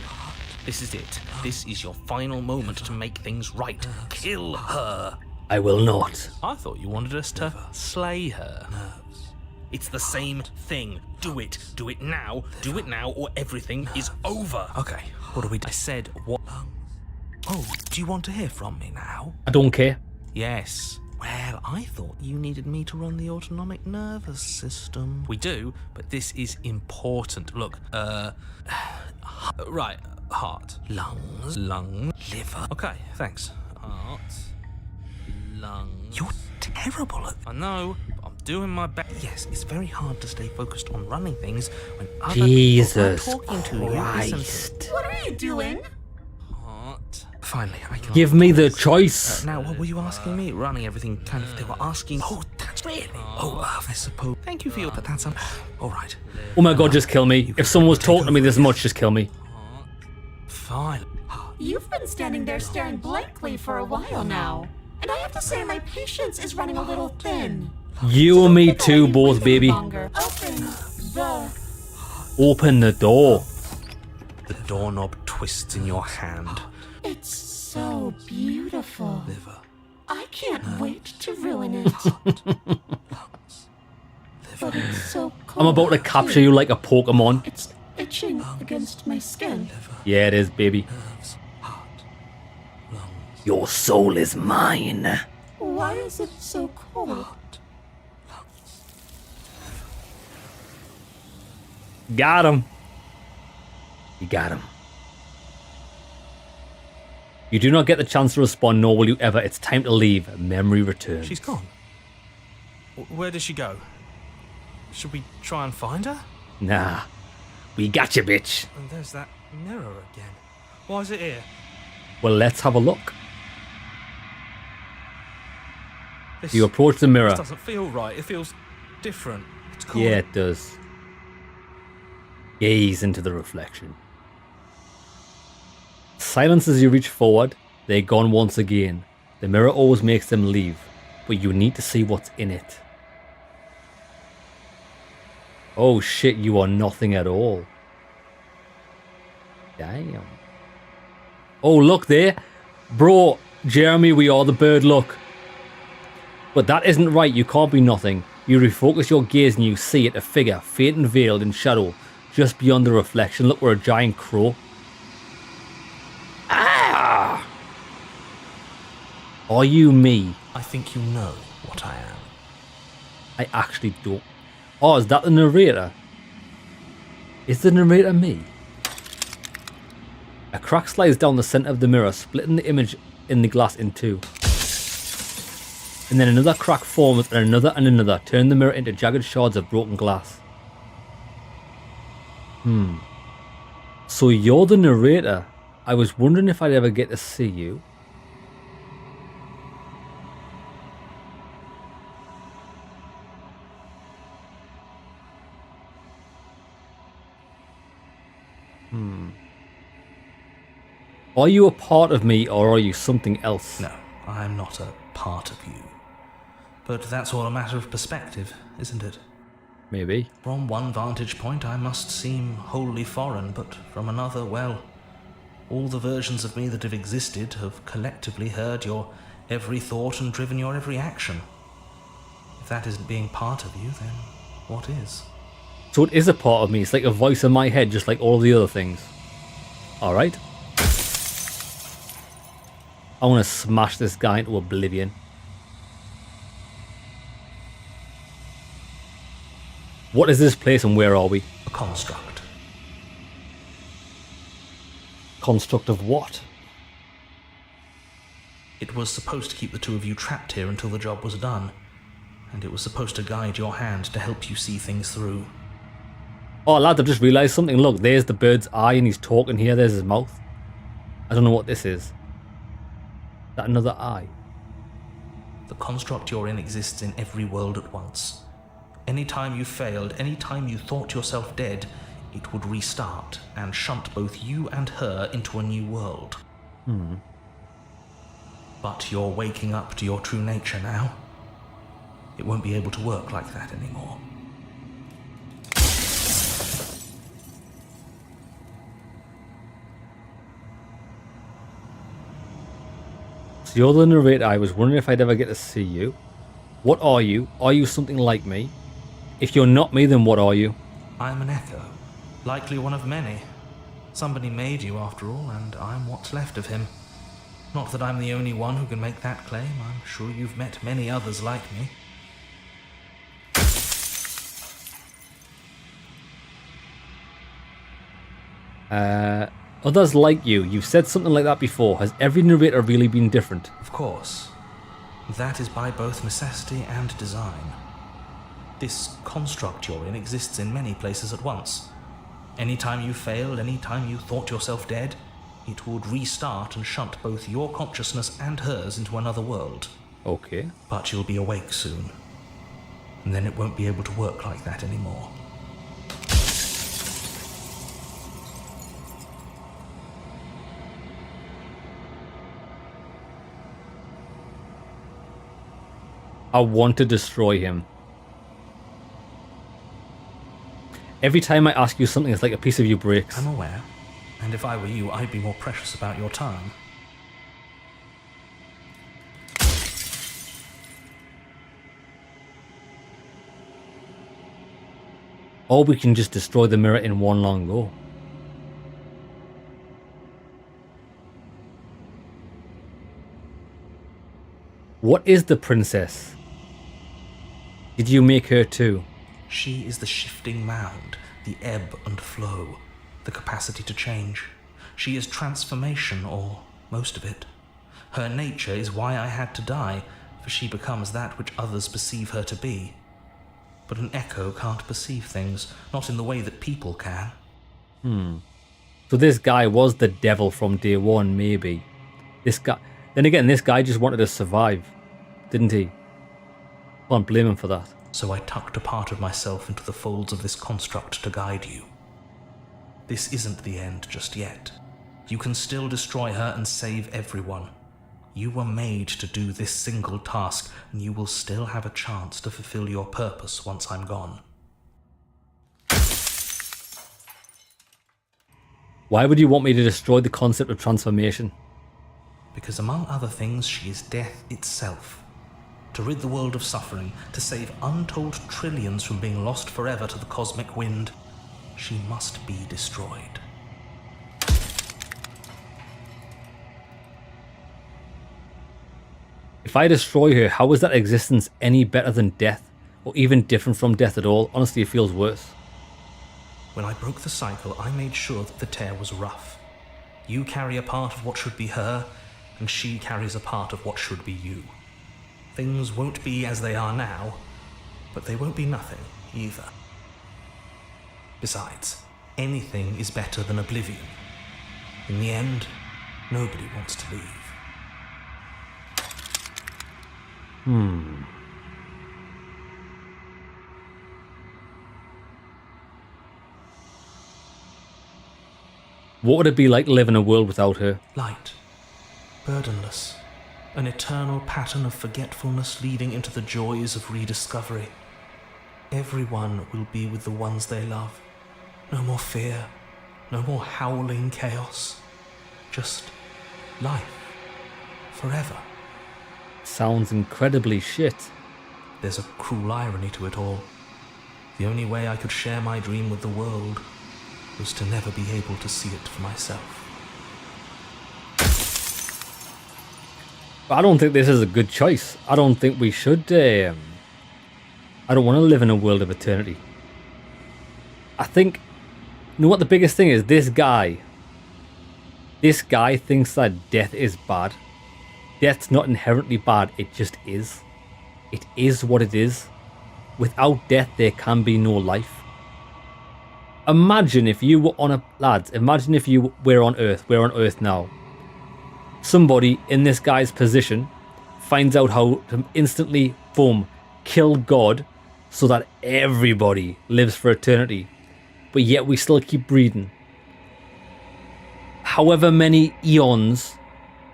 This is it. This is your final moment to make things right. Kill her. I will not. I thought you wanted us to slay her. It's the same thing. Do it. Do it now. Do it now or everything is over. Okay, what do we do? I said what? Oh, do you want to hear from me now? I don't care. Yes. Well, I thought you needed me to run the autonomic nervous system. We do, but this is important. Look, right, heart. Lungs, Lung. liver. Okay, thanks. Heart. Lung. You're terrible at... I know, but I'm doing my best. Yes, it's very hard to stay focused on running things when other Jesus people are talking to you. Listen Christ. What are you doing? Heart. Finally, I can... Give me the choice. Now, what were you asking me? Running everything kind of... They were asking... Oh, that's really... Oh, I suppose... Thank you for your... But that's... All right. Oh my god, just kill me. If someone was talking to me this much, just kill me. Fine. You've been standing there staring blankly for a while now. And I have to say my patience is running a little thin. You and me too, both, baby. Longer. Open the... Open the door. The doorknob twists in your hand. It's so beautiful. Liver. I can't wait to ruin it. But it's so cold. I'm about to capture you like a Pokemon. It's itching against my skin. Yeah, it is, baby. Nerves. Heart. Lungs. Your soul is mine. Why is it so cold? Got him. You got him. You do not get the chance to respond, nor will you ever. It's time to leave. Memory returns. She's gone. Where does she go? Should we try and find her? Nah. We got you, bitch. And there's that mirror again. Why is it here? Well, let's have a look. This, You approach the this mirror. doesn't feel right. It feels different. It's cool. Yeah, it does. Gaze into the reflection. Silence as you reach forward. They're gone once again. The mirror always makes them leave, but you need to see what's in it. Oh shit, you are nothing at all. Damn. Oh, look there. Bro, Jeremy, we are the bird, look. But that isn't right, you can't be nothing. You refocus your gaze and you see it, a figure, faint and veiled in shadow, just beyond the reflection. Look, we're a giant crow. Ah! Are you me? I think you know what I am. I actually don't. Oh, is that the narrator? Is the narrator me? A crack slides down the center of the mirror, splitting the image in the glass in two. And then another crack forms and another, turning the mirror into jagged shards of broken glass. So you're the narrator. I was wondering if I'd ever get to see you. Are you a part of me or are you something else? No, I'm not a part of you. But that's all a matter of perspective, isn't it? Maybe. From one vantage point, I must seem wholly foreign, but from another, well, all the versions of me that have existed have collectively heard your every thought and driven your every action. If that isn't being part of you, then what is? So it is a part of me. It's like a voice in my head, just like all the other things. Alright. I want to smash this guy into oblivion. What is this place and where are we? A construct. Construct of what? It was supposed to keep the two of you trapped here until the job was done, and it was supposed to guide your hand to help you see things through. Oh lads, I've just realised something. Look, there's the bird's eye and he's talking here. There's his mouth. I don't know what this is. Is that another eye? The construct you're in exists in every world at once. Any time you failed, any time you thought yourself dead, it would restart and shunt both you and her into a new world. But you're waking up to your true nature now. It won't be able to work like that anymore. So you're the narrator. I was wondering if I'd ever get to see you. What are you? Are you something like me? If you're not me, then what are you? I'm an echo, likely one of many. Somebody made you after all, and I'm what's left of him. Not that I'm the only one who can make that claim. I'm sure you've met many others like me. Others like you. You've said something like that before. Has every narrator really been different? Of course. That is by both necessity and design. This construct you're in exists in many places at once. Anytime you failed, anytime you thought yourself dead, it would restart and shunt both your consciousness and hers into another world. Okay. But you'll be awake soon. And then it won't be able to work like that anymore. I want to destroy him. Every time I ask you something, it's like a piece of you breaks. I'm aware. And if I were you, I'd be more precious about your time. Or we can just destroy the mirror in one long go. What is the princess? Did you make her too? She is the shifting mound, the ebb and flow, the capacity to change. She is transformation, or most of it. Her nature is why I had to die, for she becomes that which others perceive her to be. But an echo can't perceive things, not in the way that people can. So this guy was the devil from day one, maybe. This guy... Then again, this guy just wanted to survive, didn't he? Can't blame him for that. So I tucked a part of myself into the folds of this construct to guide you. This isn't the end just yet. You can still destroy her and save everyone. You were made to do this single task, and you will still have a chance to fulfill your purpose once I'm gone. Why would you want me to destroy the concept of transformation? Because among other things, she is death itself. To rid the world of suffering, to save untold trillions from being lost forever to the cosmic wind, she must be destroyed. If I destroy her, how is that existence any better than death? Or even different from death at all? Honestly, it feels worse. When I broke the cycle, I made sure that the tear was rough. You carry a part of what should be her, and she carries a part of what should be you. Things won't be as they are now, but they won't be nothing either. Besides, anything is better than oblivion. In the end, nobody wants to leave. What would it be like to live in a world without her? Light, burdenless, an eternal pattern of forgetfulness leading into the joys of rediscovery. Everyone will be with the ones they love. No more fear, no more howling chaos. Just life, forever. Sounds incredibly shit. There's a cruel irony to it all. The only way I could share my dream with the world was to never be able to see it for myself. But I don't think this is a good choice. I don't think we should. I don't want to live in a world of eternity. I think, you know what the biggest thing is? This guy thinks that death is bad. Death's not inherently bad, it just is. It is what it is. Without death, there can be no life. Imagine if you were on lads, imagine if you were on Earth. We're on Earth now. Somebody in this guy's position finds out how to instantly, boom, kill God so that everybody lives for eternity. But yet we still keep breathing. However many eons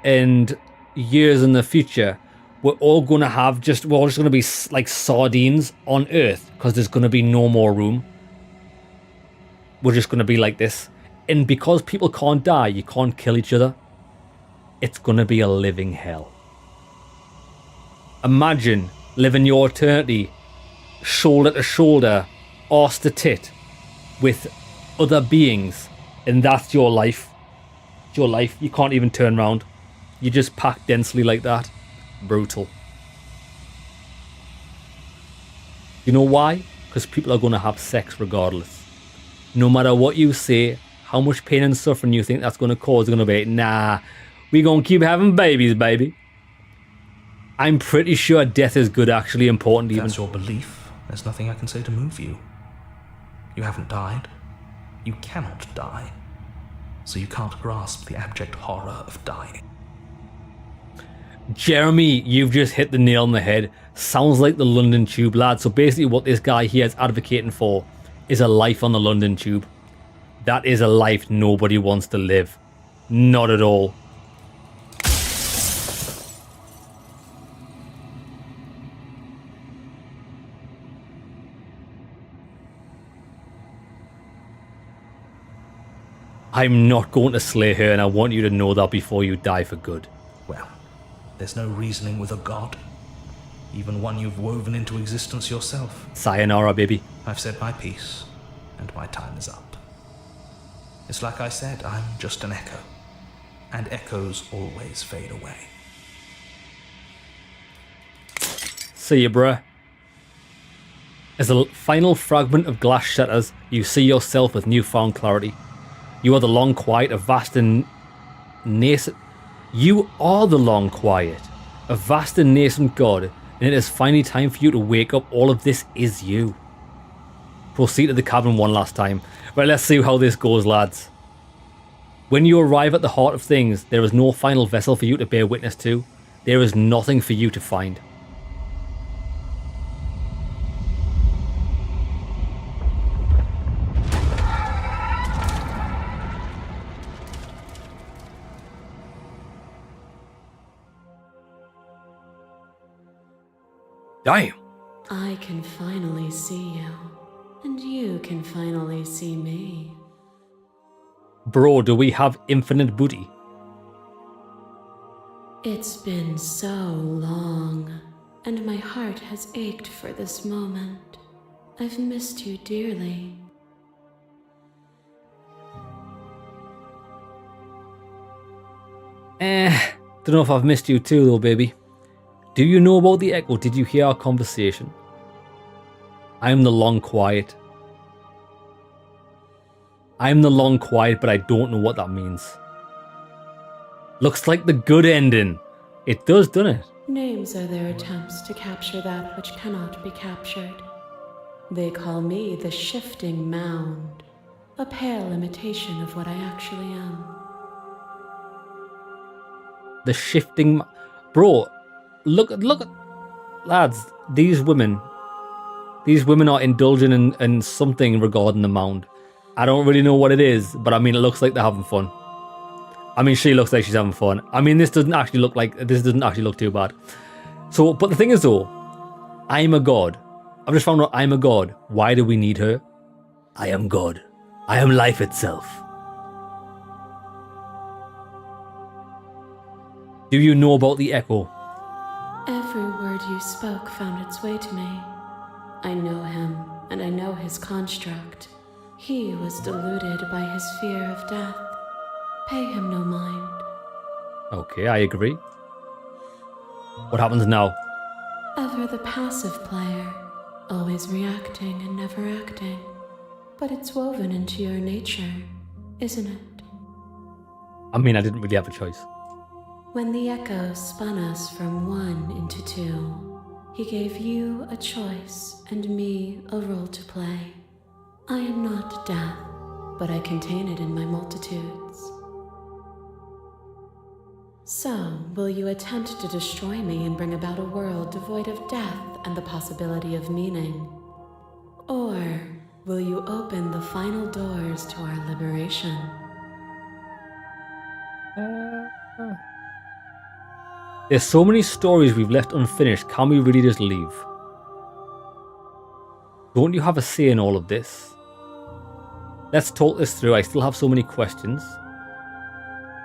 and years in the future, we're all going to have we're all just going to be like sardines on Earth because there's going to be no more room. We're just going to be like this. And because people can't die, you can't kill each other. It's going to be a living hell. Imagine living your eternity shoulder to shoulder, arse to tit with other beings. And that's your life. It's your life. You can't even turn around. You just pack densely like that. Brutal. You know why? Because people are going to have sex regardless. No matter what you say, how much pain and suffering you think that's going to cause, going to be, nah, we're going to keep having babies, baby. I'm pretty sure death is good, actually important even. That's your belief. There's nothing I can say to move you. You haven't died. You cannot die. So you can't grasp the abject horror of dying. Jeremy, you've just hit the nail on the head. Sounds like the London Tube, lad. So basically what this guy here is advocating for is a life on the London Tube. That is a life nobody wants to live. Not at all. I'm not going to slay her, and I want you to know that before you die for good. Well, there's no reasoning with a god. Even one you've woven into existence yourself. Sayonara, baby. I've said my piece, and my time is up. It's like I said, I'm just an echo. And echoes always fade away. See ya, bruh. As the final fragment of glass shatters, you see yourself with newfound clarity. You are the long quiet, a vast and nascent... You are the long quiet, a vast and nascent god, and it is finally time for you to wake up. All of this is you. Proceed to the cabin one last time. Right, let's see how this goes, lads. When you arrive at the heart of things, there is no final vessel for you to bear witness to. There is nothing for you to find. Damn. I can finally see you, and you can finally see me. Bro, do we have infinite booty? It's been so long, and my heart has ached for this moment. I've missed you dearly. Don't know if I've missed you too though, baby. Do you know about the echo? Did you hear our conversation? I am the long quiet. I am the long quiet, but I don't know what that means. Looks like the good ending. It does, doesn't it? Names are their attempts to capture that which cannot be captured. They call me the shifting mound, a pale imitation of what I actually am. The shifting... Bro, look at... Lads, these women are indulging in something regarding the mound. I don't really know what it is, but I mean, it looks like they're having fun. I mean, she looks like she's having fun. I mean, this doesn't actually look too bad. So, but the thing is though, I'm a god. I've just found out I'm a god. Why do we need her? I am God. I am life itself. Do you know about the echo? Every word you spoke found its way to me. I know him, and I know his construct. He was deluded by his fear of death. Pay him no mind. Okay, I agree. What happens now? Ever the passive player, always reacting and never acting. But it's woven into your nature, isn't it? I mean, I didn't really have a choice. When the echo spun us from one into two, he gave you a choice and me a role to play. I am not death, but I contain it in my multitudes. So, will you attempt to destroy me and bring about a world devoid of death and the possibility of meaning? Or will you open the final doors to our liberation? There's so many stories we've left unfinished. Can we really just leave? Don't you have a say in all of this? Let's talk this through. I still have so many questions.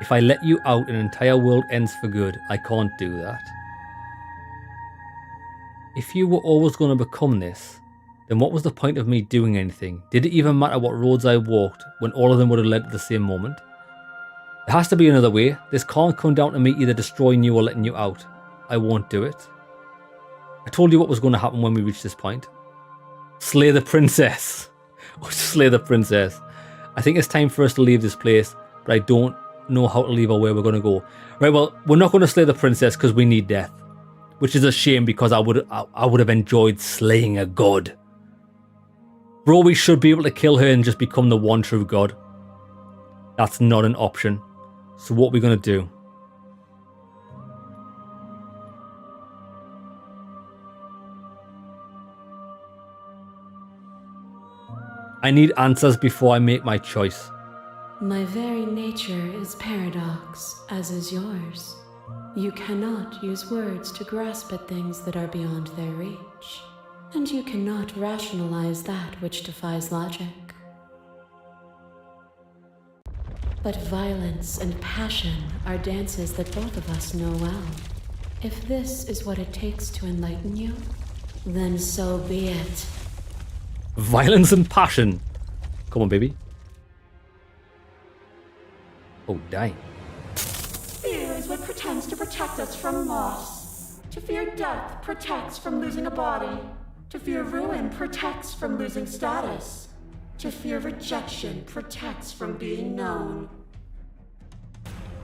If I let you out, an entire world ends for good. I can't do that. If you were always going to become this, then what was the point of me doing anything? Did it even matter what roads I walked when all of them would have led to the same moment? There has to be another way. This can't come down to me either destroying you or letting you out. I won't do it. I told you what was going to happen when we reached this point. Slay the princess. Or slay the princess. I think it's time for us to leave this place, but I don't know how to leave or where we're going to go. Right, well, we're not going to slay the princess because we need death. Which is a shame because I would have enjoyed slaying a god. Bro, we should be able to kill her and just become the one true god. That's not an option. So what are we going to do? I need answers before I make my choice. My very nature is paradox, as is yours. You cannot use words to grasp at things that are beyond their reach, and you cannot rationalize that which defies logic. But violence and passion are dances that both of us know well. If this is what it takes to enlighten you, then so be it. Violence and passion. Come on, baby. Oh, dang. Fear is what pretends to protect us from loss. To fear death protects from losing a body. To fear ruin protects from losing status. To fear rejection protects from being known.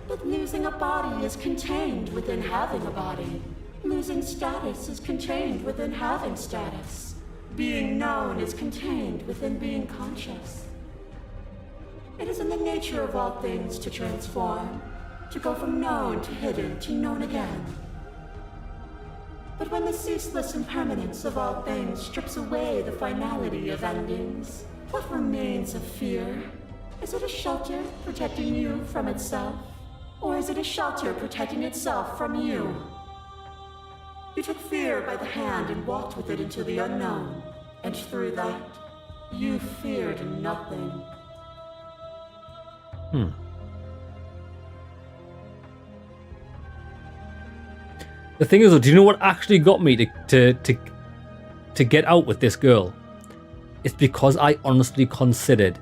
But losing a body is contained within having a body. Losing status is contained within having status. Being known is contained within being conscious. It is in the nature of all things to transform, to go from known to hidden to known again. But when the ceaseless impermanence of all things strips away the finality of endings, what remains of fear? Is it a shelter protecting you from itself? Or is it a shelter protecting itself from you? You took fear by the hand and walked with it into the unknown. And through that, you feared nothing. The thing is, though, do you know what actually got me to get out with this girl? It's because I honestly considered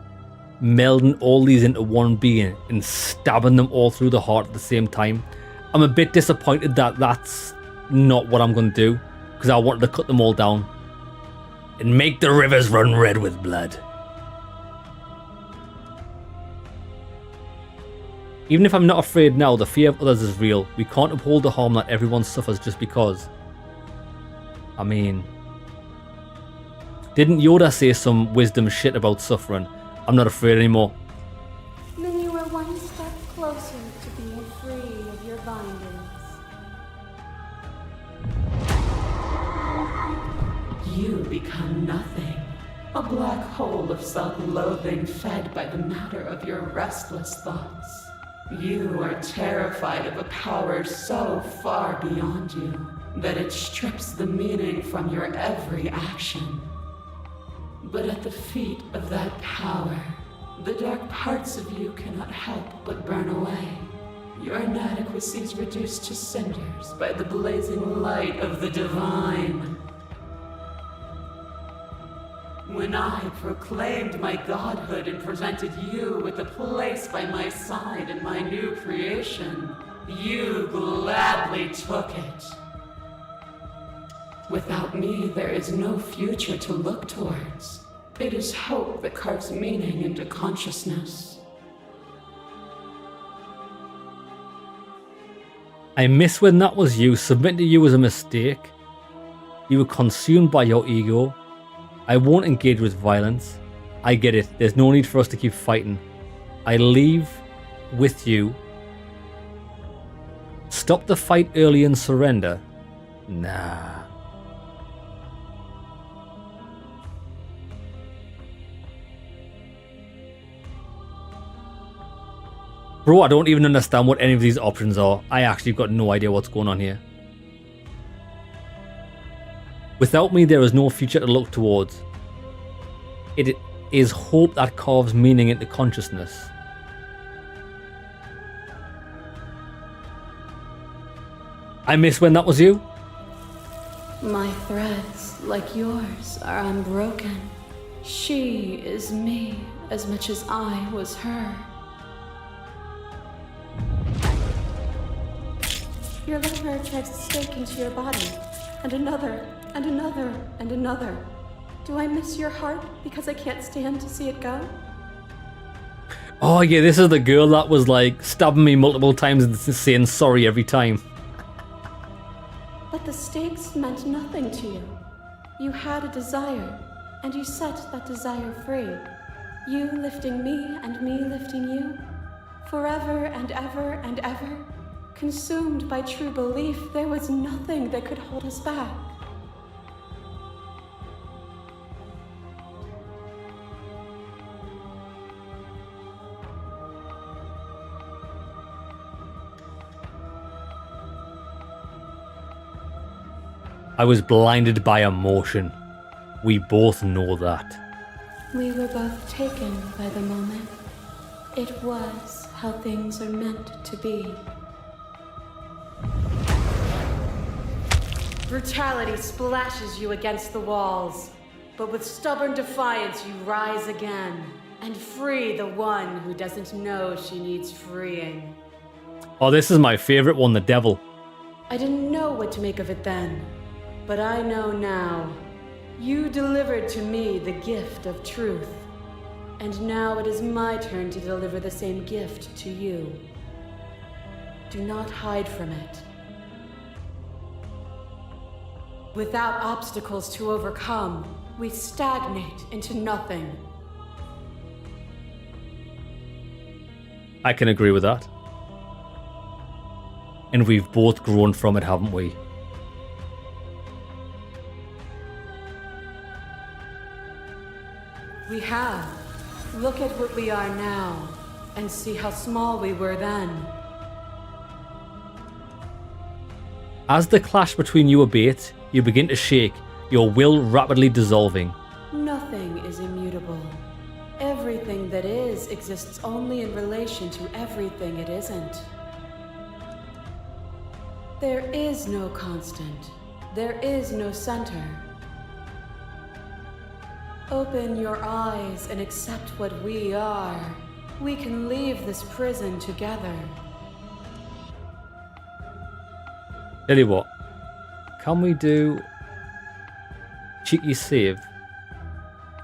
melding all these into one being and stabbing them all through the heart at the same time. I'm a bit disappointed that that's not what I'm going to do, because I wanted to cut them all down and make the rivers run red with blood. Even if I'm not afraid now, the fear of others is real. We can't uphold the harm that everyone suffers just because. I mean, didn't Yoda say some wisdom shit about suffering? I'm not afraid anymore. Then you were one step closer to being free of your bindings. You become nothing. A black hole of self-loathing fed by the matter of your restless thoughts. You are terrified of a power so far beyond you that it strips the meaning from your every action. But at the feet of that power, the dark parts of you cannot help but burn away. Your inadequacies reduced to cinders by the blazing light of the divine. When I proclaimed my godhood and presented you with a place by my side in my new creation, you gladly took it. Without me, there is no future to look towards. It is hope that carves meaning into consciousness. I miss when that was you. Submitting to you was a mistake. You were consumed by your ego. I won't engage with violence. I get it. There's no need for us to keep fighting. I leave with you. Stop the fight early and surrender? Nah. Bro, I don't even understand what any of these options are. I actually got no idea what's going on here. Without me, there is no future to look towards. It is hope that carves meaning into consciousness. I miss when that was you. My threads, like yours, are unbroken. She is me as much as I was her. Your liver drives a stake into your body, and another, and another, and another. Do I miss your heart because I can't stand to see it go? Oh yeah, this is the girl that was like stabbing me multiple times and saying sorry every time. But the stakes meant nothing to you. You had a desire, and you set that desire free. You lifting me and me lifting you. Forever and ever and ever. Consumed by true belief, there was nothing that could hold us back. I was blinded by emotion. We both know that. We were both taken by the moment. It was how things are meant to be. Brutality splashes you against the walls, but with stubborn defiance you rise again and free the one who doesn't know she needs freeing. Oh, this is my favorite one, the devil. I didn't know what to make of it then, but I know now. You delivered to me the gift of truth, and now it is my turn to deliver the same gift to you. Do not hide from it. Without obstacles to overcome, we stagnate into nothing. I can agree with that. And we've both grown from it, haven't we? We have. Look at what we are now, and see how small we were then. As the clash between you abates, you begin to shake, your will rapidly dissolving. Nothing is immutable. Everything that is exists only in relation to everything it isn't. There is no constant. There is no center. Open your eyes and accept what we are. We can leave this prison together. Tell you what, can we do cheeky save?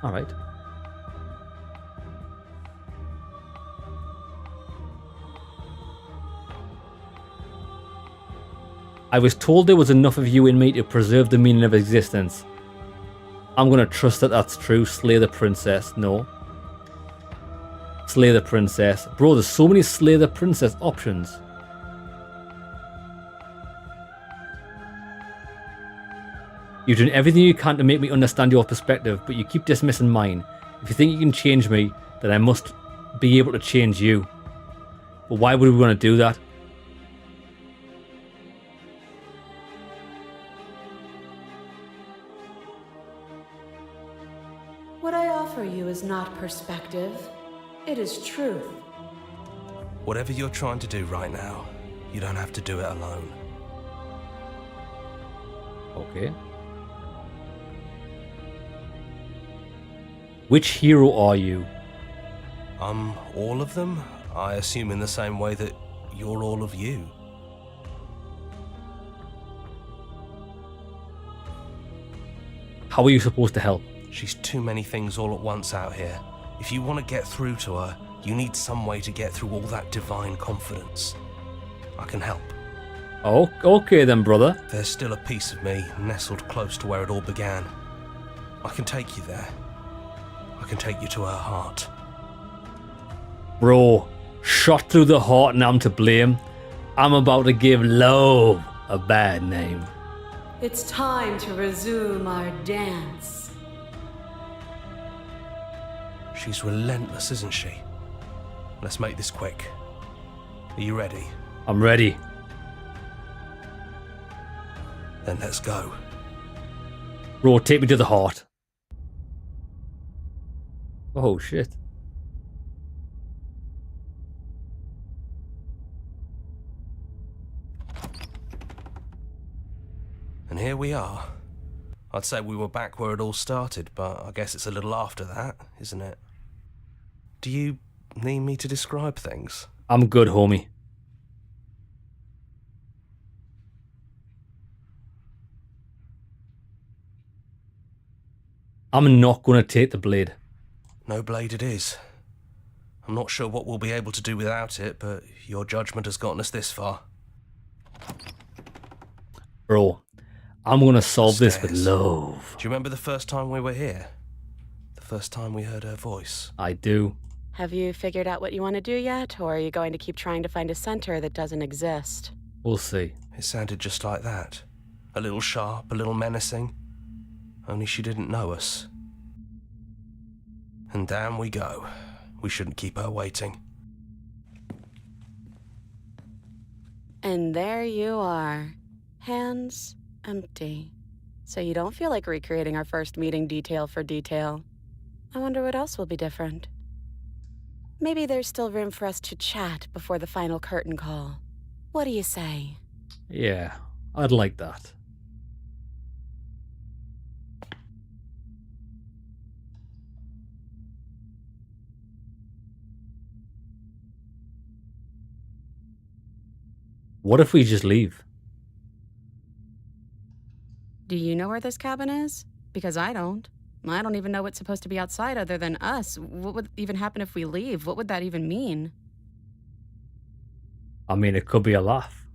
Alright. I was told there was enough of you in me to preserve the meaning of existence. I'm gonna trust that that's true. Slay the princess. No. Slay the princess. Bro, there's so many slay the princess options. You've done everything you can to make me understand your perspective, but you keep dismissing mine. If you think you can change me, then I must be able to change you. But why would we want to do that? What I offer you is not perspective. It is truth. Whatever you're trying to do right now, you don't have to do it alone. Okay. Which hero are you? All of them? I assume in the same way that you're all of you. How are you supposed to help? She's too many things all at once out here. If you want to get through to her, you need some way to get through all that divine confidence. I can help. Oh, okay then, brother. There's still a piece of me nestled close to where it all began. I can take you there. I can take you to her heart. Bro, shot through the heart and I'm to blame. I'm about to give love a bad name. It's time to resume our dance. She's relentless, isn't she? Let's make this quick. Are you ready? I'm ready. Then let's go. Bro, take me to the heart. Oh, shit. And here we are. I'd say we were back where it all started, but I guess it's a little after that, isn't it? Do you need me to describe things? I'm good, homie. I'm not going to take the blade. No blade it is. I'm not sure what we'll be able to do without it, but your judgment has gotten us this far. Bro, I'm going to solve this with Stairs. love. Do you remember the first time we were here? The first time we heard her voice? I do. Have you figured out what you want to do yet, or are you going to keep trying to find a center that doesn't exist? We'll see. It sounded just like that. A little sharp, a little menacing. Only she didn't know us. And down we go. We shouldn't keep her waiting. And there you are. Hands empty. So you don't feel like recreating our first meeting detail for detail. I wonder what else will be different. Maybe there's still room for us to chat before the final curtain call. What do you say? Yeah, I'd like that. What if we just leave? Do you know where this cabin is? Because I don't. I don't even know what's supposed to be outside other than us. What would even happen if we leave? What would that even mean? I mean, it could be a laugh.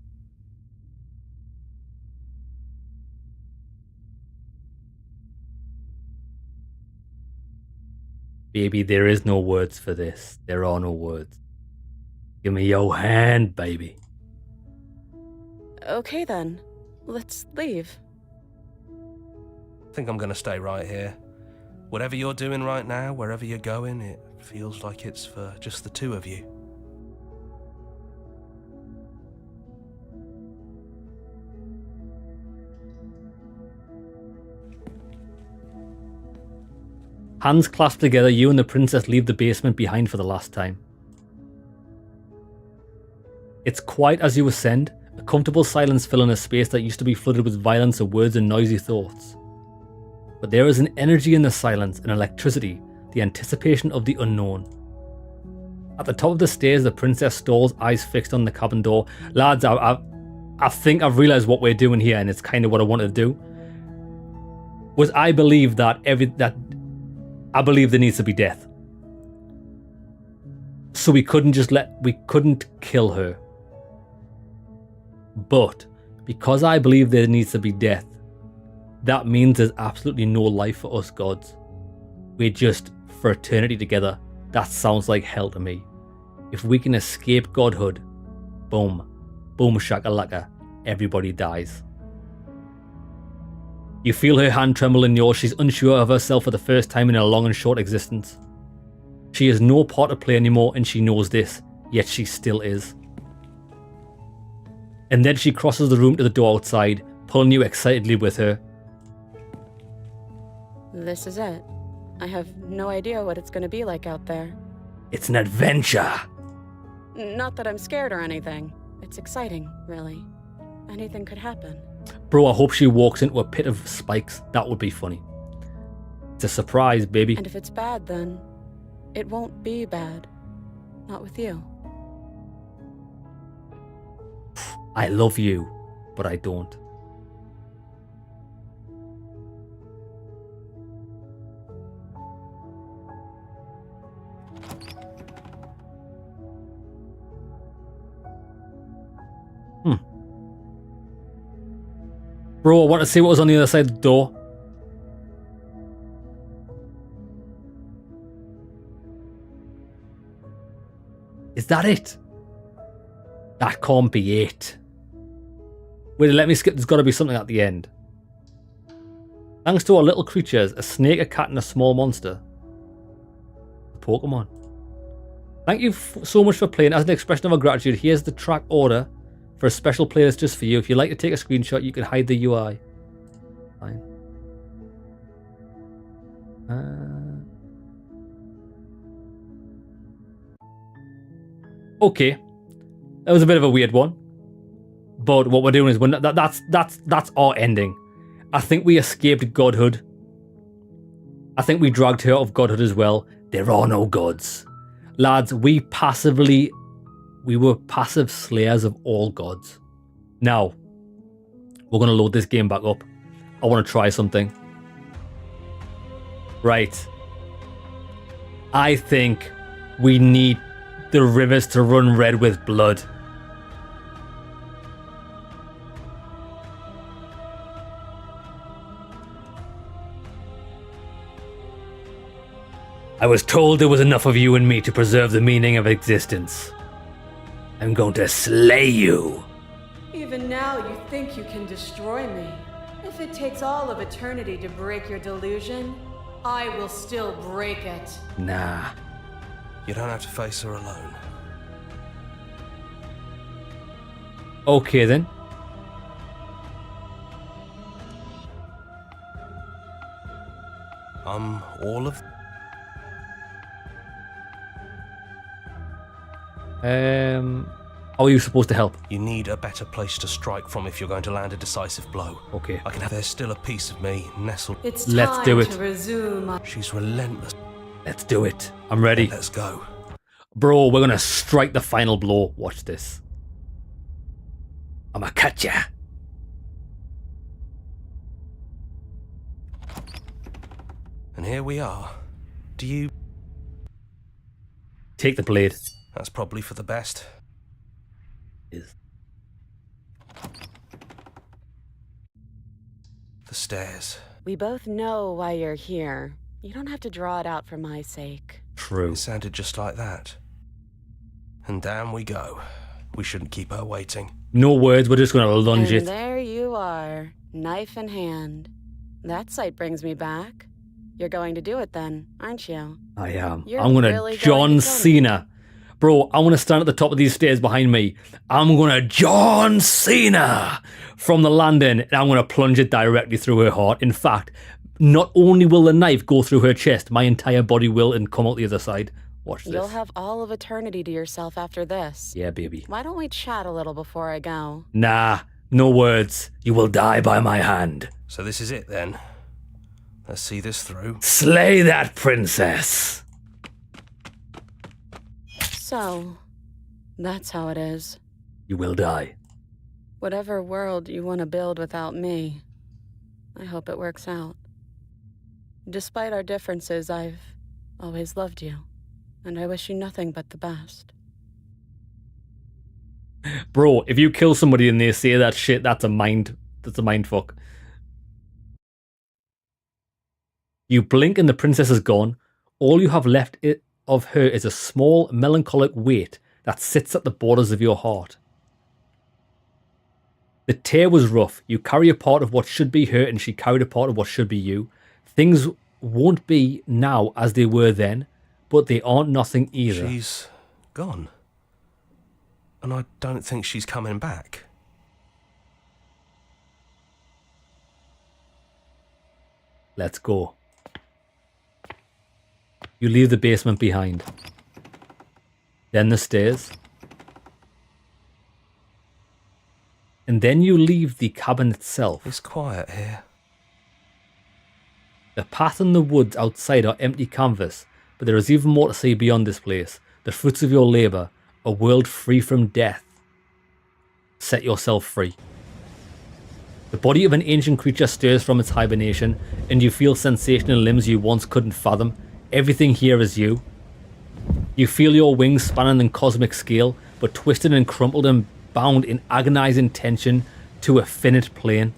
Baby, there is no words for this. There are no words. Give me your hand, baby. Okay then. Let's leave. I think I'm gonna stay right here. Whatever you're doing right now, wherever you're going, it feels like it's for just the two of you. Hands clasped together, you and the princess leave the basement behind for the last time. It's quiet as you ascend, a comfortable silence filling a space that used to be flooded with violence of words and noisy thoughts. But there is an energy in the silence, an electricity, the anticipation of the unknown. At the top of the stairs, the princess stalls, eyes fixed on the cabin door. Lads, I think I've realised what we're doing here, and it's kind of what I wanted to do. Was I believe that I believe there needs to be death. So we couldn't kill her. But because I believe there needs to be death, that means there's absolutely no life for us gods. We're just for eternity together. That sounds like hell to me. If we can escape godhood, boom, boom shakalaka, everybody dies. You feel her hand tremble in yours. She's unsure of herself for the first time in her long and short existence. She has no part to play anymore, and she knows this, yet she still is. And then she crosses the room to the door outside, pulling you excitedly with her. This is it. I have no idea what it's going to be like out there. It's an adventure. Not that I'm scared or anything. It's exciting, really. Anything could happen. Bro, I hope she walks into a pit of spikes. That would be funny. It's a surprise, baby. And if it's bad, then it won't be bad. Not with you. I love you, but I don't. Bro, I want to see what was on the other side of the door. Is that it? That can't be it. Wait, let me skip. There's got to be something at the end. Thanks to our little creatures, a snake, a cat, and a small monster. Pokemon. Thank you so much for playing. As an expression of our gratitude, here's the track order for a special playlist just for you. If you'd like to take a screenshot, you can hide the UI. Fine. Okay. That was a bit of a weird one. But what we're doing is that's our ending. I think we escaped godhood. I think we dragged her out of godhood as well. There are no gods. Lads, we were passive slayers of all gods. Now, we're going to load this game back up. I want to try something. Right. I think we need the rivers to run red with blood. I was told there was enough of you and me to preserve the meaning of existence. I'm going to slay you. Even now you think you can destroy me. If it takes all of eternity to break your delusion, I will still break it. Nah. You don't have to face her alone. Okay then. All of... How are you supposed to help? You need a better place to strike from if you're going to land a decisive blow. Okay. I can have... There's still a piece of me nestled... It's Let's time do it. to resume. She's relentless. Let's do it. I'm ready. Let's go. Bro, we're gonna strike the final blow. Watch this. I'ma catch ya. And here we are. Do you... Take the blade. That's probably for the best. Is. The stairs. We both know why you're here. You don't have to draw it out for my sake. True. It sounded just like that. And down we go. We shouldn't keep her waiting. No words, we're just gonna lunge And it. there you are, knife in hand. That sight brings me back. You're going to do it then, aren't you? I am. You're I'm gonna really John going to kill me. Cena. Bro, I'm gonna stand at the top of these stairs behind me. I'm gonna John Cena from the landing, and I'm gonna plunge it directly through her heart. In fact, not only will the knife go through her chest, my entire body will and come out the other side. Watch this. You'll have all of eternity to yourself after this. Yeah, baby. Why don't we chat a little before I go? Nah, no words. You will die by my hand. So this is it then. Let's see this through. Slay that princess. So, that's how it is. You will die. Whatever world you want to build without me, I hope it works out. Despite our differences, I've always loved you, and I wish you nothing but the best. Bro, if you kill somebody and they say that shit, that's a mind fuck. You blink and the princess is gone. All you have left of her is a small, melancholic weight that sits at the borders of your heart. The tear was rough. You carry a part of what should be her and she carried a part of what should be you. Things won't be now as they were then, but they aren't nothing either. She's gone. And I don't think she's coming back. Let's go. You leave the basement behind. Then the stairs. And then you leave the cabin itself. It's quiet here. The path and the woods outside are empty canvas, but there is even more to see beyond this place. The fruits of your labour, a world free from death. Set yourself free. The body of an ancient creature stirs from its hibernation, and you feel sensation in limbs you once couldn't fathom. Everything here is you. You feel your wings spanning in cosmic scale, but twisted and crumpled and bound in agonizing tension to a finite plane.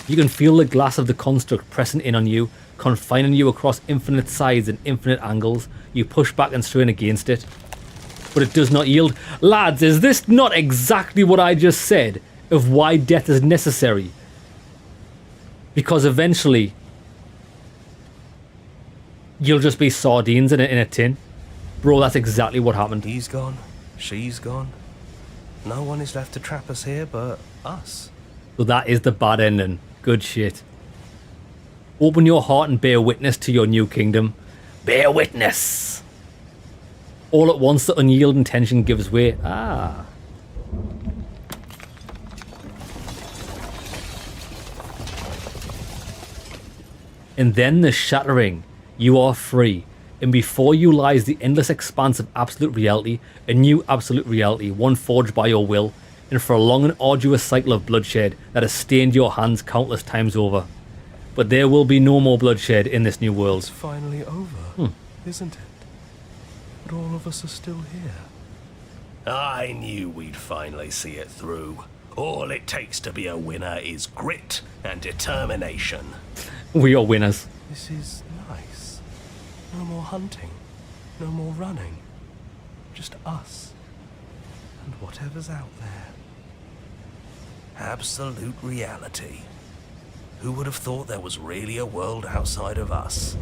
You can feel the glass of the construct pressing in on you, confining you across infinite sides and infinite angles. You push back and strain against it, but it does not yield. Lads, is this not exactly what I just said of why death is necessary? Because eventually you'll just be sardines in a tin. Bro, that's exactly what happened. He's gone. She's gone. No one is left to trap us here but us. So that is the bad ending. Good shit. Open your heart and bear witness to your new kingdom. Bear witness! All at once, the unyielding tension gives way. Ah. And then the shattering. You are free. And before you lies the endless expanse of absolute reality, a new absolute reality, one forged by your will, and for a long and arduous cycle of bloodshed that has stained your hands countless times over. But there will be no more bloodshed in this new world. It's finally over, isn't it? But all of us are still here. I knew we'd finally see it through. All it takes to be a winner is grit and determination. We are winners. This is nice. No more hunting. No more running. Just us. And whatever's out there. Absolute reality. Who would have thought there was really a world outside of us?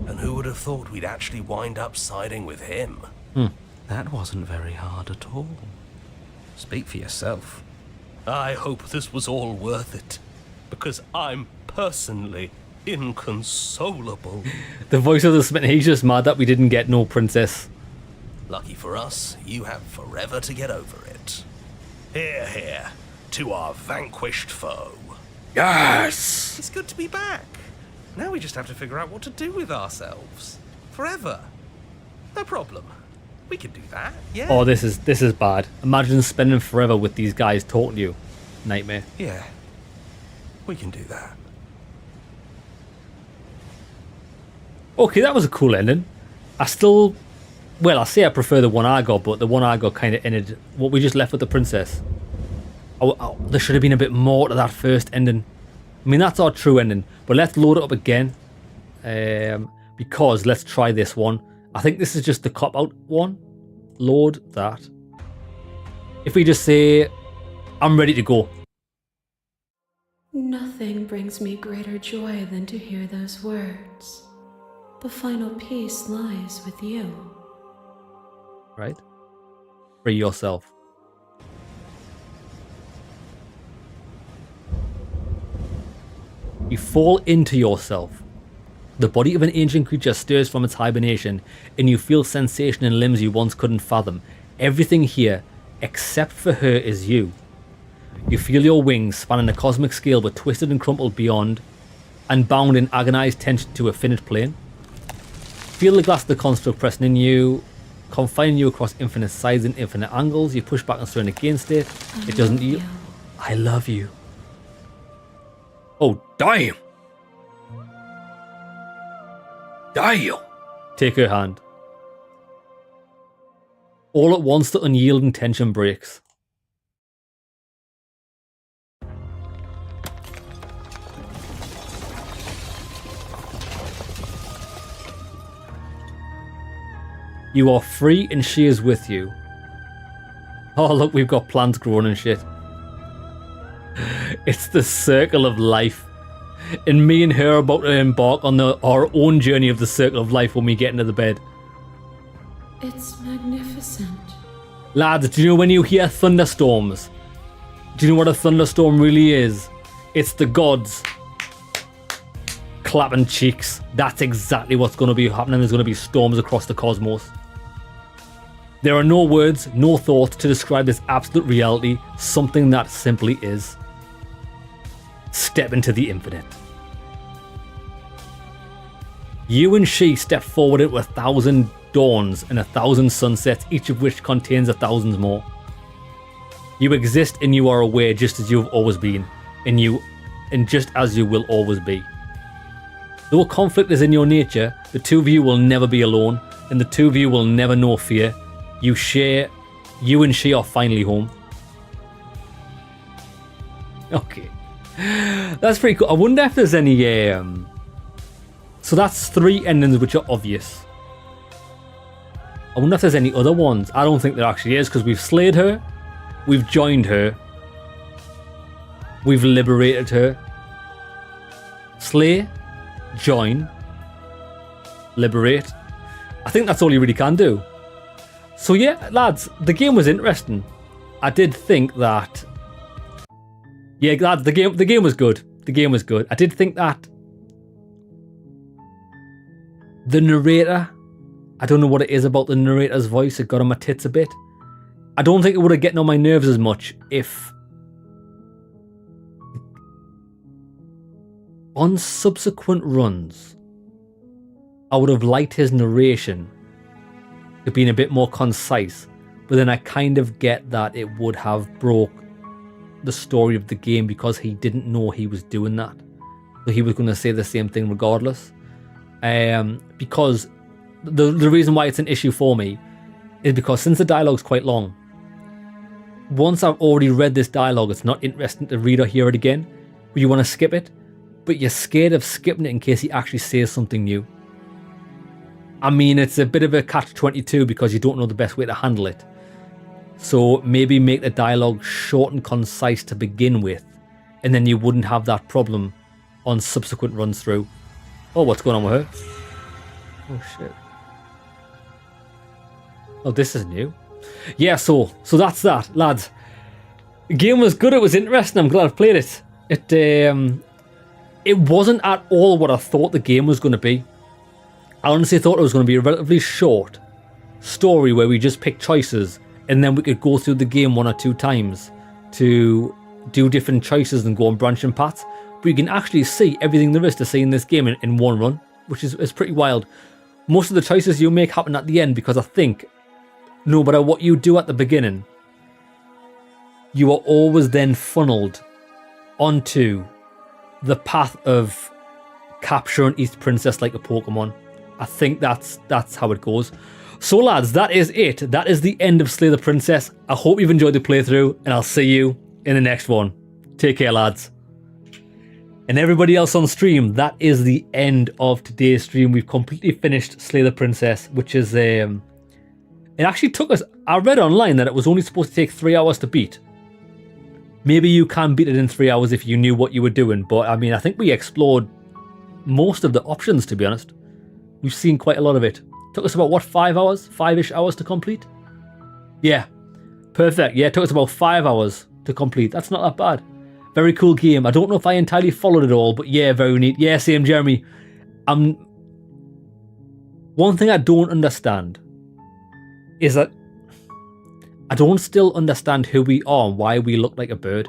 And who would have thought we'd actually wind up siding with him? That wasn't very hard at all. Speak for yourself. I hope this was all worth it, because I'm personally inconsolable. The voice of the smitten, he's just mad that we didn't get no princess. Lucky for us, you have forever to get over it. Hear, hear, to our vanquished foe. Yes! It's good to be back. Now we just have to figure out what to do with ourselves. Forever. No problem. We can do that, yeah? Oh, this is bad. Imagine spending forever with these guys talking to you. Nightmare. Yeah. We can do that. Okay, that was a cool ending. I still... Well, I say I prefer the one I got, but the one I got kind of ended... What we just left with the princess. Oh, there should have been a bit more to that first ending. I mean, that's our true ending. But let's load it up again. Because let's try this one. I think this is just the cop-out one. Load that. If we just say, I'm ready to go. Nothing brings me greater joy than to hear those words. The final piece lies with you. Right? Free yourself. You fall into yourself. The body of an ancient creature stirs from its hibernation, and you feel sensation in limbs you once couldn't fathom. Everything here, except for her, is you. You feel your wings spanning a cosmic scale but twisted and crumpled beyond, and bound in agonized tension to a finite plane. Feel the glass of the construct pressing in you, confining you across infinite sides and infinite angles. You push back and strain against it. It doesn't yield. I love you. Oh, damn! Damn! Take her hand. All at once, the unyielding tension breaks. You are free and she is with you. Oh, look, we've got plants growing and shit. It's the circle of life. And me and her are about to embark on our own journey of the circle of life when we get into the bed. It's magnificent. Lads, do you know when you hear thunderstorms? Do you know what a thunderstorm really is? It's the gods clapping cheeks. That's exactly what's going to be happening. There's going to be storms across the cosmos. There are no words, no thoughts to describe this absolute reality, something that simply is. Step into the infinite. You and she step forward into 1,000 dawns and 1,000 sunsets, each of which contains 1,000 more. You exist and you are aware just as you've always been, and just as you will always be. Though conflict is in your nature, the two of you will never be alone, and the two of you will never know fear. You and she are finally home. Okay. That's pretty cool. I wonder if there's any, so that's 3 endings which are obvious. I wonder if there's any other ones. I don't think there actually is, because we've slayed her, we've joined her, we've liberated her. Slay, join, liberate. I think that's all you really can do. So yeah, lads, the game was interesting. I did think that... Yeah, lads, the game was good. The game was good. I did think that the narrator, I don't know what it is about the narrator's voice, it got on my tits a bit. I don't think it would have gotten on my nerves as much if on subsequent runs I would have liked his narration to being a bit more concise, but then I kind of get that it would have broke the story of the game because he didn't know he was doing that. So he was going to say the same thing regardless. Because the reason why it's an issue for me is because since the dialogue's quite long, once I've already read this dialogue, it's not interesting to read or hear it again. But you want to skip it, but you're scared of skipping it in case he actually says something new. I mean, it's a bit of a catch-22 because you don't know the best way to handle it. So maybe make the dialogue short and concise to begin with, and then you wouldn't have that problem on subsequent runs through. Oh, what's going on with her? Oh, shit. Oh, this is new. Yeah, so that's that, lads. The game was good, it was interesting, I'm glad I played it. It wasn't at all what I thought the game was going to be. I honestly thought it was going to be a relatively short story where we just pick choices and then we could go through the game 1 or 2 times to do different choices and go on branching paths. But you can actually see everything there is to see in this game in one run, which is pretty wild. Most of the choices you make happen at the end because I think no matter what you do at the beginning, you are always then funneled onto the path of capturing each princess like a Pokemon. I think that's how it goes. So lads, that is it. That is the end of Slay the Princess. I hope you've enjoyed the playthrough, and I'll see you in the next one. Take care, lads. And everybody else on stream, that is the end of today's stream. We've completely finished Slay the Princess, which is it actually took us, I read online that it was only supposed to take 3 hours to beat. Maybe you can beat it in 3 hours if you knew what you were doing, but I mean, I think we explored most of the options, to be honest. We've seen quite a lot of it. Took us about, what, 5 hours? 5-ish hours to complete? Yeah. Perfect. Yeah, it took us about 5 hours to complete. That's not that bad. Very cool game. I don't know if I entirely followed it all, but yeah, very neat. Yeah, same, Jeremy. One thing I don't understand is that I don't still understand who we are and why we look like a bird.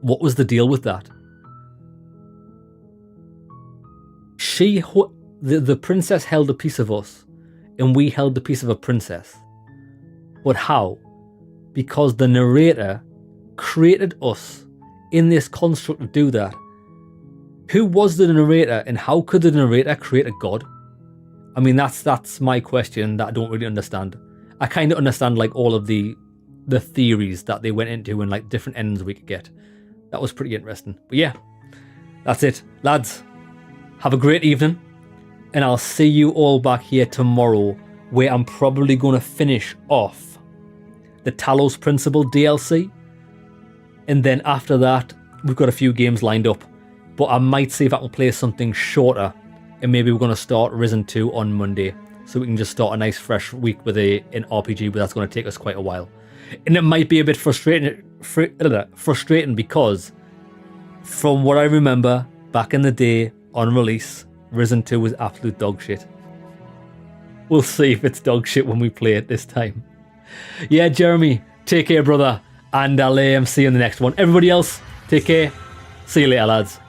What was the deal with that? The princess held a piece of us, and we held the piece of a princess. But how? Because the narrator created us in this construct to do that. Who was the narrator, and how could the narrator create a god? I mean, that's my question that I don't really understand. I kind of understand like all of the theories that they went into and like different ends we could get. That was pretty interesting. But yeah, that's it. Lads, have a great evening, and I'll see you all back here tomorrow, where I'm probably going to finish off the Talos Principle DLC. And then after that, we've got a few games lined up. But I might see if I can play something shorter, and maybe we're going to start Risen 2 on Monday, so we can just start a nice fresh week with an RPG, but that's going to take us quite a while. And it might be a bit frustrating because from what I remember back in the day on release, Risen 2 was absolute dog shit. We'll see if it's dog shit when we play it this time. Yeah, Jeremy, take care, brother, and I'll see you in the next one. Everybody else, take care. See you later, lads.